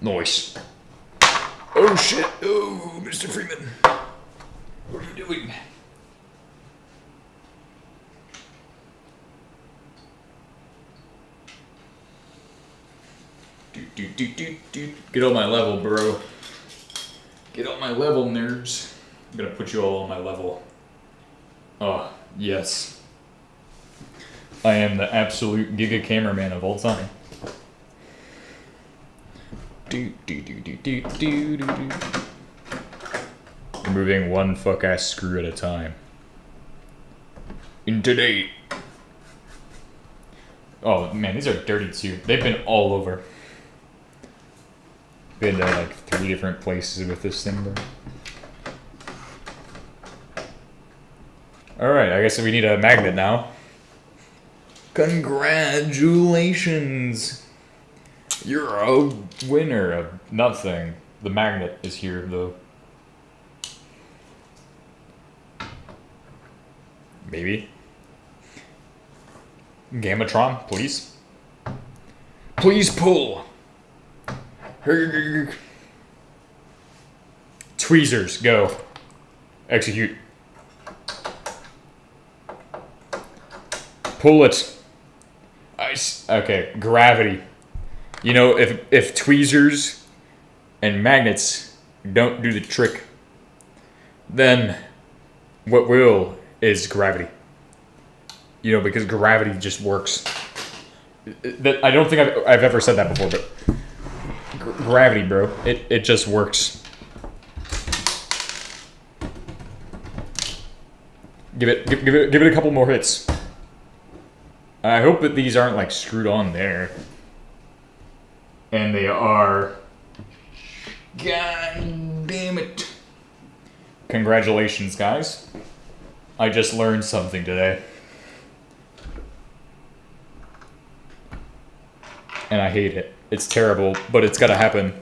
Nice. Oh shit. Oh, Mr. Freeman. What are you doing? Get on my level, bro. Get on my level, nerds. I'm gonna put you all on my level. Oh, yes. I am the absolute giga cameraman of all time. Removing one fuck ass screw at a time. In today. Oh man, these are dirty too. They've been all over. Been to like 3 different places with this thing, bro. Alright, I guess we need a magnet now. Congratulations! You're a winner of nothing. The magnet is here, though. Maybe. Gamatron, please. Please pull! Tweezers, go. Execute. Pull it. Okay, gravity. You know, if tweezers and magnets don't do the trick, then what will is gravity. You know, because gravity just works. I don't think I've ever said that before, but gravity, bro. It just works. Give it a couple more hits. I hope that these aren't like screwed on there. And they are. God damn it. Congratulations, guys. I just learned something today. And I hate it. It's terrible, but it's gotta happen.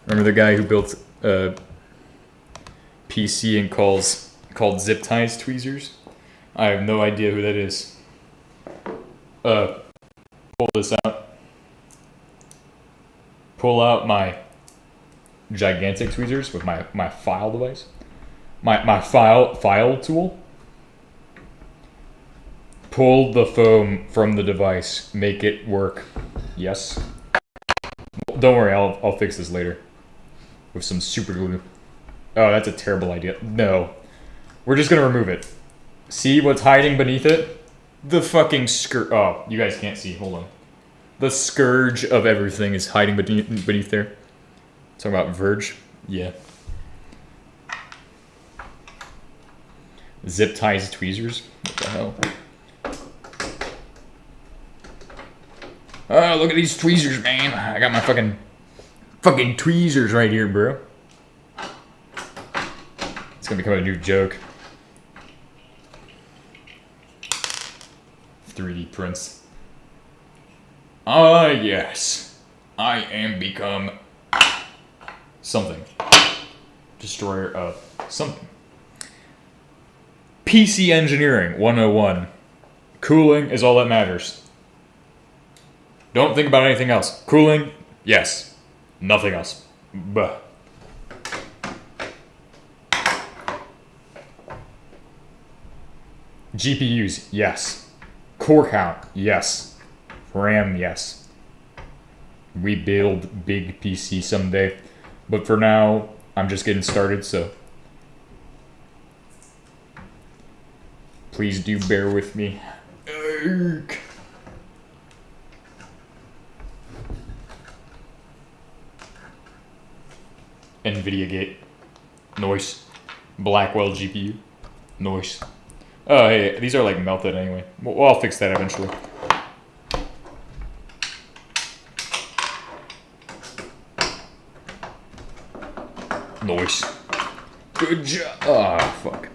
Remember the guy who built a PC and called zip ties tweezers? I have no idea who that is. Pull this out. Pull out my gigantic tweezers with my file device. My file tool. Pull the foam from the device. Make it work. Yes. Don't worry, I'll fix this later. With some super glue. Oh, that's a terrible idea. No. We're just gonna remove it. See what's hiding beneath it? The fucking scourge. Oh, you guys can't see. Hold on. The scourge of everything is hiding beneath there. Talking about Verge? Yeah. Zip ties tweezers? What the hell? Oh, look at these tweezers, man. I got my fucking tweezers right here, bro. It's gonna become a new joke. 3D prints. Ah, yes. I am become something. Destroyer of something. PC Engineering 101. Cooling is all that matters. Don't think about anything else. Cooling, yes. Nothing else. Buh. GPUs, yes. Core count, yes. RAM, yes. We build big PC someday. But for now, I'm just getting started, so please do bear with me. Urgh. NVIDIA gate. Noise. Blackwell GPU. Noise. Oh, hey, these are like melted anyway. Well, I'll fix that eventually. Noise. Good job. Ah, fuck.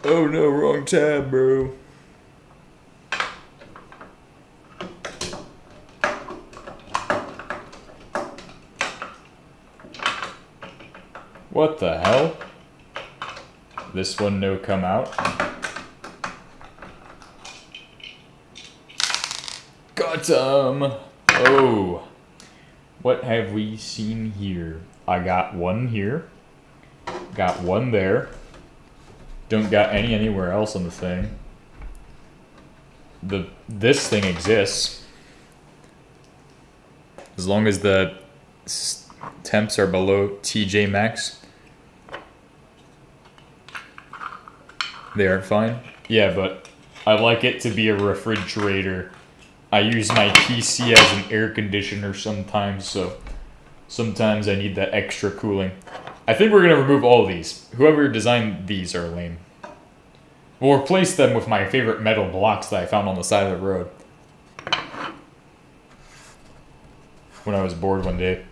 Oh no, wrong tab, bro. What the hell? This one no come out. Got 'em. Oh. What have we seen here? I got one here. Got one there. Don't got any anywhere else on the thing. This thing exists. As long as the temps are below TJ max. They are fine. Yeah, but I like it to be a refrigerator. I use my PC as an air conditioner sometimes, so sometimes I need that extra cooling. I think we're gonna remove all of these. Whoever designed these are lame. We'll replace them with my favorite metal blocks that I found on the side of the road when I was bored one day.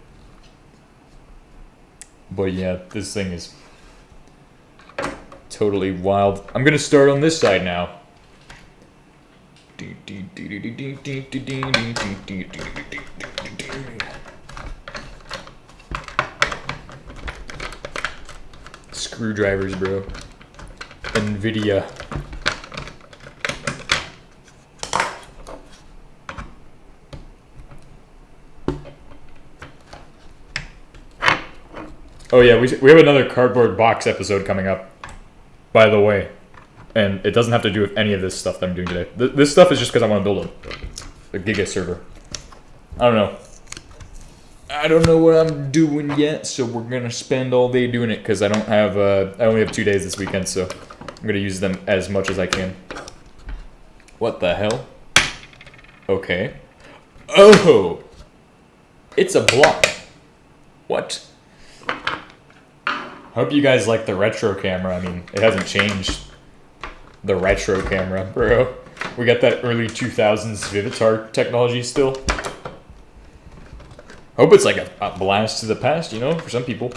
But yeah, this thing is totally wild. I'm gonna start on this side now. Screwdrivers, bro. NVIDIA. Oh yeah, we have another cardboard box episode coming up, by the way. And it doesn't have to do with any of this stuff that I'm doing today. This stuff is just because I want to build a Giga server. I don't know. I don't know what I'm doing yet, so we're gonna spend all day doing it because I don't have. I only have 2 days this weekend, so I'm gonna use them as much as I can. What the hell? Okay. Oh, it's a block. What? Hope you guys like the retro camera. I mean, it hasn't changed. The retro camera, bro. We got that early 2000s Vivitar technology still. Hope it's like a blast to the past, you know, for some people.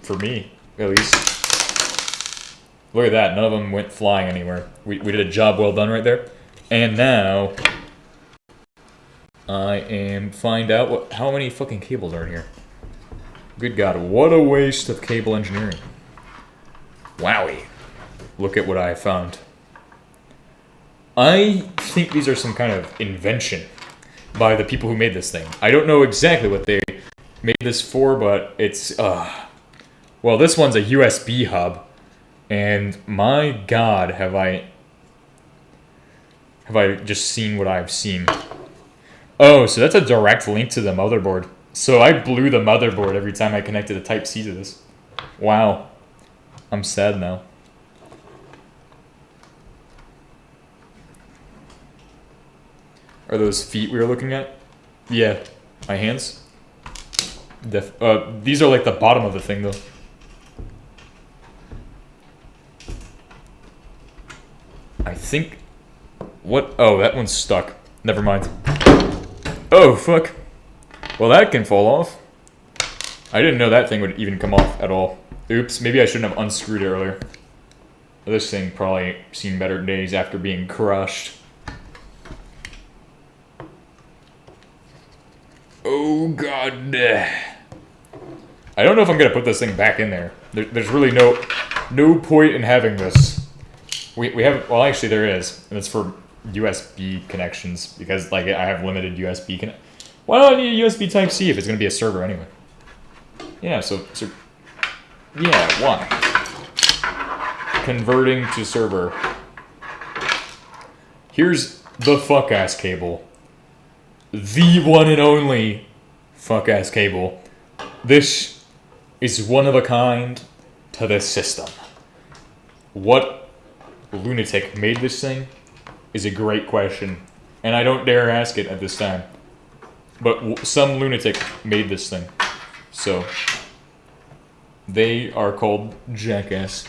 For me, at least. Look at that, none of them went flying anywhere. We did a job well done right there. And now, I am find out how many fucking cables are in here. Good God, what a waste of cable engineering. Wowie. Look at what I found. I think these are some kind of invention by the people who made this thing. I don't know exactly what they made this for, but it's, well, this one's a USB hub, and my God, have I just seen what I've seen. Oh, so that's a direct link to the motherboard. So I blew the motherboard every time I connected a Type-C to this. Wow. I'm sad now. Are those feet we were looking at? Yeah. My hands? These are like the bottom of the thing, though. I think... What? Oh, that one's stuck. Never mind. Oh, fuck. Well, that can fall off. I didn't know that thing would even come off at all. Oops, maybe I shouldn't have unscrewed it earlier. This thing probably seen better days after being crushed. Oh, God. I don't know if I'm going to put this thing back in there. There's really no point in having this. We have, well, actually there is, and it's for USB connections, because like I have limited USB why do I need a USB Type C if it's gonna be a server anyway? Yeah, so yeah, why? Converting to server. Here's the fuck ass cable. The one and only fuck ass cable. This is one of a kind to this system. What lunatic made this thing is a great question, and I don't dare ask it at this time. But some lunatic made this thing, so they are called Jackass.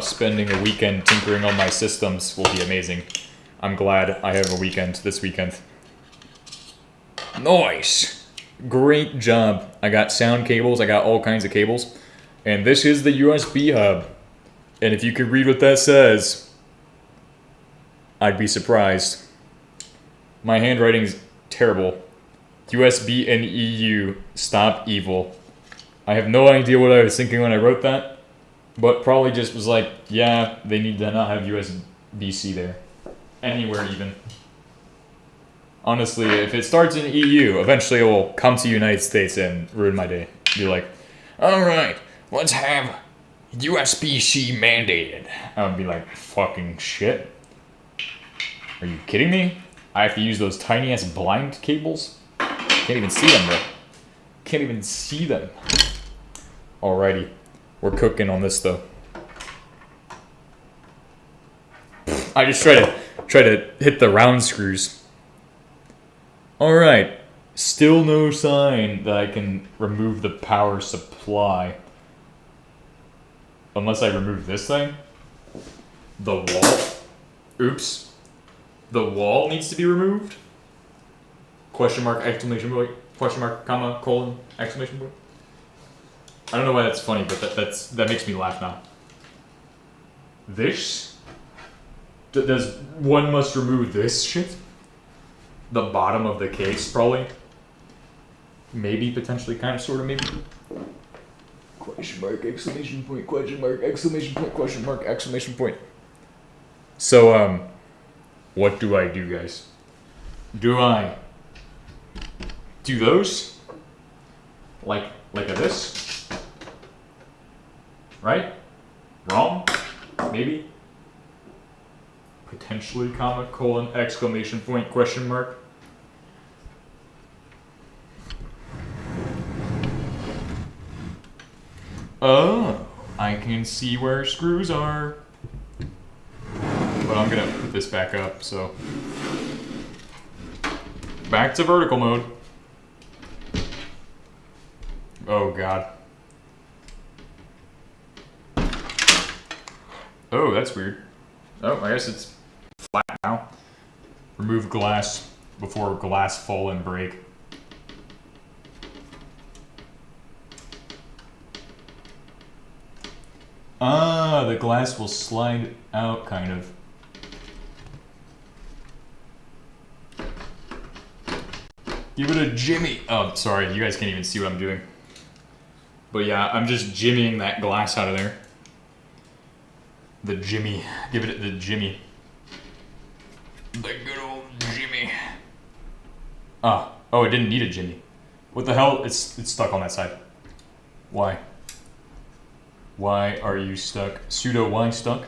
Spending a weekend tinkering on my systems will be amazing. I'm glad I have a weekend this weekend. Nice! Great job. I got sound cables, I got all kinds of cables. And this is the USB hub. And if you could read what that says, I'd be surprised. My handwriting's terrible. USB and EU, stop evil. I have no idea what I was thinking when I wrote that, but probably just was like, yeah, they need to not have USB-C there. Anywhere even. Honestly, if it starts in EU, eventually it will come to the United States and ruin my day. Be like, alright, let's have USB-C mandated. I would be like, fucking shit. Are you kidding me? I have to use those tiny ass blind cables? Can't even see them, bro. Can't even see them. Alrighty. We're cooking on this though. I just try to hit the round screws. Alright. Still no sign that I can remove the power supply. Unless I remove this thing. The wall. Oops. The wall needs to be removed. Question mark, exclamation point, question mark, comma, colon, exclamation point. I don't know why that's funny, but that makes me laugh now. This? Does one must remove this shit? The bottom of the case, probably. Maybe, potentially, kind of, sort of, maybe. Question mark, exclamation point, question mark, exclamation point, question mark, exclamation point. So, what do I do, guys? Do I do those? Like a this? Right? Wrong? Maybe? Potentially, comma, colon, exclamation point, question mark. Oh, I can see where screws are. But I'm gonna put this back up, so. Back to vertical mode. Oh god. Oh, that's weird. Oh, I guess it's flat now. Remove glass before glass fall and break. Ah, the glass will slide out, kind of. Give it a jimmy. Oh, sorry, you guys can't even see what I'm doing. But yeah, I'm just jimmying that glass out of there. The jimmy. Give it the jimmy. The good old jimmy. Ah, oh, it didn't need a jimmy. What the hell? It's stuck on that side. Why? Why are you stuck? Pseudo why stuck?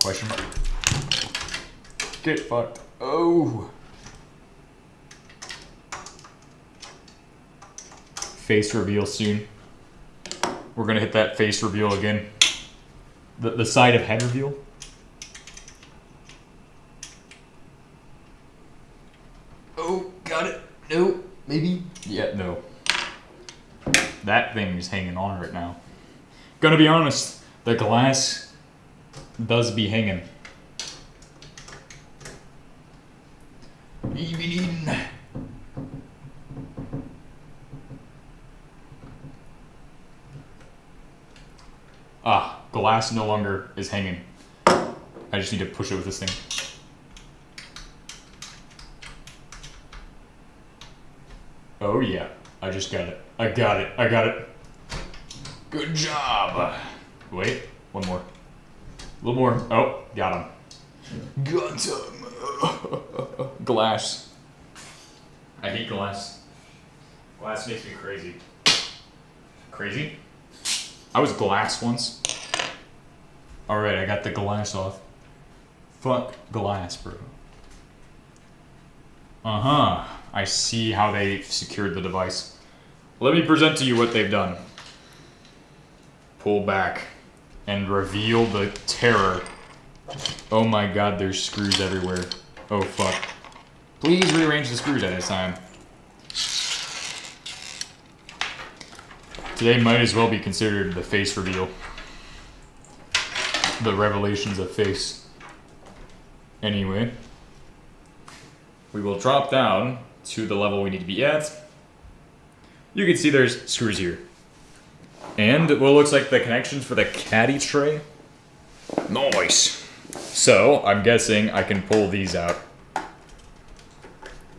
Question mark. Get fucked. Oh. Face reveal soon. We're gonna hit that face reveal again. The side of head reveal. Oh, got it. No, maybe. Yeah, no. That thing's hanging on right now. Gonna be honest, the glass does be hanging. Even. Ah, glass no longer is hanging. I just need to push it with this thing. Oh yeah. I just got it. I got it. I got it. Good job. Wait, one more. A little more. Oh, got him. Got him. Glass. I hate glass. Glass makes me crazy. Crazy? I was glass once. Alright, I got the glass off. Fuck glass, bro. Uh-huh. I see how they secured the device. Let me present to you what they've done. Pull back and reveal the terror. Oh my god, there's screws everywhere. Oh fuck. Please rearrange the screws at this time. Today might as well be considered the face reveal. The revelations of face. Anyway. We will drop down to the level we need to be at. You can see there's screws here. And what looks like the connections for the caddy tray. Nice! So, I'm guessing I can pull these out.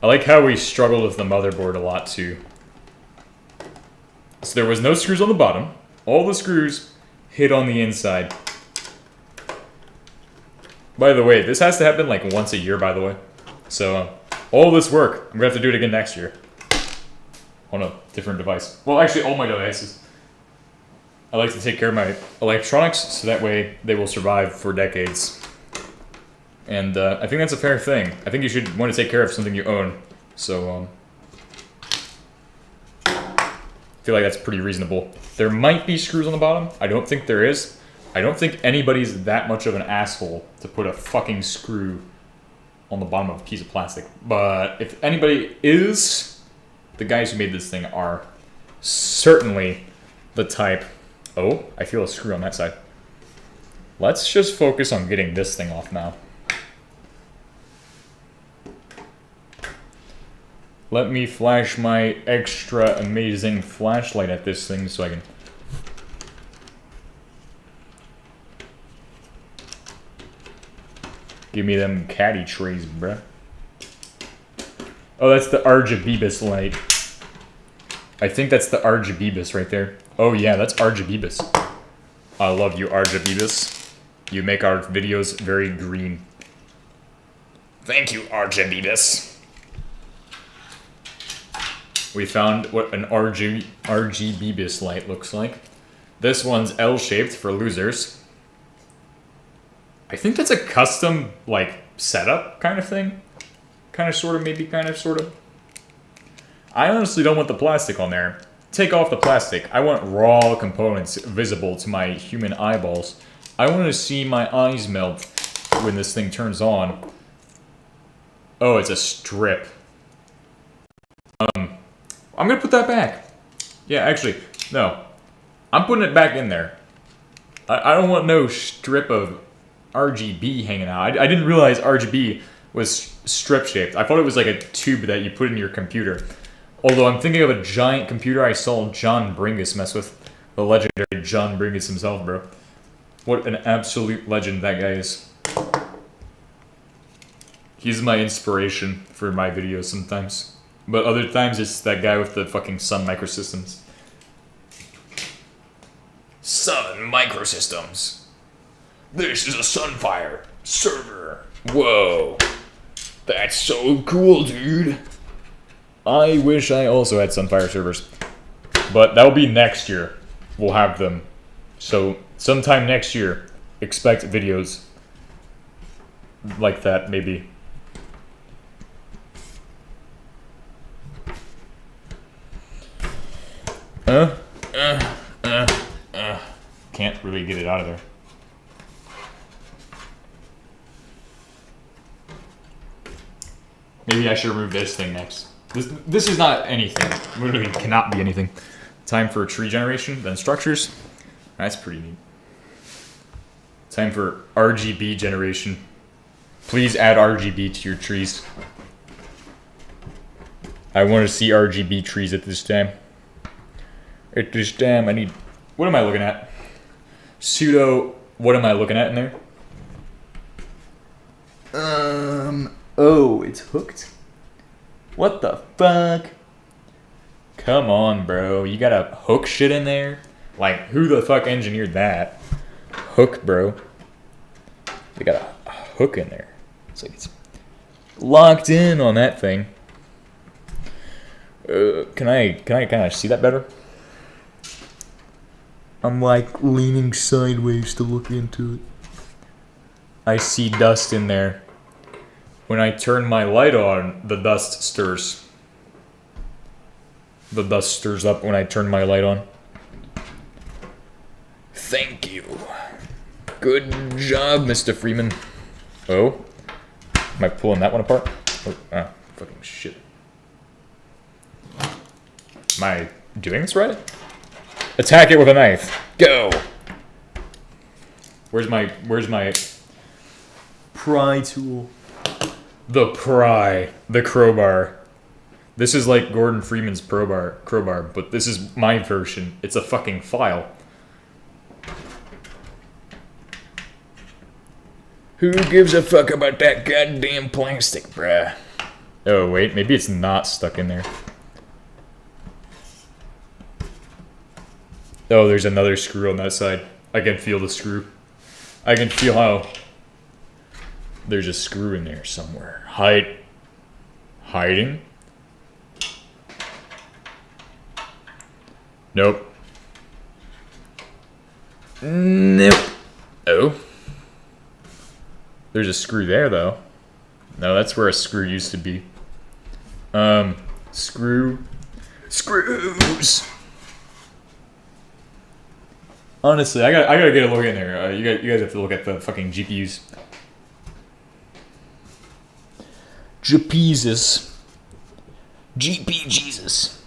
I like how we struggled with the motherboard a lot too. So there was no screws on the bottom. All the screws hit on the inside. By the way, this has to happen like once a year, by the way. So, all this work, I'm gonna have to do it again next year. On a different device. Well, actually, all my devices. I like to take care of my electronics, so that way they will survive for decades. And I think that's a fair thing. I think you should want to take care of something you own. So, I feel like that's pretty reasonable. There might be screws on the bottom. I don't think there is. I don't think anybody's that much of an asshole to put a fucking screw on the bottom of a piece of plastic. But if anybody is, the guys who made this thing are certainly the type. Oh, I feel a screw on that side. Let's just focus on getting this thing off now. Let me flash my extra amazing flashlight at this thing so I can... Give me them caddy trays, bruh. Oh, that's the Argibibus light. I think that's the Argibibus right there. Oh yeah, that's Argibibus. I love you, Argibibus. You make our videos very green. Thank you, Argibibus. We found what an RGBibus light looks like. This one's L-shaped for losers. I think that's a custom, like, setup kind of thing. Kind of, sort of, maybe, kind of, sort of. I honestly don't want the plastic on there. Take off the plastic. I want raw components visible to my human eyeballs. I want to see my eyes melt when this thing turns on. Oh, it's a strip. I'm gonna put that back. Yeah, actually, no. I'm putting it back in there. I don't want no strip of RGB hanging out. I didn't realize RGB was strip-shaped. I thought it was like a tube that you put in your computer. Although I'm thinking of a giant computer I saw John Bringus mess with. The legendary John Bringus himself, bro. What an absolute legend that guy is. He's my inspiration for my videos sometimes. But other times it's that guy with the fucking Sun Microsystems. Sun Microsystems. This is a Sunfire server. Whoa. That's so cool, dude. I wish I also had Sunfire servers. But that'll be next year. We'll have them. So, sometime next year, expect videos like that, maybe. Can't really get it out of there. Maybe I should remove this thing next. This is not anything. Literally cannot be anything. Time for tree generation, then structures. That's pretty neat. Time for RGB generation. Please add RGB to your trees. I want to see RGB trees at this time. At this time, I need... What am I looking at? Pseudo... What am I looking at in there? Oh, it's hooked? What the fuck? Come on, bro. You gotta hook shit in there? Like, who the fuck engineered that? Hook, bro. They got a hook in there. It's like it's locked in on that thing. Can I kind of see that better? I'm like leaning sideways to look into it. I see dust in there. When I turn my light on, the dust stirs. The dust stirs up when I turn my light on. Thank you. Good job, Mr. Freeman. Oh? Am I pulling that one apart? Oh, fucking shit. Am I doing this right? Attack it with a knife. Go! Where's my pry tool? The pry. The crowbar. This is like Gordon Freeman's crowbar, but this is my version. It's a fucking file. Who gives a fuck about that goddamn plastic, bruh? Oh, wait, maybe it's not stuck in there. Oh, there's another screw on that side. I can feel the screw. I can feel how there's a screw in there somewhere. Hiding? Nope. Nope. Oh. There's a screw there, though. No, that's where a screw used to be. Screws. Honestly, I gotta get a look in there. You guys have to look at the fucking GPUs. GP Jesus.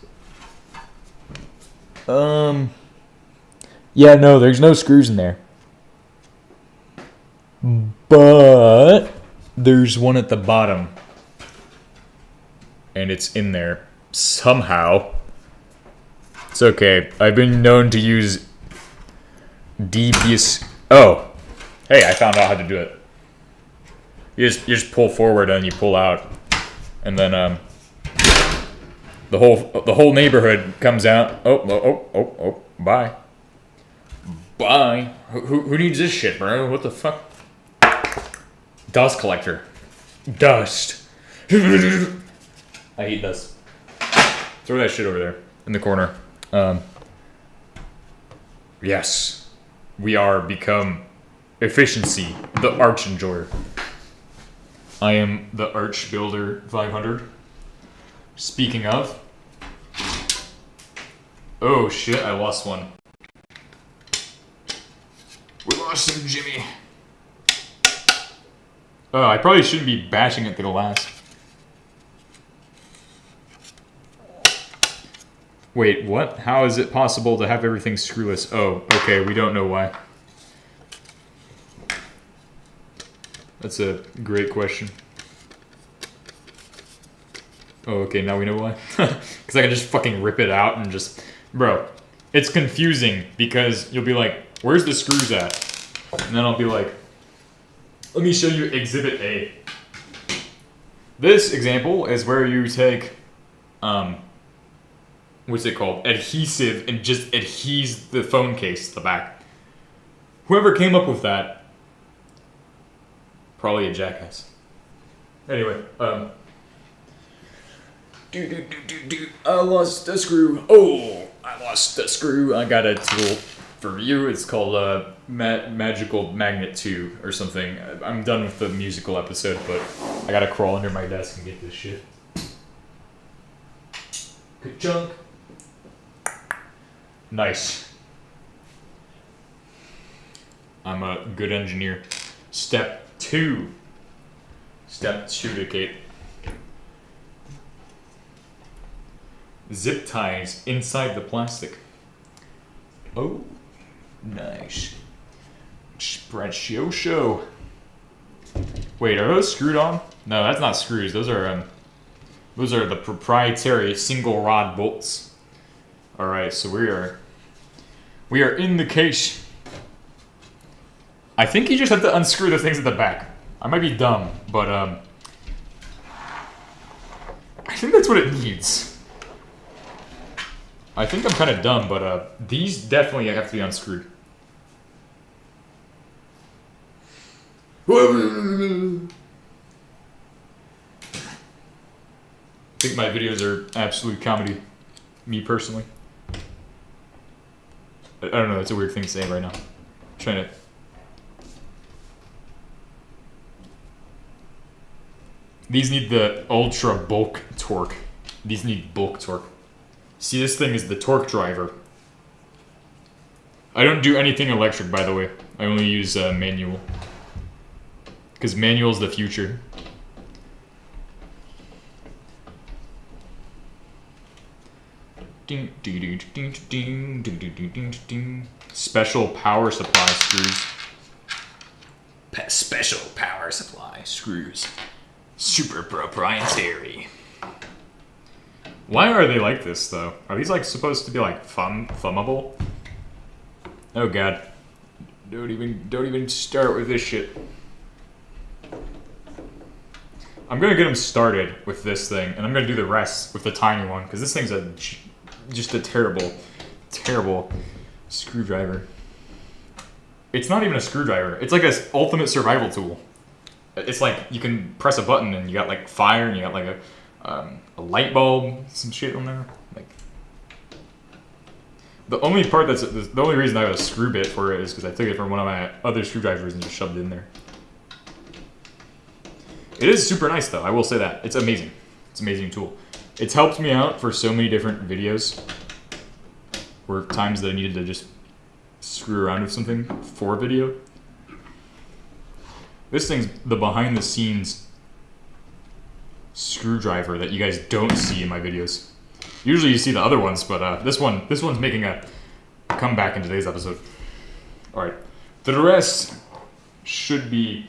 Yeah, no, there's no screws in there. But there's one at the bottom. And it's in there somehow. It's okay. I've been known to use devious. Oh, hey! I found out how to do it. You just pull forward and you pull out, and then the whole neighborhood comes out. Oh! Bye. Who needs this shit, bro? What the fuck? Dust collector. Dust. I hate dust. Throw that shit over there in the corner. Yes. We are become efficiency, the arch enjoyer. I am the Arch Builder 500. Speaking of. Oh shit, I lost one. We lost him, Jimmy. Oh, I probably shouldn't be bashing at the glass. Wait, what? How is it possible to have everything screwless? Oh, okay, we don't know why. That's a great question. Oh, okay, now we know why. Because I can just fucking rip it out and just... Bro, it's confusing because you'll be like, where's the screws at? And then I'll be like, let me show you Exhibit A. This example is where you take... what's it called? Adhesive, and just adhese the phone case to the back. Whoever came up with that, probably a jackass. Anyway, I lost a screw. Oh, I lost a screw. I got a tool for you. It's called Magical Magnet 2 or something. I'm done with the musical episode, but I gotta crawl under my desk and get this shit. Good chunk. Nice. I'm a good engineer. Step 2. Step 2 to Kate. Zip ties inside the plastic. Oh, nice. Spratio. Wait, are those screwed on? No, that's not screws. Those are the proprietary single rod bolts. All right, so we are in the case. I think you just have to unscrew the things at the back. I might be dumb, but I think that's what it needs. I think I'm kind of dumb, but these definitely have to be unscrewed. I think my videos are absolute comedy. Me personally. I don't know, that's a weird thing to say right now. I'm trying to... These need the ultra bulk torque. These need bulk torque. See, this thing is the torque driver. I don't do anything electric, by the way. I only use manual. Because manual is the future. Special power supply screws. Special power supply screws. Super proprietary. Why are they like this though? Are these like supposed to be like thumbable? Oh god. Don't even start with this shit. I'm gonna get them started with this thing, and I'm gonna do the rest with the tiny one, because this thing's just a terrible screwdriver. It's not even a screwdriver. It's like an ultimate survival tool. It's like you can press a button and you got like fire and you got like a light bulb, some shit on there. Like the only reason I have a screw bit for it is because I took it from one of my other screwdrivers and just shoved it in there. It is super nice though, I will say that. It's amazing. It's an amazing tool. It's helped me out for so many different videos where times that I needed to just screw around with something for video. This thing's the behind the scenes screwdriver that you guys don't see in my videos. Usually you see the other ones, but this one's making a comeback in today's episode. Alright. The rest should be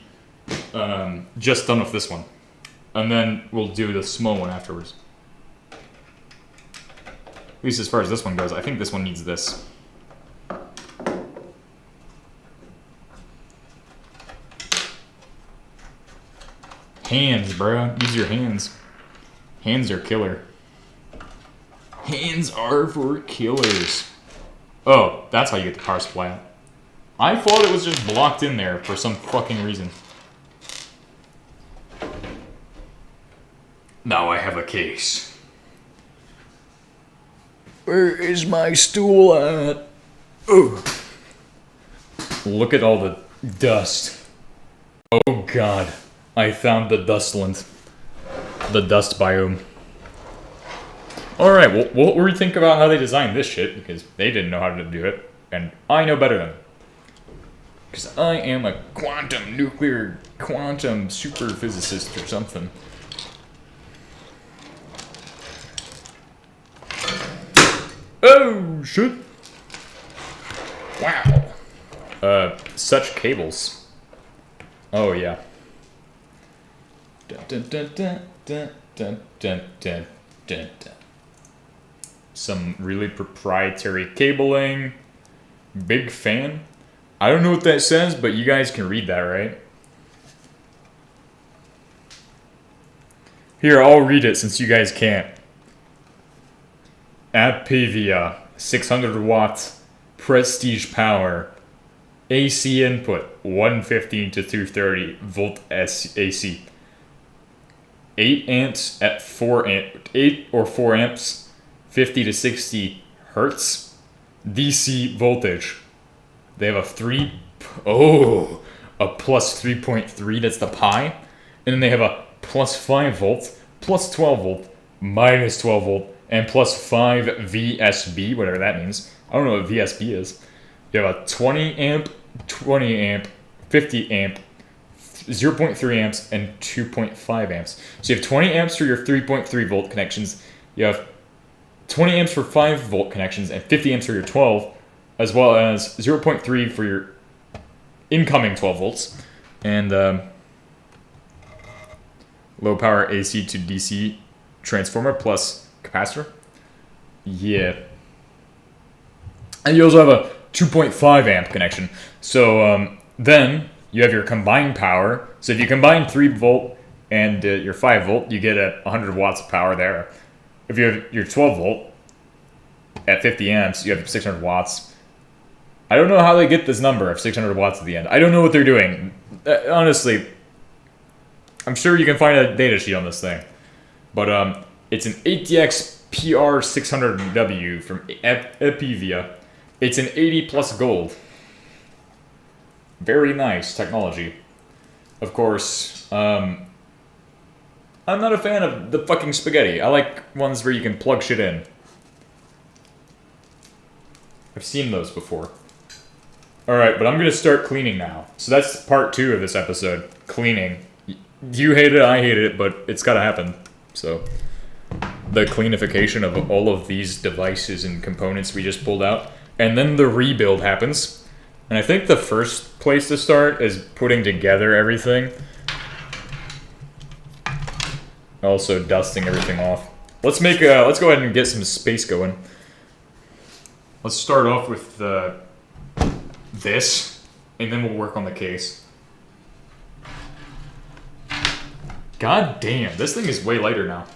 just done with this one. And then we'll do the small one afterwards. At least as far as this one goes, I think this one needs this. Hands, bro. Use your hands. Hands are killer. Hands are for killers. Oh, that's how you get the power supply out. I thought it was just blocked in there for some fucking reason. Now I have a case. Where is my stool at? Oh. Look at all the dust. Oh god. I found the dustland. The dust biome. Alright, well, we'll rethink about how they designed this shit, because they didn't know how to do it, and I know better than them. Because I am a quantum super physicist or something. Oh, shit. Wow. Such cables. Oh, yeah. Dun, dun, dun, dun, dun, dun, dun, dun, dun. Some really proprietary cabling. Big fan. I don't know what that says, but you guys can read that, right? Here, I'll read it since you guys can't. Apivia, 600 watts, prestige power, AC input, 115 to 230 volt AC. 8 amps at 8 or 4 amps, 50 to 60 hertz, DC voltage. They have a plus 3.3, that's the pi. And then they have a plus 5 volt, plus 12 volt, minus 12 volt, and plus 5 VSB, whatever that means. I don't know what VSB is. You have a 20 amp, 50 amp, 0.3 amps, and 2.5 amps. So you have 20 amps for your 3.3 volt connections. You have 20 amps for 5 volt connections, and 50 amps for your 12, as well as 0.3 for your incoming 12 volts. And low power AC to DC transformer plus capacitor. Yeah. And you also have a 2.5 amp connection. So then you have your combined power. So if you combine 3 volt and your 5 volt, you get 100 watts of power there. If you have your 12 volt, at 50 amps, you have 600 watts. I don't know how they get this number of 600 watts at the end. I don't know what they're doing. Honestly, I'm sure you can find a data sheet on this thing. But it's an ATX PR600W from Epivia. It's an 80 plus gold. Very nice technology. Of course, I'm not a fan of the fucking spaghetti. I like ones where you can plug shit in. I've seen those before. Alright, but I'm gonna start cleaning now. So that's part 2 of this episode. Cleaning. You hate it, I hate it, but it's gotta happen. So, the cleanification of all of these devices and components we just pulled out. And then the rebuild happens. And I think the first place to start is putting together everything. Also dusting everything off. Let's go ahead and get some space going. Let's start off with this, and then we'll work on the case. God damn, this thing is way lighter now.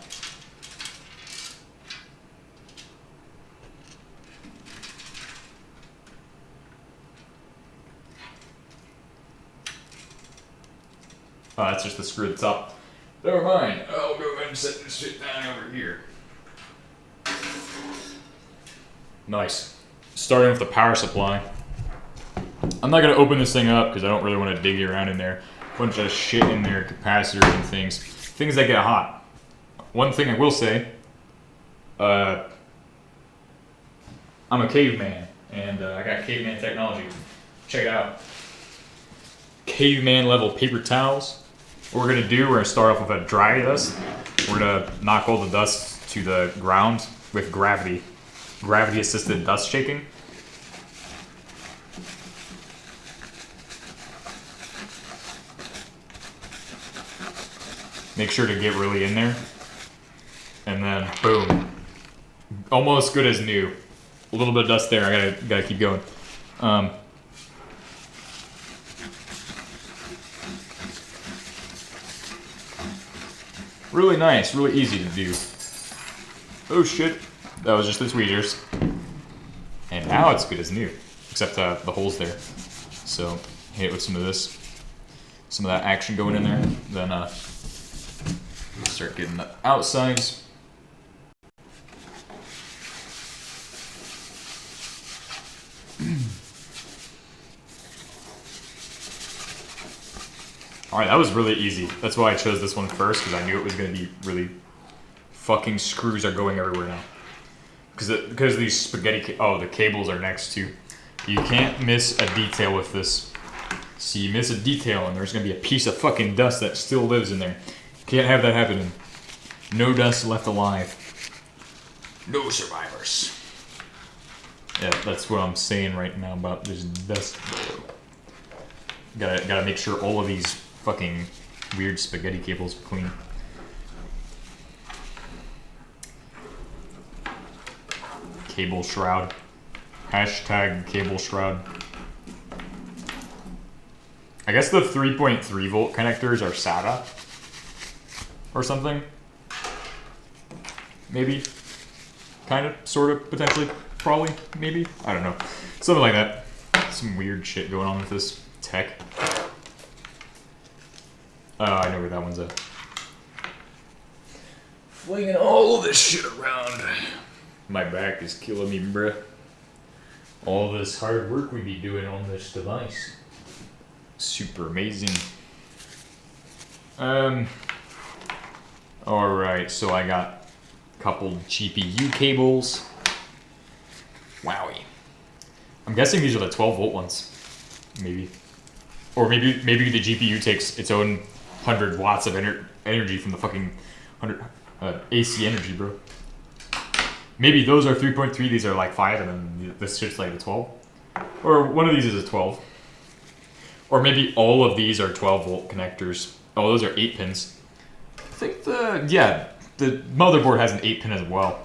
Oh, that's just the screw at the top. Never mind. I'll go ahead and set this shit down over here. Nice. Starting with the power supply. I'm not going to open this thing up because I don't really want to dig around in there. Bunch of shit in there, capacitors and things. Things that get hot. One thing I will say, I'm a caveman, and I got caveman technology. Check it out. Caveman level paper towels. What we're going to do, we're going to start off with a dry dust. We're going to knock all the dust to the ground with gravity. Gravity assisted dust shaking. Make sure to get really in there. And then, boom. Almost good as new. A little bit of dust there, I gotta keep going. Really nice, really easy to do. Oh shit, that was just the tweezers. And now it's good as new, except the holes there. So, hit it with some of this. Some of that action going in there. Then, start getting the outsides. Alright, that was really easy. That's why I chose this one first, because I knew it was going to be really... Fucking screws are going everywhere now. Because these spaghetti... Oh, the cables are next too. You can't miss a detail with this. See, you miss a detail and there's going to be a piece of fucking dust that still lives in there. Can't have that happening. No dust left alive. No survivors. Yeah, that's what I'm saying right now about this dust. Gotta make sure all of these fucking weird spaghetti cables are clean. Cable shroud. Hashtag cable shroud. I guess the 3.3 volt connectors are SATA. Or something. Maybe. Kind of, sort of, potentially, probably, maybe. I don't know. Something like that. Some weird shit going on with this tech. Oh, I know where that one's at. Flinging all of this shit around. My back is killing me, bruh. All this hard work we be doing on this device. Super amazing. Alright, so I got a couple GPU cables. Wowie. I'm guessing these are the 12 volt ones. Maybe. Or maybe the GPU takes its own 100 watts of energy from the fucking 100 AC energy, bro. Maybe those are 3.3, these are like 5, and then this shit's like a 12. Or one of these is a 12. Or maybe all of these are 12 volt connectors. Oh, those are 8 pins. I think the motherboard has an 8 pin as well.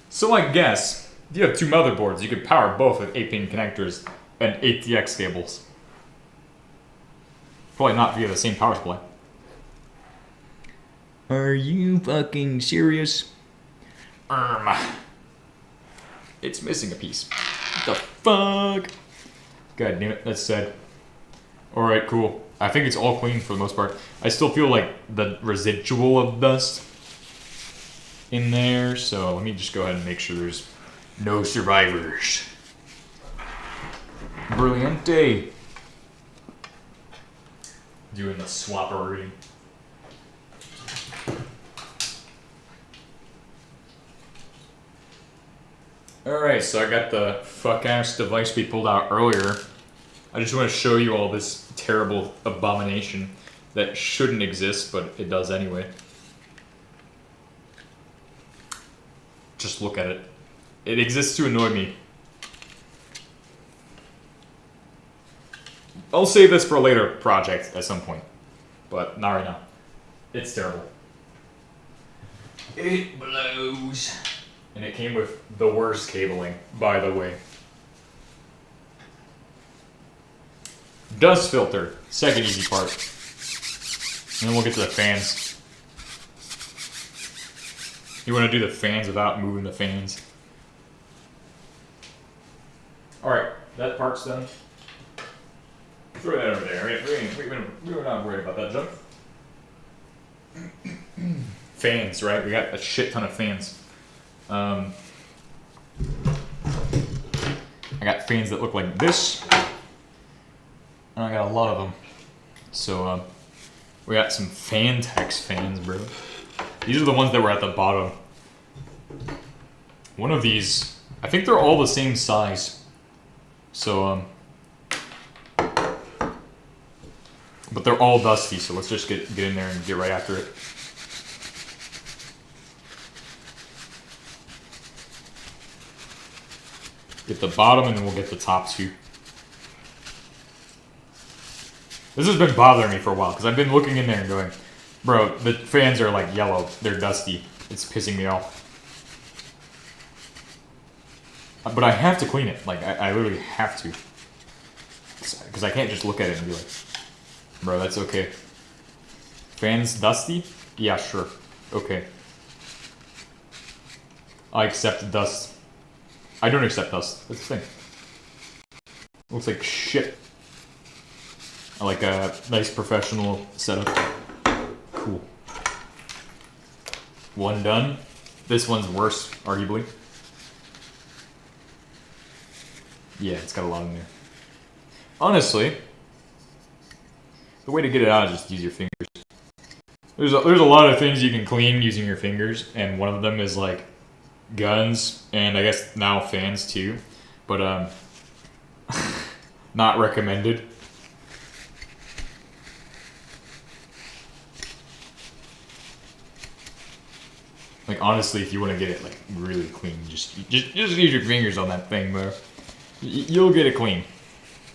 So I guess, if you have two motherboards, you could power both with 8 pin connectors and ATX cables. Probably not via the same power supply. Are you fucking serious? It's missing a piece. What the fuck? God damn it, that's sad. Alright, cool. I think it's all clean for the most part. I still feel like the residual of dust in there, so let me just go ahead and make sure there's no survivors. Brilliante. Doing the swappery. Alright, so I got the fuck-ass device we pulled out earlier. I just want to show you all this terrible abomination that shouldn't exist, but it does anyway. Just look at it. It exists to annoy me. I'll save this for a later project at some point, but not right now. It's terrible. It blows. And it came with the worst cabling, by the way. Dust filter, second easy part. And then we'll get to the fans. You want to do the fans without moving the fans. Alright, that part's done. Throw that over there. We're not worried about that junk. Fans, right? We got a shit ton of fans. I got fans that look like this. And I got a lot of them. So, we got some Fantex fans, bro. These are the ones that were at the bottom. One of these, I think they're all the same size. So, but they're all dusty, so let's just get in there and get right after it. Get the bottom and then we'll get the top two. This has been bothering me for a while because I've been looking in there and going, bro, the fans are like yellow. They're dusty. It's pissing me off. But I have to clean it. Like, I literally have to. Because I can't just look at it and be like, bro, that's okay. Fans dusty? Yeah, sure. Okay. I accept dust. I don't accept dust. That's the thing. Looks like shit. I like a nice professional setup. Cool. One done. This one's worse, arguably. Yeah, it's got a lot in there. Honestly, the way to get it out is just use your fingers. There's a lot of things you can clean using your fingers, and one of them is like guns, and I guess now fans too, but not recommended. Like honestly, if you want to get it like really clean, just use your fingers on that thing, bro. You'll get it clean.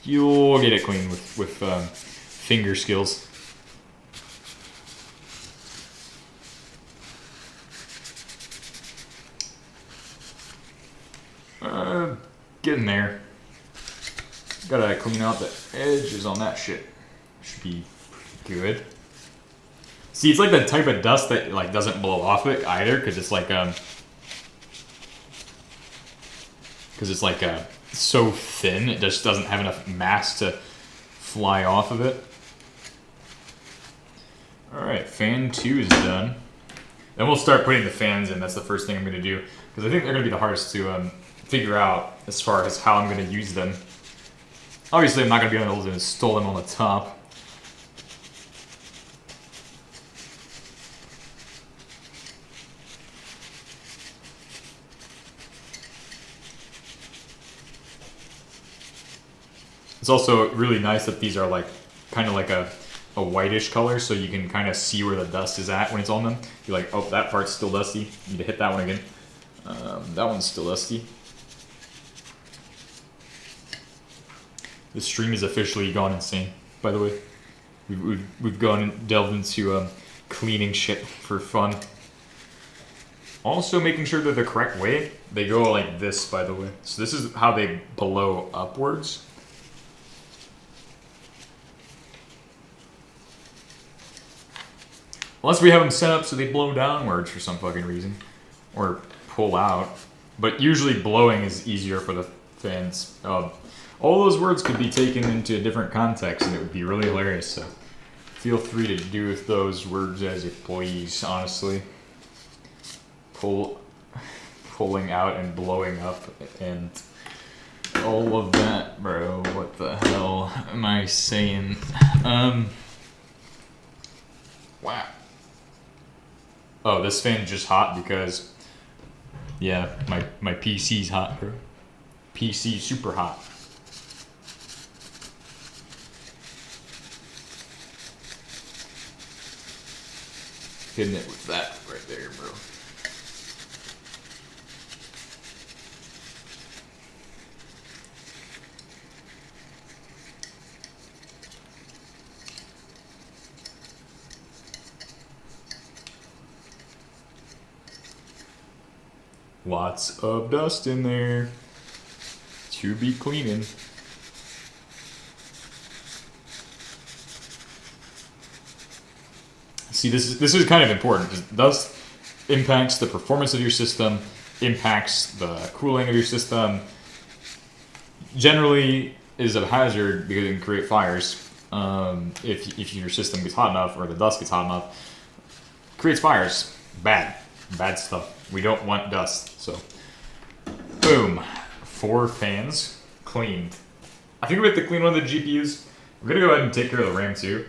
You'll get it clean with finger skills. Getting there. Gotta clean out the edges on that shit. Should be good. See, it's like the type of dust that like doesn't blow off it either, because it's like so thin, it just doesn't have enough mass to fly off of it. Alright, fan 2 is done. Then we'll start putting the fans in. That's the first thing I'm going to do, because I think they're going to be the hardest to figure out as far as how I'm going to use them. Obviously, I'm not going to be able to install them on the top. It's also really nice that these are like kind of like a whitish color, so you can kind of see where the dust is at when it's on them. You're like, oh, that part's still dusty. You need to hit that one again. That one's still dusty. The stream is officially gone insane, by the way. We've gone and delved into cleaning shit for fun. Also making sure they're the correct way. They go like this, by the way. So this is how they blow upwards. Unless we have them set up so they blow downwards for some fucking reason. Or pull out. But usually blowing is easier for the fans. All those words could be taken into a different context and it would be really hilarious, so feel free to do with those words as you please, honestly. Pulling out and blowing up and all of that, bro. What the hell am I saying? Wow. Oh, this fan's just hot because, yeah, my PC's hot, bro. PC super hot. Hitting it with that right there, bro. Lots of dust in there to be cleaning. See, this is kind of important because dust impacts the performance of your system, impacts the cooling of your system. Generally, is a hazard because it can create fires. If your system gets hot enough or the dust gets hot enough, it creates fires. Bad stuff. We don't want dust. So, boom, 4 fans cleaned. I think we have to clean one of the GPUs. We're gonna go ahead and take care of the RAM too.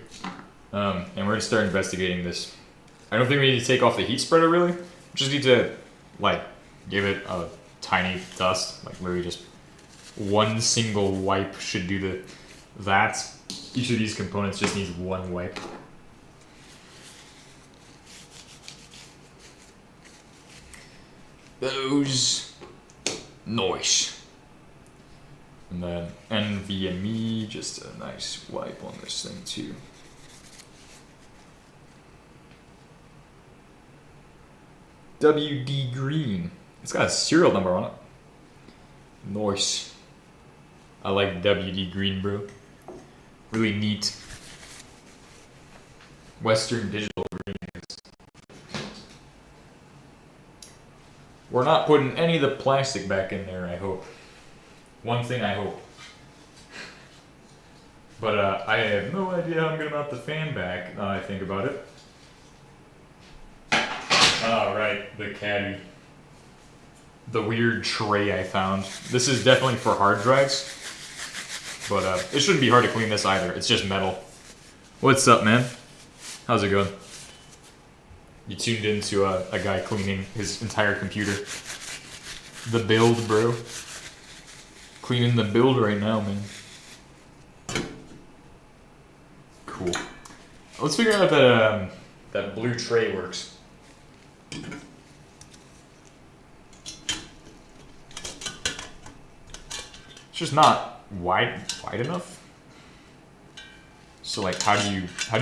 And we're gonna start investigating this. I don't think we need to take off the heat spreader really. We just need to like give it a tiny dust, like literally just one single wipe should do that. Each of these components just needs one wipe. Those nice. And then NVMe, just a nice wipe on this thing too. WD Green. It's got a serial number on it. Nice. I like WD Green, bro. Really neat. Western Digital Green. We're not putting any of the plastic back in there, I hope. One thing I hope. But I have no idea how I'm gonna mount the fan back now I think about it. Ah, right, the caddy. The weird tray I found. This is definitely for hard drives. But it shouldn't be hard to clean this either. It's just metal. What's up, man? How's it going? You tuned into a guy cleaning his entire computer. The build, bro. Cleaning the build right now, man. Cool. Let's figure out that that blue tray works. It's just not wide enough. So like, how do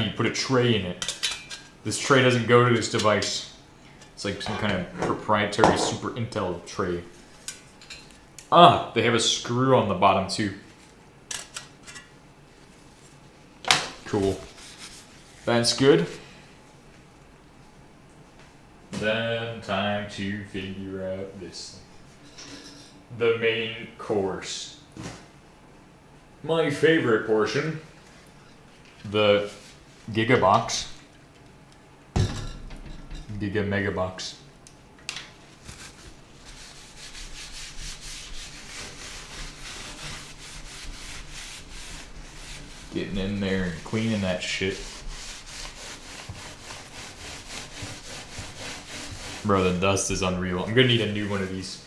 you put a tray in it? This tray doesn't go to this device. It's like some kind of proprietary Super Intel tray. Ah, they have a screw on the bottom too. Cool. That's good. Then time to figure out this. The main course. My favorite portion. The Gigabox. Giga Megabox. Getting in there and cleaning that shit. Bro, the dust is unreal. I'm gonna need a new one of these.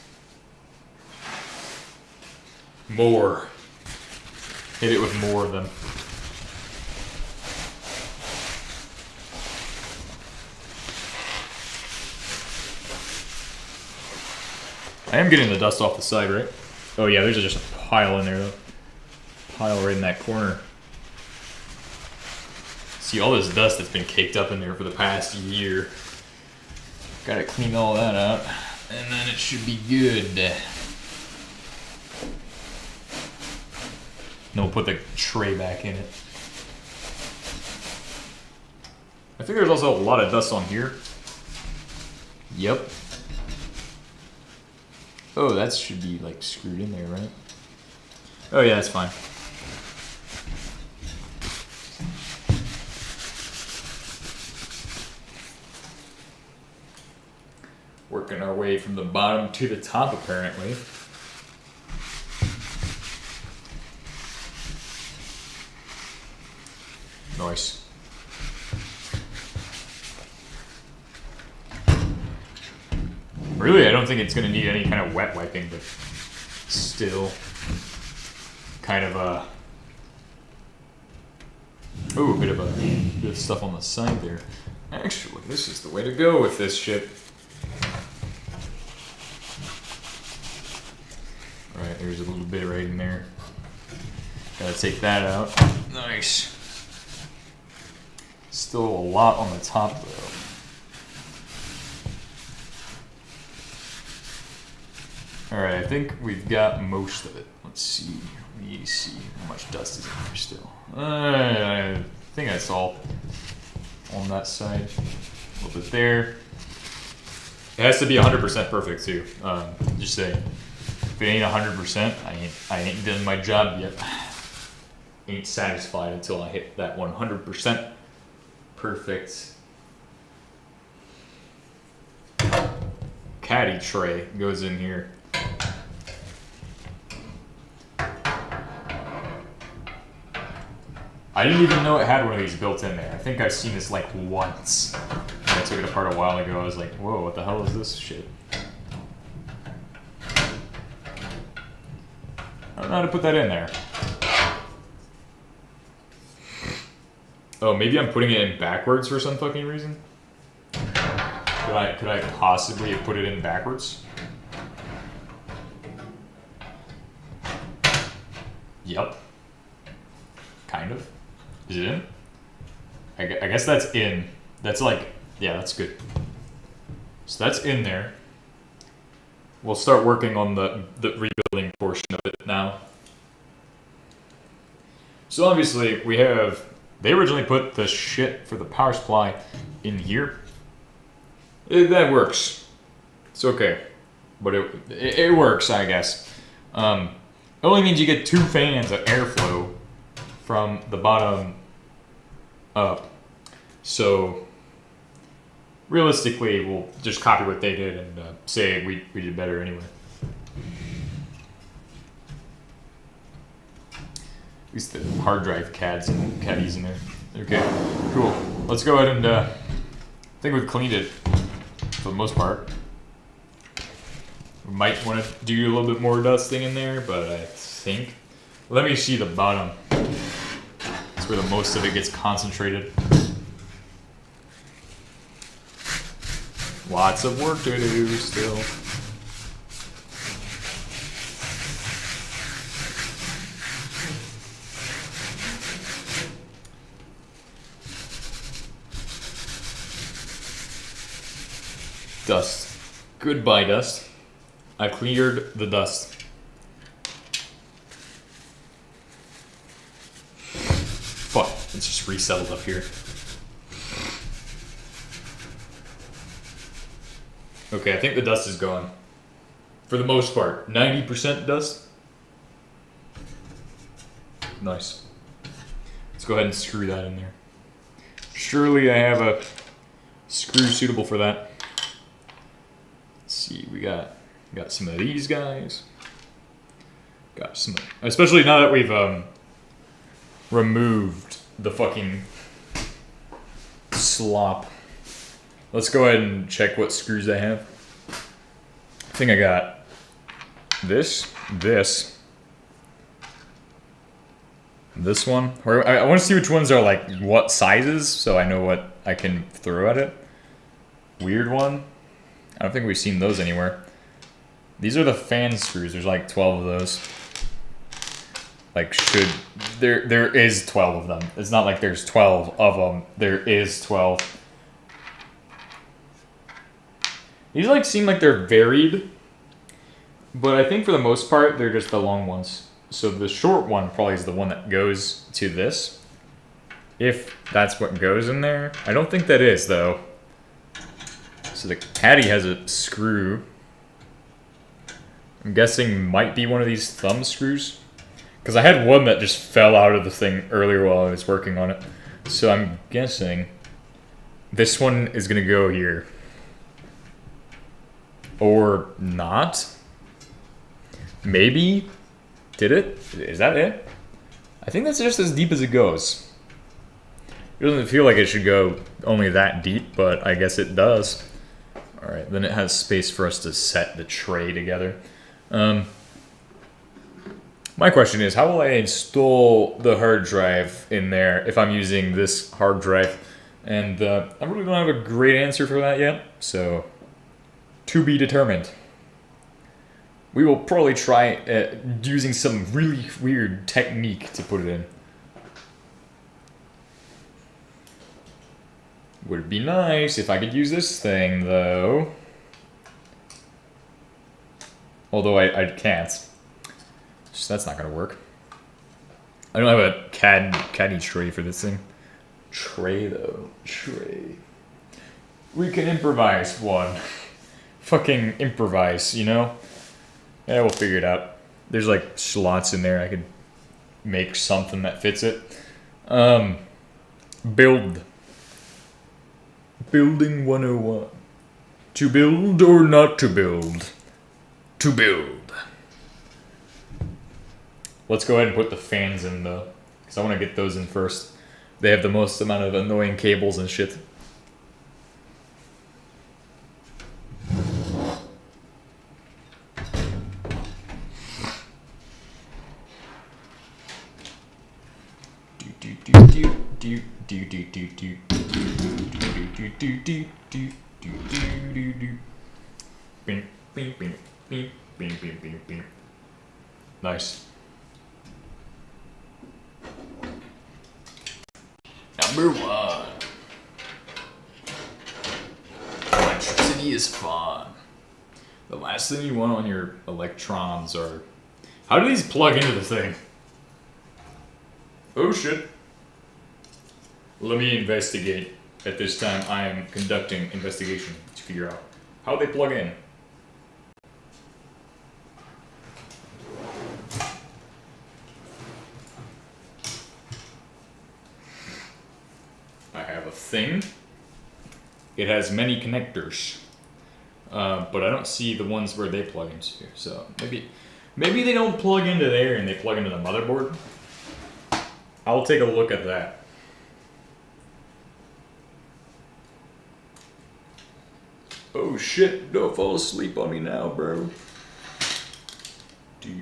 More. Hit it with more of them. I am getting the dust off the side, right? Oh yeah, there's just a pile in there though. Pile right in that corner. See all this dust that's been caked up in there for the past year. Gotta clean all that out, and then it should be good. Then we'll put the tray back in it. I think there's also a lot of dust on here. Yep. Oh, that should be like screwed in there, right? Oh yeah, that's fine. Working our way from the bottom to the top, apparently. Nice. Really, I don't think it's going to need any kind of wet wiping, but still kind of a... Ooh, a bit of stuff on the side there. Actually, this is the way to go with this shit. Alright, there's a little bit right in there. Gotta take that out. Nice. Still a lot on the top, though. Alright, I think we've got most of it. Let's see. Let me see how much dust is in there still. I think that's all on that side. A little bit there. It has to be 100% perfect, too. Just saying. If it ain't 100%, I ain't done my job yet. Ain't satisfied until I hit that 100% perfect caddy tray goes in here. I didn't even know it had one of these built in there. I think I've seen this like once. When I took it apart a while ago. I was like, whoa, what the hell is this shit? I don't know how to put that in there. Oh, maybe I'm putting it in backwards for some fucking reason? Could I possibly have put it in backwards? Yep. Kind of. Is it in? I guess that's in. That's like, yeah, that's good. So that's in there. We'll start working on the rebuilding portion of it now. So obviously we have, they originally put the shit for the power supply in here. That works. It's okay. But it works, I guess. It only means you get 2 fans of airflow from the bottom up. So realistically, we'll just copy what they did and say we did better anyway. At least the hard drive CADs caddies in there. Okay, cool. Let's go ahead and I think we've cleaned it for the most part. We might want to do a little bit more dusting in there, but I think, let me see the bottom. That's where the most of it gets concentrated. Lots of work to do still. Dust. Goodbye, dust. I cleared the dust. Fuck, it's just resettled up here. Okay, I think the dust is gone. For the most part. 90% dust. Nice. Let's go ahead and screw that in there. Surely I have a screw suitable for that. Let's see, we got some of these guys. Got some, especially now that we've removed the fucking slop. Let's go ahead and check what screws I have. I think I got this one. I want to see which ones are like what sizes, so I know what I can throw at it. Weird one. I don't think we've seen those anywhere. These are the fan screws. There's like 12 of those. Like there is 12 of them. It's not like there's 12 of them. There is 12. These like seem like they're varied, but I think for the most part they're just the long ones. So the short one probably is the one that goes to this. If that's what goes in there. I don't think that is though. So the caddy has a screw I'm guessing might be one of these thumb screws. Because I had one that just fell out of the thing earlier while I was working on it. So I'm guessing this one is going to go here. Or not. Maybe. Did it? Is that it? I think that's just as deep as it goes. It doesn't feel like it should go only that deep, but I guess it does. Alright, then it has space for us to set the tray together. My question is, how will I install the hard drive in there if I'm using this hard drive? And I really don't have a great answer for that yet, so to be determined. We will probably try using some really weird technique to put it in. Would be nice if I could use this thing, though. Although I can't. So that's not gonna work. I don't have a caddy tray for this thing. Tray, though. Tray. We can improvise one. Fucking improvise, you know? Yeah, we'll figure it out. There's like slots in there. I could make something that fits it. Build. Building 101. To build or not to build? To build. Let's go ahead and put the fans in though, because I want to get those in first. They have the most amount of annoying cables and shit. Nice. Number 1. Electricity is fun. The last thing you want on your electrons are... How do these plug into the thing? Oh shit. Let me investigate. At this time, I am conducting investigation to figure out how they plug in. I have a thing. It has many connectors, but I don't see the ones where they plug into. So maybe they don't plug into there and they plug into the motherboard. I'll take a look at that. Oh shit, don't fall asleep on me now, bro. The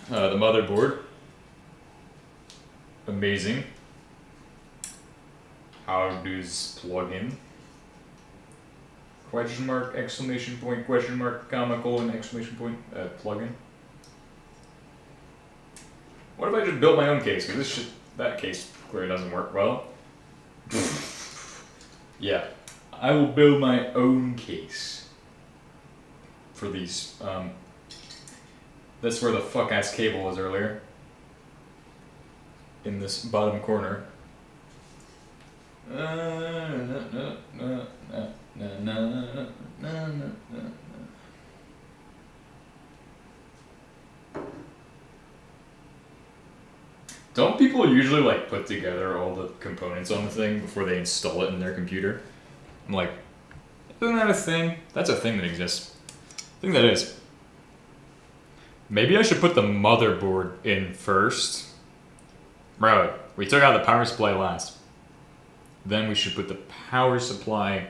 motherboard. Amazing. How does plug in? Question mark, exclamation point, question mark, comma, colon, exclamation point, plug in. What if I just built my own case? Because that case clearly doesn't work well. Yeah, I will build my own case for these. That's where the fuck ass cable was earlier. In this bottom corner. Don't people usually like put together all the components on the thing before they install it in their computer? I'm like, isn't that a thing? That's a thing that exists. I think that is. Maybe I should put the motherboard in first. Bro, we took out the power supply last. Then we should put the power supply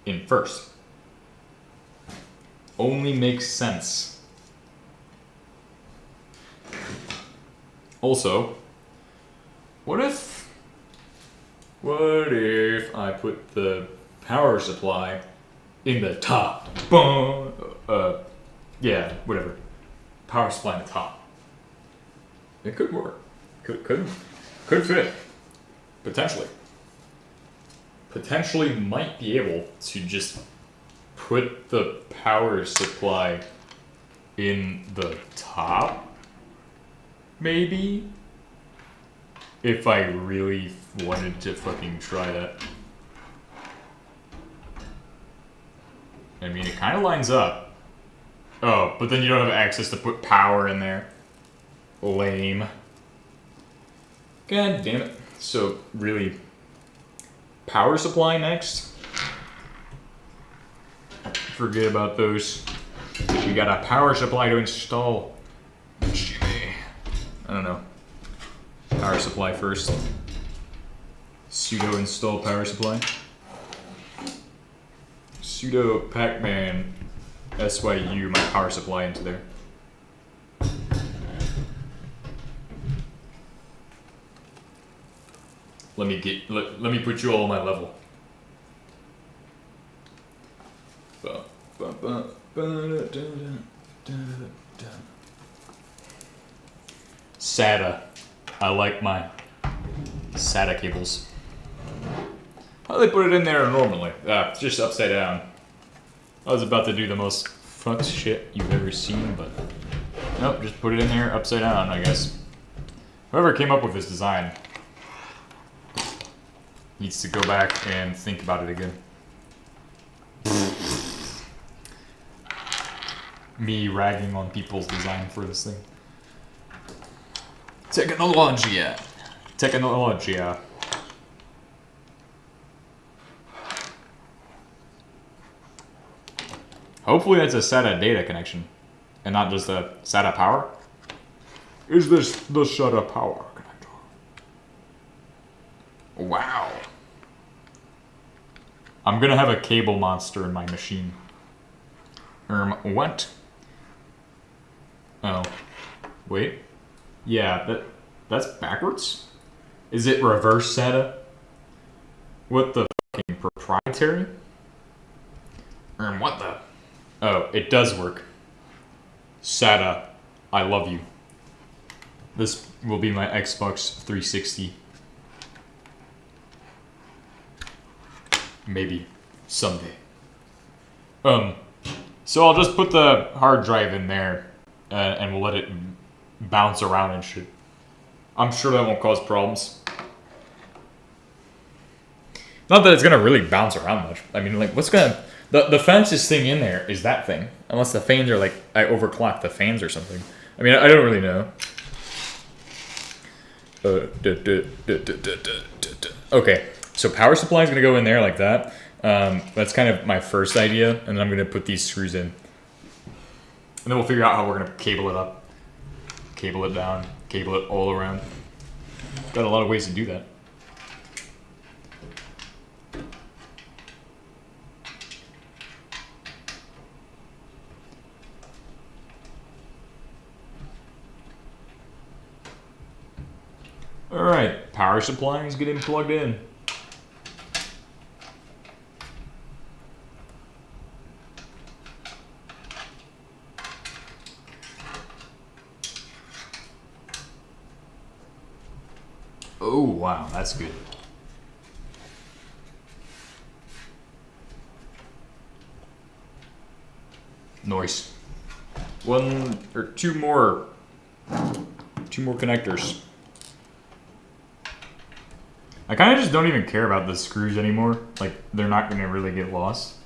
in first. Only makes sense. Also, what if I put the power supply in the top? Yeah, whatever. Power supply in the top. It could work. Could fit. Potentially. Potentially might be able to just put the power supply in the top. Maybe? If I really wanted to fucking try that. I mean, it kind of lines up. Oh, but then you don't have access to put power in there. Lame. God damn it. So, really, power supply next? Forget about those. We got a power supply to install. Jimmy. I don't know. Power supply first. Sudo install power supply. Sudo pacman SYU my power supply into there. Let me put you all on my level. SATA. I like my SATA cables. How do they put it in there normally? Just upside down. I was about to do the most fucked shit you've ever seen, but nope, just put it in there upside down, I guess. Whoever came up with this design needs to go back and think about it again. Me ragging on people's design for this thing. Technologia. Technologia. Hopefully that's a SATA data connection and not just a SATA power. Is this the SATA power connector? Wow. I'm gonna have a cable monster in my machine. What? Oh. Wait. Yeah, that's backwards? Is it reverse SATA? What the fucking proprietary? What the? Oh, it does work. SATA, I love you. This will be my Xbox 360. Maybe. Someday. So I'll just put the hard drive in there, and we'll let it bounce around and shit. I'm sure that won't cause problems. Not that it's gonna really bounce around much. I mean, like, what's gonna... The fastest thing in there is that thing. Unless the fans are like... I overclock the fans or something. I mean, I don't really know. Okay, so power supply is gonna go in there like that. That's kind of my first idea, and then I'm gonna put these screws in. And then we'll figure out how we're gonna cable it up. Cable it down. Cable it all around. Got a lot of ways to do that. Alright, power supply is getting plugged in. Oh, wow, that's good. Nice. One or two more connectors. I kind of just don't even care about the screws anymore. Like, they're not going to really get lost.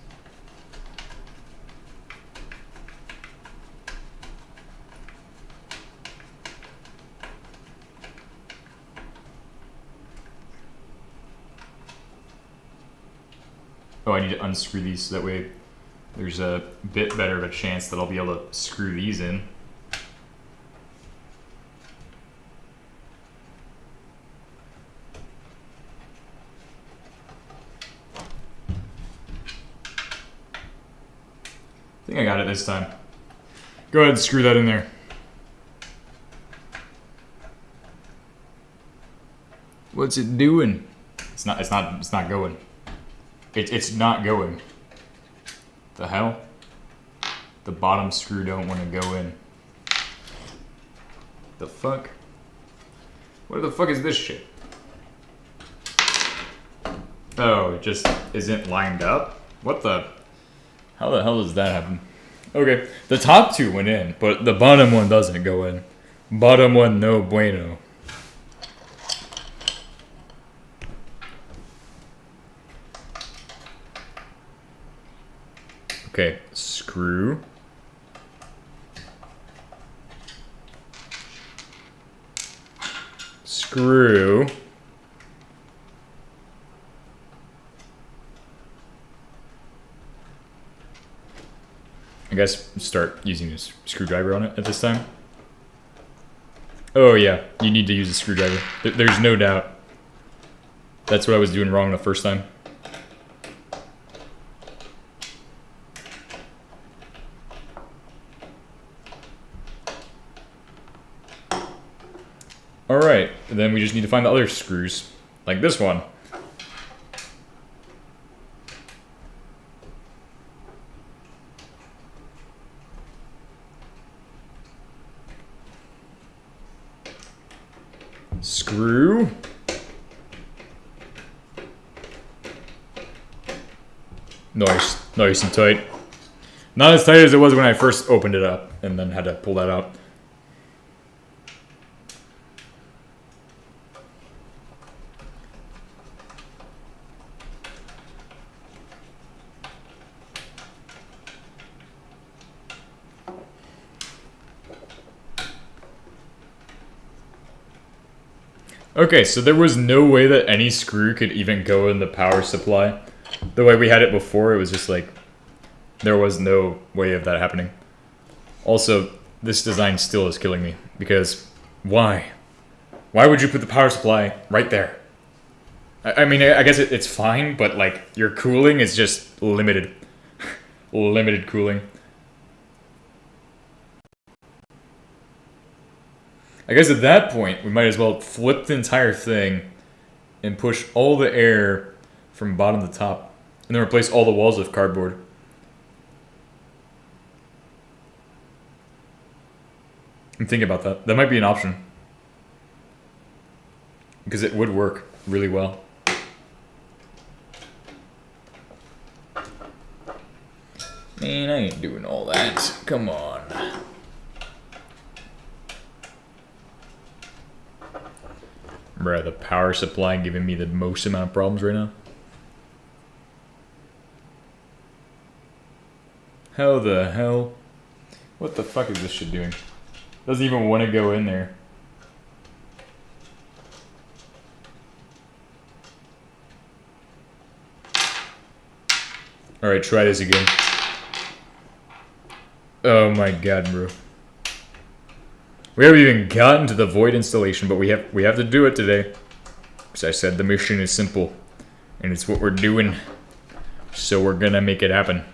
Oh, I need to unscrew these so that way there's a bit better of a chance that I'll be able to screw these in. I think I got it this time. Go ahead and screw that in there. What's it doing? It's not going. It's not going. The hell? The bottom screw don't want to go in. The fuck? What the fuck is this shit? Oh, it just isn't lined up? What the? How the hell does that happen? Okay, the top two went in, but the bottom one doesn't go in. Bottom one, no bueno. Okay, screw. Screw. I guess start using a screwdriver on it at this time. Oh yeah, you need to use a screwdriver. There's no doubt. That's what I was doing wrong the first time. Alright, then we just need to find the other screws, like this one. Screw. Nice and tight. Not as tight as it was when I first opened it up and then had to pull that out. Okay, so there was no way that any screw could even go in the power supply. The way we had it before, it was just like, there was no way of that happening. Also, this design still is killing me, because why? Why would you put the power supply right there? I mean, I guess it's fine, but like, your cooling is just limited. Limited cooling. I guess at that point, we might as well flip the entire thing and push all the air from bottom to top, and then replace all the walls with cardboard. I'm thinking about that. That might be an option. Because it would work really well. Man, I ain't doing all that. Come on. Bruh, the power supply giving me the most amount of problems right now. How the hell? What the fuck is this shit doing? Doesn't even want to go in there. Alright, try this again. Oh my god, bro. We haven't even gotten to the void installation, but we have to do it today. Because I said the mission is simple. And it's what we're doing. So we're gonna make it happen.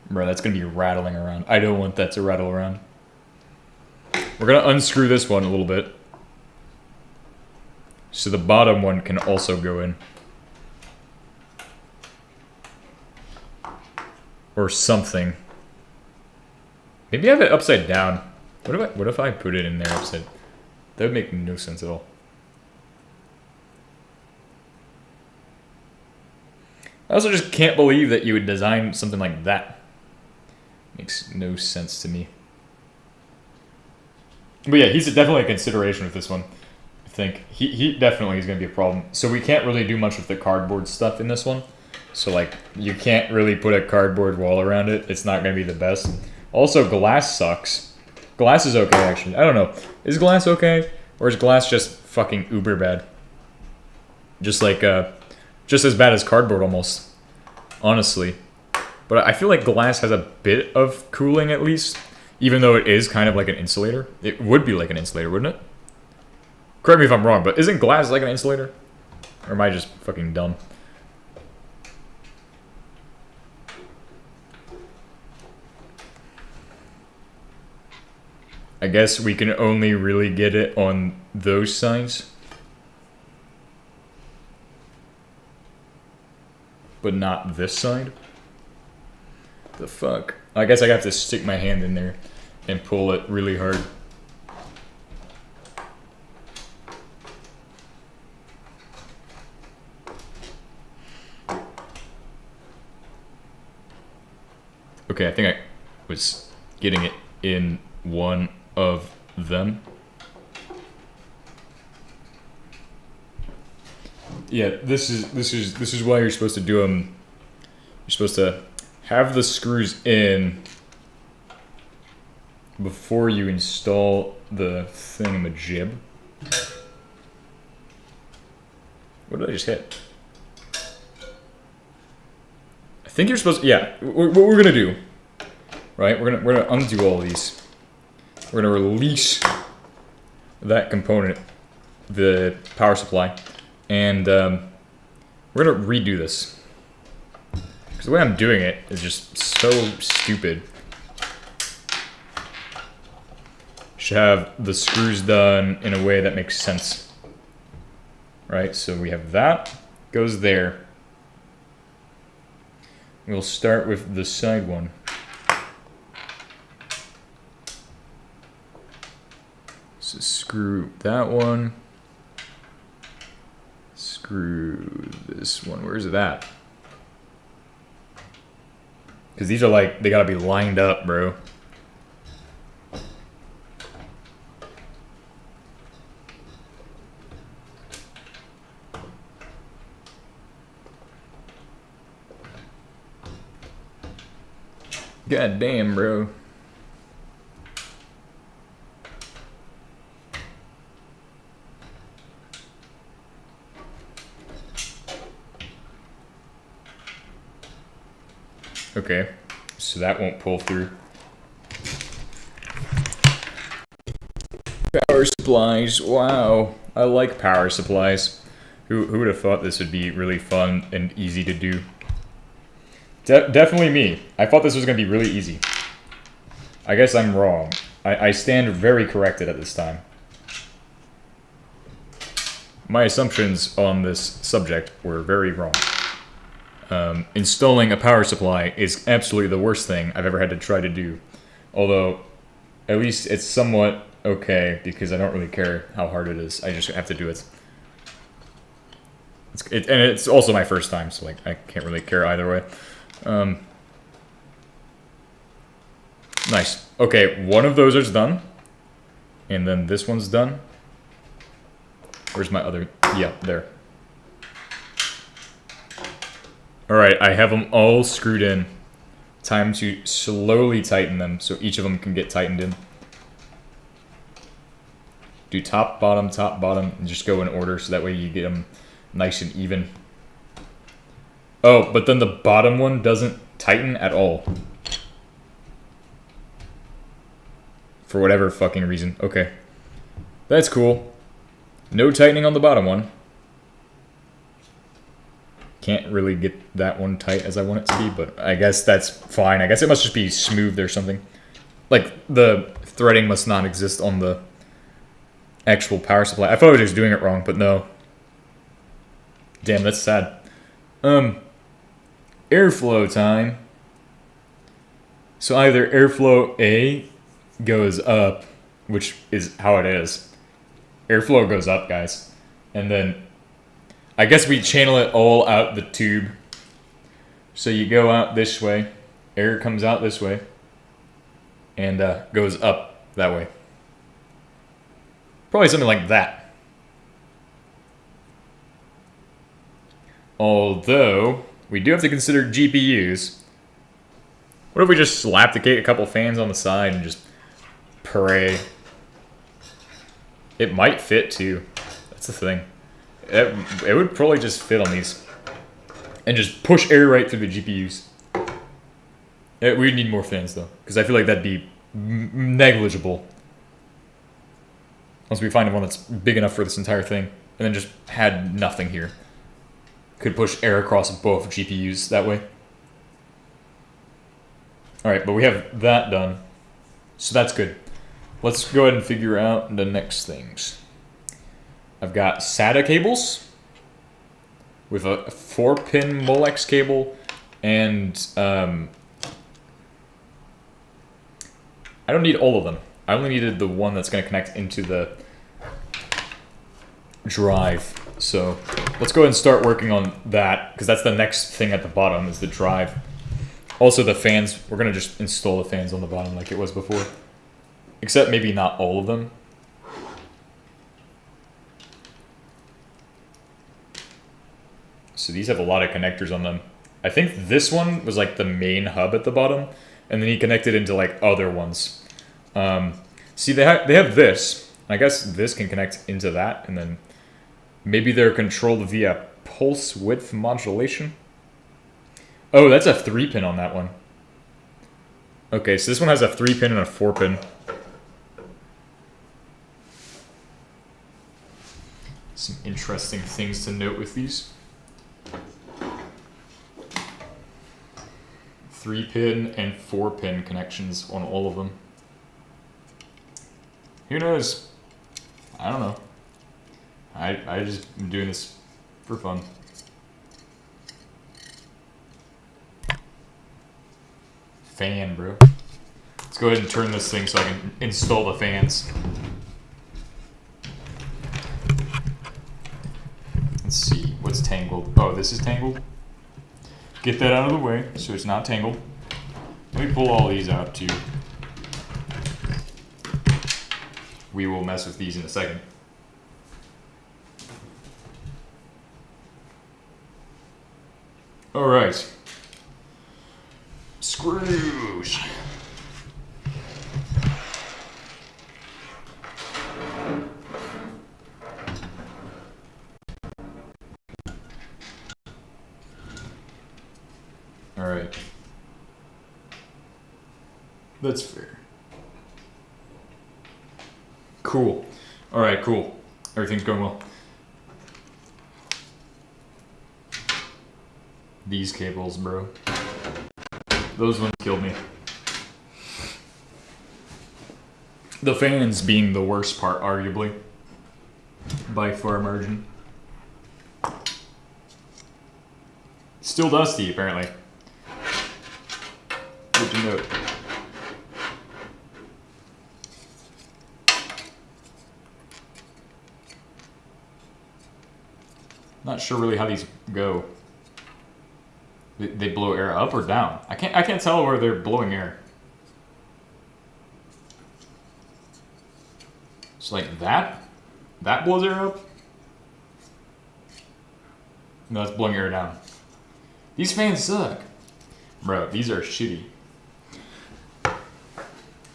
Bro, that's gonna be rattling around. I don't want that to rattle around. We're gonna unscrew this one a little bit. So the bottom one can also go in. Or something. Maybe I have it upside down. What if I put it in there upside? That would make no sense at all. I also just can't believe that you would design something like that. Makes no sense to me. But yeah, he's definitely a consideration with this one. I think he definitely is going to be a problem. So we can't really do much with the cardboard stuff in this one. So like, you can't really put a cardboard wall around it. It's not going to be the best. Also, glass sucks. Glass is okay, actually. I don't know. Is glass okay? Or is glass just fucking uber bad? Just like, just as bad as cardboard almost. Honestly. But I feel like glass has a bit of cooling at least. Even though it is kind of like an insulator. It would be like an insulator, wouldn't it? Correct me if I'm wrong, but isn't glass like an insulator? Or am I just fucking dumb? I guess we can only really get it on those sides. But not this side. The fuck? I guess I have to stick my hand in there and pull it really hard. Okay, I think I was getting it in one of them. Yeah, this is why you're supposed to do them. You're supposed to have the screws in before you install the thingamajig. What did I just hit? I think you're supposed to, yeah, what we're gonna do, right? We're gonna undo all of these. We're gonna release that component, the power supply, and we're gonna redo this. Because the way I'm doing it is just so stupid. Should have the screws done in a way that makes sense. Right, so we have that, goes there. We'll start with the side one. So screw that one. Screw this one. Where's it at? Because these are like, they gotta be lined up, bro. God damn, bro. Okay, so that won't pull through. Power supplies, wow. I like power supplies. Who would have thought this would be really fun and easy to do? Definitely me. I thought this was going to be really easy. I guess I'm wrong. I stand very corrected at this time. My assumptions on this subject were very wrong. Installing a power supply is absolutely the worst thing I've ever had to try to do. Although, at least it's somewhat okay, because I don't really care how hard it is. I just have to do it. And it's also my first time, so like I can't really care either way. Nice. Okay, one of those is done. And then this one's done. Where's my other? Yeah, there. Alright, I have them all screwed in. Time to slowly tighten them so each of them can get tightened in. Do top, bottom, and just go in order so that way you get them nice and even. Oh, but then the bottom one doesn't tighten at all. For whatever fucking reason. Okay. That's cool. No tightening on the bottom one. Can't really get that one tight as I want it to be, but I guess that's fine. I guess it must just be smoothed or something. Like, the threading must not exist on the actual power supply. I thought I was just doing it wrong, but no. Damn, that's sad. Airflow time. So either airflow A goes up, which is how it is. Airflow goes up, guys. And then I guess we channel it all out the tube. So you go out this way, air comes out this way, and goes up that way. Probably something like that. Although, we do have to consider GPUs. What if we just slap a couple fans on the side and just pray? It might fit too. That's the thing. It would probably just fit on these. And just push air right through the GPUs. We need more fans though, because I feel like that'd be negligible. Once we find one that's big enough for this entire thing, and then just had nothing here. Could push air across both GPUs that way. Alright, but we have that done. So that's good. Let's go ahead and figure out the next things. I've got SATA cables with a 4-pin Molex cable and I don't need all of them. I only needed the one that's going to connect into the drive. So let's go ahead and start working on that, because that's the next thing at the bottom is the drive. Also the fans, we're going to just install the fans on the bottom like it was before. Except maybe not all of them. So these have a lot of connectors on them. I think this one was like the main hub at the bottom, and then he connected into like other ones. See, they have this. I guess this can connect into that, and then maybe they're controlled via pulse width modulation. Oh, that's a 3-pin on that one. Okay, so this one has a 3-pin and a 4-pin. Some interesting things to note with these. 3-pin and 4-pin connections on all of them. Who knows? I don't know. I just am doing this for fun. Fan, bro. Let's go ahead and turn this thing so I can install the fans. Let's see, what's tangled? Oh, this is tangled. Get that out of the way so it's not tangled. Let me pull all these out too. We will mess with these in a second. All right. Screws. All right. That's fair. Cool. All right, cool. Everything's going well. These cables, bro. Those ones killed me. The fans being the worst part, arguably. By far margin. Still dusty, apparently. Good to note. Not sure really how these go. They blow air up or down. I can't tell where they're blowing air. It's like that. That blows air up. No, it's blowing air down. These fans suck, bro. These are shitty.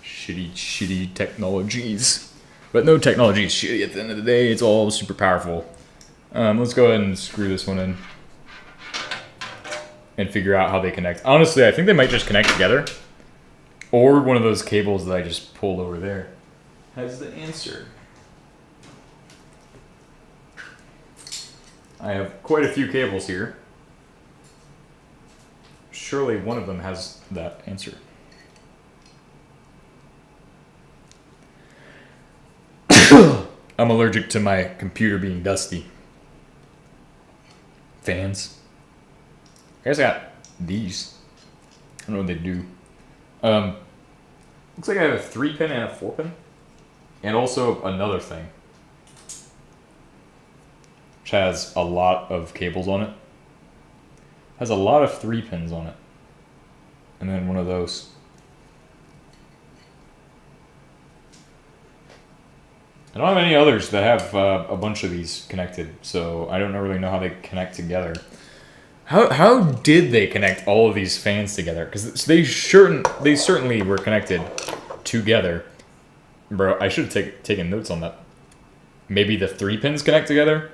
Shitty technologies. But no technology is shitty at the end of the day. It's all super powerful. Let's go ahead and screw this one in and figure out how they connect. Honestly, I think they might just connect together, or one of those cables that I just pulled over there has the answer. I have quite a few cables here. Surely one of them has that answer. I'm allergic to my computer being dusty. Fans. I guess I got these. I don't know what they do. Looks like I have a 3-pin and a 4-pin. And also another thing. Which has a lot of cables on it. Has a lot of 3-pins on it. And then one of those. I don't have any others that have a bunch of these connected, so I don't really know how they connect together. How did they connect all of these fans together? Because they certainly were connected together. Bro, I should have taken notes on that. Maybe the 3 pins connect together?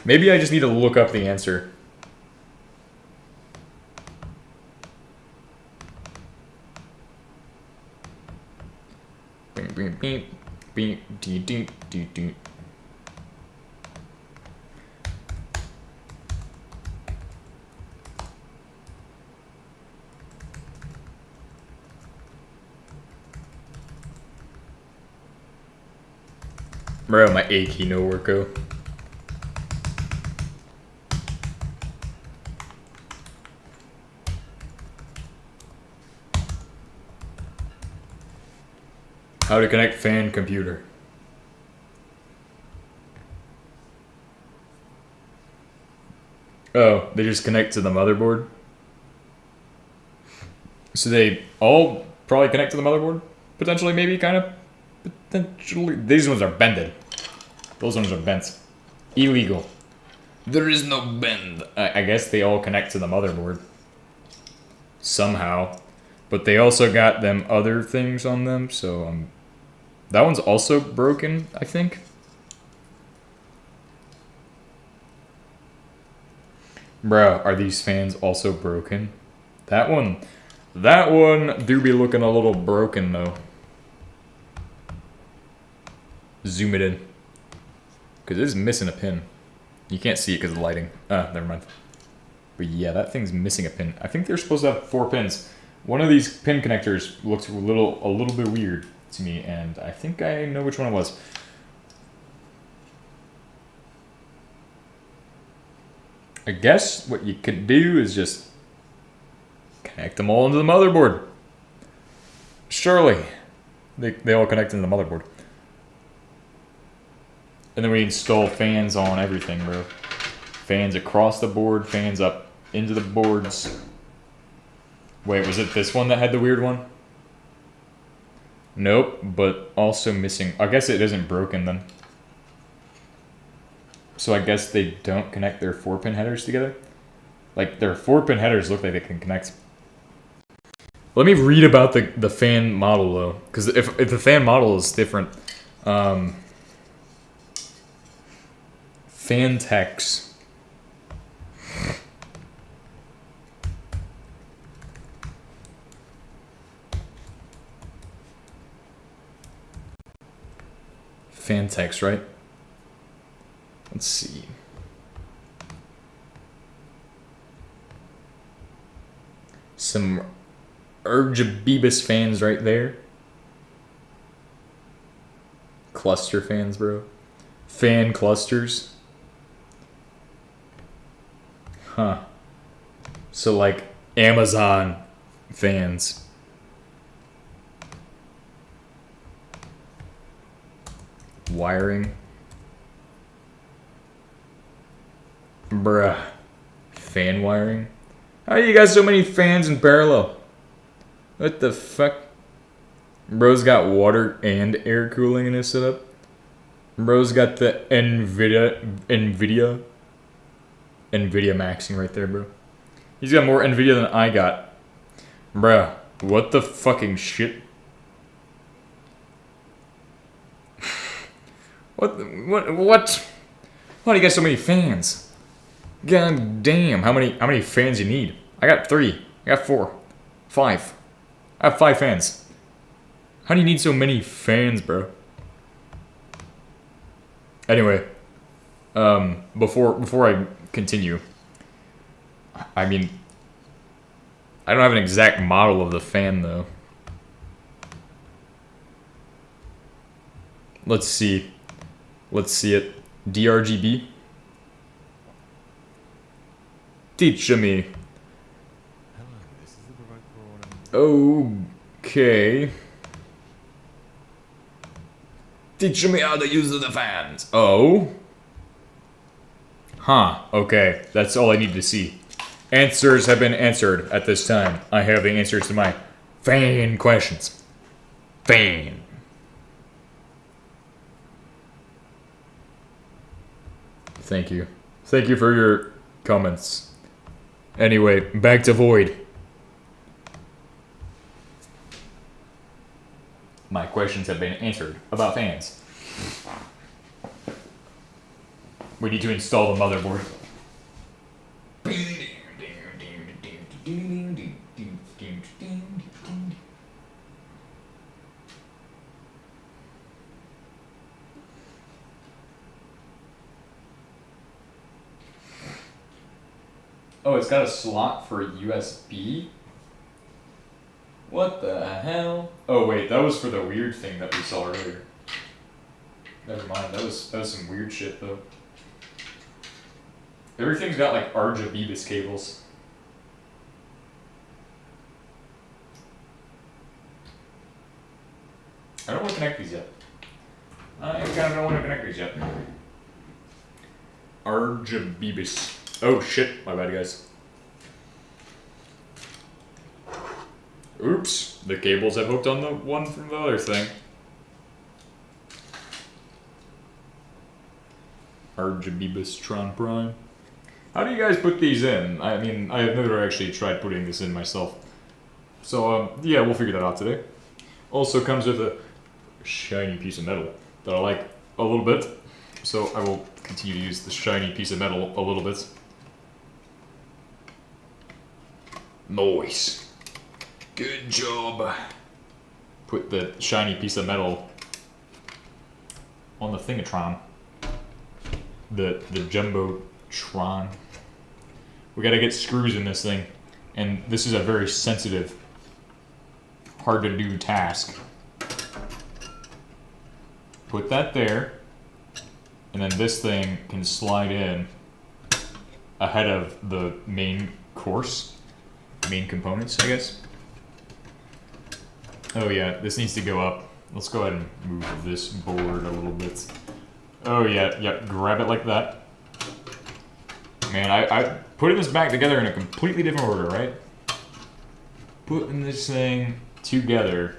Maybe I just need to look up the answer. Beep, beep, beep, beep, dee, dee, dee, dee. Bro, my A key no worko. How to connect fan computer. Oh, they just connect to the motherboard? So they all probably connect to the motherboard? Potentially, maybe, kind of? Potentially. These ones are bended. Those ones are bent. Illegal. There is no bend. I guess they all connect to the motherboard. Somehow. But they also got them other things on them, so that one's also broken, I think. Bro, are these fans also broken? That one do be looking a little broken though. Zoom it in. Because it is missing a pin. You can't see it because of the lighting. Never mind. But yeah, that thing's missing a pin. I think they're supposed to have 4 pins. One of these pin connectors looks a little bit weird to me, and I think I know which one it was. I guess what you could do is just connect them all into the motherboard. Surely. They all connect into the motherboard. And then we install fans on everything, bro. Fans across the board, fans up into the boards. Wait, was it this one that had the weird one? Nope, but also missing. I guess it isn't broken then. So I guess they don't connect their 4-pin headers together? Like, their 4-pin headers look like they can connect. Let me read about the fan model, though. Because if the fan model is different... Fantex. Fantex, right? Let's see. Some Urgibibus fans right there. Cluster fans, bro. Fan clusters. Huh. So like Amazon fans. Wiring. Bruh. Fan wiring? How do you got so many fans in parallel? What the fuck? Bro's got water and air cooling in his setup. Bro's got the NVIDIA maxing right there, bro. He's got more NVIDIA than I got. Bruh, what the fucking shit? What? Why do you got so many fans? God damn, how many fans you need? I got 3. I got 4. 5. I have 5 fans. How do you need so many fans, bro? Anyway, before I continue, I mean, I don't have an exact model of the fan though. Let's see it. DRGB. Teach me. Okay. Teach me how to use the fans. Oh. Huh. Okay. That's all I need to see. Answers have been answered at this time. I have the answers to my fan questions. Fan. Thank you. Thank you for your comments. Anyway, back to Void. My questions have been answered about fans. We need to install the motherboard. Oh, it's got a slot for USB? What the hell? Oh wait, that was for the weird thing that we saw earlier. Never mind, that was some weird shit though. Everything's got like RGBus cables. I don't want to connect these yet. I kind of don't want to connect these yet. RGBus. Oh shit, my bad guys. Oops, the cables I've hooked on the one from the other thing. RGBus Tron Prime. How do you guys put these in? I mean, I have never actually tried putting this in myself. So, yeah, we'll figure that out today. Also comes with a shiny piece of metal that I like a little bit. So I will continue to use the shiny piece of metal a little bit. Nice. Good job. Put the shiny piece of metal on the Thingatron. The Jumbotron. We gotta get screws in this thing. And this is a very sensitive, hard to do task. Put that there. And then this thing can slide in ahead of the main course. Main components, I guess. Oh yeah, this needs to go up. Let's go ahead and move this board a little bit. Oh yeah, grab it like that. Man, I putting this back together in a completely different order, right? Putting this thing together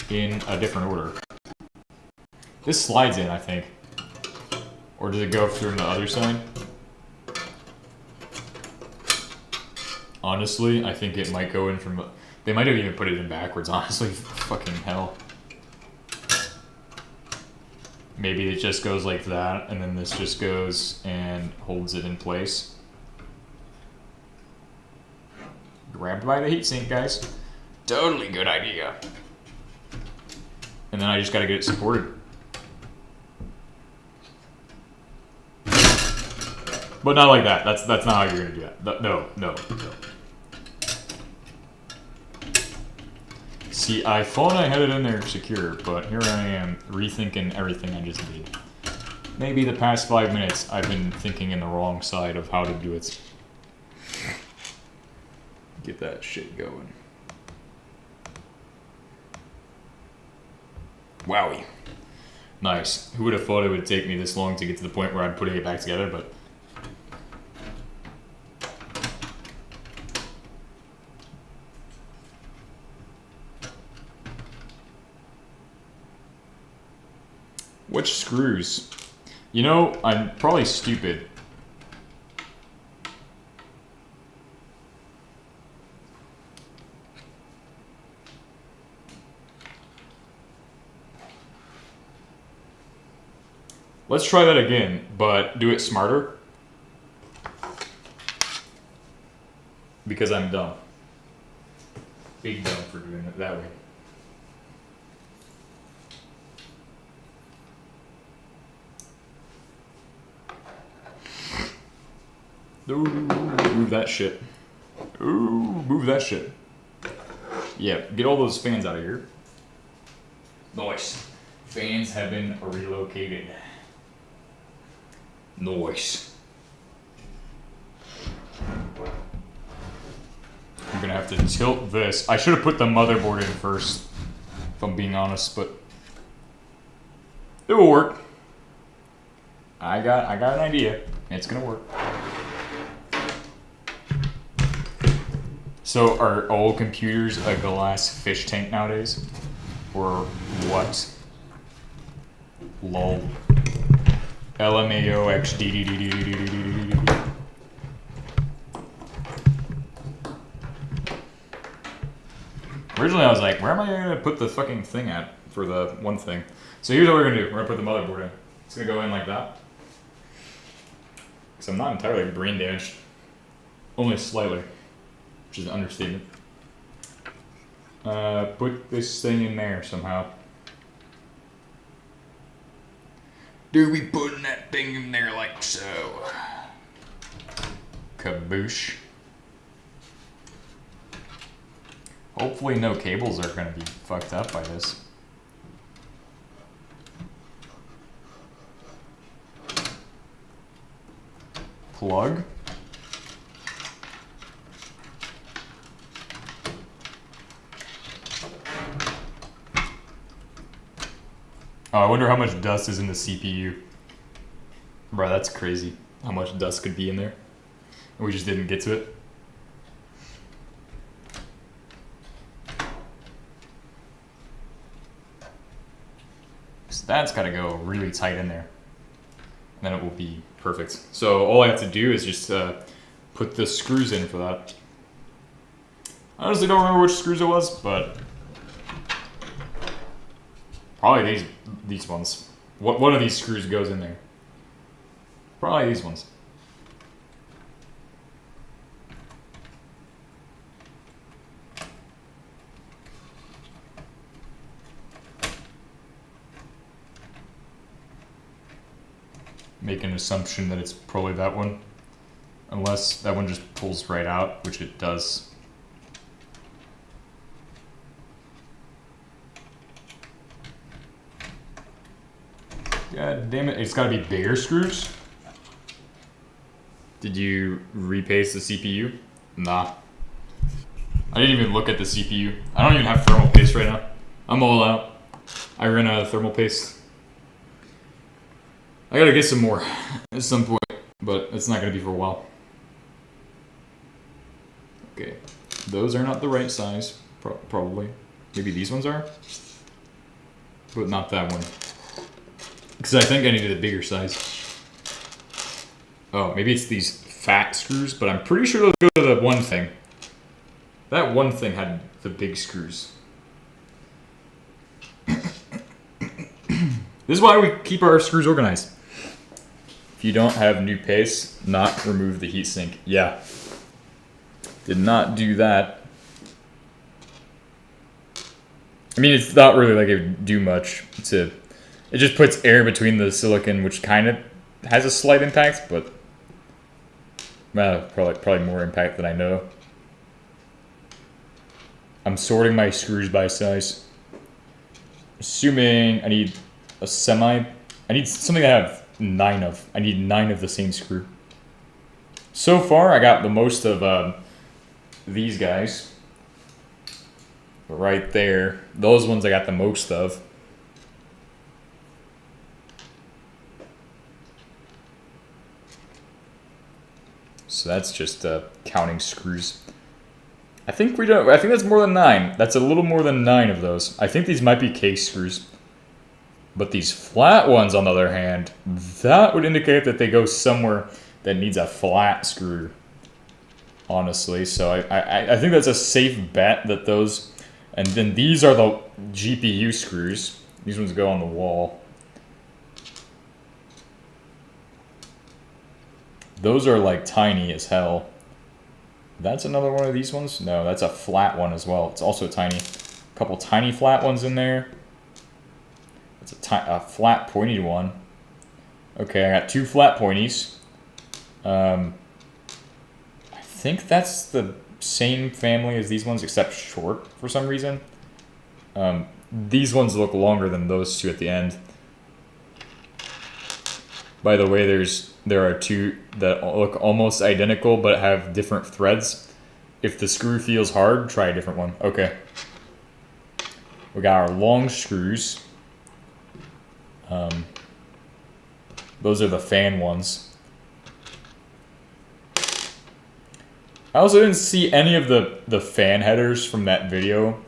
in a different order. This slides in, I think. Or does it go through on the other side? Honestly, I think it might go in from... They might have even put it in backwards, honestly. Fucking hell. Maybe it just goes like that, and then this just goes and holds it in place. Grabbed by the heatsink, guys. Totally good idea. And then I just gotta get it supported. But not like that. That's not how you're gonna do that. No. See, I thought I had it in there secure, but here I am rethinking everything I just did. Maybe the past 5 minutes I've been thinking in the wrong side of how to do it. Get that shit going. Wowie. Nice. Who would have thought it would take me this long to get to the point where I'm putting it back together, but... Which screws? You know, I'm probably stupid. Let's try that again, but do it smarter. Because I'm dumb. Big dumb for doing it that way. Ooh, move that shit. Ooh, move that shit. Yeah, get all those fans out of here. Nice. Fans have been relocated. Nice. I'm gonna have to tilt this. I should have put the motherboard in first, if I'm being honest, but it will work. I got an idea. It's gonna work. So are all computers a glass fish tank nowadays? Or what? Lol. LMAOXDDDDDDDDD. Originally I was like, where am I gonna put the fucking thing at for the one thing? So here's what we're gonna do. We're gonna put the motherboard in. It's gonna go in like that. Because I'm not entirely brain damaged. Only slightly. Which is an understatement. Put this thing in there somehow. Do we putting that thing in there like so? Kaboosh. Hopefully no cables are gonna be fucked up by this. Plug. Oh, I wonder how much dust is in the CPU. Bro, that's crazy. How much dust could be in there. And we just didn't get to it. So that's gotta go really tight in there. then it will be perfect. So all I have to do is just put the screws in for that. I honestly don't remember which screws it was, but probably these ones. One of these screws goes in there. Probably these ones. Make an assumption that it's probably that one. Unless that one just pulls right out, which it does. God damn it, it's gotta be bigger screws? Did you repaste the CPU? Nah. I didn't even look at the CPU. I don't even have thermal paste right now. I'm all out. I ran out of thermal paste. I gotta get some more at some point, but it's not gonna be for a while. Okay, those are not the right size, probably. Maybe these ones are, but not that one. Because I think I needed a bigger size. Oh, maybe it's these fat screws, but I'm pretty sure those go to the one thing. That one thing had the big screws. This is why we keep our screws organized. If you don't have new paste, not remove the heatsink. Yeah. Did not do that. I mean, it's not really like it would do much to... It just puts air between the silicon, which kind of has a slight impact, but... probably more impact than I know. I'm sorting my screws by size. Assuming I need a semi... I need something I have 9 of. I need 9 of the same screw. So far, I got the most of these guys. Right there. Those ones I got the most of. So that's just counting screws. I think that's more than 9. That's a little more than 9 of those. I think these might be case screws. But these flat ones, on the other hand, that would indicate that they go somewhere that needs a flat screw. Honestly, so I think that's a safe bet that those... And then these are the GPU screws. These ones go on the wall. Those are like tiny as hell. That's another one of these ones? No, that's a flat one as well. It's also tiny. A couple tiny flat ones in there. It's a flat pointy one. Okay, I got 2 flat pointies. I think that's the same family as these ones, except short for some reason. These ones look longer than those 2 at the end. By the way, there are 2 that look almost identical but have different threads. If the screw feels hard, try a different one. Okay. We got our long screws. Those are the fan ones. I also didn't see any of the fan headers from that video.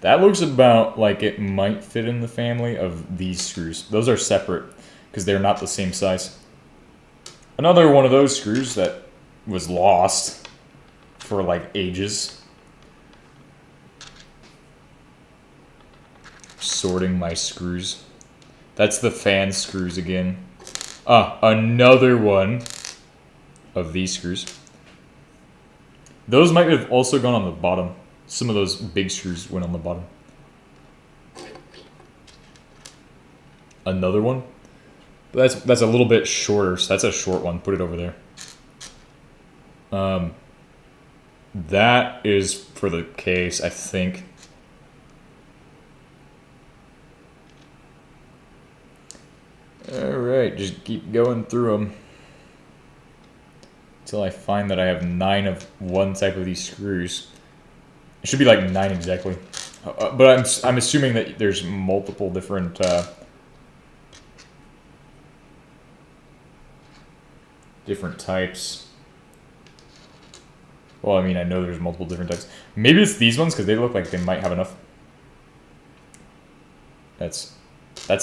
That looks about like it might fit in the family of these screws. Those are separate because they're not the same size. Another one of those screws that was lost for like ages. Sorting my screws. That's the fan screws again. Another one of these screws. Those might have also gone on the bottom. Some of those big screws went on the bottom. Another one. But that's a little bit shorter, so that's a short one. Put it over there. That is for the case, I think. Alright, just keep going through them. Until I find that I have 9 of one type of these screws. It should be like 9 exactly. But I'm assuming that there's multiple different... different types. Well, I mean, I know there's multiple different types. Maybe it's these ones, because they look like they might have enough. That's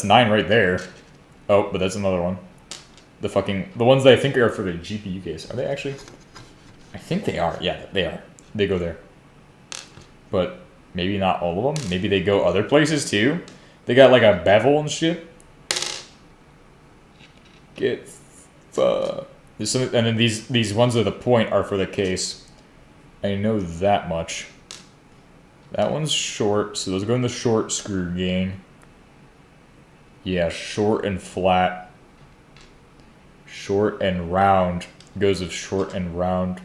9 right there. Oh, but that's another one. The ones that I think are for the GPU case. Are they actually? I think they are. Yeah, they are. They go there. But maybe not all of them. Maybe they go other places too. They got like a bevel and shit. There's some, and then these ones at the point are for the case. I know that much. That one's short, so those go in the short screw gang. Yeah, short and flat. Short and round goes with short and round.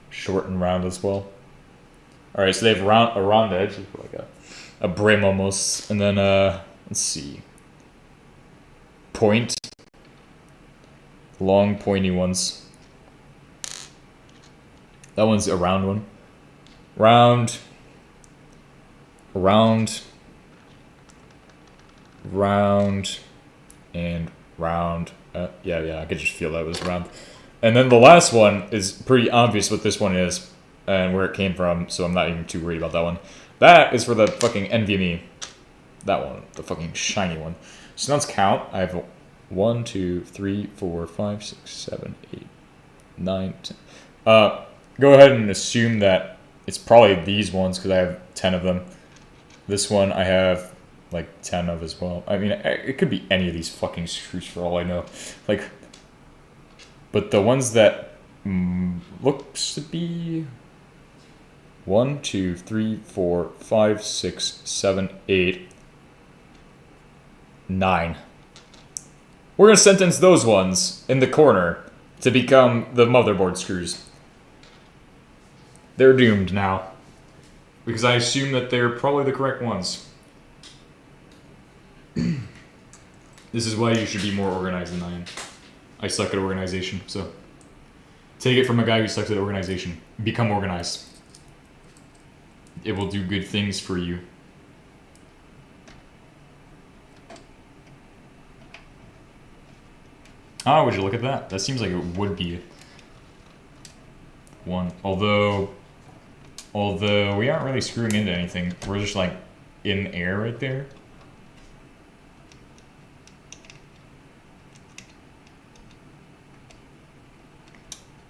Short and round as well. All right, so they have a round edge, like a brim almost, and then let's see, point, long pointy ones. That one's a round one. Round, round, round, and round. Yeah, I could just feel that was round. And then the last one is pretty obvious what this one is and where it came from, so I'm not even too worried about that one. That is for the fucking NVMe. That one, the fucking shiny one. So now let's count. I have 1, 2, 3, 4, 5, 6, 7, 8, 9, 10. Go ahead and assume that it's probably these ones because I have 10 of them. This one I have like 10 of as well. I mean, it could be any of these fucking screws for all I know. Like, but the ones that looks to be 1, 2, 3, 4, 5, 6, 7, 8, 9. We're gonna sentence those ones in the corner to become the motherboard screws. They're doomed now. Because I assume that they're probably the correct ones. This is why you should be more organized than I am. I suck at organization, so take it from a guy who sucks at organization. Become organized. It will do good things for you. Oh, would you look at that? That seems like it would be one. Although we aren't really screwing into anything. We're just like in air right there.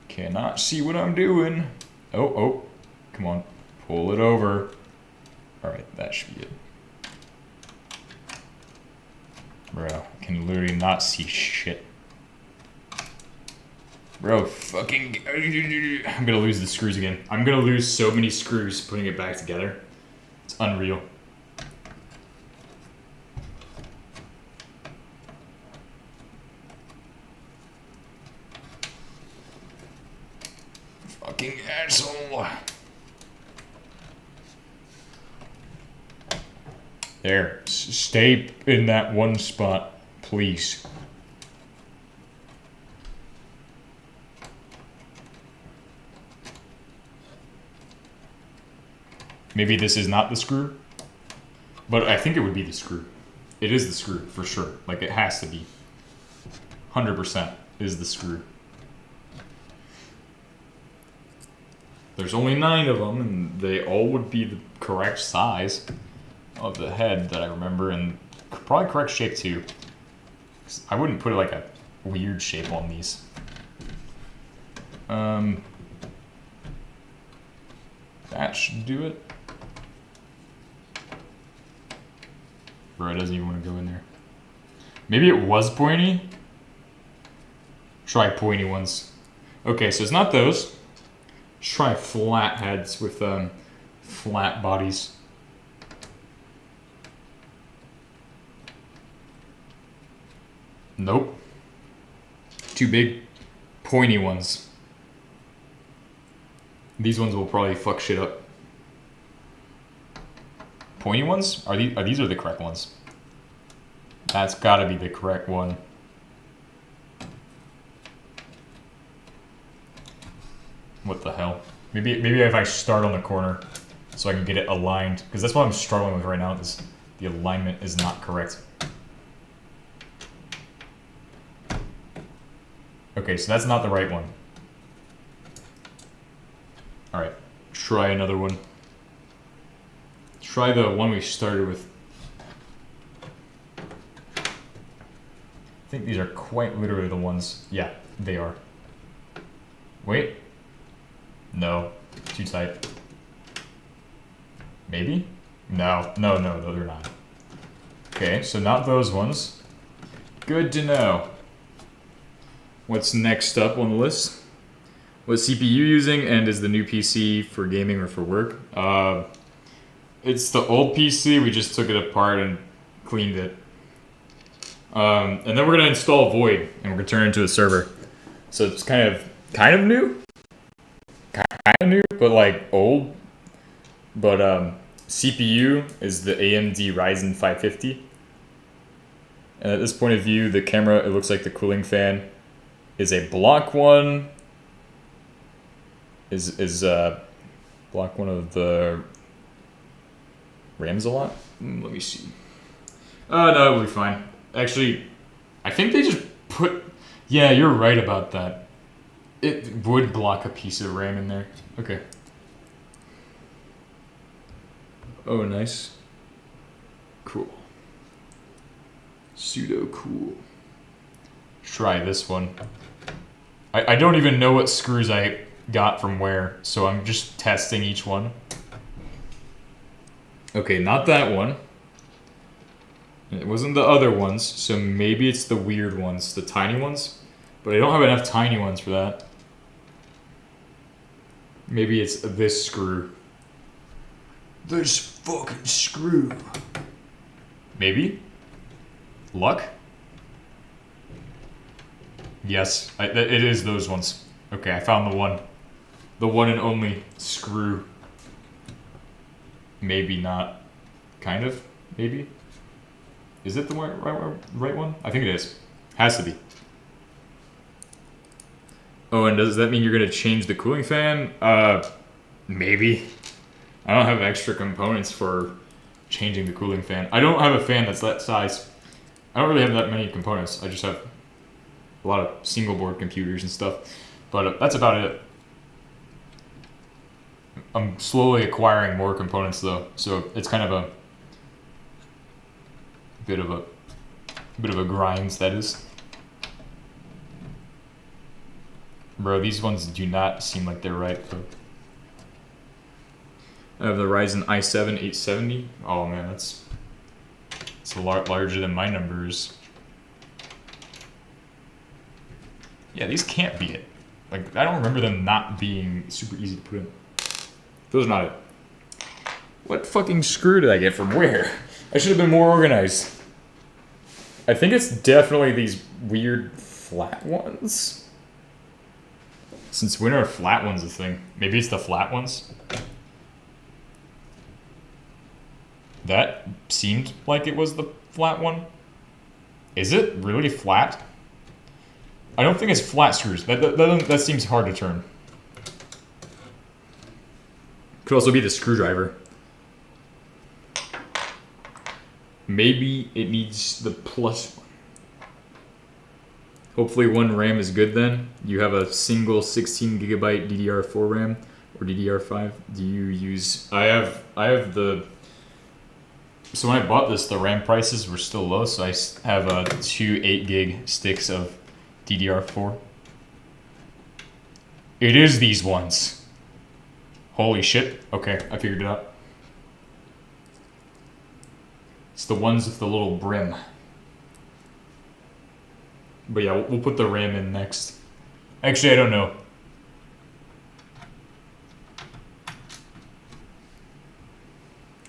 Cannot see what I'm doing. Oh, come on. Pull it over. Alright, that should be it. Bro, I can literally not see shit. Bro, fucking... I'm gonna lose the screws again. I'm gonna lose so many screws putting it back together. It's unreal. Fucking asshole. There. Stay in that one spot, please. Maybe this is not the screw, but I think it would be the screw. It is the screw, for sure. Like, it has to be. 100% is the screw. There's only 9 of them, and they all would be the correct size of the head that I remember, and probably correct shape too. I wouldn't put like a weird shape on these. That should do it. Bro, it doesn't even want to go in there. Maybe it was pointy? Try pointy ones. Okay, so it's not those. Let's try flat heads with flat bodies. Nope. Too big. Pointy ones. These ones will probably fuck shit up. Pointy ones? These are the correct ones. That's gotta be the correct one. What the hell? Maybe if I start on the corner so I can get it aligned, because that's what I'm struggling with right now, is the alignment is not correct. Okay, so that's not the right one. Alright, try another one. try the one we started with. I think these are quite literally the ones. Yeah, they are. Wait. No. Too tight. Maybe? No, they're not. Okay, so not those ones. Good to know. What's next up on the list? What CPU using, and is the new PC for gaming or for work? It's the old PC, we just took it apart and cleaned it. And then we're gonna install Void, and we're gonna turn it into a server. So it's kind of new? Kind of new, but like old. But CPU is the AMD Ryzen 550. And at this point of view, the camera, it looks like the cooling fan is a block one. Is block one of the RAMs a lot? Let me see. No, it'll be fine. Actually, I think they just put... Yeah, you're right about that. It would block a piece of RAM in there. Okay. Oh, nice. Cool. Pseudo cool. Try this one. I don't even know what screws I got from where, so I'm just testing each one. Okay, not that one. It wasn't the other ones, so maybe it's the weird ones, the tiny ones. But I don't have enough tiny ones for that. Maybe it's this screw. This fucking screw. Maybe? Luck? Yes, it is those ones. Okay, I found the one. The one and only screw. Maybe not. Kind of? Maybe? Is it the right one? I think it is. Has to be. Oh, and does that mean you're gonna change the cooling fan? Maybe. I don't have extra components for changing the cooling fan. I don't have a fan that's that size. I don't really have that many components. I just have a lot of single board computers and stuff. But that's about it. I'm slowly acquiring more components though, so it's kind of a bit of a grind, that is. Bro, these ones do not seem like they're right though. I have the Ryzen i7 870. Oh man, it's a lot larger than my numbers. Yeah, these can't be it. Like, I don't remember them not being super easy to put in. Those are not it. What fucking screw did I get from where? I should have been more organized. I think it's definitely these weird flat ones. Since when are flat ones a thing? Maybe it's the flat ones? That seemed like it was the flat one. Is it really flat? I don't think it's flat screws. That seems hard to turn. Could also be the screwdriver. Maybe it needs the plus one. Hopefully one RAM is good then. You have a single 16 gigabyte DDR4 RAM or DDR5. Do you use... I have the... So when I bought this, the RAM prices were still low, so I have two 8 gig sticks of DDR4. It is these ones. Holy shit. Okay, I figured it out. It's the ones with the little brim. But yeah, we'll put the RAM in next. Actually, I don't know.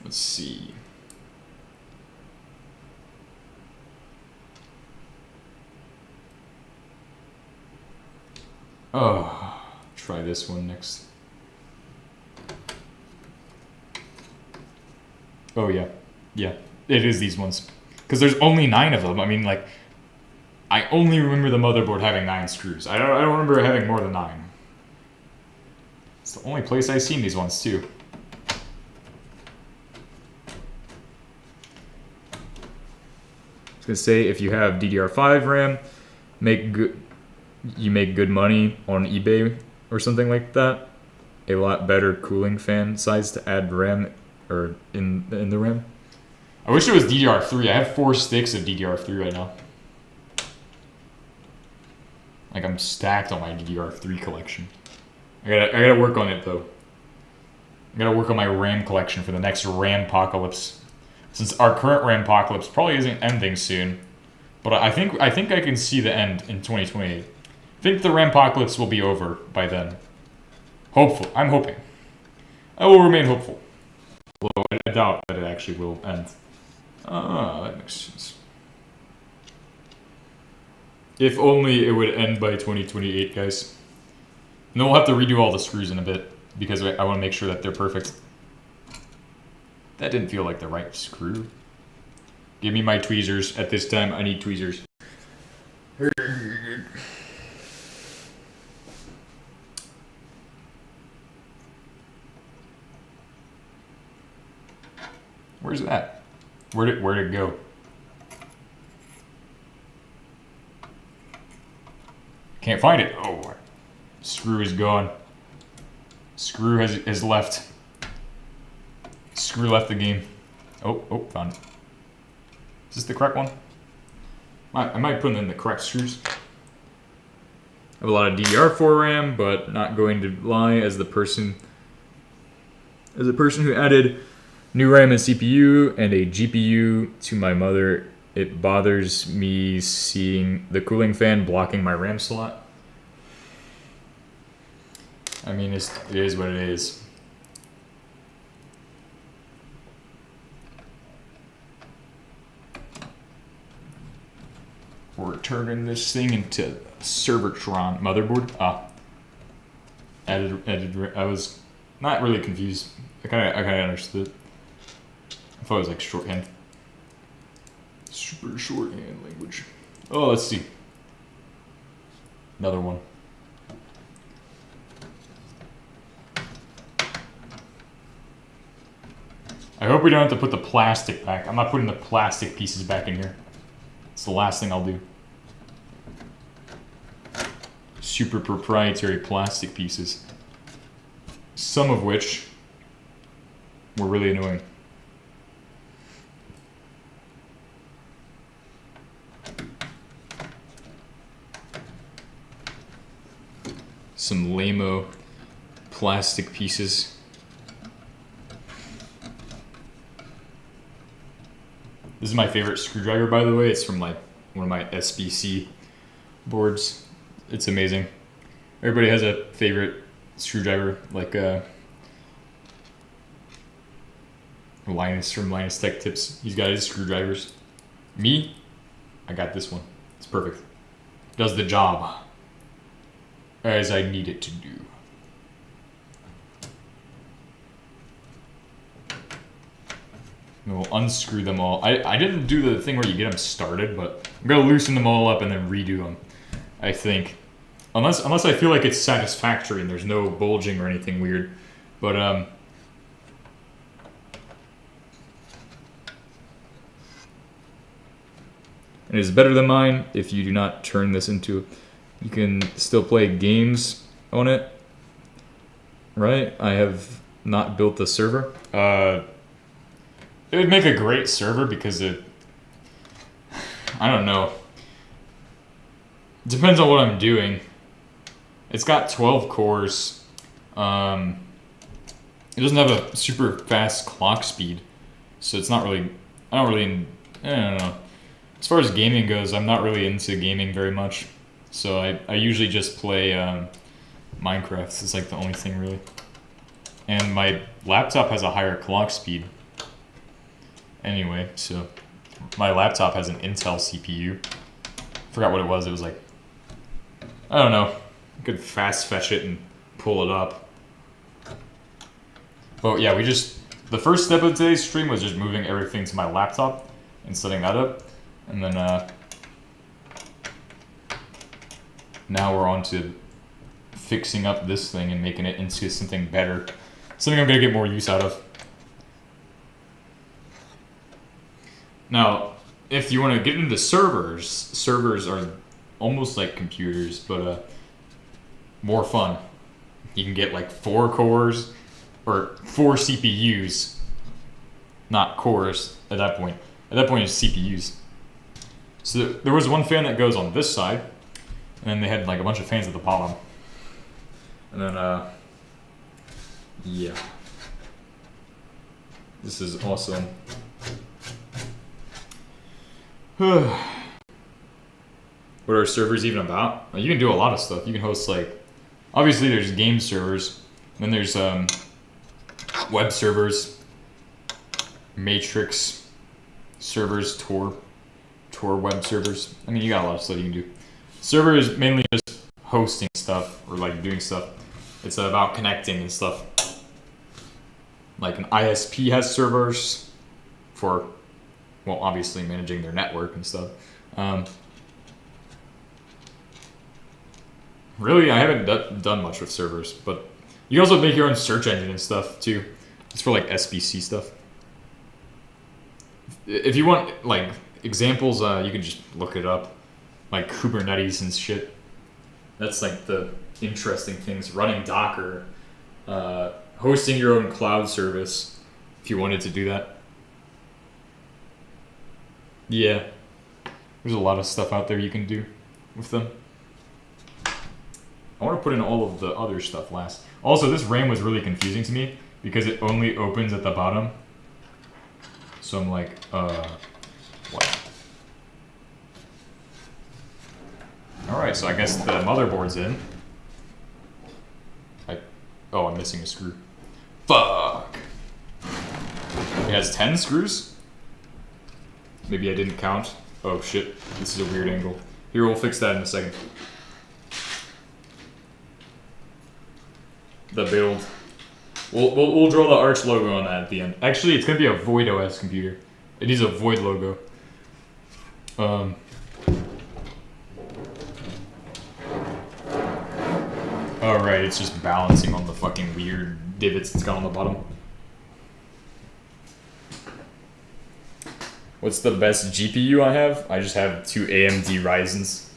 Let's see. Oh, try this one next. Oh yeah, yeah, it is these ones. Because there's only 9 of them. I mean, like, I only remember the motherboard having 9 screws. I don't remember having more than 9. It's the only place I've seen these ones too. I was gonna say, if you have DDR5 RAM, you make good money on eBay or something like that. A lot better cooling fan size to add RAM or in the RAM. I wish it was DDR3. I have 4 sticks of DDR3 right now. Like I'm stacked on my DDR3 collection. I gotta work on it though. I gotta work on my RAM collection for the next RAM apocalypse. Since our current RAM apocalypse probably isn't ending soon, but I think I can see the end in 2028. I think the RAM apocalypse will be over by then. Hopeful. I'm hoping. I will remain hopeful. Although I doubt that it actually will end. Ah, that makes sense. If only it would end by 2028, guys. And then we'll have to redo all the screws in a bit, because I want to make sure that they're perfect. That didn't feel like the right screw. Give me my tweezers. At this time, I need tweezers. Where's that? Where'd it go? Can't find it. Oh, screw is gone. Screw has left. Screw left the game. Oh, found it. Is this the correct one? I might put in the correct screws. I have a lot of DDR4 RAM, but not going to lie, as a person who added new RAM and CPU and a GPU to my mother, it bothers me seeing the cooling fan blocking my RAM slot. I mean, it is what it is. We're turning this thing into Servertron motherboard. I was not really confused. I kind of understood. I thought it was like shorthand. Super shorthand language. Oh, let's see. Another one. I hope we don't have to put the plastic back. I'm not putting the plastic pieces back in here. It's the last thing I'll do. Super proprietary plastic pieces. Some of which were really annoying. Some lame-o plastic pieces. This is my favorite screwdriver, by the way. It's from like one of my SBC boards. It's amazing. Everybody has a favorite screwdriver, like Linus from Linus Tech Tips. He's got his screwdrivers. Me, I got this one. It's perfect. Does the job as I need it to do. And we'll unscrew them all. I didn't do the thing where you get them started, but I'm gonna loosen them all up and then redo them, I think. Unless I feel like it's satisfactory and there's no bulging or anything weird. But it is better than mine if you do not turn this into... You can still play games on it, right? I have not built the server. It would make a great server because it... I don't know. Depends on what I'm doing. It's got 12 cores. It doesn't have a super fast clock speed, so it's not really... I don't know. As far as gaming goes, I'm not really into gaming very much. So I usually just play Minecraft. It's like the only thing really. And my laptop has a higher clock speed. Anyway, so my laptop has an Intel CPU. Forgot what it was. It was like, I don't know. I could fast fetch it and pull it up. But yeah, the first step of today's stream was just moving everything to my laptop and setting that up. And then now we're on to fixing up this thing and making it into something better. Something I'm going to get more use out of. Now, if you want to get into servers are almost like computers, but more fun. You can get like 4 cores or 4 CPUs not cores at that point. At that point, it's CPUs. So there was one fan that goes on this side, and then they had like a bunch of fans at the bottom. And then, yeah. This is awesome. What are servers even about? You can do a lot of stuff. You can host like, obviously there's game servers, then there's web servers, Matrix servers, Tor web servers. I mean, you got a lot of stuff you can do. Server is mainly just hosting stuff or like doing stuff. It's about connecting and stuff. Like an ISP has servers for, well, obviously managing their network and stuff. Really, I haven't done much with servers, but you can also make your own search engine and stuff too. It's for like SBC stuff. If you want like examples, you can just look it up, like Kubernetes and shit. That's like the interesting things. Running Docker, hosting your own cloud service, if you wanted to do that. Yeah, there's a lot of stuff out there you can do with them. I want to put in all of the other stuff last. Also, this RAM was really confusing to me because it only opens at the bottom. So I'm like, what? Alright, so I guess the motherboard's in. Oh, I'm missing a screw. Fuck! It has 10 screws? Maybe I didn't count. Oh shit, this is a weird angle. Here, we'll fix that in a second. The build. We'll draw the Arch logo on that at the end. Actually, it's gonna be a Void OS computer. It needs a Void logo. Oh right, it's just balancing on the fucking weird divots it's got on the bottom. What's the best GPU I have? I just have 2 AMD Ryzens.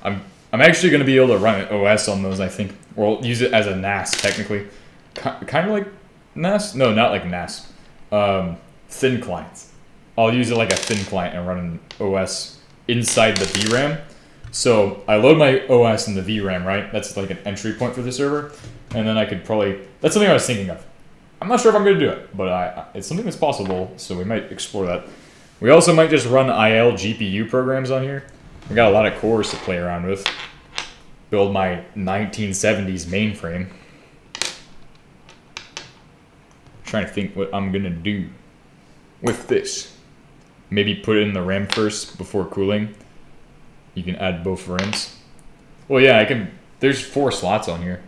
I'm actually gonna be able to run an OS on those, I think. Or use it as a NAS, technically. Kind of like NAS? No, not like NAS. Thin clients. I'll use it like a thin client and run an OS inside the VRAM. So I load my OS in the VRAM, right? That's like an entry point for the server. And then I could probably... That's something I was thinking of. I'm not sure if I'm going to do it, but it's something that's possible, so we might explore that. We also might just run IL GPU programs on here. I got a lot of cores to play around with. Build my 1970s mainframe. Trying to think what I'm gonna do with this. Maybe put it in the RAM first before cooling. You can add both RAMs. Well, yeah, I can. There's 4 slots on here.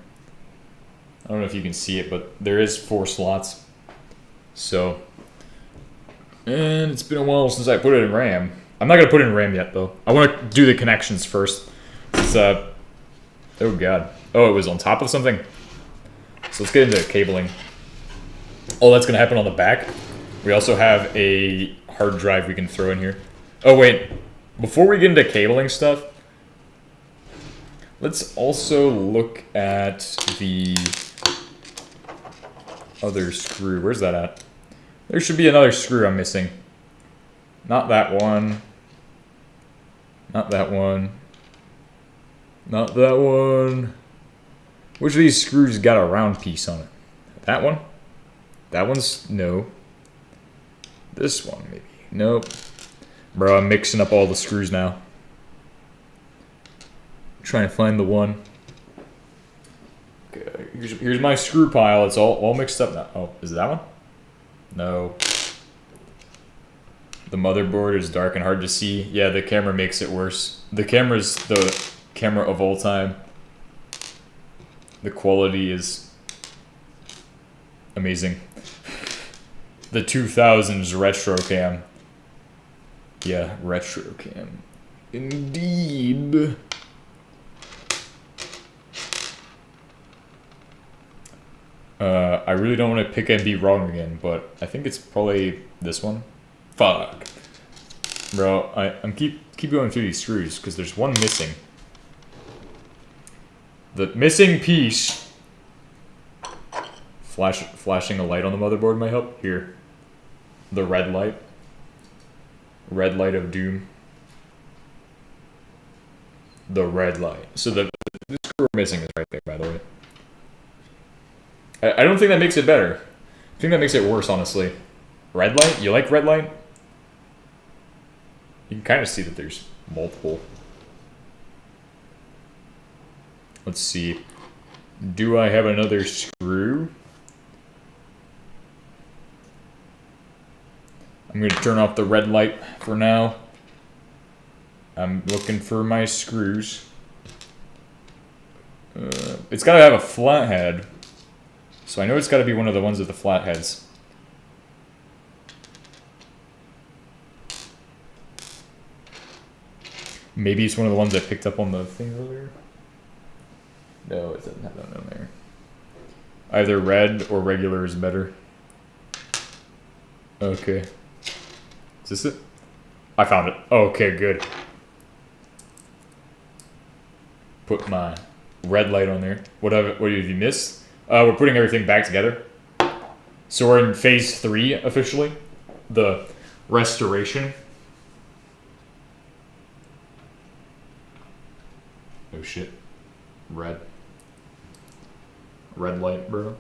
I don't know if you can see it, but there is 4 slots. So, and it's been a while since I put it in RAM. I'm not gonna put it in RAM yet, though. I want to do the connections first. It's oh god. Oh, it was on top of something. So let's get into cabling. Oh, that's gonna happen on the back. We also have a hard drive we can throw in here. Oh wait, before we get into cabling stuff, let's also look at the other screw. Where's that at? There should be another screw I'm missing. Not that one. Not that one. Not that one. Which of these screws got a round piece on it? That one? That one's no. This one maybe. Nope. Bro, I'm mixing up all the screws now. Trying to find the one. Okay, here's my screw pile. It's all mixed up now. Oh, is it that one? No. The motherboard is dark and hard to see. Yeah, the camera makes it worse. The camera's the camera of all time. The quality is amazing. The 2000s retro cam. Yeah, retro cam. Indeed. I really don't want to pick and be wrong again, but I think it's probably this one. Fuck. Bro, I'm keep going through these screws because there's one missing. The missing piece. Flashing a light on the motherboard might help. Here. the red light. Red light of doom. The red light. So the screw we're missing is right there, by the way. I don't think that makes it better. I think that makes it worse, honestly. Red light? You like red light? You can kind of see that there's multiple. Let's see. Do I have another screw? I'm going to turn off the red light for now. I'm looking for my screws. It's got to have a flathead. So I know it's got to be one of the ones with the flatheads. Maybe it's one of the ones I picked up on the thing earlier. No, it doesn't have that on there. Either red or regular is better. Okay. Is this it? I found it. Okay, good. Put my red light on there. What have you missed? We're putting everything back together. So we're in phase 3 officially. The restoration. Oh shit. Red. Red light, bro.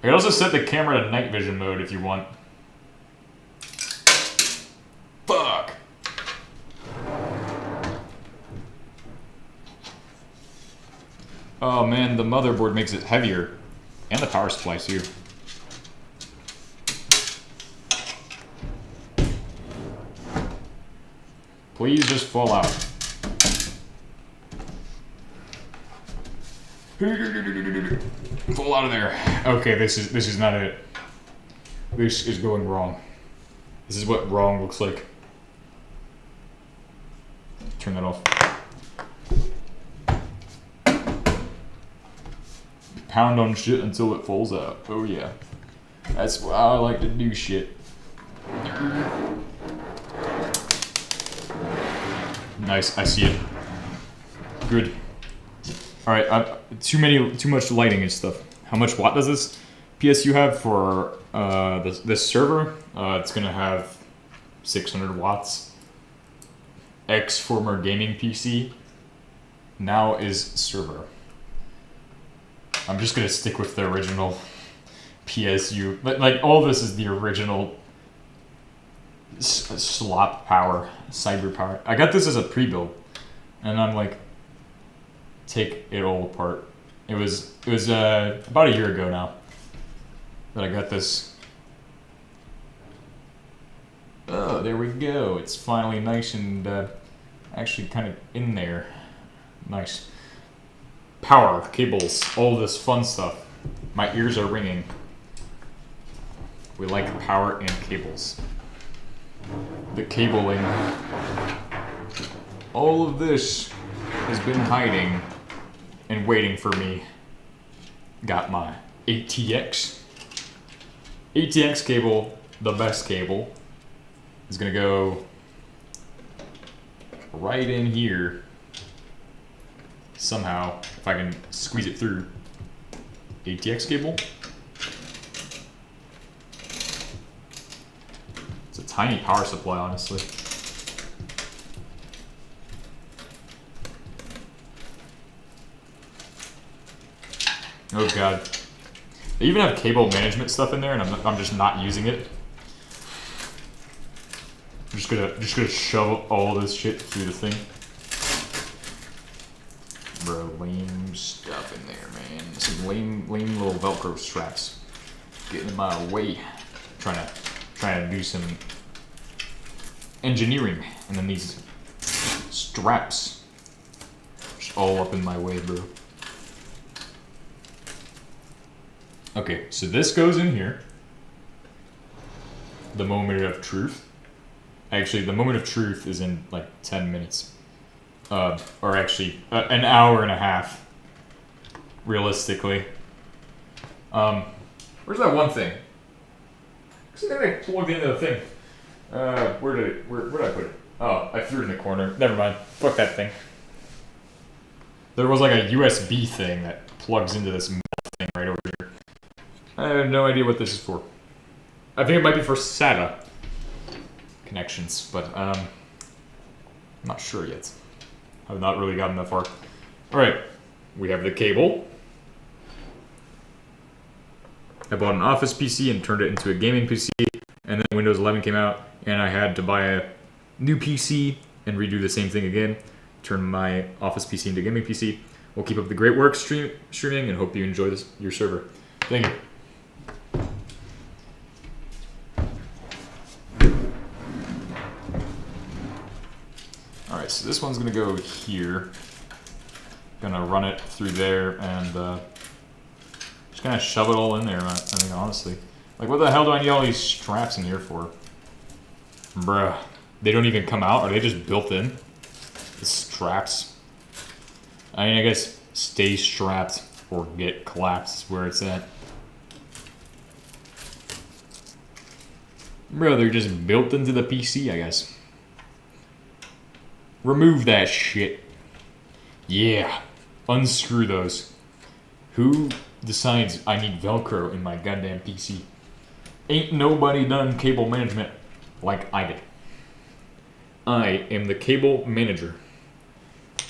I can also set the camera to night vision mode if you want. Fuck! Oh man, the motherboard makes it heavier. And the power supply too. Please just fall out. Fall out of there. Okay, this is not it. This is going wrong. This is what wrong looks like. Turn that off. Pound on shit until it falls out. Oh yeah. That's how I like to do shit. Nice, I see it. Good. Alright, too much lighting and stuff. How much watt does this PSU have for this server? It's gonna have 600 watts. Ex former gaming PC. Now is server. I'm just gonna stick with the original PSU. But like all this is the original slop power, cyber power. I got this as a pre-build, and I'm like, take it all apart. It was about a year ago now that I got this. Oh, there we go. It's finally nice and actually kind of in there. Nice. Power, cables, all this fun stuff. My ears are ringing. We like power and cables. The cabling. All of this has been hiding and waiting for me. Got my ATX. ATX cable, the best cable, is gonna go right in here. Somehow, if I can squeeze it through. ATX cable. It's a tiny power supply, honestly. Oh god. They even have cable management stuff in there, and I'm just not using it. I'm just gonna shove all this shit through the thing. Bro, lame stuff in there, man. Some lame little Velcro straps getting in my way. Trying to do some engineering, and then these straps just all up in my way, bro. Okay, so this goes in here. The moment of truth. Actually, the moment of truth is in like 10 minutes. Or actually, an hour and a half. Realistically. Where's that one thing? I think I plugged into the thing. Where did I put it? Oh, I threw it in the corner. Never mind. Fuck that thing. There was like a USB thing that plugs into this thing right over here. I have no idea what this is for. I think it might be for SATA connections, but I'm not sure yet. I've not really gotten that far. Alright, we have the cable. I bought an office PC and turned it into a gaming PC, and then Windows 11 came out, and I had to buy a new PC and redo the same thing again. Turn my office PC into a gaming PC. We'll keep up the great work streaming, and hope you enjoy your server. Thank you. Alright, so this one's gonna go here. Gonna run it through there and just gonna shove it all in there, I mean, honestly. Like, what the hell do I need all these straps in here for? Bruh. They don't even come out? Are they just built in? The straps. I mean, I guess stay strapped or get collapsed is where it's at. Bro, they're just built into the PC, I guess. Remove that shit. Yeah. Unscrew those. Who decides I need Velcro in my goddamn PC? Ain't nobody done cable management like I did. I am the cable manager.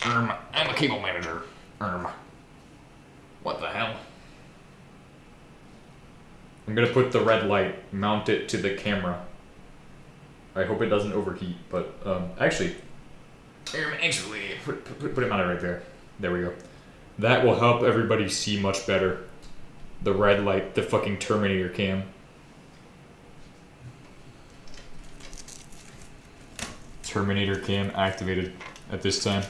I'm a cable manager. What the hell? I'm gonna put the red light, mount it to the camera. I hope it doesn't overheat, but actually, put it on it right there. There we go. That will help everybody see much better. The red light, the fucking Terminator cam. Terminator cam activated at this time.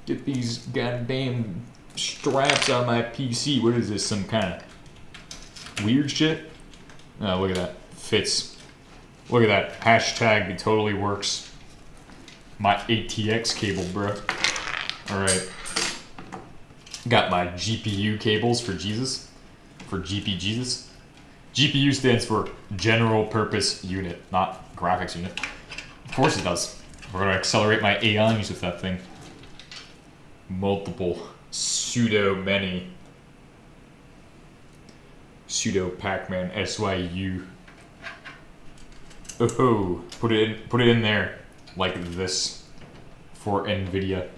Get these goddamn straps on my PC. What is this, some kind of weird shit? Oh, look at that. Fits. Look at that. Hashtag it totally works. My ATX cable, bro. Alright. Got my GPU cables for Jesus. For GP Jesus. GPU stands for General Purpose Unit, not Graphics Unit. Of course it does. We're going to accelerate my AIs with that thing. Multiple. Pseudo Pac-Man SYU. Oh, put it in there like this for NVIDIA.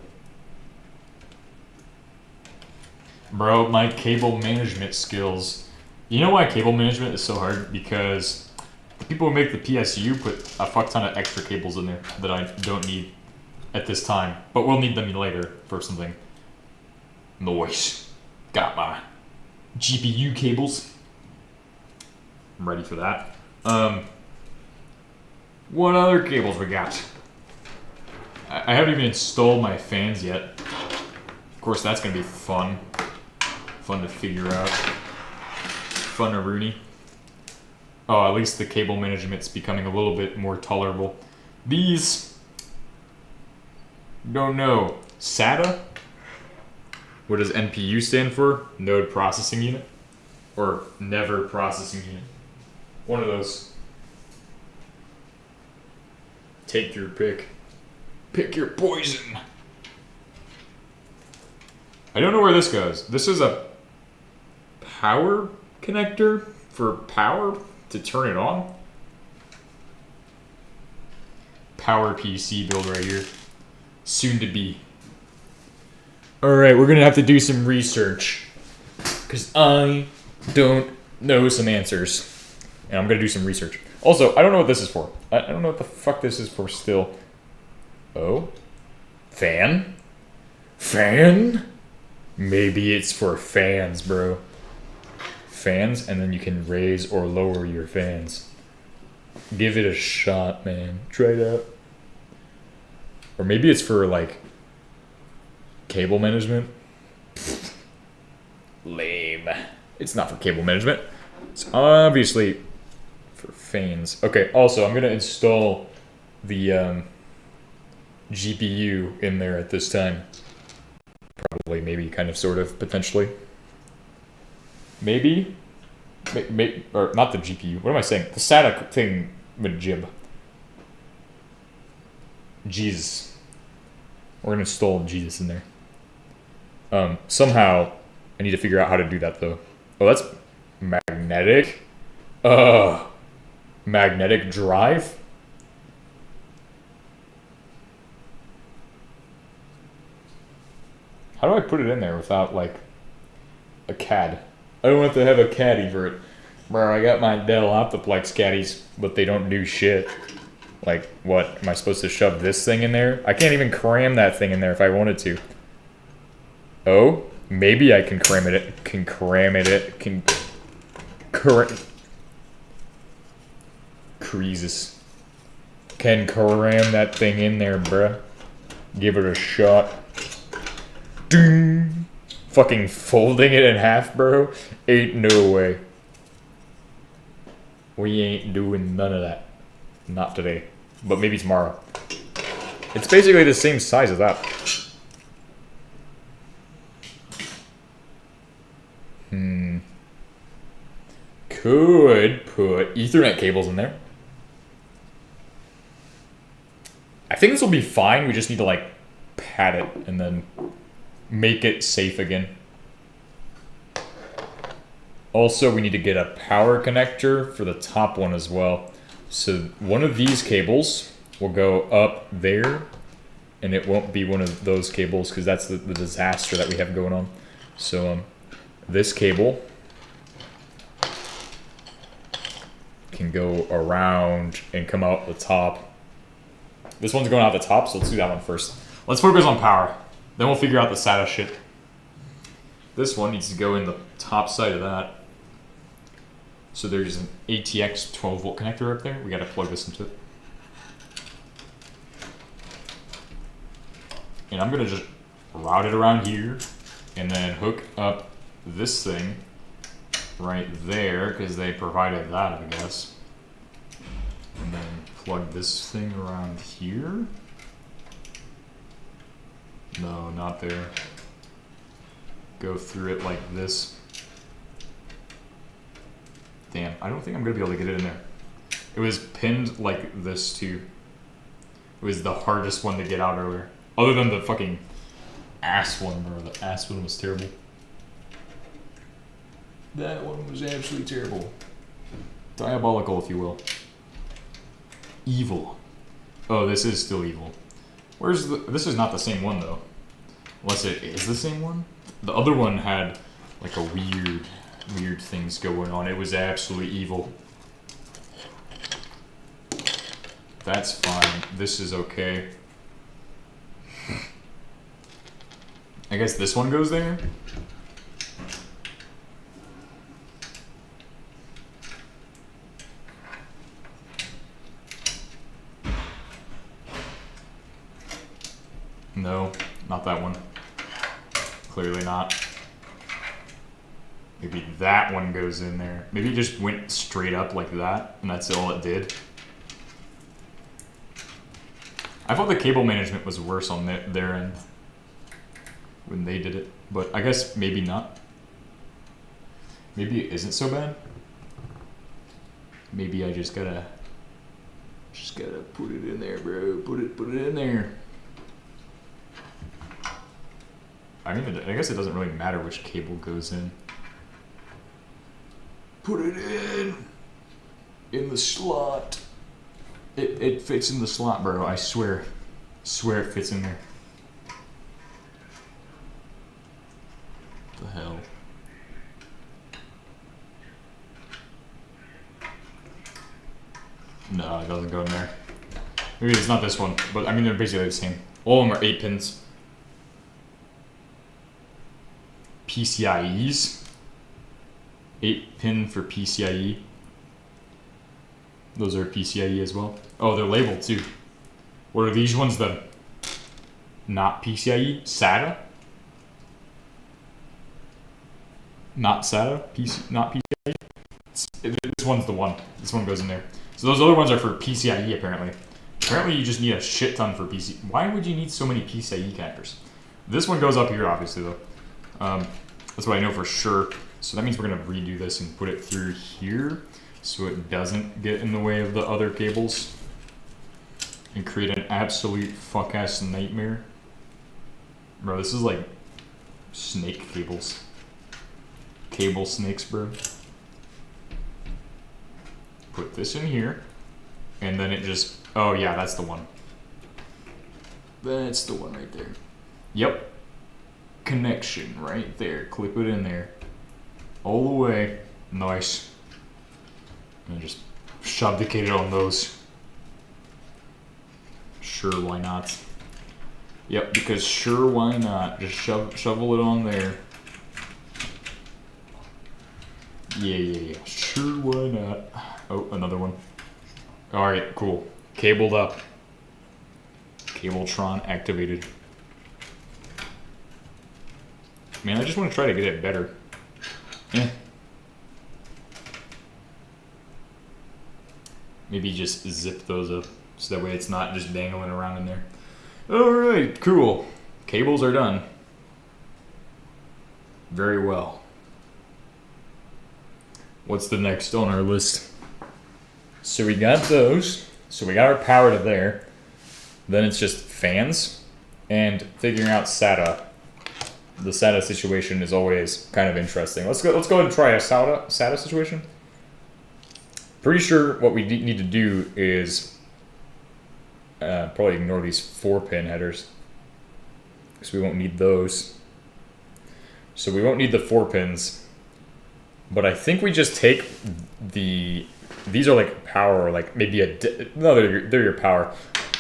Bro, my cable management skills. You know why cable management is so hard? Because the people who make the PSU put a fuck ton of extra cables in there that I don't need at this time, but we'll need them later for something. Noise. Got my GPU cables. I'm ready for that. What other cables we got? I haven't even installed my fans yet. Of course, that's gonna be fun. Fun to figure out. Fun to Rooney. Oh, at least the cable management's becoming a little bit more tolerable. These... Don't know. SATA? What does NPU stand for? Node Processing Unit? Or Never Processing Unit? One of those. Take your pick. Pick your poison. I don't know where this goes. This is a power connector for power to turn it on. Power PC build right here. Soon to be. Alright, we're gonna have to do some research. Because I don't know some answers. And I'm gonna do some research. Also, I don't know what this is for. I don't know what the fuck this is for still. Oh? Fan? Fan? Maybe it's for fans, bro. Fans, and then you can raise or lower your fans. Give it a shot, man. Try it out. Or maybe it's for, like, cable management. Lame. It's not for cable management. It's obviously for fans. Okay, also, I'm going to install the GPU in there at this time. Probably, maybe, kind of, sort of, potentially. Maybe? Or not the GPU. What am I saying? The SATA thing with jib. Jesus. We're gonna install Jesus in there. Somehow, I need to figure out how to do that though. Oh, that's magnetic. Magnetic drive. How do I put it in there without like a CAD? I don't have to have a caddy for it. Bro, I got my Dell Optiplex caddies, but they don't do shit. Like, what? Am I supposed to shove this thing in there? I can't even cram that thing in there if I wanted to. Oh? Maybe I can cram it. Can cram it. Can... Creases. Can cram that thing in there, bruh. Give it a shot. Ding! Fucking folding it in half, bro? Ain't no way. We ain't doing none of that. Not today. But maybe tomorrow. It's basically the same size as that. Could put Ethernet cables in there. I think this will be fine. We just need to like pad it and then make it safe again. Also, we need to get a power connector for the top one as well. So one of these cables will go up there, and it won't be one of those cables because that's the disaster that we have going on. So this cable can go around and come out the top. This one's going out the top, so let's do that one first. Let's focus on power. Then we'll figure out the SATA shit. This one needs to go in the top side of that. So there's an ATX 12 volt connector up there. We gotta plug this into it. And I'm gonna just route it around here and then hook up this thing right there because they provided that, I guess. And then plug this thing around here. No, not there. Go through it like this. Damn, I don't think I'm gonna be able to get it in there. It was pinned like this too. It was the hardest one to get out earlier. Other than the fucking ass one, bro. The ass one was terrible. That one was absolutely terrible. Diabolical, if you will. Evil. Oh, this is still evil. Where's the... This is not the same one, though. Unless it is the same one? The other one had, like, a weird things going on. It was absolutely evil. That's fine. This is okay. I guess this one goes there? No, not that one. Clearly not. Maybe that one goes in there. Maybe it just went straight up like that, and that's all it did. I thought the cable management was worse on their end when they did it, but I guess maybe not. Maybe it isn't so bad. Maybe I just gotta put it in there, bro. Put it in there. I mean, I guess it doesn't really matter which cable goes in. Put it in the slot. It fits in the slot, bro. I swear. Swear it fits in there. What the hell? No, it doesn't go in there. Maybe it's not this one, but I mean, they're basically the same. All of them are 8 pins. PCIEs. 8 pin for PCIe. Those are PCIe as well. Oh, they're labeled too. What are these ones then? Not PCIe? SATA? Not SATA? Not PCIe? This one's the one. This one goes in there. So those other ones are for PCIe apparently. Apparently you just need a shit ton for PC. Why would you need so many PCIe connectors? This one goes up here obviously though. That's what I know for sure. So that means we're gonna redo this and put it through here so it doesn't get in the way of the other cables and create an absolute fuck-ass nightmare. Bro, this is like snake cables. Cable snakes, bro. Put this in here. And then it just... Oh, yeah, that's the one. That's the one right there. Yep. Connection right there. Clip it in there. All the way. Nice. And just shove the cable on those. Sure, why not? Yep, because sure, why not? Just shovel it on there. Yeah. Sure, why not? Oh, another one. Alright, cool. Cabled up. Cabletron activated. Man, I just want to try to get it better. Maybe just zip those up so that way it's not just dangling around in there. Alright, cool. Cables are done. Very well. What's the next on our list? So we got those. So we got our power to there. Then it's just fans and figuring out SATA. The SATA situation is always kind of interesting. Let's go ahead and try a SATA situation. Pretty sure what we need to do is probably ignore these 4-pin headers because we won't need those. So we won't need the 4 pins. But I think we just take these are like power, like maybe no, they're your power.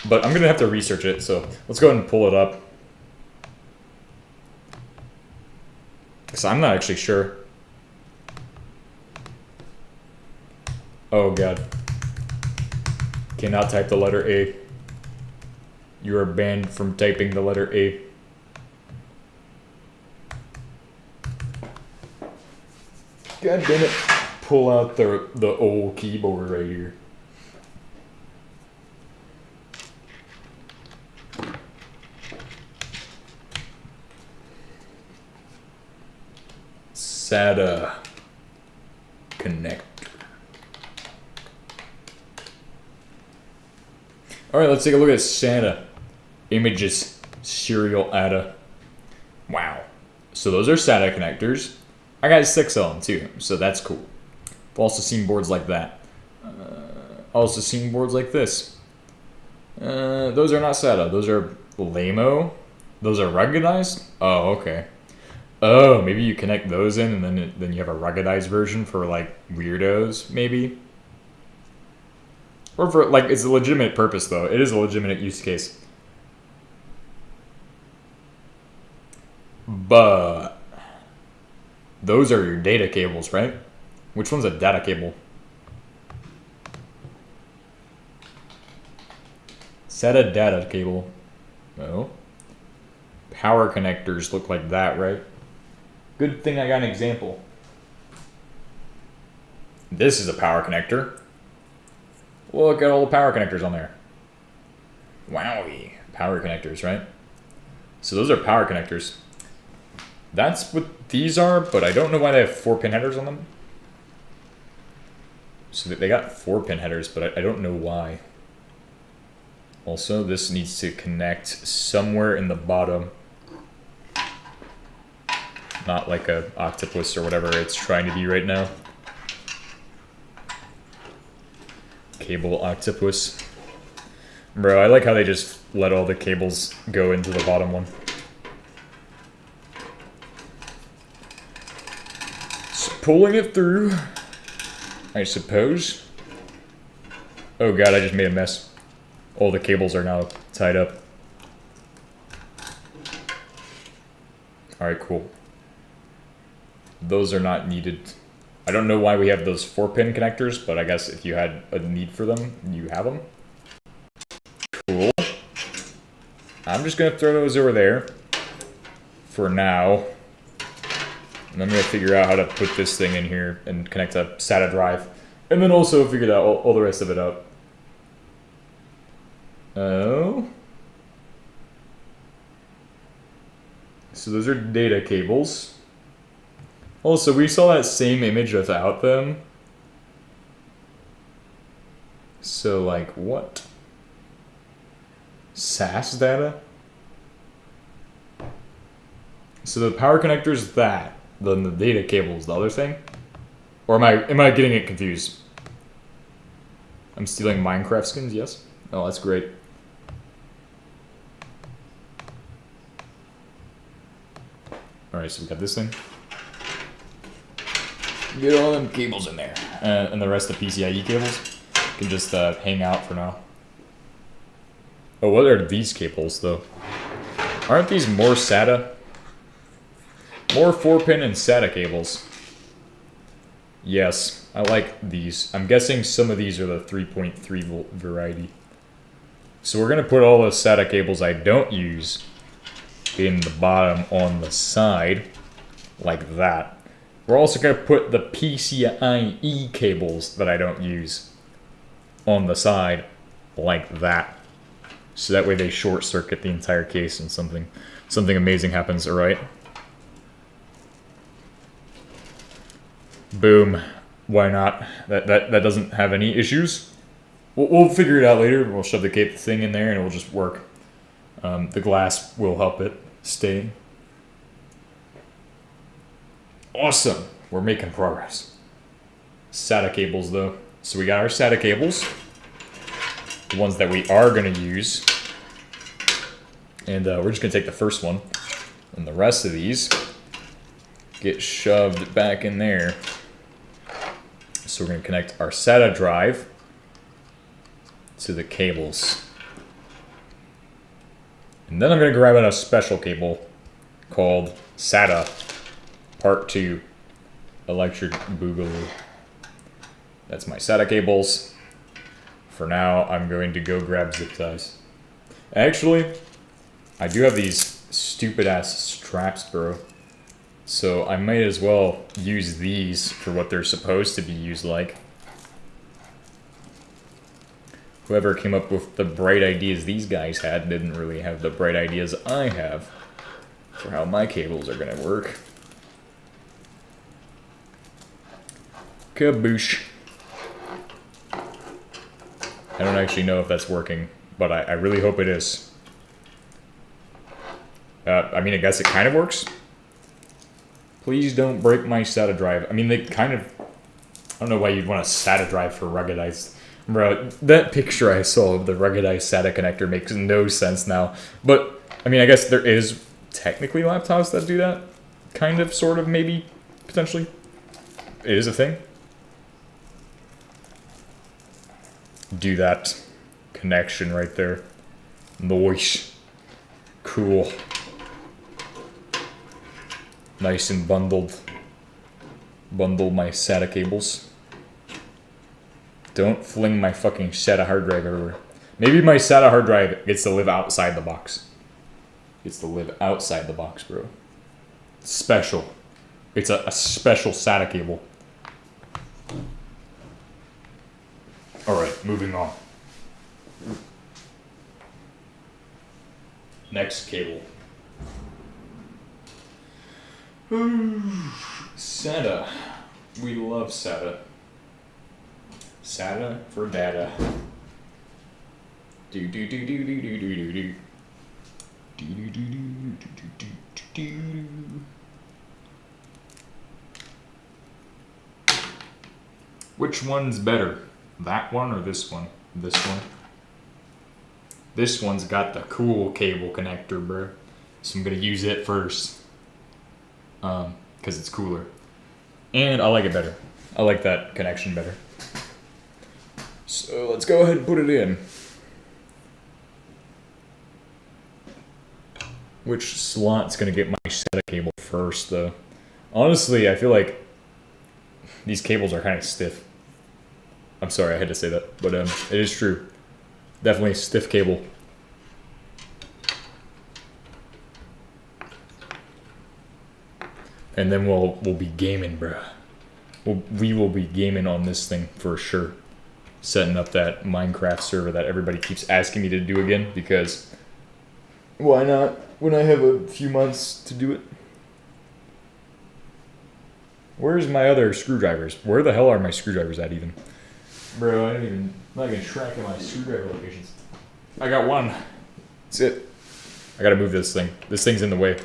But I'm gonna have to research it, so let's go ahead and pull it up. Because I'm not actually sure. Oh god. Cannot type the letter A. You are banned from typing the letter A. God damn it. Pull out the old keyboard right here. SATA connector. Alright, let's take a look at SATA. Images, serial ATA. Wow. So those are SATA connectors. I got 6 of them too, so that's cool. I've also seen boards like that. Also seen boards like this. Those are not SATA, those are LAMO. Those are ruggedized? Oh, okay. Oh, maybe you connect those in and then you have a ruggedized version for like weirdos, maybe? Or for like, it's a legitimate purpose though. It is a legitimate use case. But those are your data cables, right? Which one's a data cable? SATA data cable. No. Power connectors look like that, right? Good thing I got an example. This is a power connector. Look at all the power connectors on there. Wowie. Power connectors, right? So those are power connectors. That's what these are, but I don't know why they have 4-pin headers on them. So they got 4-pin headers, but I don't know why. Also, this needs to connect somewhere in the bottom. Not like a octopus or whatever it's trying to be right now. Cable octopus. Bro, I like how they just let all the cables go into the bottom one. So pulling it through, I suppose. Oh god, I just made a mess. All the cables are now tied up. Alright, cool. Those are not needed. I don't know why we have those 4-pin connectors, but I guess if you had a need for them, you have them. Cool. I'm just going to throw those over there for now. And I'm going to figure out how to put this thing in here and connect a SATA drive. And then also figure out all the rest of it out. Oh. So those are data cables. Also, we saw that same image without them. So, like, what? SAS data? So the power connector is that. Then the data cable is the other thing. Or am I getting it confused? I'm stealing Minecraft skins. Yes. Oh, that's great. All right, so we got this thing. Get all them cables in there, and the rest of the PCIe cables can just hang out for now. Oh, what are these cables though? Aren't these more SATA? More 4-pin and SATA cables. Yes, I like these. I'm guessing some of these are the 3.3 volt variety. So we're gonna put all the SATA cables I don't use in the bottom on the side, like that. We're also gonna put the PCIe cables that I don't use on the side, like that. So that way they short circuit the entire case and something amazing happens, alright? Boom. Why not? That doesn't have any issues. We'll figure it out later. We'll shove the thing in there and it will just work. The glass will help it stay. Awesome. We're making progress. SATA cables though. So we got our SATA cables. The ones that we are going to use. And we're just going to take the first one. And the rest of these get shoved back in there. So we're going to connect our SATA drive to the cables. And then I'm going to grab a special cable called SATA Part 2 Electric Boogaloo. That's my SATA cables. For now, I'm going to go grab zip ties. Actually, I do have these stupid ass straps, bro. So I might as well use these for what they're supposed to be used like. Whoever came up with the bright ideas these guys had didn't really have the bright ideas I have for how my cables are gonna work. Kaboosh. I don't actually know if that's working, but I really hope it is. I mean, I guess it kind of works. Please don't break my SATA drive. I mean, they kind of... I don't know why you'd want a SATA drive for ruggedized... Bro, that picture I saw of the ruggedized SATA connector makes no sense now. But, I mean, I guess there is technically laptops that do that. Kind of, sort of, maybe, potentially. It is a thing. Do that connection right there. Nice. Cool. Nice and bundled. Bundle my SATA cables. Don't fling my fucking SATA hard drive everywhere. Maybe my SATA hard drive gets to live outside the box. Gets to live outside the box, bro. Special. It's a special SATA cable. Alright, moving on. Next cable. SATA. We love SATA. SATA for data. Do do do do do do do do do. Do do do do do do do do. Which one's better? That one or this one? This one. This one's got the cool cable connector, bro. So I'm gonna use it first. Because it's cooler. And I like it better. I like that connection better. So let's go ahead and put it in. Which slot's gonna get my SATA cable first, though? Honestly, I feel like these cables are kind of stiff. I'm sorry, I had to say that, but it is true. Definitely a stiff cable. And then we'll be gaming, bruh. We will be gaming on this thing for sure. Setting up that Minecraft server that everybody keeps asking me to do again, because why not when I have a few months to do it? Where's my other screwdrivers? Where the hell are my screwdrivers at even? Bro, I'm not even tracking my screwdriver locations. I got one. That's it. I gotta move this thing. This thing's in the way.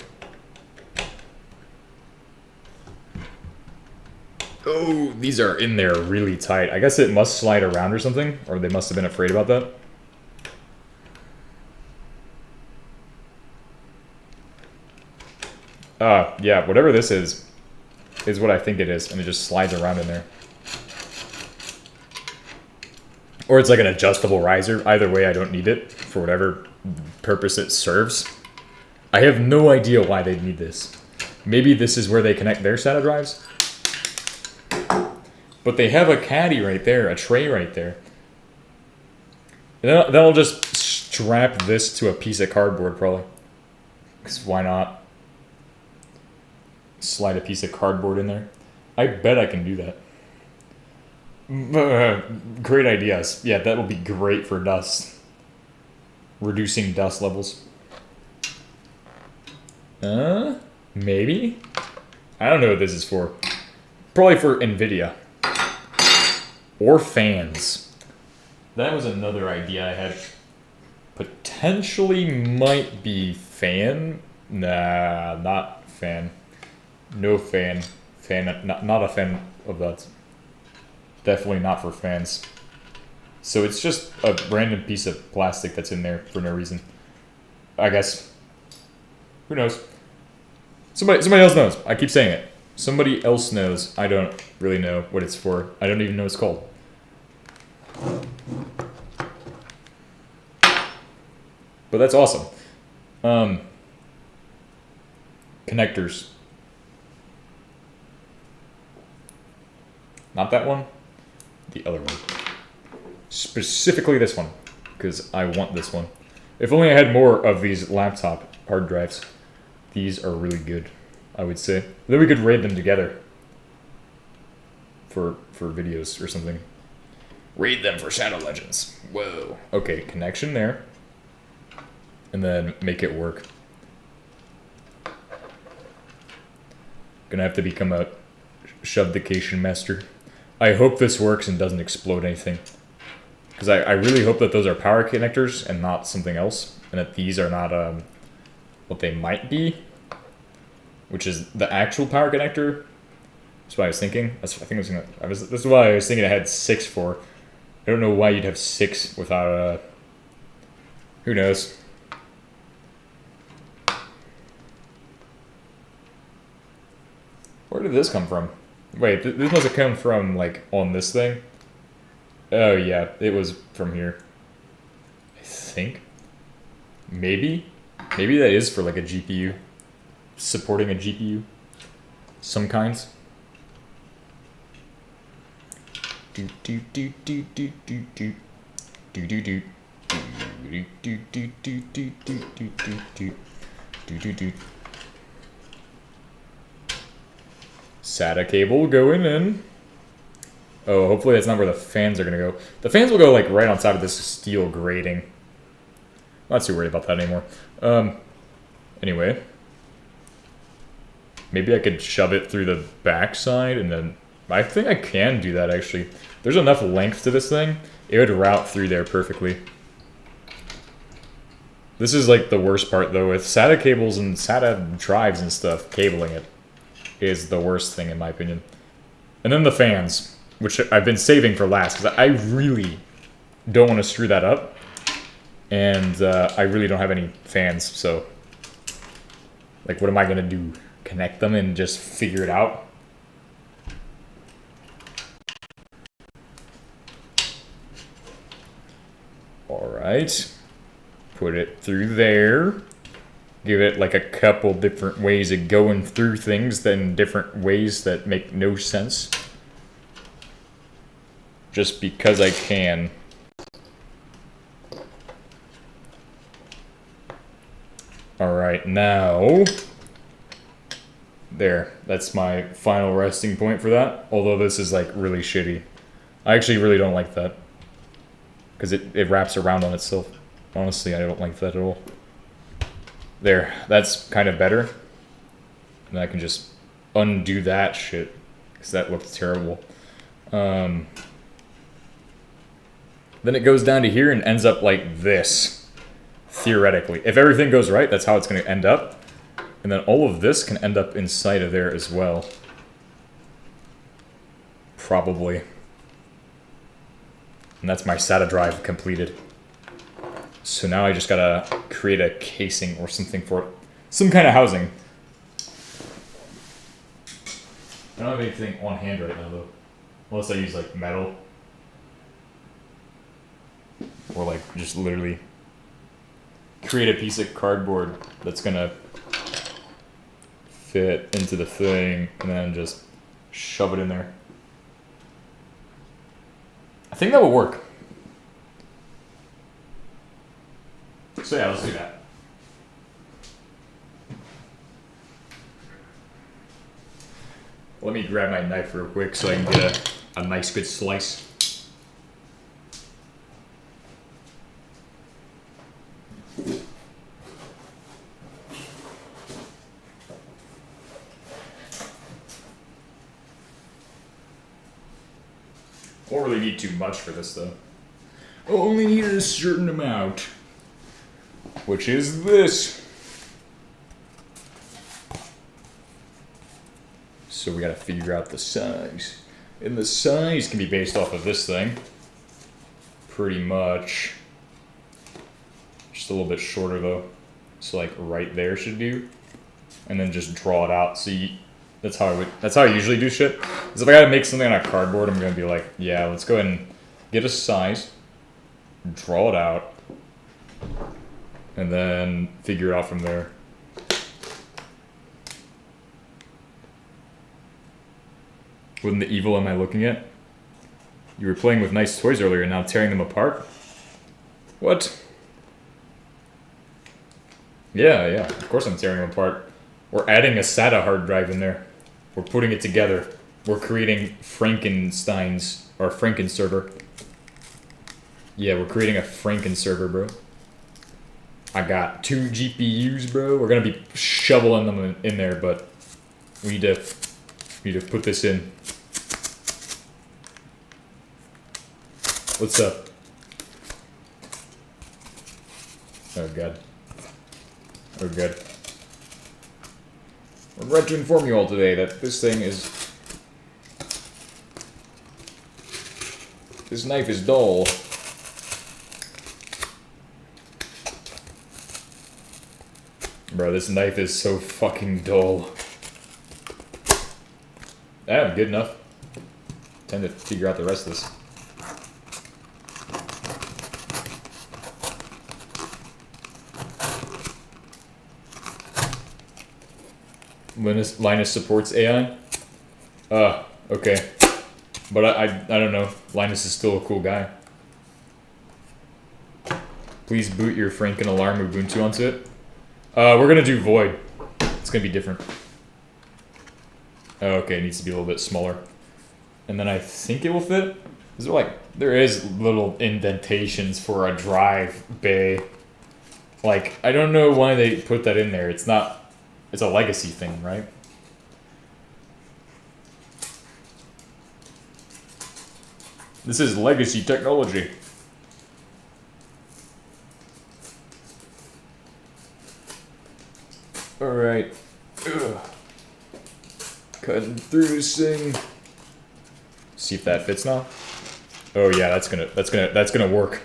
Oh, these are in there really tight. I guess it must slide around or something, or they must have been afraid about that. Yeah, whatever this is what I think it is, and it just slides around in there. Or it's like an adjustable riser. Either way, I don't need it for whatever purpose it serves. I have no idea why they need this. Maybe this is where they connect their SATA drives? But they have a caddy right there, a tray right there. And then I'll just strap this to a piece of cardboard, probably. Because why not? Slide a piece of cardboard in there. I bet I can do that. Great ideas. Yeah, that'll be great for dust. Reducing dust levels. Maybe? I don't know what this is for. Probably for NVIDIA. Or fans. That was another idea I had. Potentially might be fan. Nah, not fan. No fan. Not a fan of that. Definitely not for fans. So it's just a random piece of plastic that's in there for no reason. I guess. Who knows? Somebody else knows. I keep saying it. Somebody else knows. I don't really know what it's for. I don't even know what it's called. But that's awesome. Connectors. Not that one. The other one. Specifically this one. Because I want this one. If only I had more of these laptop hard drives. These are really good, I would say. Then we could raid them together. For videos or something. Raid them for Shadow Legends. Whoa. Okay, connection there. And then make it work. Gonna have to become a shove-dication master. I hope this works and doesn't explode anything. Because I really hope that those are power connectors and not something else. And that these are not what they might be. Which is the actual power connector. That's what I was thinking. This is why I was thinking I had 6 for. I don't know why you'd have 6 without who knows. Where did this come from? Wait, this must have come from, like, on this thing? Oh, yeah, it was from here. I think. Maybe? Maybe that is for, like, a GPU. Supporting a GPU. Some kinds. Do do do do do do do. Do do do. Do do do do do do do do. Do do do. SATA cable going in. Oh, hopefully that's not where the fans are going to go. The fans will go like right on top of this steel grating. I'm not too worried about that anymore. Anyway. Maybe I could shove it through the backside and then... I think I can do that actually. There's enough length to this thing. It would route through there perfectly. This is like the worst part though. With SATA cables and SATA drives and stuff, cabling it is the worst thing in my opinion. And then the fans, which I've been saving for last, because I really don't want to screw that up. And I really don't have any fans, so... Like, what am I going to do? Connect them and just figure it out? Alright. Put it through there. Give it like a couple different ways of going through things, then different ways that make no sense. Just because I can. Alright, now... There, that's my final resting point for that. Although this is like really shitty. I actually really don't like that. Because it wraps around on itself. Honestly, I don't like that at all. There, that's kind of better. And I can just undo that shit. Because that looked terrible. Then it goes down to here and ends up like this. Theoretically. If everything goes right, that's how it's going to end up. And then all of this can end up inside of there as well. probably. And that's my SATA drive completed. So now I just gotta create a casing or something for it. Some kind of housing. I don't have anything on hand right now though. Unless I use like metal. Or like just literally create a piece of cardboard that's gonna fit into the thing and then just shove it in there. I think that will work. So yeah, let's do that. Let me grab my knife real quick so I can get a nice good slice. Won't really need too much for this though. Only need a certain amount. Which is this. So we gotta figure out the size. And the size can be based off of this thing. Pretty much. Just a little bit shorter though. So like right there should do. And then just draw it out. So that's how I usually do shit. Is if I gotta make something on a cardboard, I'm gonna be like, yeah, let's go ahead and get a size, draw it out, and then figure it out from there. What in the evil am I looking at? You were playing with nice toys earlier, now tearing them apart? What? Yeah, of course I'm tearing them apart. We're adding a SATA hard drive in there. We're putting it together. We're creating Frankenstein's, or Frankenserver. Yeah, we're creating a Frankenserver, bro. I got 2 GPUs, bro. We're gonna be shoveling them in there, but we need to put this in. What's up? Oh god. Oh god. I regret to inform you all today that this knife is dull. Bro, this knife is so fucking dull. Yeah, good enough. Time to figure out the rest of this. Linus supports AI? Okay. But I don't know. Linus is still a cool guy. Please boot your Franken Alarm Ubuntu onto it. We're gonna do Void. It's gonna be different. Oh, okay, it needs to be a little bit smaller. And then I think it will fit. There is little indentations for a drive bay. Like, I don't know why they put that in there. It's a legacy thing, right? This is legacy technology. Alright. Cutting through this thing. See if that fits now. Oh yeah, that's gonna work.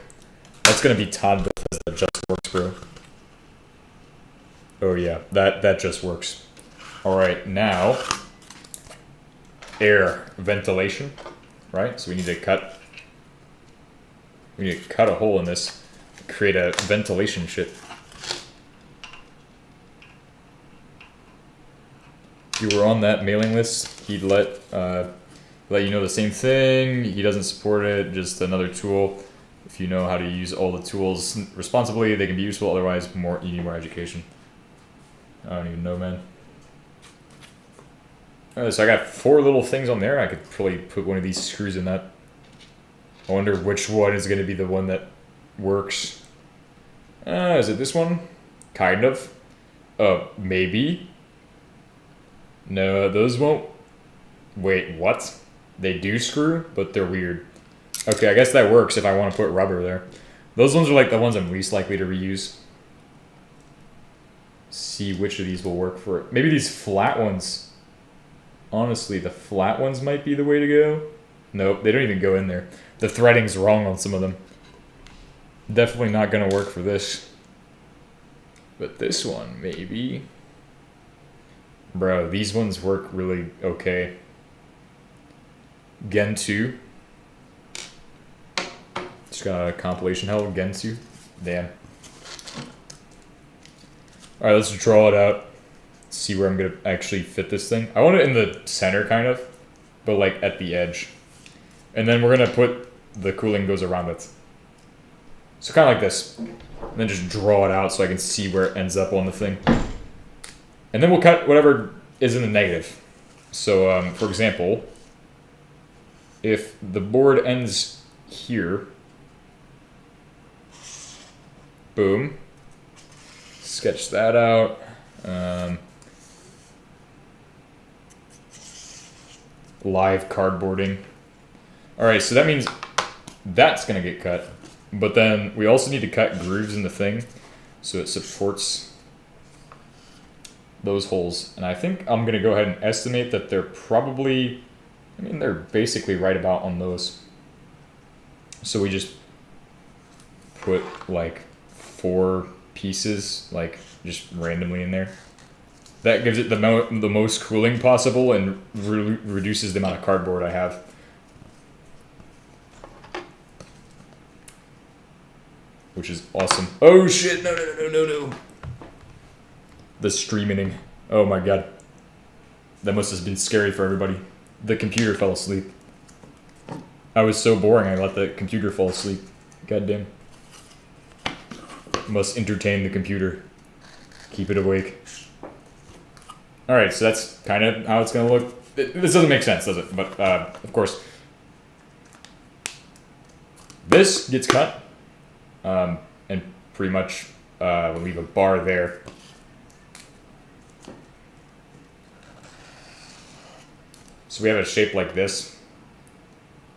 That's gonna be Todd Bethesda just works, bro. Oh yeah, that just works. Alright, now air ventilation. Right? So we need to cut a hole in this, create a ventilation shit. You were on that mailing list, he'd let you know the same thing. He doesn't support it, just another tool. If you know how to use all the tools responsibly, they can be useful, otherwise you need more education. I don't even know, man. So I got 4 little things on there. I could probably put one of these screws in that. I wonder which one is going to be the one that works. Is it this one? Kind of. Maybe. No, those won't. Wait, what? They do screw, but they're weird. Okay, I guess that works if I want to put rubber there. Those ones are like the ones I'm least likely to reuse. See which of these will work for it. Maybe these flat ones. Honestly, the flat ones might be the way to go. Nope, they don't even go in there. The threading's wrong on some of them. Definitely not gonna work for this. But this one, maybe. Bro, these ones work really okay. Gen 2. Just got a compilation hell, Gen 2. Damn. Alright, let's draw it out. See where I'm gonna actually fit this thing. I want it in the center, kind of. But like at the edge. And then we're gonna put the cooling goes around it. So kind of like this. And then just draw it out so I can see where it ends up on the thing. And then we'll cut whatever is in the negative. So, for example, if the board ends here, boom, sketch that out. Live cardboarding. Alright, so that means that's gonna get cut. But then we also need to cut grooves in the thing so it supports those holes. And I think I'm gonna go ahead and estimate that they're probably, I mean, they're basically right about on those. So we just put like 4 pieces, like just randomly in there. That gives it the most cooling possible and reduces the amount of cardboard I have. Which is awesome. Oh shit, no. The streaming. Oh my god. That must have been scary for everybody. The computer fell asleep. I was so boring I let the computer fall asleep. Goddamn. Must entertain the computer. Keep it awake. Alright, so that's kind of how it's gonna look. This doesn't make sense, does it? But, of course. This gets cut. And pretty much we'll leave a bar there. So we have a shape like this.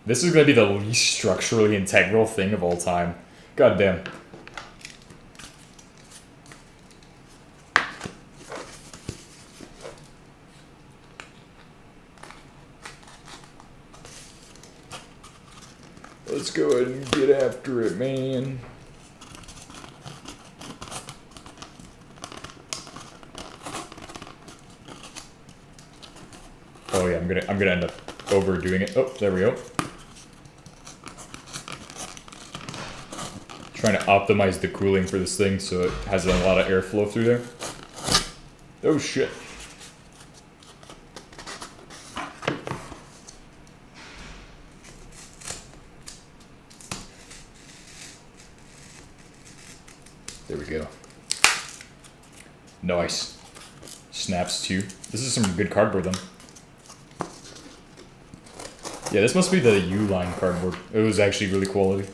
This is going to be the least structurally integral thing of all time. God damn. Let's go ahead and get after it, man. Oh yeah, I'm gonna end up overdoing it. Oh, there we go. Trying to optimize the cooling for this thing so it has a lot of airflow through there. Oh shit. There we go. Nice. Snaps too. This is some good cardboard then. Yeah, this must be the U-line cardboard. It was actually really quality.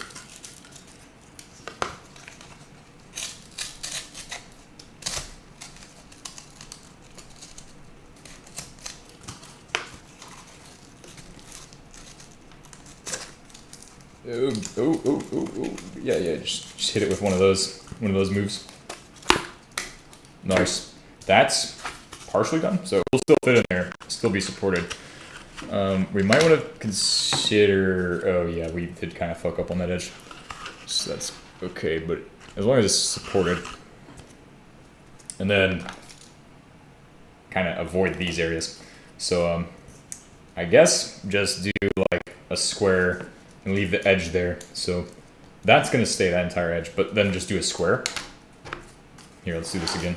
Oh. Yeah, just hit it with one of those moves. Nice. That's partially done, so it'll still fit in there, still be supported. We might want to consider, oh yeah, we did kind of fuck up on that edge. So that's okay, but as long as it's supported. And then kind of avoid these areas. So I guess just do like a square and leave the edge there. So that's going to stay that entire edge, but then just do a square. Here, let's do this again.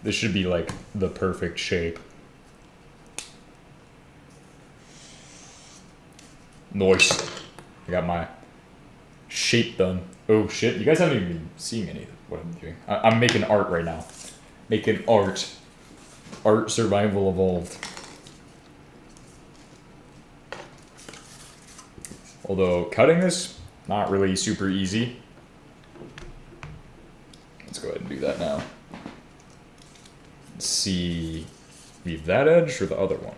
This should be like the perfect shape. Nice. I got my shape done. Oh shit, you guys haven't even been seeing any of what I'm doing. I'm making art right now. Making art. Art survival evolved. Although cutting this, not really super easy. Let's go ahead and do that now. Let's see, leave that edge or the other one?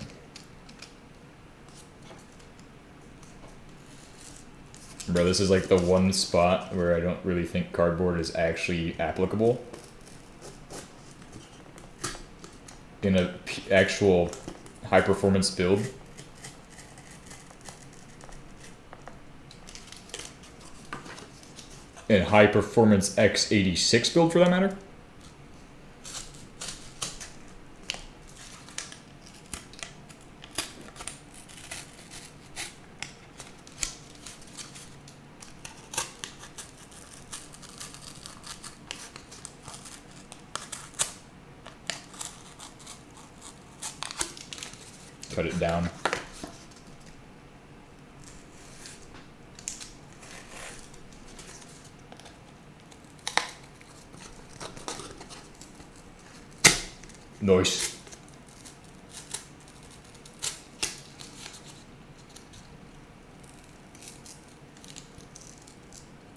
Bro, this is like the one spot where I don't really think cardboard is actually applicable. In an actual high performance build. and high performance x86 build for that matter. Cut it down. Nice.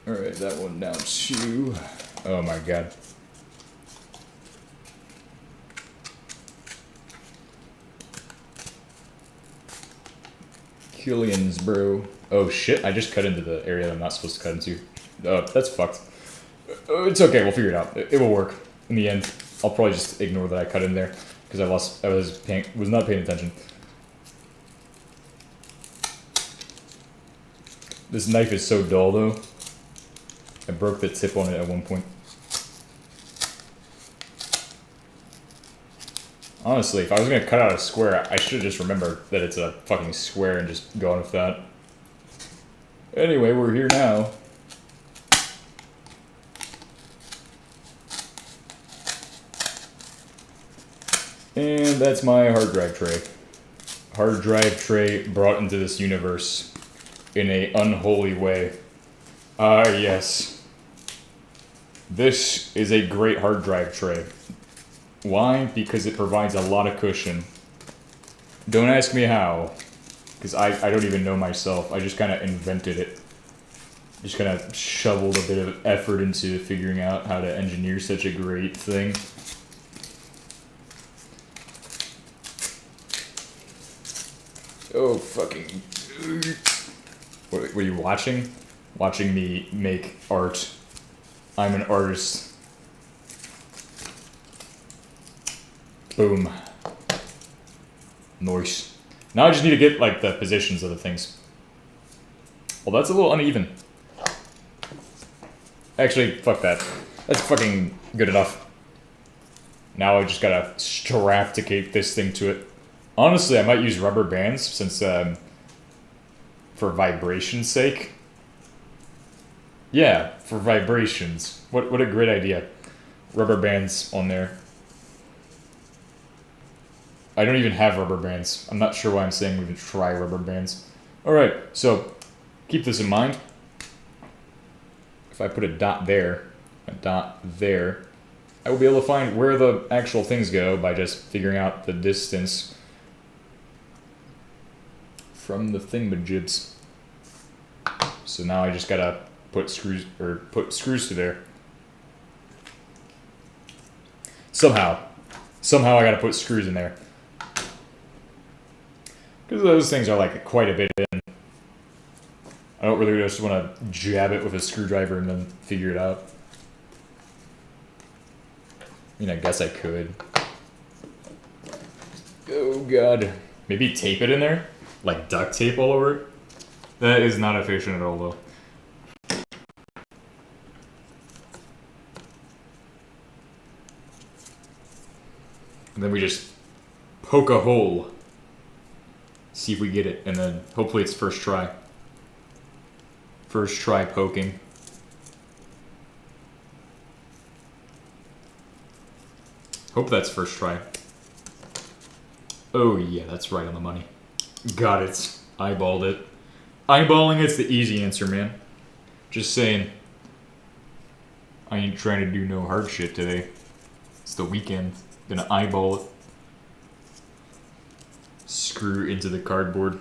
Alright, that one down too. Oh my god. Killians, bro. Oh shit, I just cut into the area that I'm not supposed to cut into. Oh, that's fucked. It's okay, we'll figure it out. It will work in the end. I'll probably just ignore that I cut in there because I was not paying attention. This knife is so dull though. I broke the tip on it at one point. Honestly, if I was gonna cut out a square, I should have just remembered that it's a fucking square and just gone with that. Anyway, we're here now. And that's my hard drive tray. Hard drive tray brought into this universe in a unholy way. Ah, yes. This is a great hard drive tray. Why? Because it provides a lot of cushion. Don't ask me how, because I don't even know myself. I just kind of invented it. Just kind of shoveled a bit of effort into figuring out how to engineer such a great thing. Oh, fucking... What are you watching? Watching me make art. I'm an artist. Boom. Nice. Now I just need to get, like, the positions of the things. Well, that's a little uneven. Actually, fuck that. That's fucking good enough. Now I just gotta strapticate this thing to it. Honestly, I might use rubber bands since, for vibration's sake. Yeah, for vibrations. What a great idea. Rubber bands on there. I don't even have rubber bands. I'm not sure why I'm saying we can try rubber bands. Alright, so keep this in mind. If I put a dot there, I will be able to find where the actual things go by just figuring out the distance from the thingamajibs. So now I just gotta put screws to there. Somehow I gotta put screws in there. Because those things are like quite a bit in. I don't really just want to jab it with a screwdriver and then figure it out. I mean, I guess I could. Oh god. Maybe tape it in there? Like duct tape all over it? That is not efficient at all though. And then we just poke a hole. See if we get it, and then hopefully it's first try. First try poking. Hope that's first try. Oh yeah, that's right on the money. Got it. Eyeballed it. Eyeballing it's the easy answer, man. Just saying. I ain't trying to do no hard shit today. It's the weekend. Gonna eyeball it. Screw into the cardboard.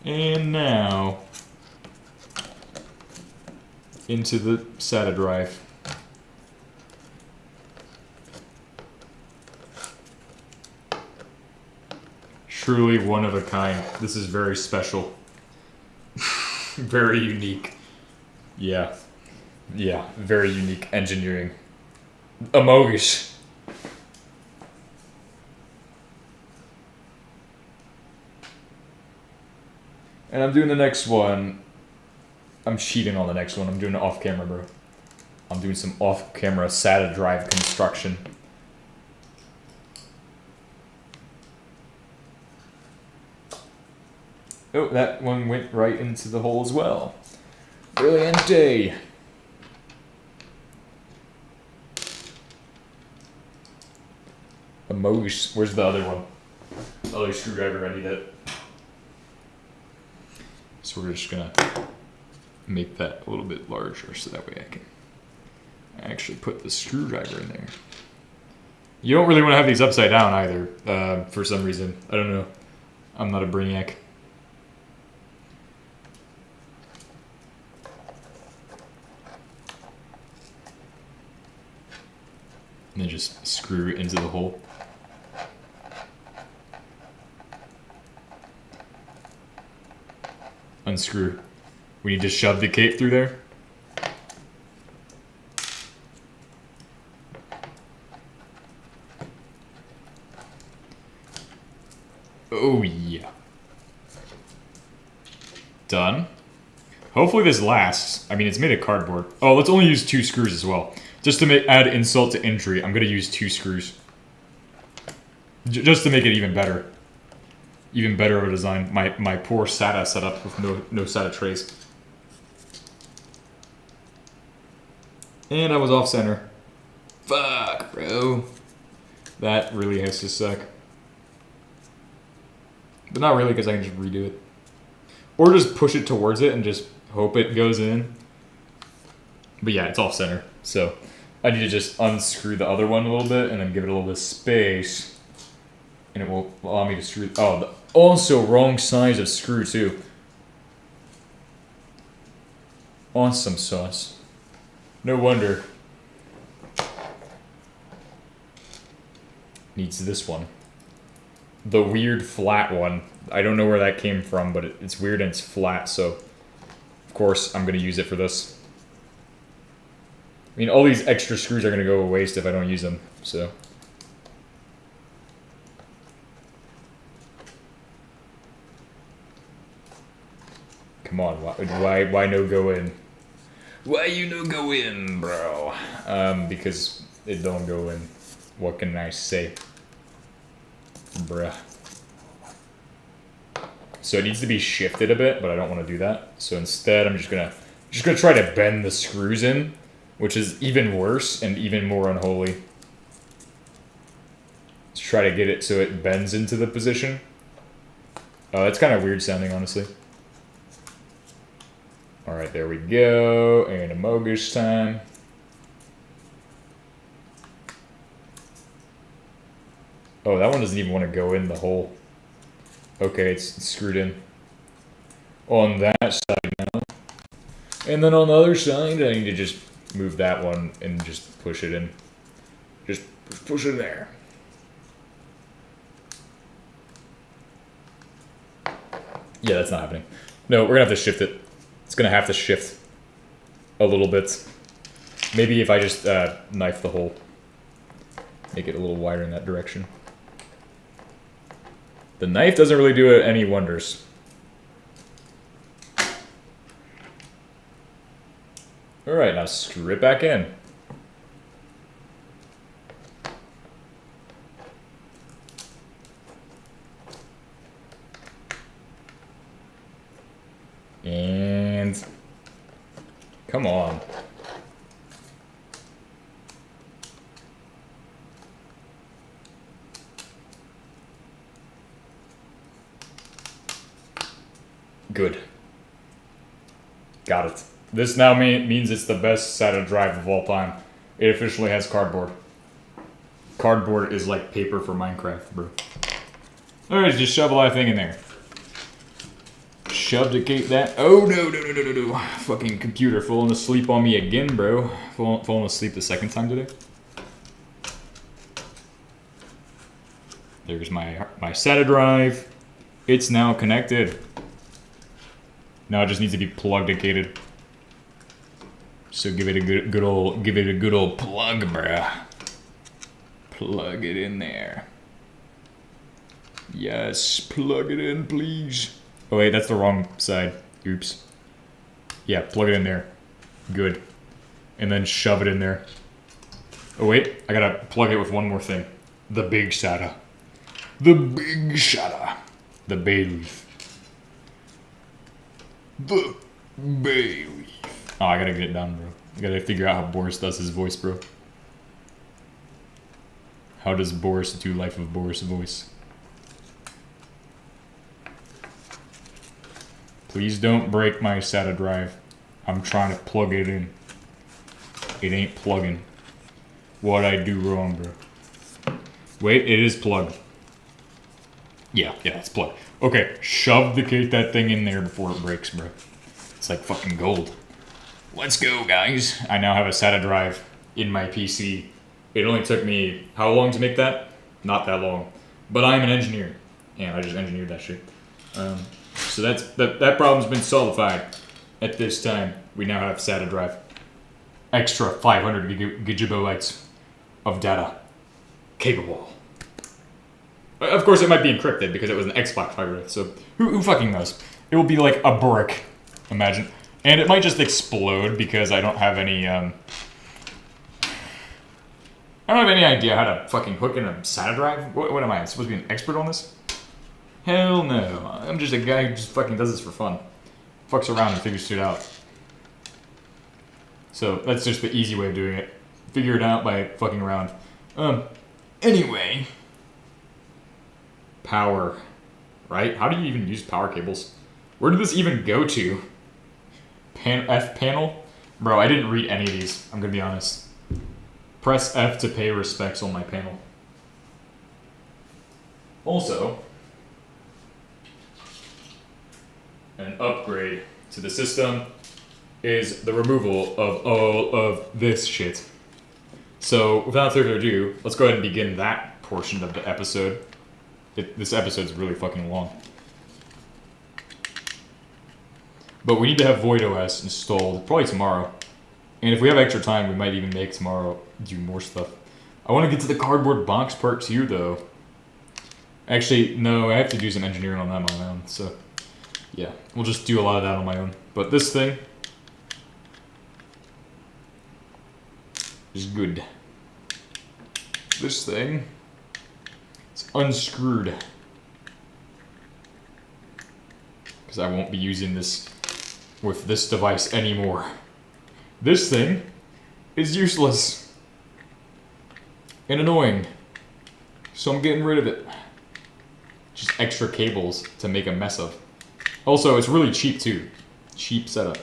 And now into the SATA drive. Truly one of a kind. This is very special. Very unique. Yeah. Yeah, very unique engineering. Amogish. And I'm doing the next one. I'm cheating on the next one. I'm doing it off camera, bro. I'm doing some off camera SATA drive construction. Oh, that one went right into the hole as well. Brilliante. Emotion. Where's the other one? The other screwdriver, I need it. So we're just gonna make that a little bit larger so that way I can actually put the screwdriver in there. You don't really want to have these upside down either, for some reason. I don't know. I'm not a brainiac. And then just screw it into the hole. Unscrew. We need to shove the cape through there. Oh yeah. Done. Hopefully this lasts. I mean, it's made of cardboard. Oh, let's only use 2 screws as well. Just to add insult to injury, I'm going to use 2 screws. Just to make it even better. Even better of a design. My poor SATA setup with no SATA trays. And I was off center. Fuck, bro. That really has to suck. But not really, because I can just redo it. Or just push it towards it and just hope it goes in. But yeah, it's off center. So I need to just unscrew the other one a little bit and then give it a little bit of space. And it will allow me to screw... Oh, also wrong size of screw too. Awesome sauce. No wonder. Needs this one. The weird flat one. I don't know where that came from, but it's weird and it's flat, so... Of course, I'm going to use it for this. I mean, all these extra screws are going to go to waste if I don't use them, so... Come on, why no go in? Why you no go in, bro? Because it don't go in. What can I say? Bruh. So it needs to be shifted a bit, but I don't want to do that. So instead, I'm just gonna try to bend the screws in, which is even worse and even more unholy. Let's try to get it so it bends into the position. Oh, that's kind of weird sounding, honestly. All right, there we go. And a Mogish time. Oh, that one doesn't even want to go in the hole. Okay, it's screwed in. On that side now. And then on the other side, I need to just move that one and just push it in. Just push it in there. Yeah, that's not happening. No, we're going to have to shift it. It's going to have to shift a little bit. Maybe if I just knife the hole. Make it a little wider in that direction. The knife doesn't really do any wonders. Alright, now screw it back in. And... Come on. Good. Got it. This now means it's the best SATA drive of all time. It officially has cardboard. Cardboard is like paper for Minecraft, bro. Alright, just shove that thing in there. Shove-decate that. Oh, no. Fucking computer falling asleep on me again, bro. Falling asleep the second time today. There's my SATA drive. It's now connected. Now it just needs to be plug-dicated. So give it a good old plug, bruh. Plug it in there. Yes, plug it in, please. Oh wait, that's the wrong side. Oops. Yeah, plug it in there. Good. And then shove it in there. Oh wait, I gotta plug it with one more thing. The big SATA. The big SATA. The bay leaf. The bay leaf. Oh, I gotta get it down, bro. I gotta figure out how Boris does his voice, bro. How does Boris do Life of Boris voice? Please don't break my SATA drive. I'm trying to plug it in. It ain't plugging. What'd I do wrong, bro? Wait, it is plugged. Yeah, it's plugged. Okay, get that thing in there before it breaks, bro. It's like fucking gold. Let's go, guys. I now have a SATA drive in my PC. It only took me how long to make that? Not that long. But I'm an engineer. And I just engineered that shit. So that problem's been solidified. At this time, we now have SATA drive. Extra 500 gigabytes of data. Capable. Of course, it might be encrypted because it was an Xbox drive. So who fucking knows? It will be like a brick. Imagine. And it might just explode because I don't have any, I don't have any idea how to fucking hook in a SATA drive. What am I supposed to be an expert on this? Hell no. I'm just a guy who just fucking does this for fun. Fucks around and figures shit out. So that's just the easy way of doing it. Figure it out by fucking around. Anyway. Power. Right? How do you even use power cables? Where did this even go to? F panel? Bro, I didn't read any of these. I'm gonna be honest. Press F to pay respects on my panel. Also, an upgrade to the system is the removal of all of this shit. So, without further ado, let's go ahead and begin that portion of the episode. This episode's really fucking long. But we need to have Void OS installed probably tomorrow. And if we have extra time, we might even make tomorrow do more stuff. I want to get to the cardboard box part too, though. Actually, no, I have to do some engineering on that on my own, so yeah, we'll just do a lot of that on my own. But this thing is good. This thing is unscrewed. Because I won't be using this with this device anymore. This thing is useless and annoying, so I'm getting rid of it. Just extra cables to make a mess of. Also, it's really cheap too. Cheap setup.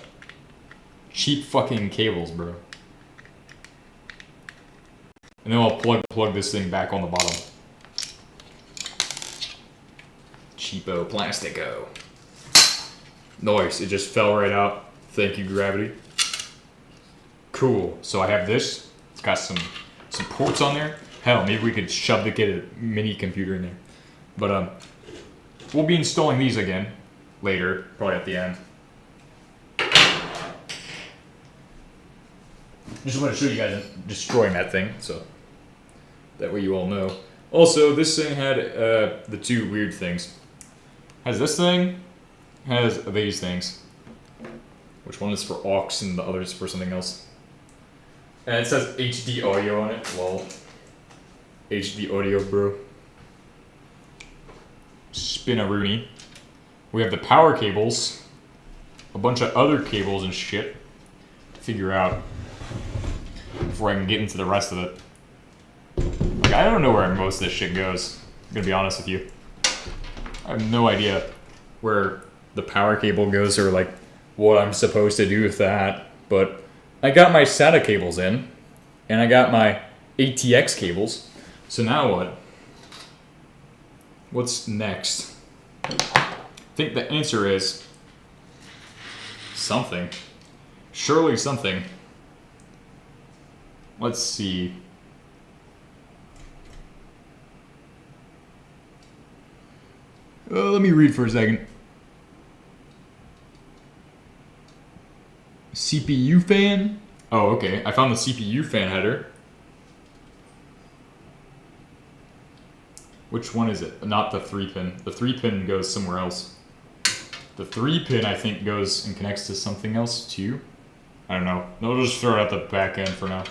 Cheap fucking cables, bro. And then I'll plug this thing back on the bottom. Cheapo plastico. Nice, it just fell right out. Thank you, gravity. Cool. So I have this. It's got some ports on there. Hell, maybe we could shove a mini computer in there. But we'll be installing these again later, probably at the end. Just want to show you guys destroying that thing, so that way you all know. Also, this thing had the two weird things. Has this thing, has these things. Which one is for aux and the other is for something else. And it says HD audio on it. Lol. HD audio, bro. Spin-a-rooney. We have the power cables. A bunch of other cables and shit to figure out before I can get into the rest of it. Like, I don't know where most of this shit goes. I'm gonna be honest with you. I have no idea where the power cable goes or like what I'm supposed to do with that. But I got my SATA cables in and I got my ATX cables. So now what? What's next? I think the answer is something. Surely something. Let's see. Let me read for a second. CPU fan? Oh, okay. I found the CPU fan header. Which one is it? Not the 3-pin. The 3-pin goes somewhere else. The 3-pin, I think, goes and connects to something else, too. I don't know. I'll just throw it out the back end for now.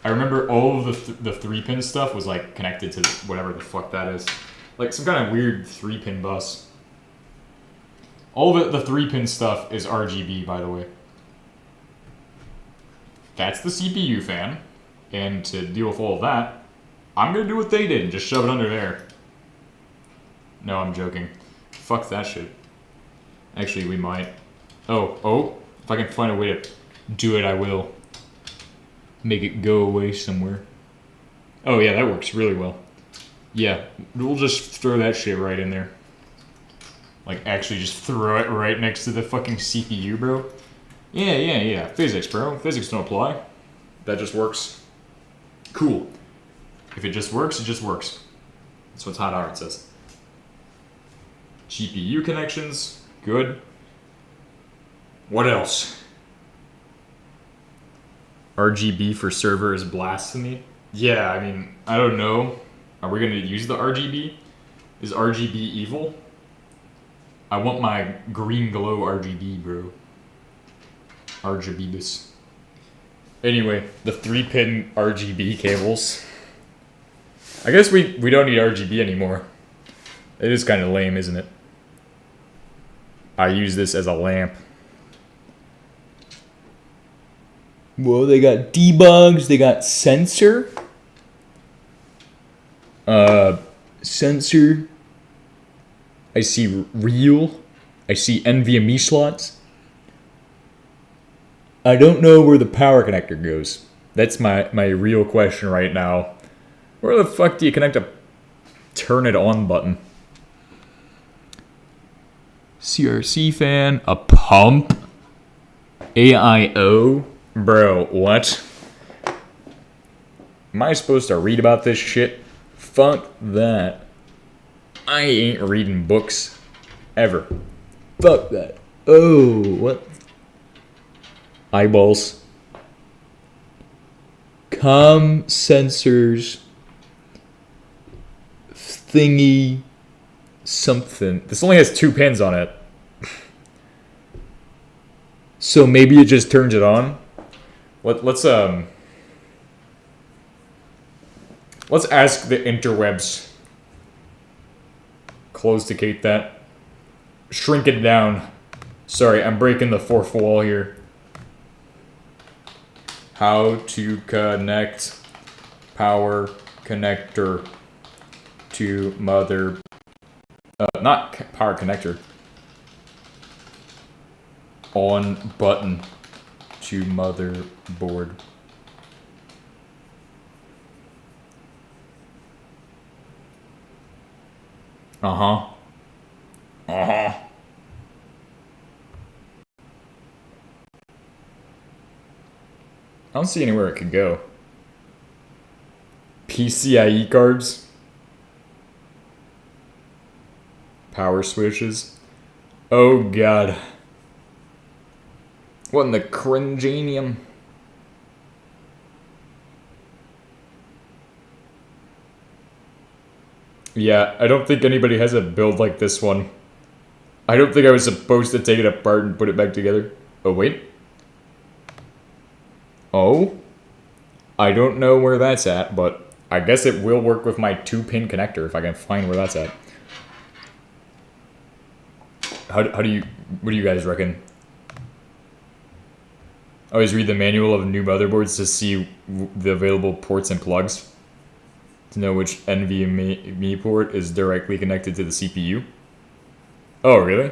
I remember all of the 3-pin stuff was, like, connected to whatever the fuck that is. Like, some kind of weird 3-pin bus. All of it, the 3-pin stuff is RGB, by the way. That's the CPU fan. And to deal with all of that, I'm gonna do what they did and just shove it under there. No, I'm joking. Fuck that shit. Actually, we might. Oh, if I can find a way to do it, I will. Make it go away somewhere. Oh yeah, that works really well. Yeah, we'll just throw that shit right in there. Like, actually just throw it right next to the fucking CPU, bro. Yeah. Physics, bro. Physics don't apply. That just works. Cool. If it just works, it just works. That's what Hot Art says. GPU connections. Good. What else? RGB for server is blasphemy. Yeah, I mean, I don't know. Are we going to use the RGB? Is RGB evil? I want my green glow RGB, bro. RGBus. Anyway, the 3-pin RGB cables. I guess we don't need RGB anymore. It is kind of lame, isn't it? I use this as a lamp. Well, they got debugs, they got sensor. Sensor. I see real. I see NVMe slots. I don't know where the power connector goes. That's my real question right now. Where the fuck do you connect a turn it on button? CRC fan, a pump, AIO. Bro, what? Am I supposed to read about this shit? Fuck that. I ain't reading books ever. Fuck that. Oh, what? Eyeballs. Com sensors. Thingy. Something. This only has 2 pins on it. So maybe it just turns it on. Let's ask the interwebs. Close-ticate that. Shrink it down. Sorry, I'm breaking the fourth wall here. How to connect power connector to mother. Not power connector. On button to motherboard. I don't see anywhere it could go. PCIe cards. Power switches. Oh god. What in the cringenium? Yeah, I don't think anybody has a build like this one. I don't think I was supposed to take it apart and put it back together. Oh, wait. Oh? I don't know where that's at, but I guess it will work with my 2-pin connector if I can find where that's at. How do you... What do you guys reckon? Always read the manual of new motherboards to see the available ports and plugs. To know which NVMe port is directly connected to the CPU. Oh, really?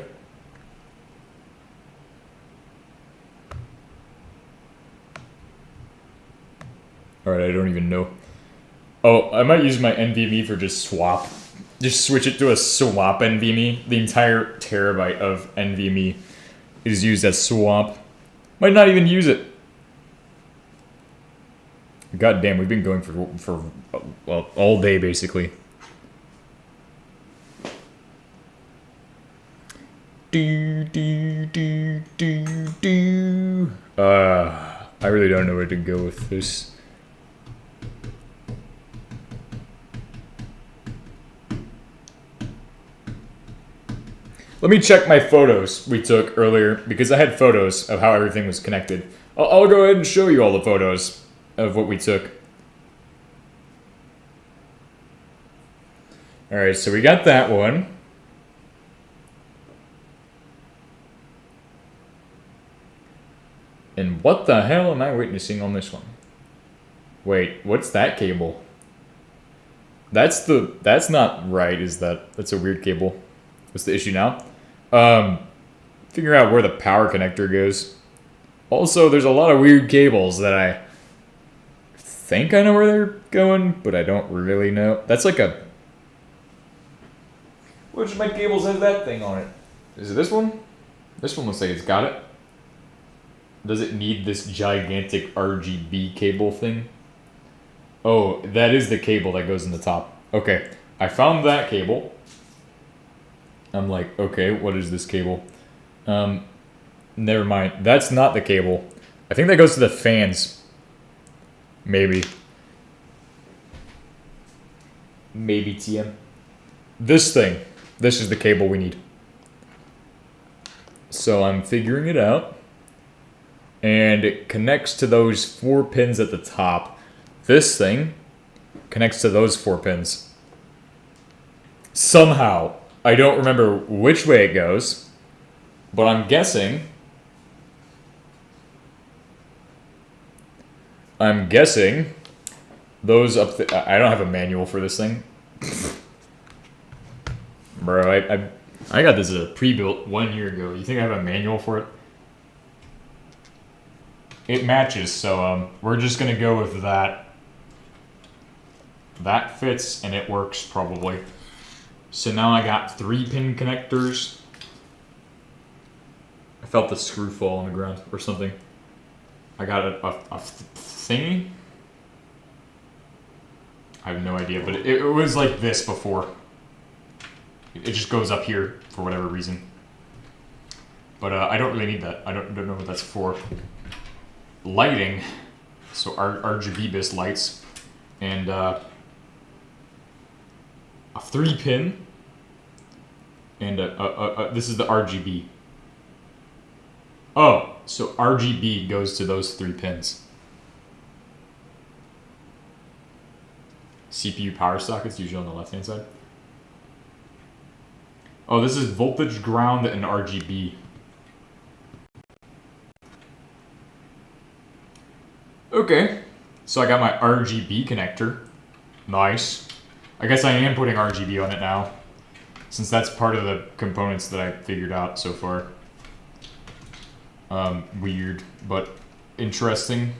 Alright, I don't even know. Oh, I might use my NVMe for just swap. Just switch it to a swap NVMe. The entire terabyte of NVMe is used as swap. Might not even use it. God damn, we've been going for well, all day basically. I really don't know where to go with this. Let me check my photos we took earlier, because I had photos of how everything was connected. I'll go ahead and show you all the photos of what we took. Alright, so we got that one. And what the hell am I witnessing on this one? Wait, what's that cable? That's not right, is that? That's a weird cable. What's the issue now? Figure out where the power connector goes. Also, there's a lot of weird cables that I think I know where they're going, but I don't really know. That's like a... Which of my cables has that thing on it? Is it this one? This one looks like it's got it. Does it need this gigantic RGB cable thing? Oh, that is the cable that goes in the top. Okay, I found that cable. I'm like, okay, what is this cable? Never mind. That's not the cable. I think that goes to the fans. Maybe. Maybe TM. This thing. This is the cable we need. So I'm figuring it out. And it connects to those 4 pins at the top. This thing connects to those 4 pins. Somehow. I don't remember which way it goes. But I'm guessing those up the... I don't have a manual for this thing. Bro, I got this as a pre-built 1 year ago. You think I have a manual for it? It matches, so we're just gonna go with that. That fits and it works probably. So now I got 3-pin connectors. I felt the screw fall on the ground or something. I got a thingy. I have no idea, but it was like this before. It just goes up here for whatever reason. But I don't really need that. I don't know what that's for. Lighting. So RGB-based lights. And a 3-pin. And this is the RGB. Oh, so RGB goes to those 3 pins. CPU power sockets usually on the left-hand side. Oh, this is voltage, ground, and RGB. Okay, so I got my RGB connector. Nice. I guess I am putting RGB on it now, since that's part of the components that I figured out so far. Weird, but interesting.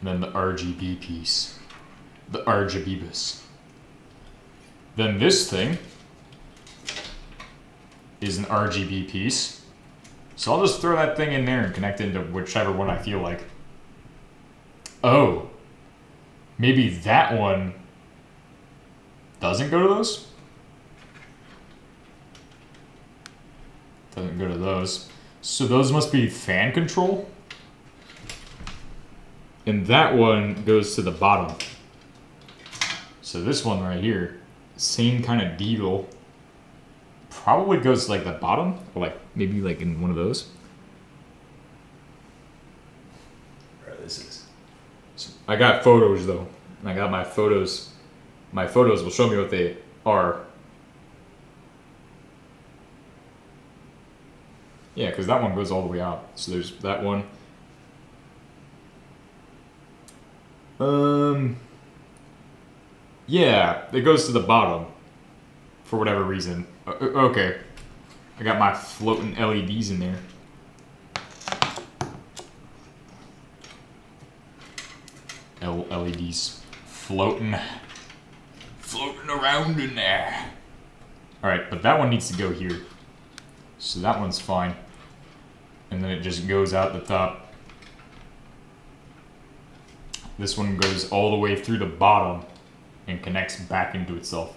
And then the RGB piece. The RGBus. Then this thing is an RGB piece. So I'll just throw that thing in there and connect it into whichever one I feel like. Oh. Maybe that one doesn't go to those? Doesn't go to those. So those must be fan control? And that one goes to the bottom. So this one right here, same kind of deal. Probably goes to like the bottom, or like maybe like in one of those. Where this is. So I got photos though. And I got my photos. My photos will show me what they are. Yeah, because that one goes all the way out. So there's that one. Yeah, it goes to the bottom for whatever reason. Okay, I got my floating LEDs in there. LEDs floating around in there. All right, but that one needs to go here, so that one's fine. And then it just goes out the top. This one goes all the way through the bottom and connects back into itself.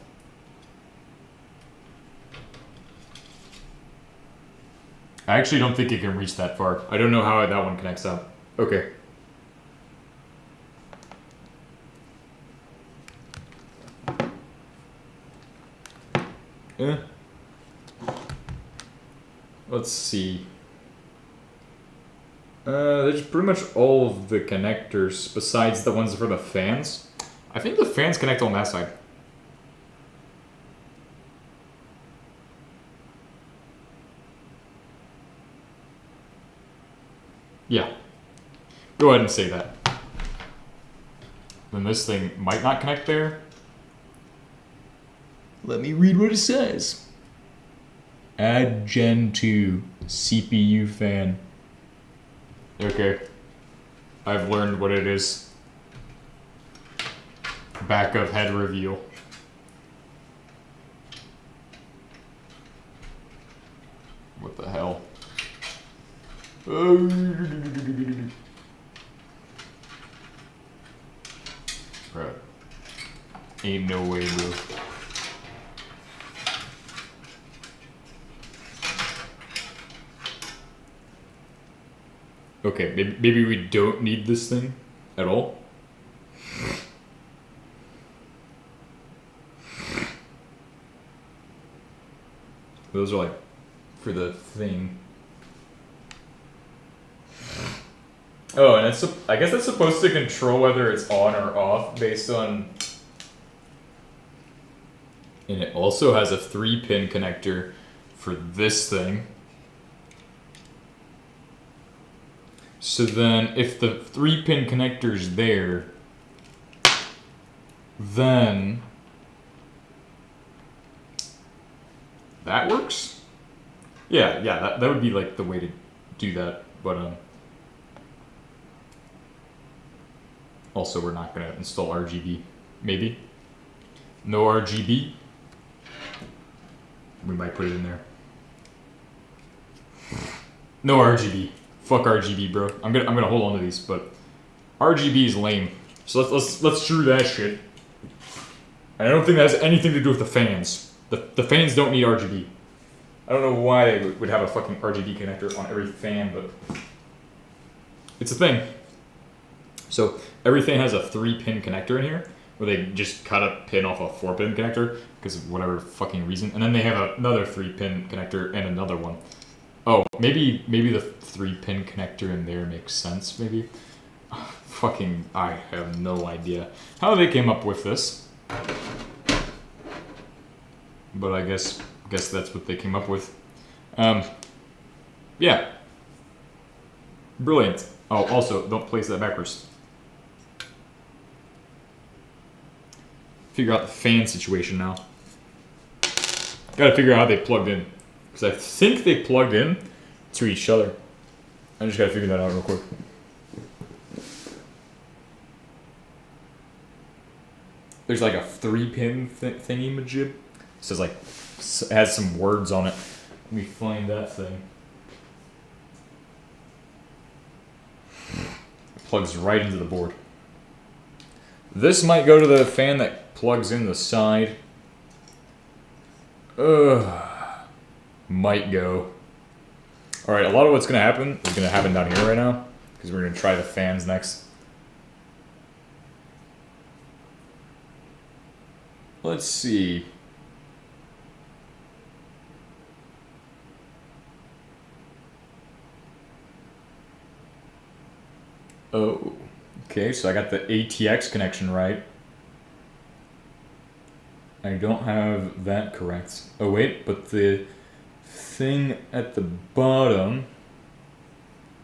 I actually don't think it can reach that far. I don't know how that one connects up. Okay. Eh. Let's see. There's pretty much all of the connectors besides the ones for the fans. I think the fans connect on that side. Yeah. Go ahead and say that. Then this thing might not connect there. Let me read what it says. Add Gen 2 CPU fan. Okay. I've learned what it is. Back of head reveal. What the hell? Bro. Ain't no way, bro. Okay, maybe we don't need this thing at all. Those are like for the thing. Oh, and it's I guess that's supposed to control whether it's on or off based on. And it also has a 3-pin connector for this thing. So then, if the 3-pin connector's there, then that works? Yeah, that would be like the way to do that, but also we're not gonna install RGB, maybe? No RGB? We might put it in there. No RGB. Fuck RGB, bro. I'm gonna hold on to these, but RGB is lame. So let's screw that shit. And I don't think that has anything to do with the fans. The fans don't need RGB. I don't know why they would have a fucking RGB connector on every fan, but it's a thing. So every fan has a 3-pin connector in here, where they just cut a pin off a 4-pin connector because of whatever fucking reason, and then they have another 3-pin connector and another one. Oh, maybe the 3-pin connector in there makes sense, maybe? Fucking, I have no idea how they came up with this. But I guess that's what they came up with. Yeah. Brilliant. Oh, also, don't place that backwards. Figure out the fan situation now. Gotta figure out how they plugged in. Because I think they plugged in to each other. I just gotta figure that out real quick. There's like a 3-pin thingy-majib. It says like, it has some words on it. Let me find that thing. It plugs right into the board. This might go to the fan that plugs in the side. Might go. Alright, a lot of what's going to happen is going to happen down here right now. Because we're going to try the fans next. Let's see. Oh, okay, so I got the ATX connection right. I don't have that correct. Oh wait, but the thing at the bottom,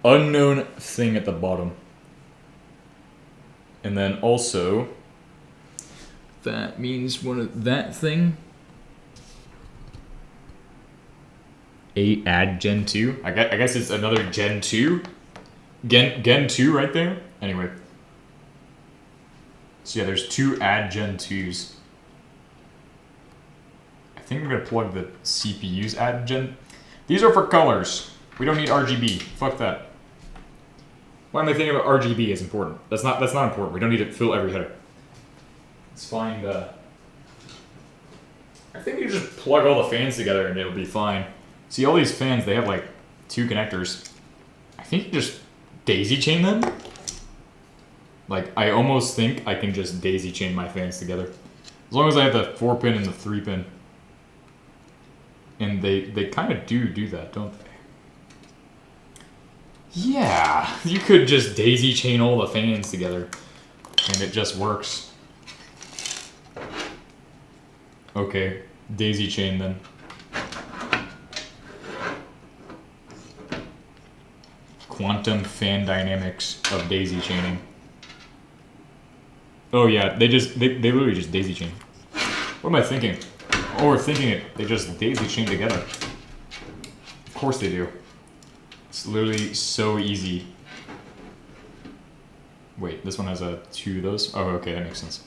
unknown thing at the bottom. And then also, that means one of that thing. Add Gen 2. I guess it's another Gen 2. Gen 2 right there. Anyway. So yeah, there's 2 add Gen 2s. I think I'm gonna plug the CPU's add Gen. These are for colors. We don't need RGB. Fuck that. Why am I thinking about RGB is important? That's not important. We don't need to fill every header. Let's find I think you just plug all the fans together and it'll be fine. See, all these fans, they have like 2 connectors. I think you just daisy chain them. Like, I almost think I can just daisy chain my fans together. As long as I have the 4-pin and the 3-pin. And they kind of do that, don't they? Yeah, you could just daisy chain all the fans together, and it just works. Okay, daisy chain then. Quantum fan dynamics of daisy chaining. Oh yeah, they literally just daisy chain. What am I thinking? Oh, we're thinking it. They just daisy chain together. Of course they do. It's literally so easy. Wait, this one has a 2 of those? Oh, okay, that makes sense.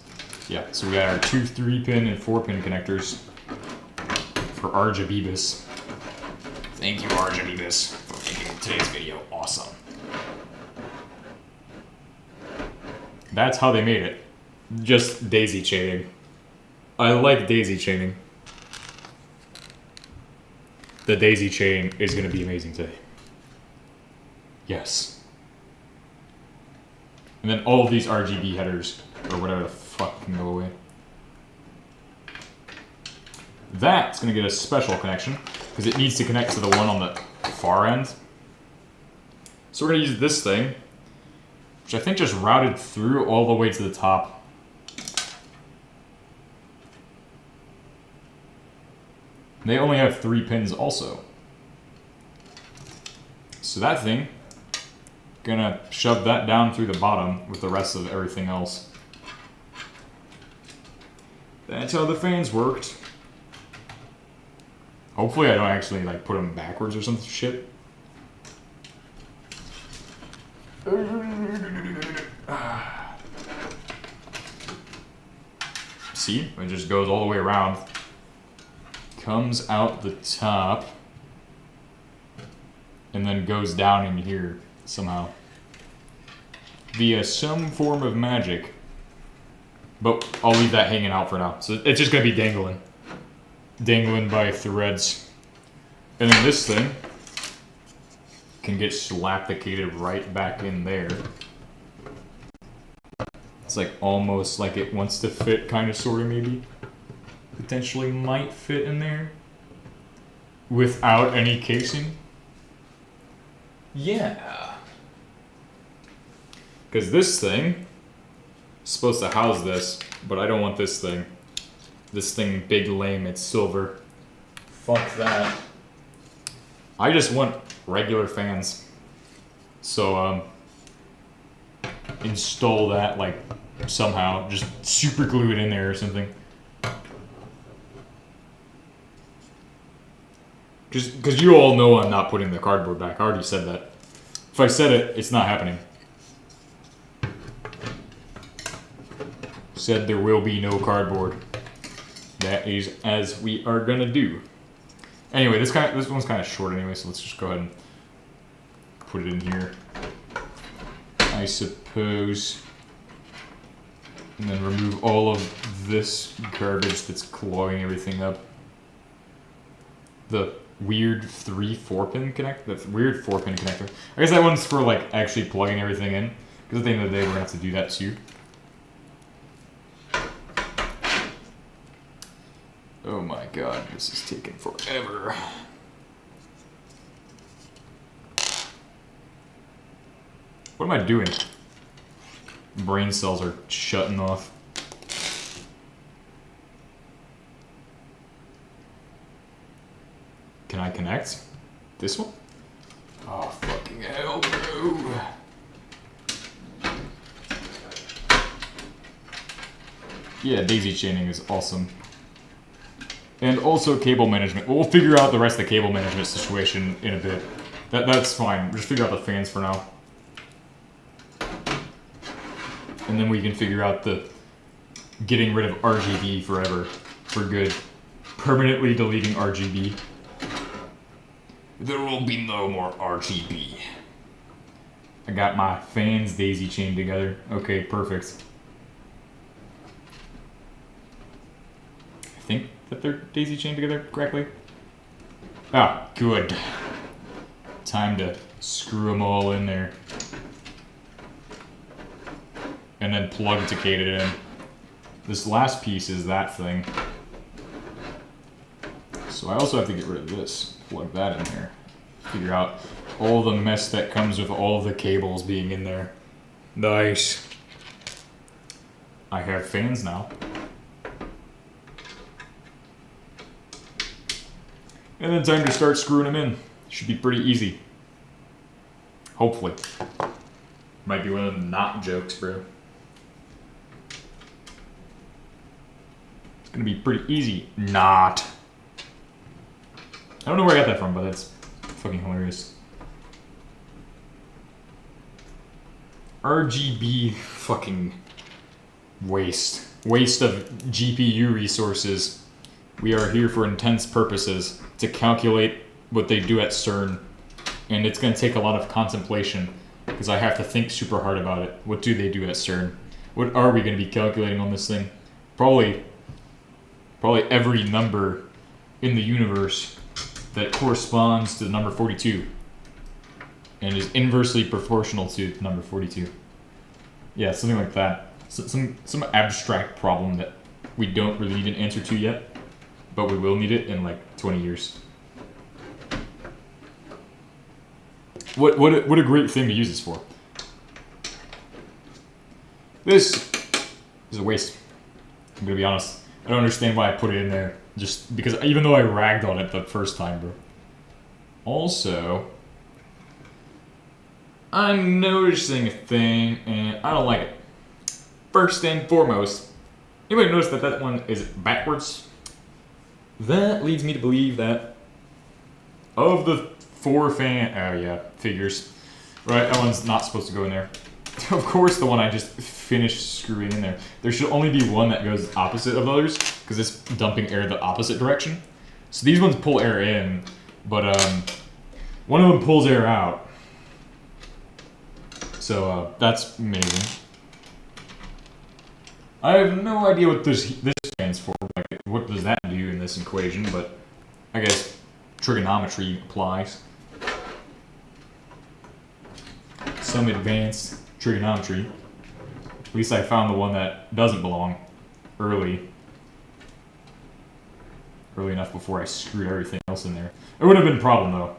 Yeah, so we got our 2 3-pin and 4-pin connectors for Arjabibus. Thank you, Arjabibus, for making today's video awesome. That's how they made it. Just daisy chaining. I like daisy chaining. The daisy chain is going to be amazing today. Yes. And then all of these RGB headers, or whatever the fuck, can go away. That's going to get a special connection, because it needs to connect to the one on the far end. So we're going to use this thing, which I think just routed through all the way to the top. They only have 3 pins also. So that thing, gonna shove that down through the bottom with the rest of everything else. That's how the fans worked. Hopefully I don't actually like put them backwards or some shit. See, it just goes all the way around. Comes out the top. And then goes down in here somehow. Via some form of magic. But I'll leave that hanging out for now. So it's just going to be dangling. Dangling by threads. And then this thing can get slapplicated right back in there. It's like almost like it wants to fit, kind of, sort of, maybe. Potentially might fit in there. Without any casing. Yeah. Because this thing is supposed to house this, but I don't want this thing. This thing big lame, it's silver. Fuck that. I just want regular fans. So, install that, like, somehow. Just super glue it in there or something. Because you all know I'm not putting the cardboard back. I already said that. If I said it, it's not happening. Said there will be no cardboard. That is as we are gonna do. Anyway, this one's kind of short anyway, so let's just go ahead and put it in here. I suppose. And then remove all of this garbage that's clogging everything up. The weird 3-4-pin connector. That's weird 4-pin connector. I guess that one's for like actually plugging everything in. Because at the end of the day, we're gonna have to do that too. Oh my god, this is taking forever. What am I doing? Brain cells are shutting off. Can I connect? This one? Oh, fucking hell, bro. Yeah, daisy chaining is awesome. And also cable management. We'll figure out the rest of the cable management situation in a bit. That's fine. We'll just figure out the fans for now. And then we can figure out the getting rid of RGB forever. For good. Permanently deleting RGB. There will be no more RGB. I got my fans daisy chained together. Okay, perfect. I think that they're daisy chained together correctly. Ah, good. Time to screw them all in there. And then plug-ticate it in. This last piece is that thing. So I also have to get rid of this. Plug that in there. Figure out all the mess that comes with all the cables being in there. Nice. I have fans now. And then time to start screwing them in. Should be pretty easy. Hopefully. Might be one of them not jokes, bro. It's gonna be pretty easy. Not. I don't know where I got that from, but that's fucking hilarious. RGB fucking waste. Waste of GPU resources. We are here for intense purposes to calculate what they do at CERN. And it's going to take a lot of contemplation because I have to think super hard about it. What do they do at CERN? What are we going to be calculating on this thing? Probably every number in the universe that corresponds to the number 42 and is inversely proportional to number 42. Yeah, something like that. So, some abstract problem that we don't really need an answer to yet, but we will need it in like 20 years. What a great thing to use this for. This is a waste. I'm gonna be honest. I don't understand why I put it in there. Just because, even though I ragged on it the first time, bro. Also, I'm noticing a thing, and I don't like it. First and foremost, anybody notice that that one is backwards? That leads me to believe that of the 4 figures, right, that one's not supposed to go in there. Of course, the one I just finished screwing in there. There should only be one that goes opposite of the others, because it's dumping air the opposite direction. So these ones pull air in, but one of them pulls air out. So that's amazing. I have no idea what this stands for. Like, what does that do in this equation? But I guess trigonometry applies. Some advanced trigonometry. At least I found the one that doesn't belong early enough before I screwed everything else in there. It would have been a problem though.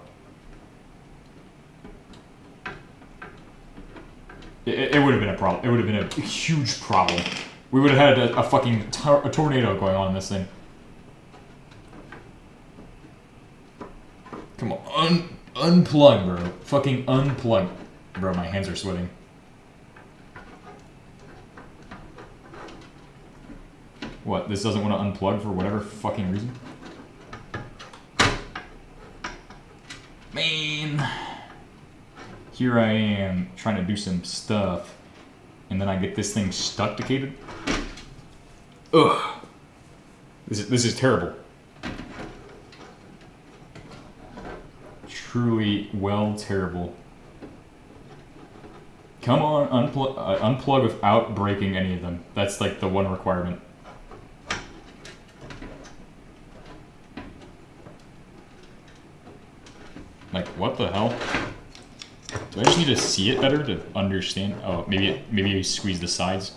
It would have been a problem. It would have been a huge problem. We would have had a fucking a tornado going on in this thing. Come on, unplug, bro. Fucking unplug. Bro, my hands are sweating. What, this doesn't want to unplug for whatever fucking reason? Man. Here I am, trying to do some stuff, and then I get this thing stuck-dicated. Ugh. This is terrible. Truly, well, terrible. Come on, unplug without breaking any of them. That's like the one requirement. Like, what the hell? Do I just need to see it better to understand? Oh, maybe you squeeze the sides.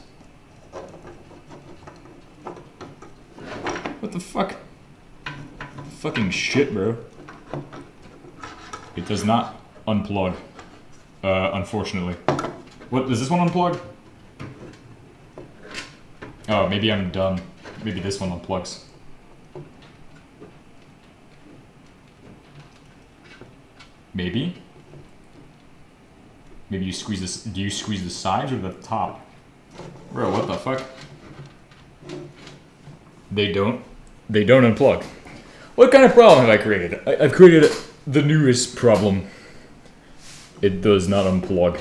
What the fuck? Fucking shit, bro. It does not unplug. Unfortunately. What, does this one unplug? Oh, maybe I'm dumb. Maybe this one unplugs. Maybe? Maybe you squeeze this. Do you squeeze the sides or the top? Bro, what the fuck? They don't unplug. What kind of problem have I created? I've created the newest problem. It does not unplug.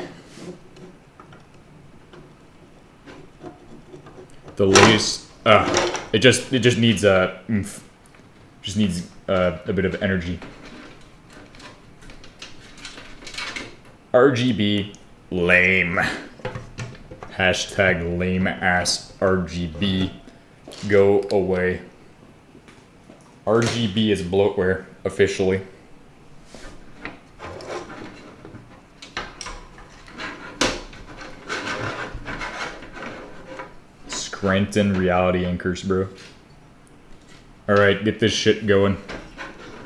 The latest. It just needs a bit of energy. RGB lame. Hashtag lame ass RGB. Go away. RGB is bloatware, officially. Scranton reality anchors, bro. Alright, get this shit going.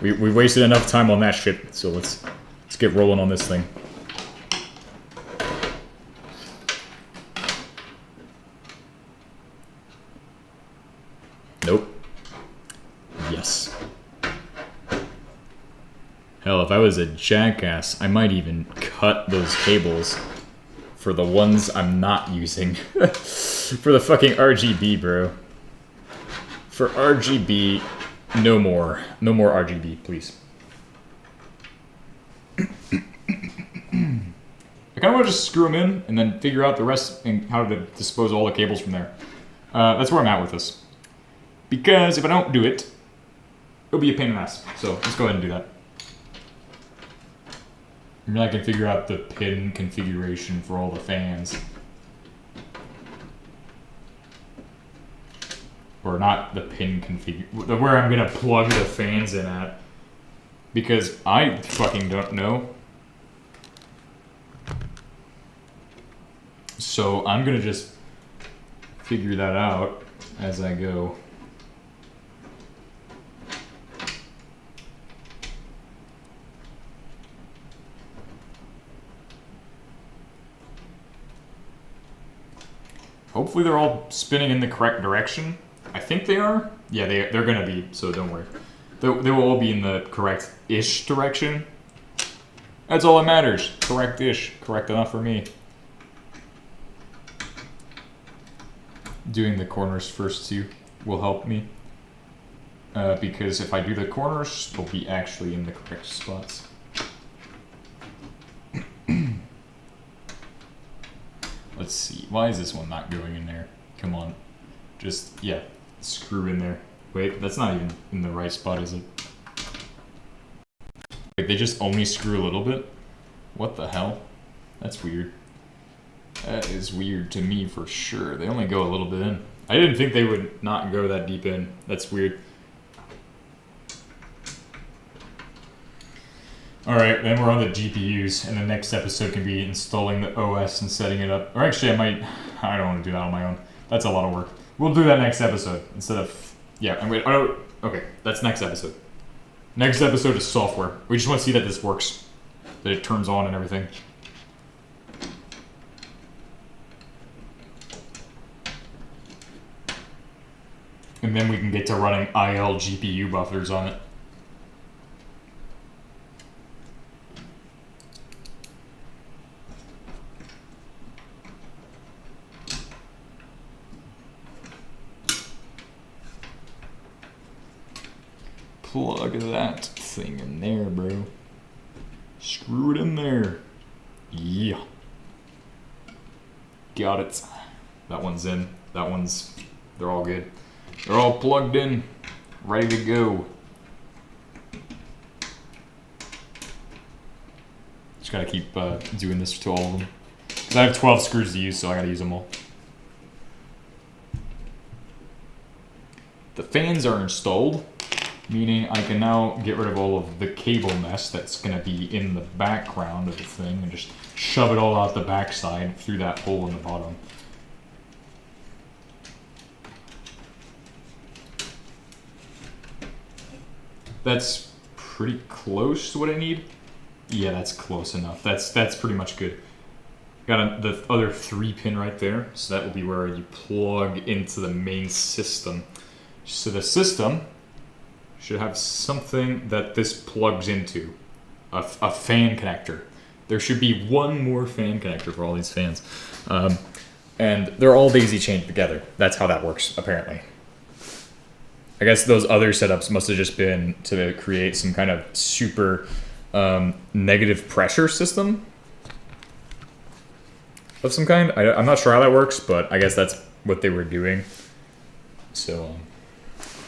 We wasted enough time on that shit, so let's get rolling on this thing. Nope. Yes. Hell, if I was a jackass, I might even cut those cables for the ones I'm not using. For the fucking RGB, bro. For RGB, no more. No more RGB, please. I kind of want to just screw them in and then figure out the rest and how to dispose all the cables from there. That's where I'm at with this. Because if I don't do it, it'll be a pain in the ass. So let's go ahead and do that. And then I can figure out the pin configuration for all the fans. Or not the pin configuration, where I'm gonna plug the fans in at. Because I fucking don't know. So I'm gonna just figure that out as I go. Hopefully they're all spinning in the correct direction. I think they are. Yeah, they're gonna be, so don't worry. They will all be in the correct-ish direction. That's all that matters. Correct-ish. Correct enough for me. Doing the corners first too will help me. Because if I do the corners, they'll be actually in the correct spots. Let's see. Why is this one not going in there? Come on. Just, yeah. Screw in there. Wait, that's not even in the right spot, is it? Wait, they just only screw a little bit? What the hell? That's weird. That is weird to me for sure. They only go a little bit in. I didn't think they would not go that deep in. That's weird. Alright, then we're on the GPUs, and the next episode can be installing the OS and setting it up. Or actually, I don't want to do that on my own. That's a lot of work. We'll do that next episode, instead of, yeah, and wait, oh, okay, that's next episode. Next episode is software. We just want to see that this works, that it turns on and everything. And then we can get to running IL GPU buffers on it. Plug that thing in there, bro. Screw it in there. Yeah. Got it. That one's in. That one's... They're all good. They're all plugged in. Ready to go. Just gotta keep doing this to all of them. Because I have 12 screws to use, so I gotta use them all. The fans are installed. Meaning I can now get rid of all of the cable mess that's going to be in the background of the thing and just shove it all out the backside through that hole in the bottom. That's pretty close to what I need. Yeah, that's close enough. That's pretty much good. Got the other 3-pin right there, so that will be where you plug into the main system. So the system should have something that this plugs into. A fan connector. There should be one more fan connector for all these fans. And they're all daisy chained together. That's how that works, apparently. I guess those other setups must have just been to create some kind of super negative pressure system of some kind. I'm not sure how that works, but I guess that's what they were doing. So,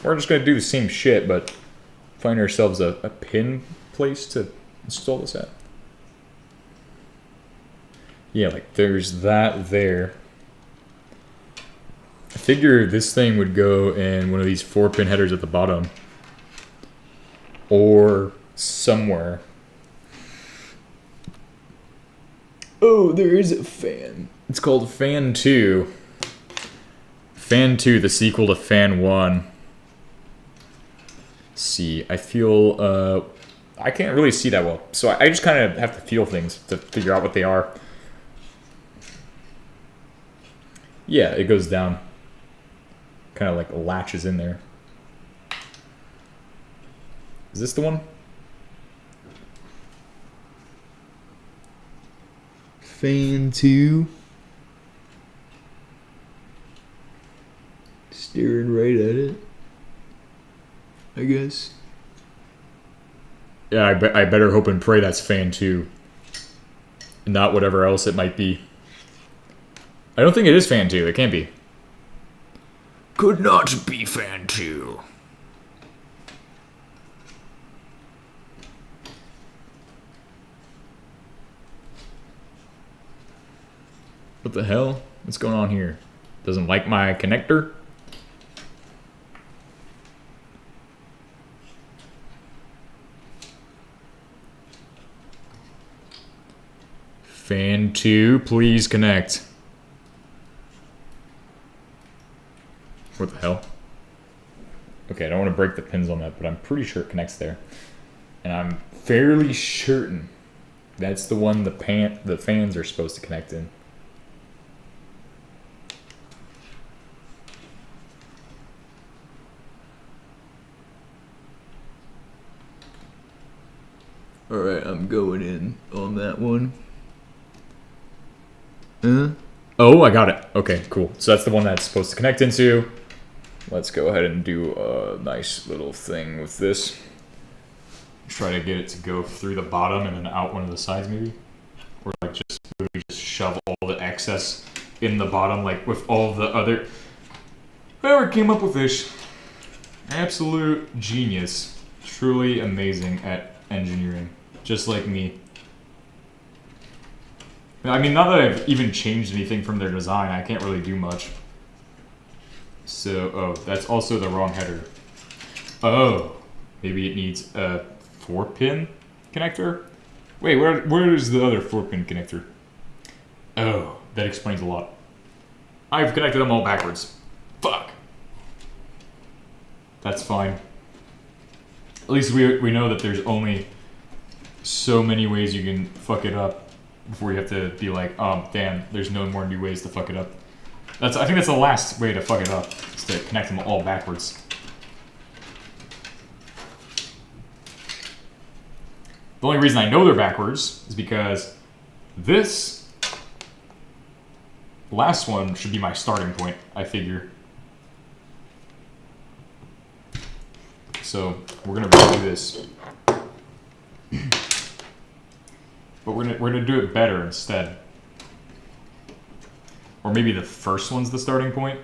we're just going to do the same shit, but find ourselves a pin place to install this at. Yeah, like there's that there. I figure this thing would go in one of these 4-pin headers at the bottom. Or somewhere. Oh, there is a fan. It's called Fan 2. Fan 2, the sequel to Fan 1. see. I feel, I can't really see that well. So I just kind of have to feel things to figure out what they are. Yeah, it goes down. Kind of like latches in there. Is this the one? Fan 2. Staring right at it, I guess. Yeah, I better hope and pray that's fan 2. Not whatever else it might be. I don't think it is fan 2. It can't be. Could not be fan 2. What the hell? What's going on here? Doesn't like my connector? Fan 2, please connect. What the hell? Okay, I don't want to break the pins on that, but I'm pretty sure it connects there. And I'm fairly certain that's the one the fans are supposed to connect in. Alright, I'm going in on that one. Oh, I got it. Okay, cool. So that's the one that's supposed to connect into. Let's go ahead and do a nice little thing with this. Try to get it to go through the bottom and then out one of the sides maybe. Or like just shove all the excess in the bottom like with all the other... Whoever came up with this. Absolute genius. Truly amazing at engineering. Just like me. I mean, not that I've even changed anything from their design, I can't really do much. So, oh, that's also the wrong header. Oh, maybe it needs a 4-pin connector? Wait, where is the other 4-pin connector? Oh, that explains a lot. I've connected them all backwards. Fuck. That's fine. At least we know that there's only so many ways you can fuck it up before you have to be like, oh, damn, there's no more new ways to fuck it up. I think that's the last way to fuck it up, is to connect them all backwards. The only reason I know they're backwards is because this last one should be my starting point, I figure. So we're gonna redo this. But we're gonna do it better instead. Or maybe the first one's the starting point.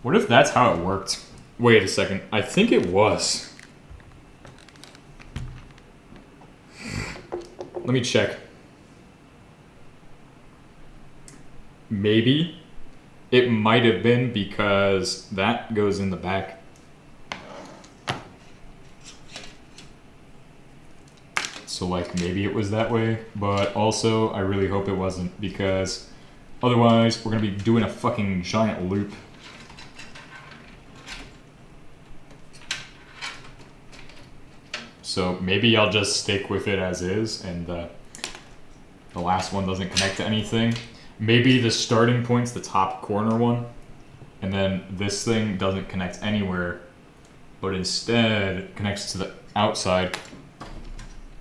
What if that's how it worked? Wait a second. I think it was. Let me check. Maybe it might have been because that goes in the back. So like maybe it was that way, but also I really hope it wasn't because otherwise we're gonna be doing a fucking giant loop. So maybe I'll just stick with it as is and the last one doesn't connect to anything. Maybe the starting point's the top corner one and then this thing doesn't connect anywhere but instead connects to the outside.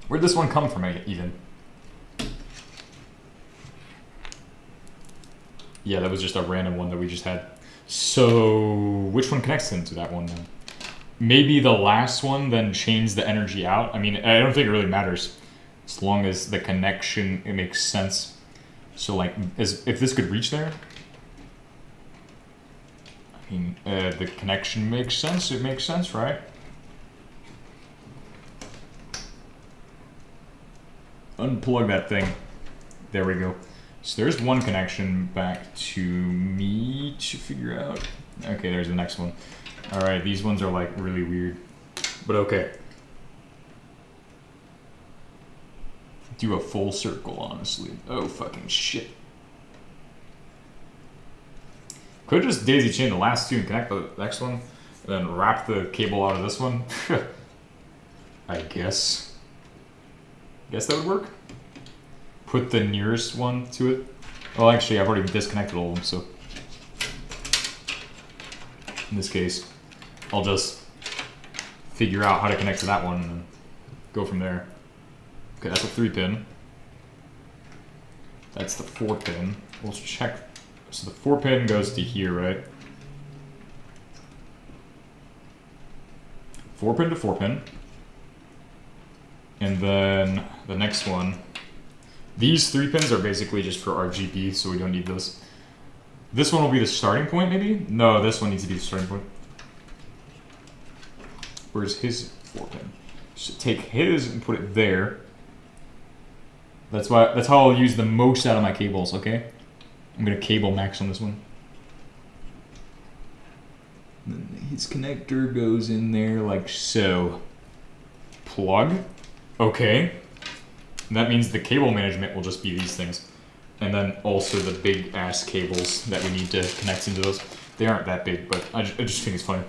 Where'd this one come from even? Yeah, that was just a random one that we just had. So, which one connects into that one then? Maybe the last one then changed the energy out. I mean, I don't think it really matters. As long as the connection, it makes sense. So like, if this could reach there? I mean, the connection makes sense. It makes sense, right? Unplug that thing. There we go. So there's one connection back to me to figure out. Okay, there's the next one. Alright, these ones are like really weird. But okay. Do a full circle, honestly. Oh, fucking shit. Could just daisy chain the last two and connect the next one. and then wrap the cable out of this one. I guess. Guess that would work. Put the nearest one to it. Well, actually, I've already disconnected all of them, so in this case, I'll just figure out how to connect to that one and then go from there. Okay, that's a 3-pin. That's the 4-pin. We'll check. So the 4-pin goes to here, right? 4-pin to 4-pin. And then the next one. These 3 pins are basically just for RGB, so we don't need those. This one will be the starting point, maybe? No, this one needs to be the starting point. Where's his 4-pin? Should take his and put it there. That's how I'll use the most out of my cables, okay? I'm gonna cable max on this one. Then his connector goes in there like so. Plug. Okay. And that means the cable management will just be these things. And then also the big ass cables that we need to connect into those. They aren't that big, but I just think it's funny.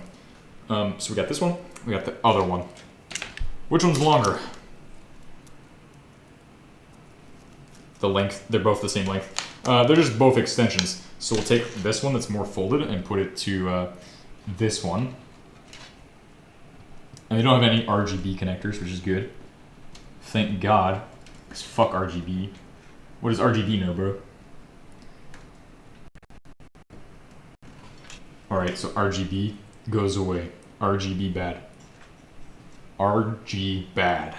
So we got this one, we got the other one. Which one's longer? The length, they're both the same length. They're just both extensions. So we'll take this one that's more folded and put it to this one. And they don't have any RGB connectors, which is good. Thank God. Because fuck RGB. What does RGB know, bro? Alright, so RGB goes away. RGB bad. RG bad.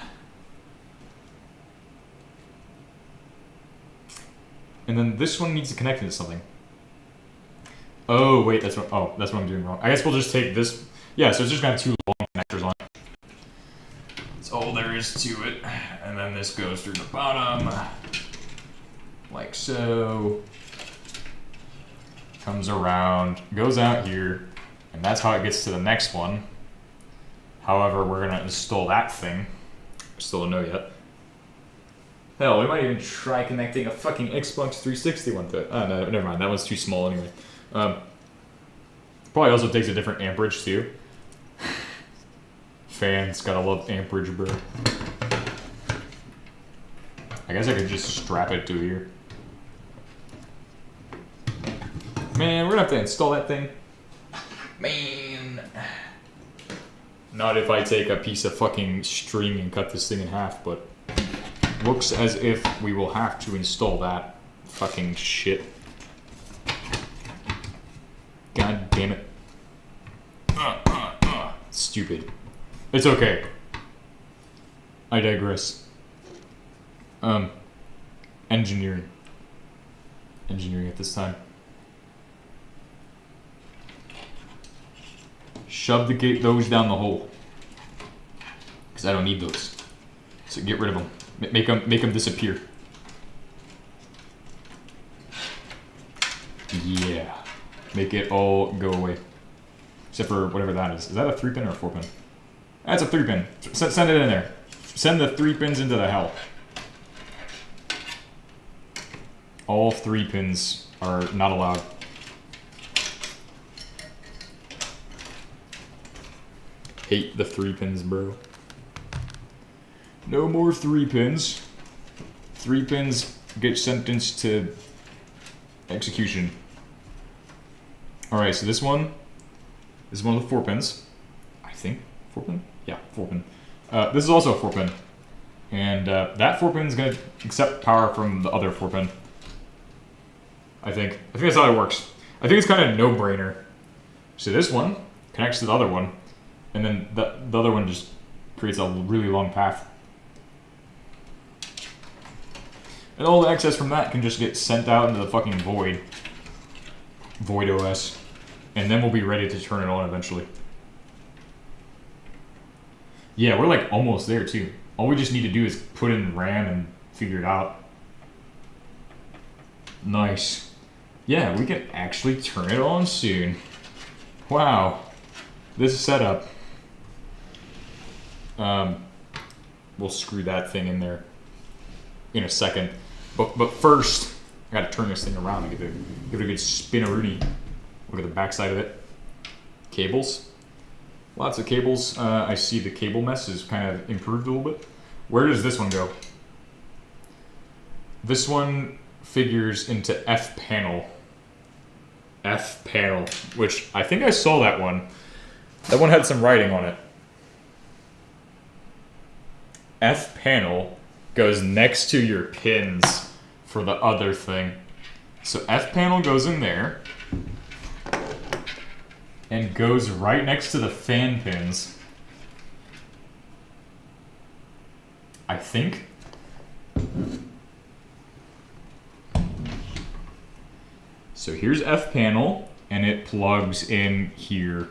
And then this one needs to connect into something. Oh, wait, that's what I'm doing wrong. I guess we'll just take this. Yeah, so it's just got 2 long connectors on it. That's all there is to it. And then this goes through the bottom. Like so. Comes around, goes out here, and that's how it gets to the next one. However, we're gonna install that thing. Still don't know yet. Hell, we might even try connecting a fucking Xbox 360 one to it. Oh, no, never mind. That one's too small anyway. Probably also takes a different amperage too. Fans, gotta love amperage, bro. I guess I could just strap it to here. Man, we're gonna have to install that thing. Man. Not if I take a piece of fucking string and cut this thing in half, but looks as if we will have to install that fucking shit. God damn it. Stupid. It's okay. I digress. Engineering. Engineering at this time. Shove those down the hole. Because I don't need those. So get rid of them. Make them disappear. Yeah. Make it all go away. Except for whatever that is. Is that a 3-pin or a 4-pin? That's a 3-pin. Send it in there. Send the 3 pins into the hell. All 3 pins are not allowed. Hate the 3 pins, bro. No more 3 pins. 3 pins get sentenced to execution. Alright, so this one is one of the 4 pins. I think. 4-pin? Yeah, 4-pin. This is also a 4-pin. And that 4-pin is going to accept power from the other 4-pin. I think that's how it works. I think it's kind of a no-brainer. So this one connects to the other one. And then the other one just creates a really long path. And all the excess from that can just get sent out into the fucking void. Void OS. And then we'll be ready to turn it on eventually. Yeah, we're like almost there too. All we just need to do is put in RAM and figure it out. Nice. Yeah, we can actually turn it on soon. Wow. This setup. We'll screw that thing in there in a second. But first, I gotta turn this thing around and give it a good spin-a-rooney. Look at the backside of it. Cables. Lots of cables. I see the cable mess is kind of improved a little bit. Where does this one go? This one figures into F panel. F panel, which I think I saw that one. That one had some writing on it. F panel goes next to your pins for the other thing. So F panel goes in there and goes right next to the fan pins. I think. So here's F panel, and it plugs in here.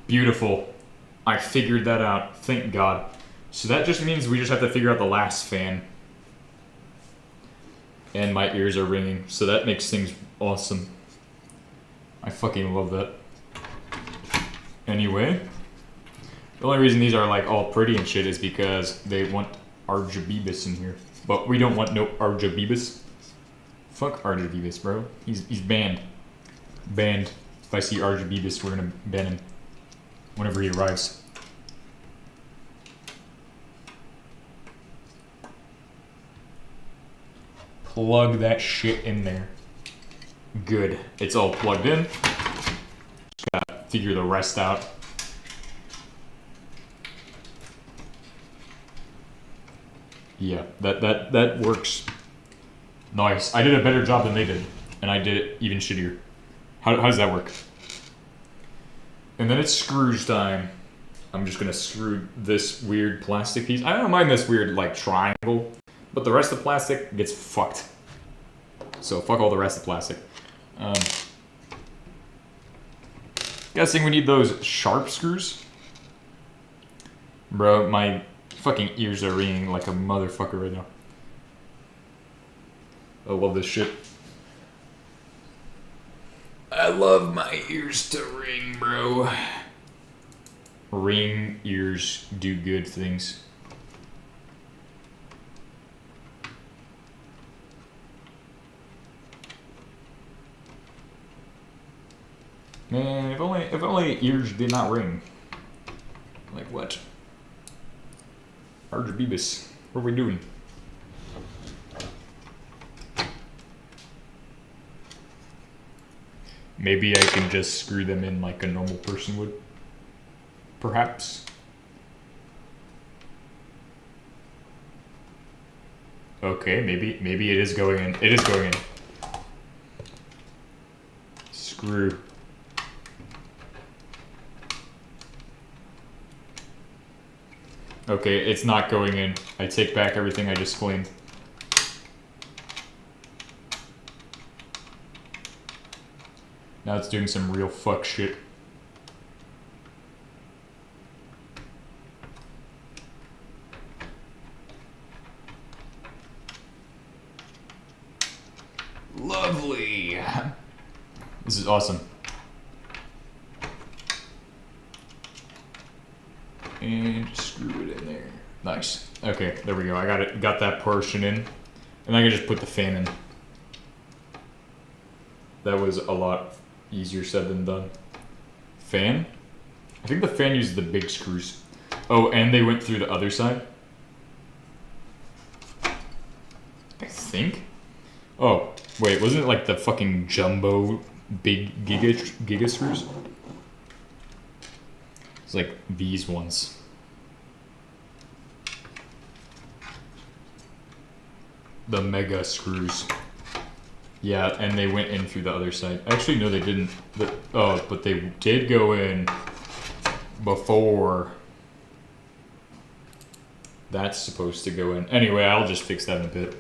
Beautiful. I figured that out, thank God. So that just means we just have to figure out the last fan. And my ears are ringing, so that makes things awesome. I fucking love that. Anyway, the only reason these are like all pretty and shit is because they want RGBs in here. But we don't want no RGBs. Fuck RGBs, bro. He's banned. Banned. If I see RGBs, we're gonna ban him whenever he arrives. Plug that shit in there. Good. It's all plugged in. Just gotta figure the rest out. Yeah, that works. Nice. I did a better job than they did, and I did it even shittier. How does that work? And then it's screws time. I'm just gonna screw this weird plastic piece. I don't mind this weird like triangle, but the rest of the plastic gets fucked. So fuck all the rest of the plastic. Guessing we need those sharp screws. Bro, my fucking ears are ringing like a motherfucker right now. I love this shit. I love my ears to ring, bro. Ring ears do good things. Man, if only ears did not ring. Like what? RGBs. What are we doing? Maybe I can just screw them in like a normal person would. Perhaps. Okay, maybe it is going in. It is going in. Screw. Okay, it's not going in. I take back everything I just claimed. Now it's doing some real fuck shit. Lovely. This is awesome. And just screw it in there. Nice. Okay, there we go. I got it. Got that portion in. And I can just put the fan in. That was a lot easier said than done. Fan? I think the fan uses the big screws. Oh, and they went through the other side? I think? Oh, wait, wasn't it like the fucking jumbo big giga screws? It's like these ones. The mega screws. Yeah, and they went in through the other side. Actually, no, they didn't. But they did go in before that's supposed to go in. Anyway, I'll just fix that in a bit.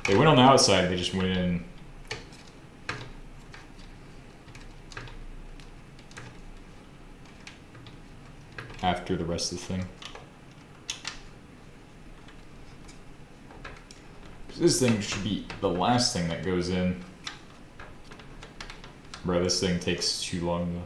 They went on the outside, they just went in. After the rest of the thing. This thing should be the last thing that goes in. Bro, this thing takes too long though.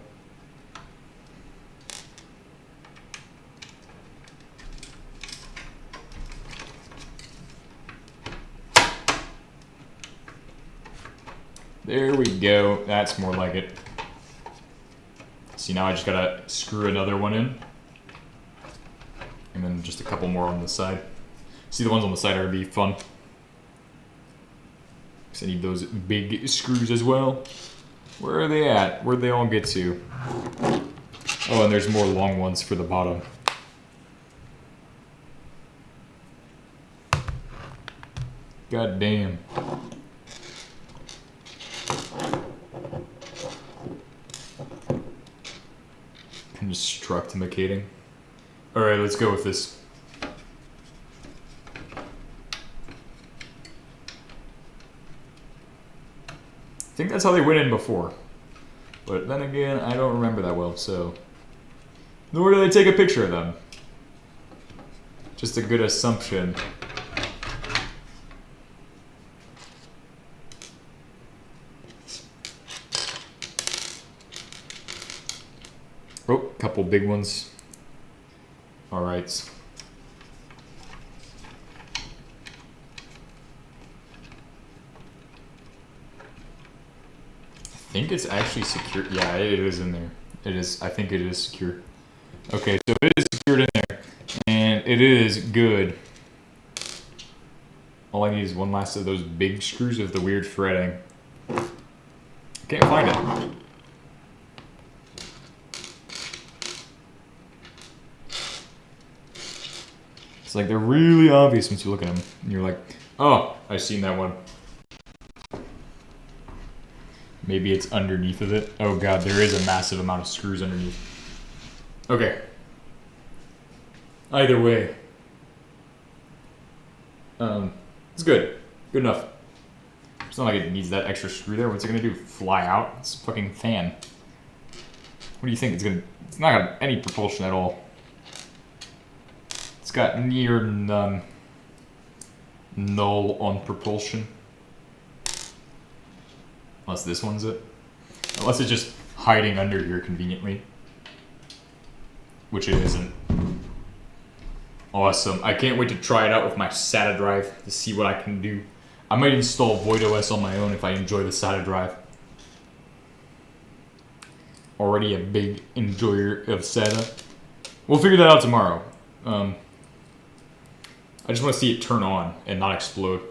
There we go. That's more like it. See, now I just gotta screw another one in. And then just a couple more on the side. See, the ones on the side are gonna be fun. Because I need those big screws as well. Where are they at? Where'd they all get to? Oh, and there's more long ones for the bottom. God damn. Constructimacating. Alright, let's go with this. I think that's how they went in before. But then again, I don't remember that well, so... Nor do they take a picture of them. Just a good assumption. Oh, couple big ones. Alright. I think it's actually secure. Yeah, it is in there. It is. I think it is secure. Okay, so it is secured in there. And it is good. All I need is one last of those big screws with the weird threading. Can't find it. It's like they're really obvious once you look at them. And you're like, oh, I've seen that one. Maybe it's underneath of it. Oh god, there is a massive amount of screws underneath. Okay. Either way. It's good. Good enough. It's not like it needs that extra screw there. What's it gonna do? Fly out? It's a fucking fan. What do you think? It's not got any propulsion at all. It's got near none. Null on propulsion. Unless this one's it. Unless it's just hiding under here conveniently. Which it isn't. Awesome. I can't wait to try it out with my SATA drive to see what I can do. I might install Void OS on my own if I enjoy the SATA drive. Already a big enjoyer of SATA. We'll figure that out tomorrow. I just want to see it turn on and not explode.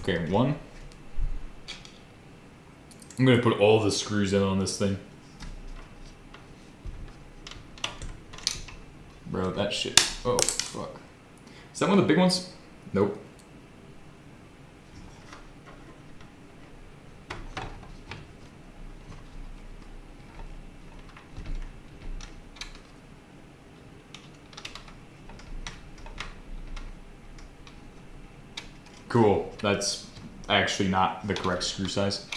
Okay, one. I'm gonna put all the screws in on this thing. Bro, that shit. Oh, fuck. Is that one of the big ones? Nope. Cool. That's actually not the correct screw size.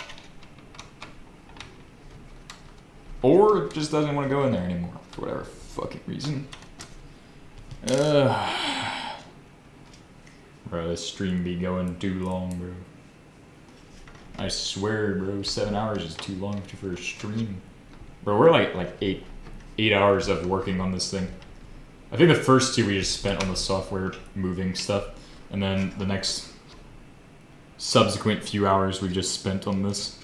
Or it just doesn't want to go in there anymore for whatever fucking reason. Bro, this stream be going too long, bro. I swear, bro, 7 hours is too long for a stream. Bro, we're like eight hours of working on this thing. I think the first 2 we just spent on the software moving stuff, and then the next subsequent few hours we just spent on this.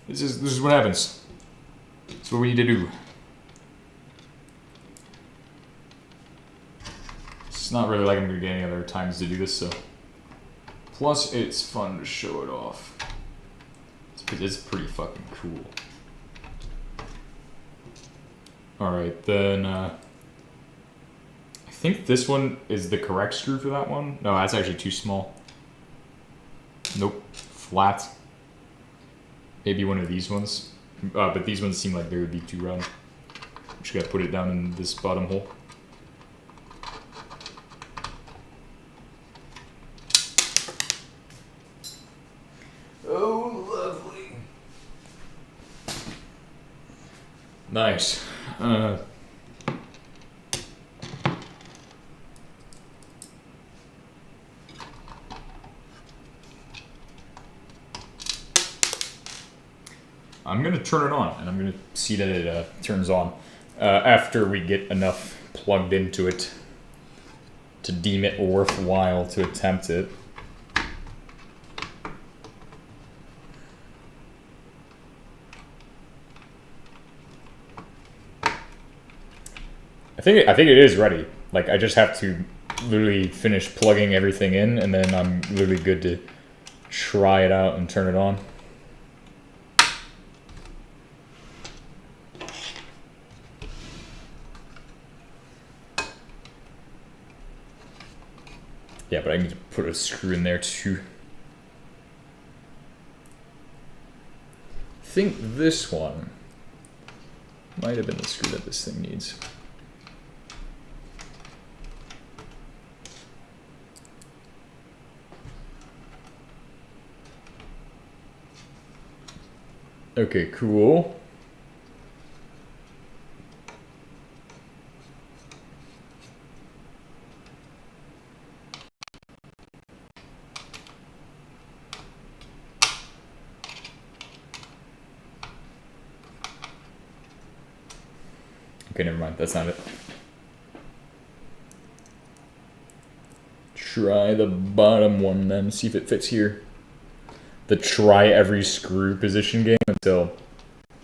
This is what happens. It's what we need to do. It's not really like I'm gonna get any other times to do this, so. Plus, it's fun to show it off. It's pretty fucking cool. Alright, then, I think this one is the correct screw for that one. No, that's actually too small. Nope. Flat. Maybe one of these ones. But these ones seem like they would be too round. Just gotta put it down in this bottom hole. Oh, lovely. Nice. I'm gonna turn it on, and I'm gonna see that it turns on after we get enough plugged into it to deem it worthwhile to attempt it. I think it is ready. Like, I just have to literally finish plugging everything in, and then I'm literally good to try it out and turn it on. Yeah, but I need to put a screw in there too. I think this one might have been the screw that this thing needs. Okay, cool. Okay, never mind. That's not it. Try the bottom one then, see if it fits here. The try every screw position game until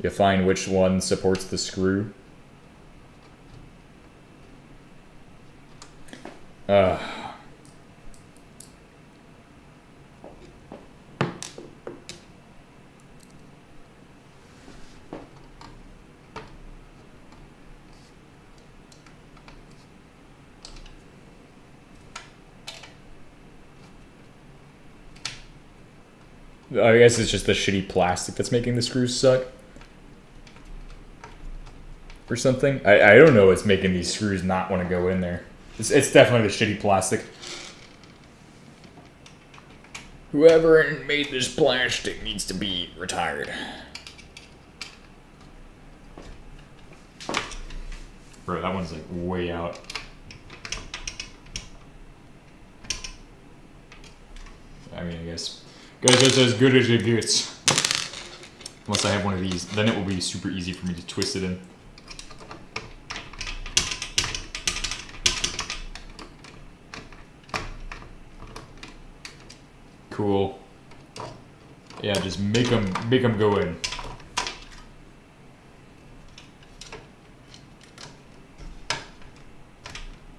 you find which one supports the screw. I guess it's just the shitty plastic that's making the screws suck. Or something. I don't know what's making these screws not want to go in there. It's definitely the shitty plastic. Whoever made this plastic needs to be retired. Bro, that one's like way out. I mean, I guess that's as good as it gets. Unless I have one of these, then it will be super easy for me to twist it in. Cool. Yeah, just make them go in.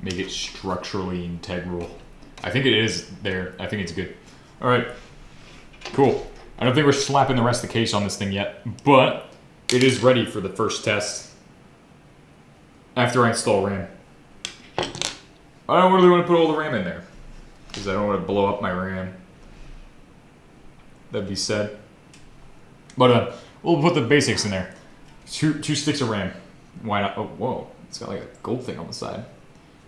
Make it structurally integral. I think it is there. I think it's good. All right. Cool. I don't think we're slapping the rest of the case on this thing yet, but it is ready for the first test. After I install RAM. I don't really want to put all the RAM in there, because I don't want to blow up my RAM. That'd be said. But we'll put the basics in there. Two sticks of RAM. Why not? Oh, whoa. It's got like a gold thing on the side.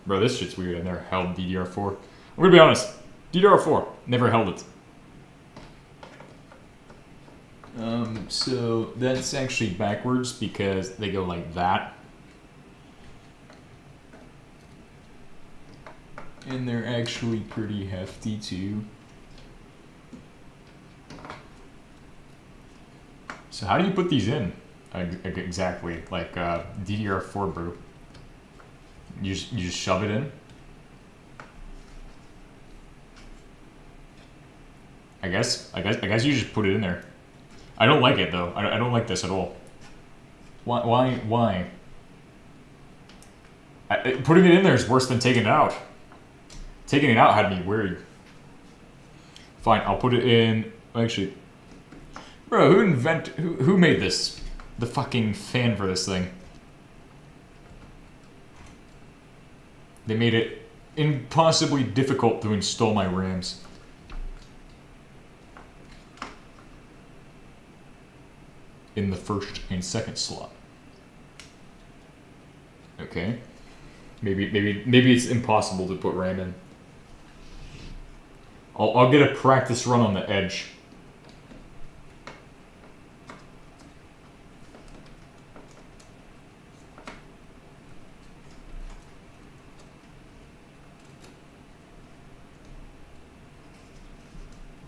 Bro, this shit's weird. I never held DDR4. I'm gonna be honest. DDR4. Never held it. So that's actually backwards because they go like that. And they're actually pretty hefty too. So how do you put these in? Exactly, like DDR4, bro. You just shove it in. I guess you just put it in there. I don't like it though. I don't like this at all. Why? Putting it in there is worse than taking it out. Taking it out had me worried. Fine, I'll put it in. Actually, bro, who made this? The fucking fan for this thing. They made it impossibly difficult to install my RAMs. In the first and second slot. Okay. Maybe it's impossible to put RAM in. I'll get a practice run on the edge.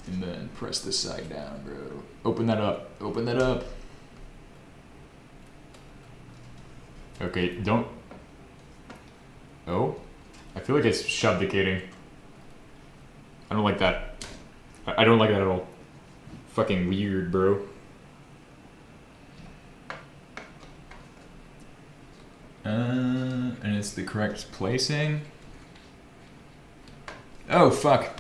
And then press this side down, bro. Open that up. Open that up. Okay, don't. Oh, I feel like it's shabdicating. I don't like that. I don't like that at all. Fucking weird, bro. And it's the correct placing. Oh, fuck.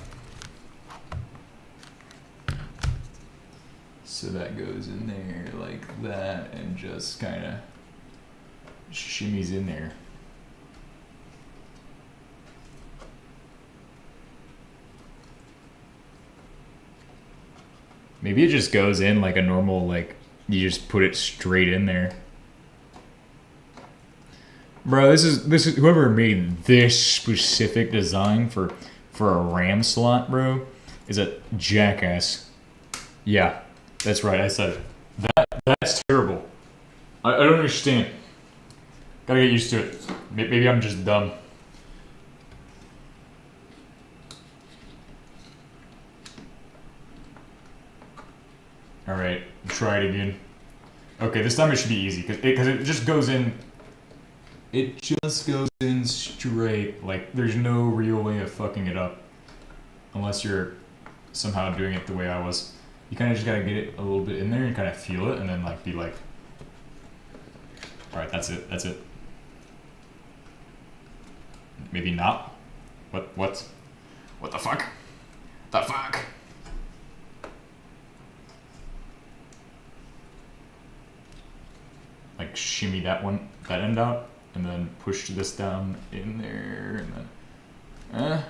So that goes in there like that and just kind of shimmies in there. Maybe it just goes in like a normal, like, you just put it straight in there. Bro, this is whoever made this specific design for a RAM slot, bro, is a jackass. Yeah, that's right, I said it. That's terrible. I don't understand. Gotta get used to it. Maybe I'm just dumb. Alright, try it again. Okay, this time it should be easy, because it just goes in. It just goes in straight. Like, there's no real way of fucking it up. Unless you're somehow doing it the way I was. You kind of just gotta get it a little bit in there and kind of feel it, and then, like, be like, alright, that's it, that's it. Maybe not. What the fuck? The fuck? Like, shimmy that end out, and then push this down in there, and then,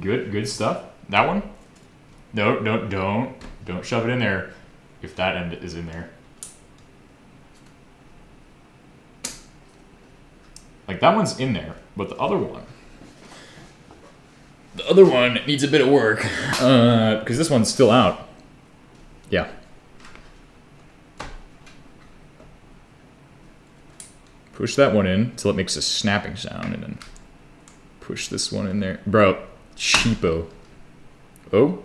good stuff. That one? No, don't shove it in there if that end is in there. Like, that one's in there, but the other one needs a bit of work, because this one's still out. Yeah. Push that one in until it makes a snapping sound, and then push this one in there. Bro, cheapo. Oh?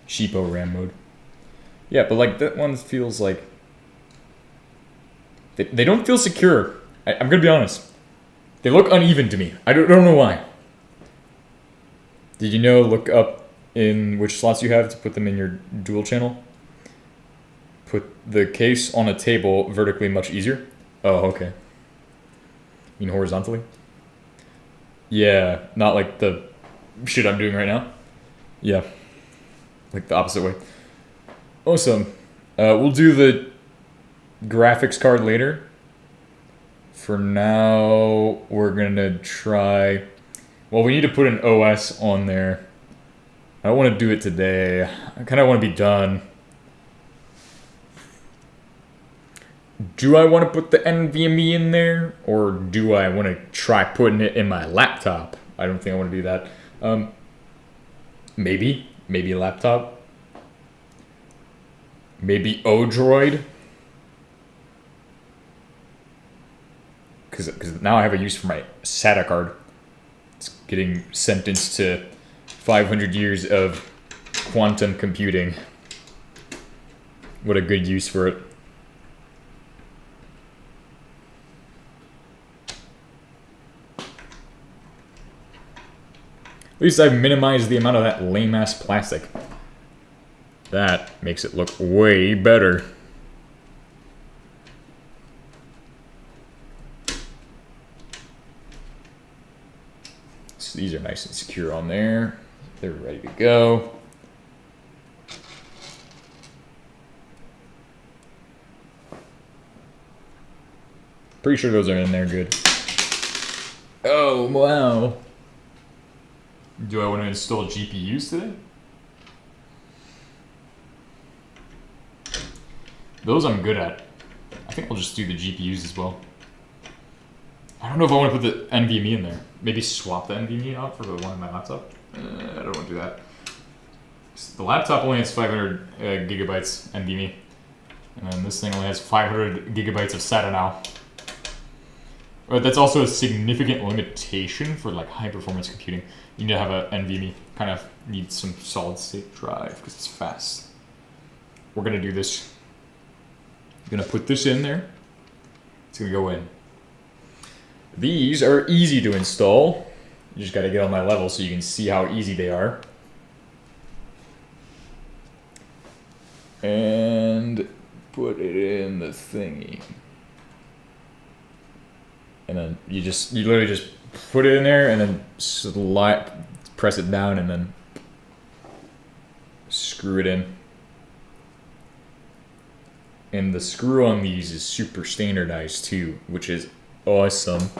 Cheapo RAM mode. Yeah, but like that one feels like... They don't feel secure. I'm gonna be honest. They look uneven to me. I don't know why. Did you know, look up in which slots you have to put them in your dual channel? Put the case on a table vertically much easier. Oh, okay. You mean horizontally? Yeah, not like the shit I'm doing right now. Yeah. Like the opposite way. Awesome. We'll do the graphics card later. For now, we're gonna try... Well, we need to put an OS on there. I don't want to do it today. I kind of want to be done. Do I want to put the NVMe in there? Or do I want to try putting it in my laptop? I don't think I want to do that. Maybe a laptop. Maybe Odroid. Because now I have a use for my SATA card. It's getting sentenced to 500 years of quantum computing. What a good use for it. At least I've minimized the amount of that lame-ass plastic. That makes it look way better. So these are nice and secure on there. They're ready to go. Pretty sure those are in there good. Oh, wow. Do I want to install GPUs today? Those I'm good at. I think I'll just do the GPUs as well. I don't know if I want to put the NVMe in there. Maybe swap the NVMe out for the one in my laptop. I don't want to do that. The laptop only has 500 gigabytes NVMe. And then this thing only has 500 gigabytes of SATA now. But that's also a significant limitation for like high performance computing. You need to have a NVMe. Kind of need some solid state drive because it's fast. We're gonna do this. I'm gonna put this in there. It's gonna go in. These are easy to install. You just gotta get on my level so you can see how easy they are. And put it in the thingy. And then you literally just put it in there and then press it down and then screw it in. And the screw on these is super standardized too, which is awesome.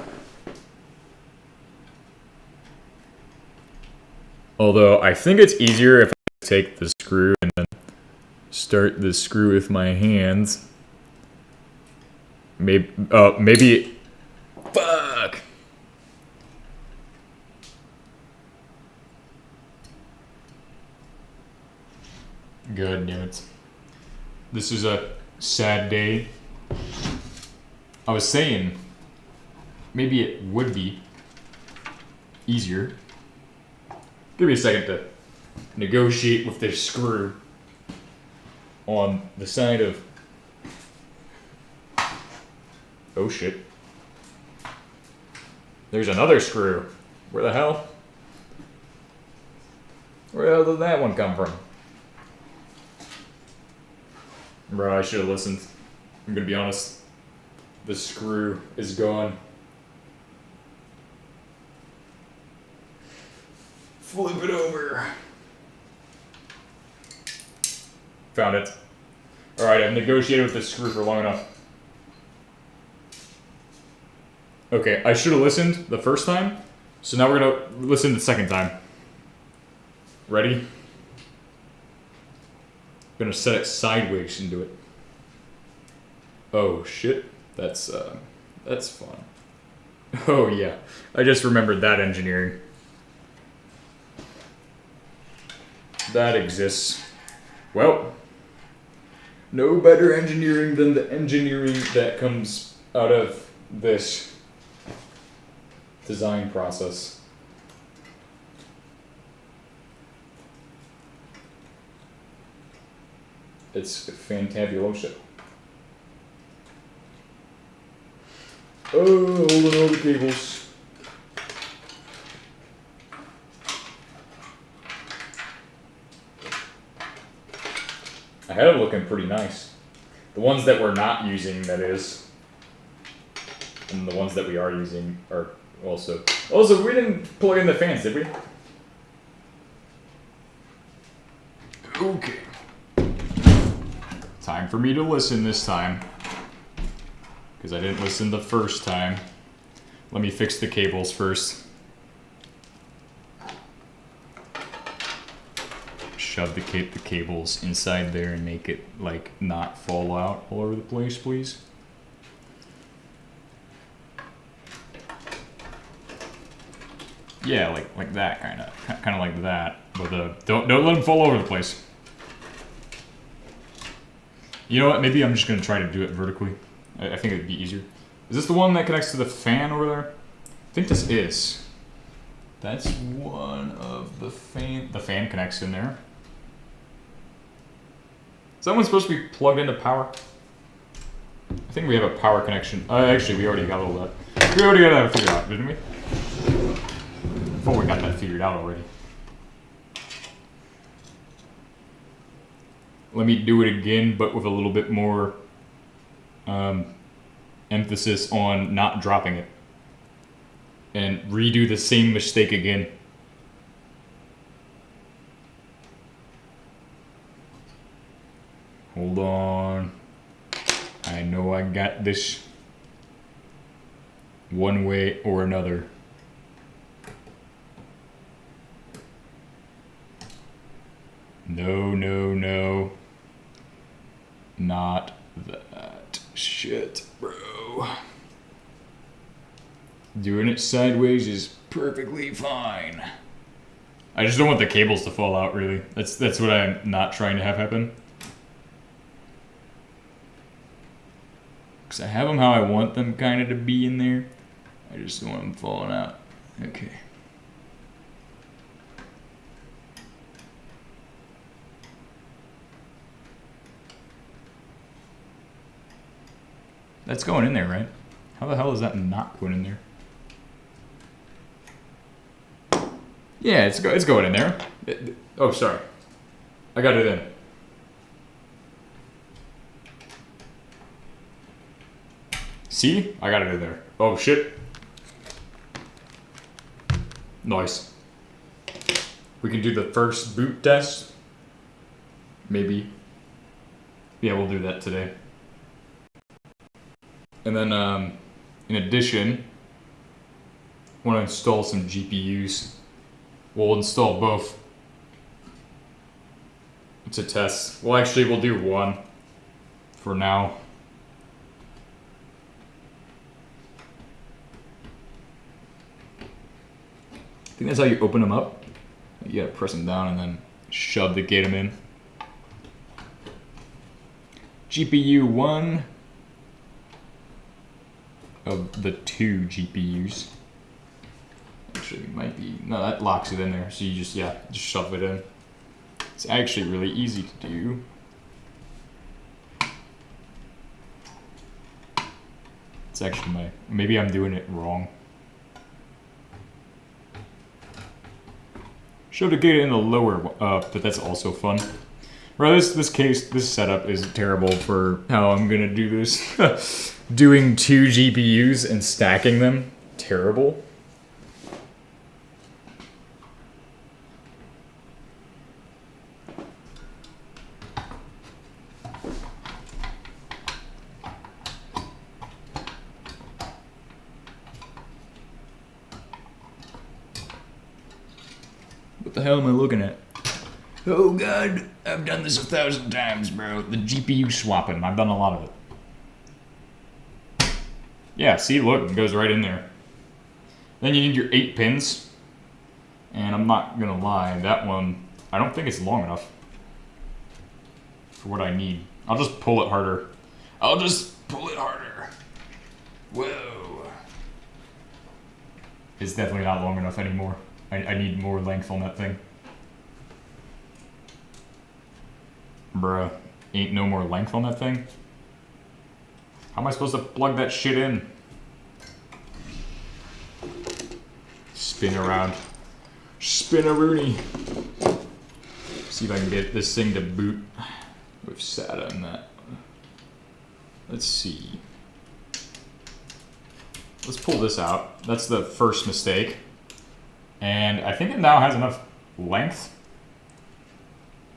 Although I think it's easier if I take the screw and then start the screw with my hands. Maybe. Fuck. God damn it. This is a sad day. I was saying, maybe it would be easier. Give me a second to negotiate with this screw on the side of... Oh shit. There's another screw. Where the hell? Where the hell did that one come from? Bro, I should have listened. I'm gonna be honest. The screw is gone. Flip it over. Found it. Alright, I've negotiated with this screw for long enough. Okay, I should have listened the first time, so now we're gonna listen the second time. Ready? I'm gonna set it sideways and do it. Oh shit, that's fun. Oh yeah, I just remembered that engineering. That exists. Well, no better engineering than the engineering that comes out of this design process. It's fantabuloso. Oh, holding all the cables. I had it looking pretty nice. The ones that we're not using, that is. And the ones that we are using are also... Also, we didn't plug in the fans, did we? Okay. Time for me to listen this time. Because I didn't listen the first time. Let me fix the cables first. Shove the cables inside there and make it, like, not fall out all over the place, please. Yeah, like that, kind of like that. But don't let them fall over the place. You know what? Maybe I'm just gonna try to do it vertically. I think it'd be easier. Is this the one that connects to the fan over there? I think this is. That's one of the fan. The fan connects in there. Is that one supposed to be plugged into power? I think we have a power connection. Actually, we already got all that. We already got that figured out, didn't we? I thought we got that figured out already. Let me do it again, but with a little bit more emphasis on not dropping it. And redo the same mistake again. Hold on. I know I got this one way or another. No, no, no. Not that shit, bro. Doing it sideways is perfectly fine. I just don't want the cables to fall out, really. That's what I'm not trying to have happen. Because I have them how I want them kind of to be in there. I just don't want them falling out. Okay. That's going in there, right? How the hell is that not going in there? Yeah, it's going in there. Oh, sorry. I got it in. See? I got it in there. Oh, shit. Nice. We can do the first boot test. Maybe. Yeah, we'll do that today. And then, in addition, I want to install some GPUs. We'll install both. It's a test. Well, actually, we'll do one for now. I think that's how you open them up. You gotta press them down and then shove the gate them in. GPU 1 of the 2 GPUs. Actually, it might be, no, that locks it in there. So you just shove it in. It's actually really easy to do. It's actually maybe I'm doing it wrong. Shove the gate in the lower, but that's also fun. Bro, this setup is terrible for how I'm gonna do this. Doing 2 GPUs and stacking them, terrible. What the hell am I looking at? Oh god, I've done this 1,000 times, bro. The GPU swapping, I've done a lot of it. Yeah, see, look, it goes right in there. Then you need your 8 pins. And I'm not gonna lie, that one, I don't think it's long enough for what I need. I'll just pull it harder. Whoa. It's definitely not long enough anymore. I need more length on that thing. Bruh, ain't no more length on that thing? How am I supposed to plug that shit in? Spin around. Spin-a-rooney. See if I can get this thing to boot with SATA in that. Let's see. Let's pull this out. That's the first mistake. And I think it now has enough length.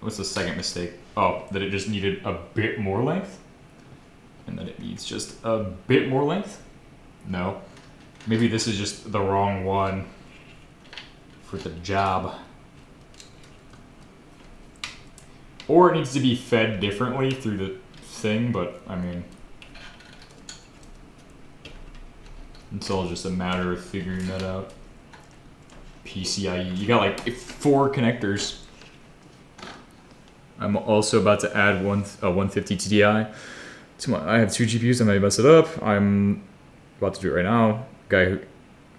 What's the second mistake? Oh, that it just needed a bit more length? And then it needs just a bit more length? No. Maybe this is just the wrong one for the job. Or it needs to be fed differently through the thing, but I mean, it's all just a matter of figuring that out. PCIe, you got like 4 connectors. I'm also about to add a 150 TDI to my. I have 2 GPUs. I might mess it up. I'm about to do it right now. Guy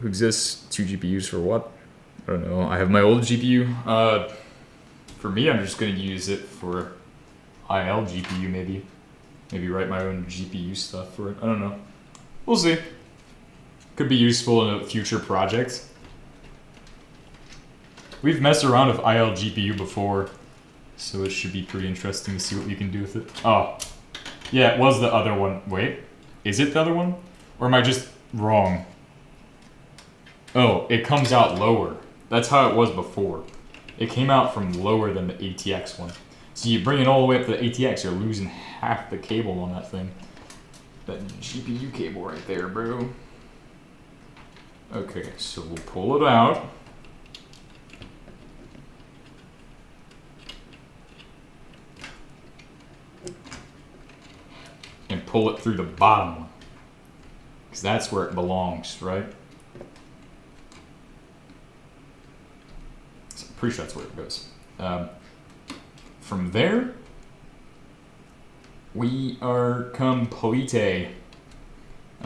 who exists, 2 GPUs for what? I don't know. I have my old GPU. For me, I'm just gonna use it for IL GPU maybe. Maybe write my own GPU stuff for it. I don't know. We'll see. Could be useful in a future project. We've messed around with IL GPU before, so it should be pretty interesting to see what we can do with it. Oh, yeah, it was the other one. Wait, is it the other one? Or am I just wrong? Oh, it comes out lower. That's how it was before. It came out from lower than the ATX one. So you bring it all the way up to the ATX, you're losing half the cable on that thing. That GPU cable right there, bro. Okay, so we'll pull it out. And pull it through the bottom one. Because that's where it belongs, right? So I'm pretty sure that's where it goes. From there, we are complete.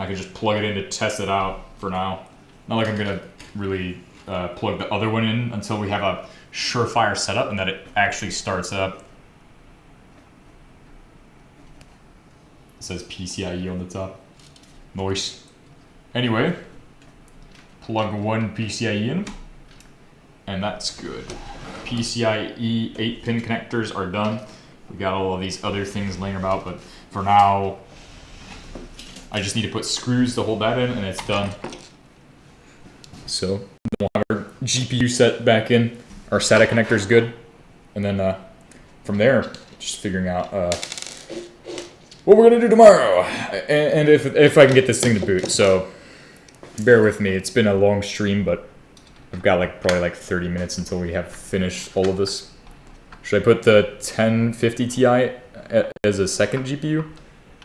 I can just plug it in to test it out for now. Not like I'm gonna really plug the other one in until we have a surefire setup and that it actually starts up. It says PCIe on the top. Nice. Anyway, plug one PCIe in, and that's good. PCIe 8-pin connectors are done. We got all of these other things laying about, but for now, I just need to put screws to hold that in, and it's done. So we'll have our GPU set back in. Our SATA connector is good, and then from there, just figuring out what we're gonna do tomorrow, and if I can get this thing to boot. So bear with me. It's been a long stream, but I've got probably 30 minutes until we have finished all of this. Should I put the 1050 Ti as a second GPU?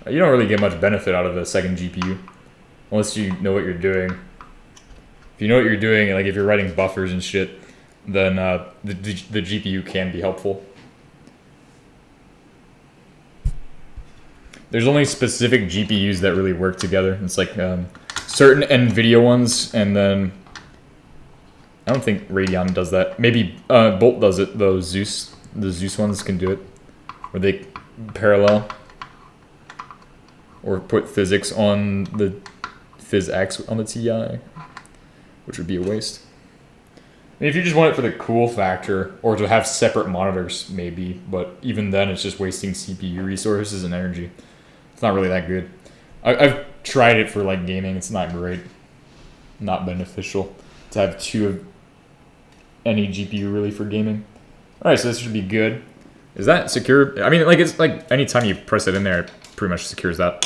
You don't really get much benefit out of the second GPU unless you know what you're doing. If you know what you're doing, like if you're writing buffers and shit, then the GPU can be helpful. There's only specific GPUs that really work together. It's like certain NVIDIA ones, and then I don't think Radeon does that. Maybe Bolt does it, though. The Zeus ones can do it, where they parallel or put physics on the PhysX on the TI, which would be a waste. I mean, if you just want it for the cool factor, or to have separate monitors, maybe, but even then it's just wasting CPU resources and energy. It's not really that good. I've tried it for gaming. It's not great. Not beneficial to have two of any GPU really for gaming. Alright, so this should be good. Is that secure? I mean, it's like anytime you press it in there, it pretty much secures that.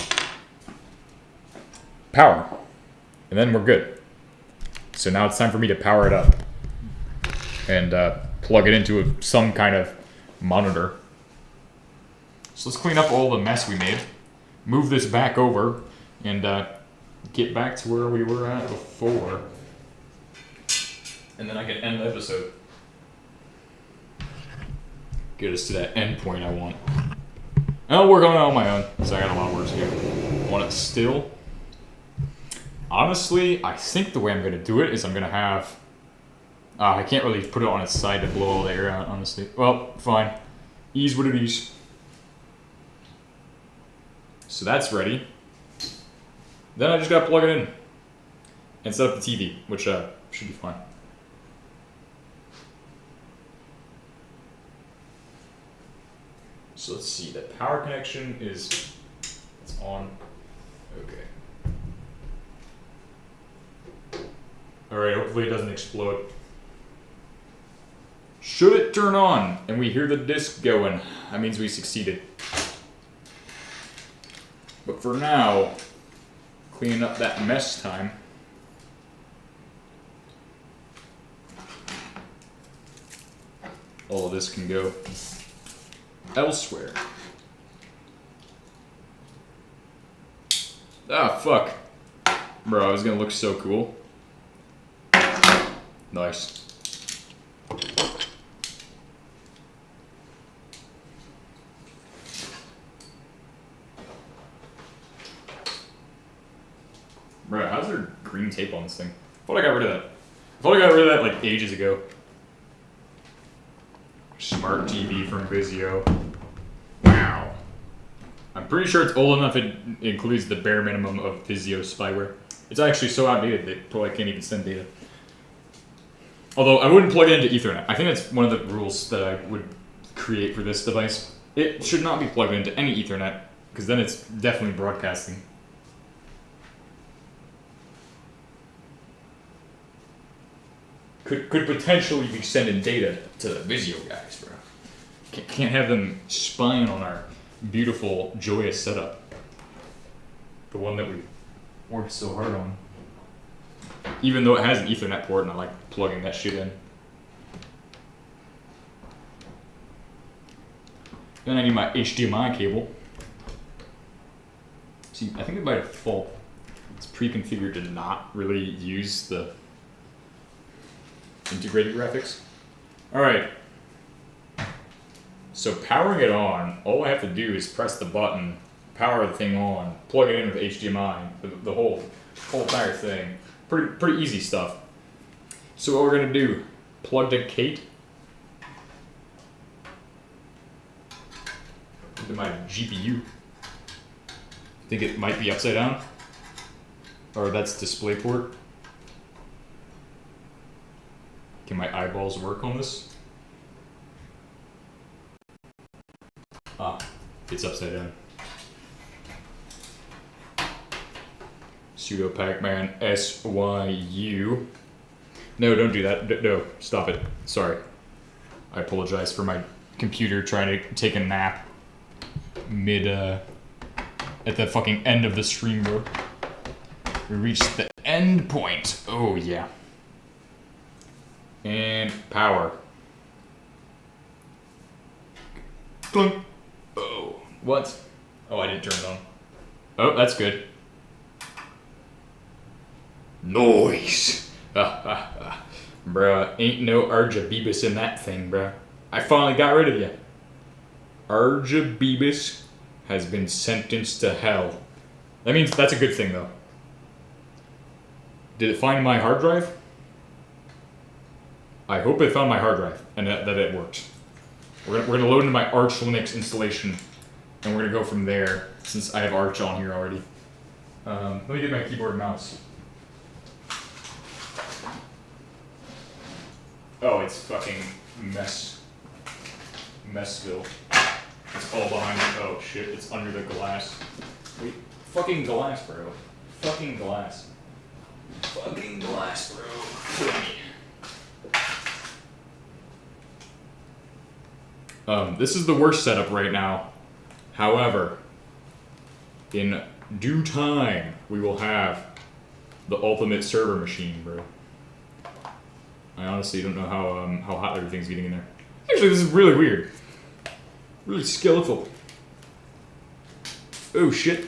Power. And then we're good. So now it's time for me to power it up and plug it into some kind of monitor. So let's clean up all the mess we made, move this back over, and get back to where we were at before. And then I can end the episode. Get us to that end point I want. And I'll work on it on my own, because I got a lot of work to do. I want it still. Honestly, I think the way I'm going to do it is I'm going to have... I can't really put it on its side to blow all the air out, honestly. Well, fine. Ease what it is. So that's ready. Then I just got to plug it in and set up the TV, which should be fine. So let's see, the power connection it's on. Okay. Alright, hopefully it doesn't explode. Should it turn on and we hear the disc going, that means we succeeded. But for now, cleaning up that mess time. All of this can go elsewhere. Ah, fuck. Bro, I was gonna look so cool. Nice. Bro, how's there green tape on this thing? I thought I got rid of that. I thought I got rid of that ages ago. Smart TV from Vizio. Wow. I'm pretty sure it's old enough it includes the bare minimum of Vizio spyware. It's actually so outdated they probably can't even send data. Although I wouldn't plug it into Ethernet. I think that's one of the rules that I would create for this device. It should not be plugged into any Ethernet, because then it's definitely broadcasting. Could potentially be sending data to the Vizio guys, bro. Can't have them spying on our beautiful, joyous setup. The one that we worked so hard on. Even though it has an Ethernet port and I like plugging that shit in. Then I need my HDMI cable. See, I think that by default, it's pre-configured to not really use the integrated graphics. Alright. So powering it on, all I have to do is press the button, power the thing on, plug it in with HDMI, the whole entire thing. Pretty easy stuff. So what we're gonna do, plug to Kate into my GPU. Think it might be upside down? Or that's DisplayPort. Can my eyeballs work on this? Ah, it's upside down. Sudo Pac-Man SYU. No, don't do that. No, stop it. Sorry. I apologize for my computer trying to take a nap mid, at the fucking end of the stream, bro. We reached the end point. Oh, yeah. And power. Clunk. Oh, what? Oh, I didn't turn it on. Oh, that's good. Noise. Bruh, ain't no Arja Beebus in that thing, bruh. I finally got rid of you. Arja Beebus has been sentenced to hell. That means that's a good thing, though. Did it find my hard drive? I hope it found my hard drive and that it worked. We're gonna load into my Arch Linux installation, and we're gonna go from there since I have Arch on here already. Let me get my keyboard and mouse. Oh, it's fucking Messville. It's all behind. Oh shit! It's under the glass. Wait, fucking glass, bro. Fucking glass. Fucking glass, bro. Kill me. This is the worst setup right now. However, in due time, we will have the ultimate server machine, bro. I honestly don't know how hot everything's getting in there. Actually, this is really weird. Really skeletal. Oh shit.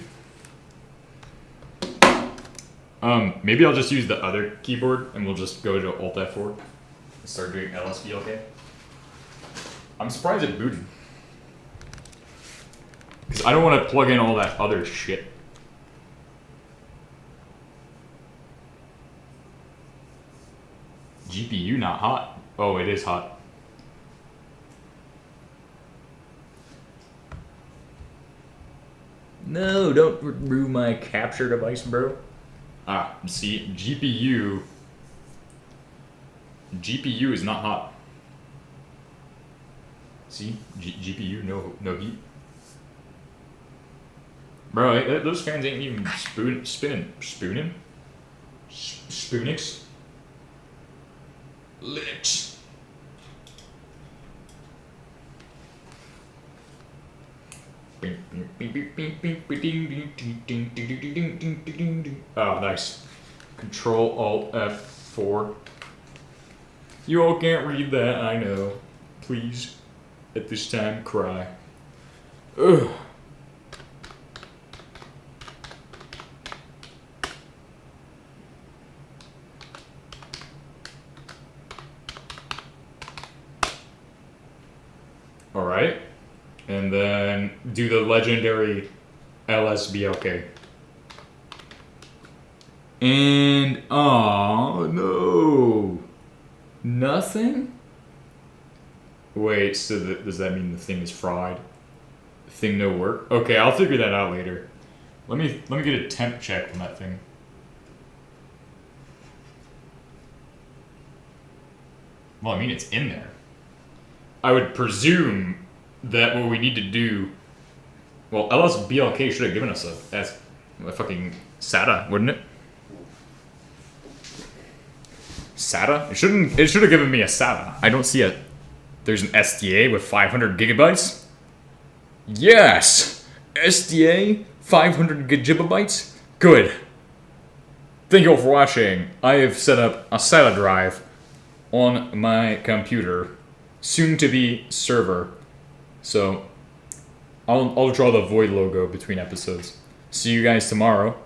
Maybe I'll just use the other keyboard and we'll just go to Alt F4 and start doing LSBLK. I'm surprised it booted. Because I don't want to plug in all that other shit. GPU not hot. Oh, it is hot. No, don't remove my capture device, bro. Ah, see, GPU is not hot. See, GPU, no heat. Bro, those fans ain't even spooning. Spoonix. Linux. Oh, nice. Control Alt F4. You all can't read that, I know. Please, at this time, cry. Ugh. Alright. And then do the legendary LSBLK. And, oh no. Nothing? Wait, so does that mean the thing is fried? The thing no work? Okay, I'll figure that out later. Let me get a temp check on that thing. Well, I mean, it's in there. I would presume that what we need to do... Well, LSBLK should have given us a fucking SATA, wouldn't it? SATA? It should have given me a SATA. I don't see there's an SDA with 500 gigabytes? Yes! SDA 500 gigabytes? Good. Thank you all for watching. I have set up a SATA drive on my computer. Soon to be server. So I'll draw the Void logo between episodes. See you guys tomorrow.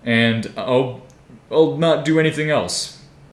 And I'll not do anything else.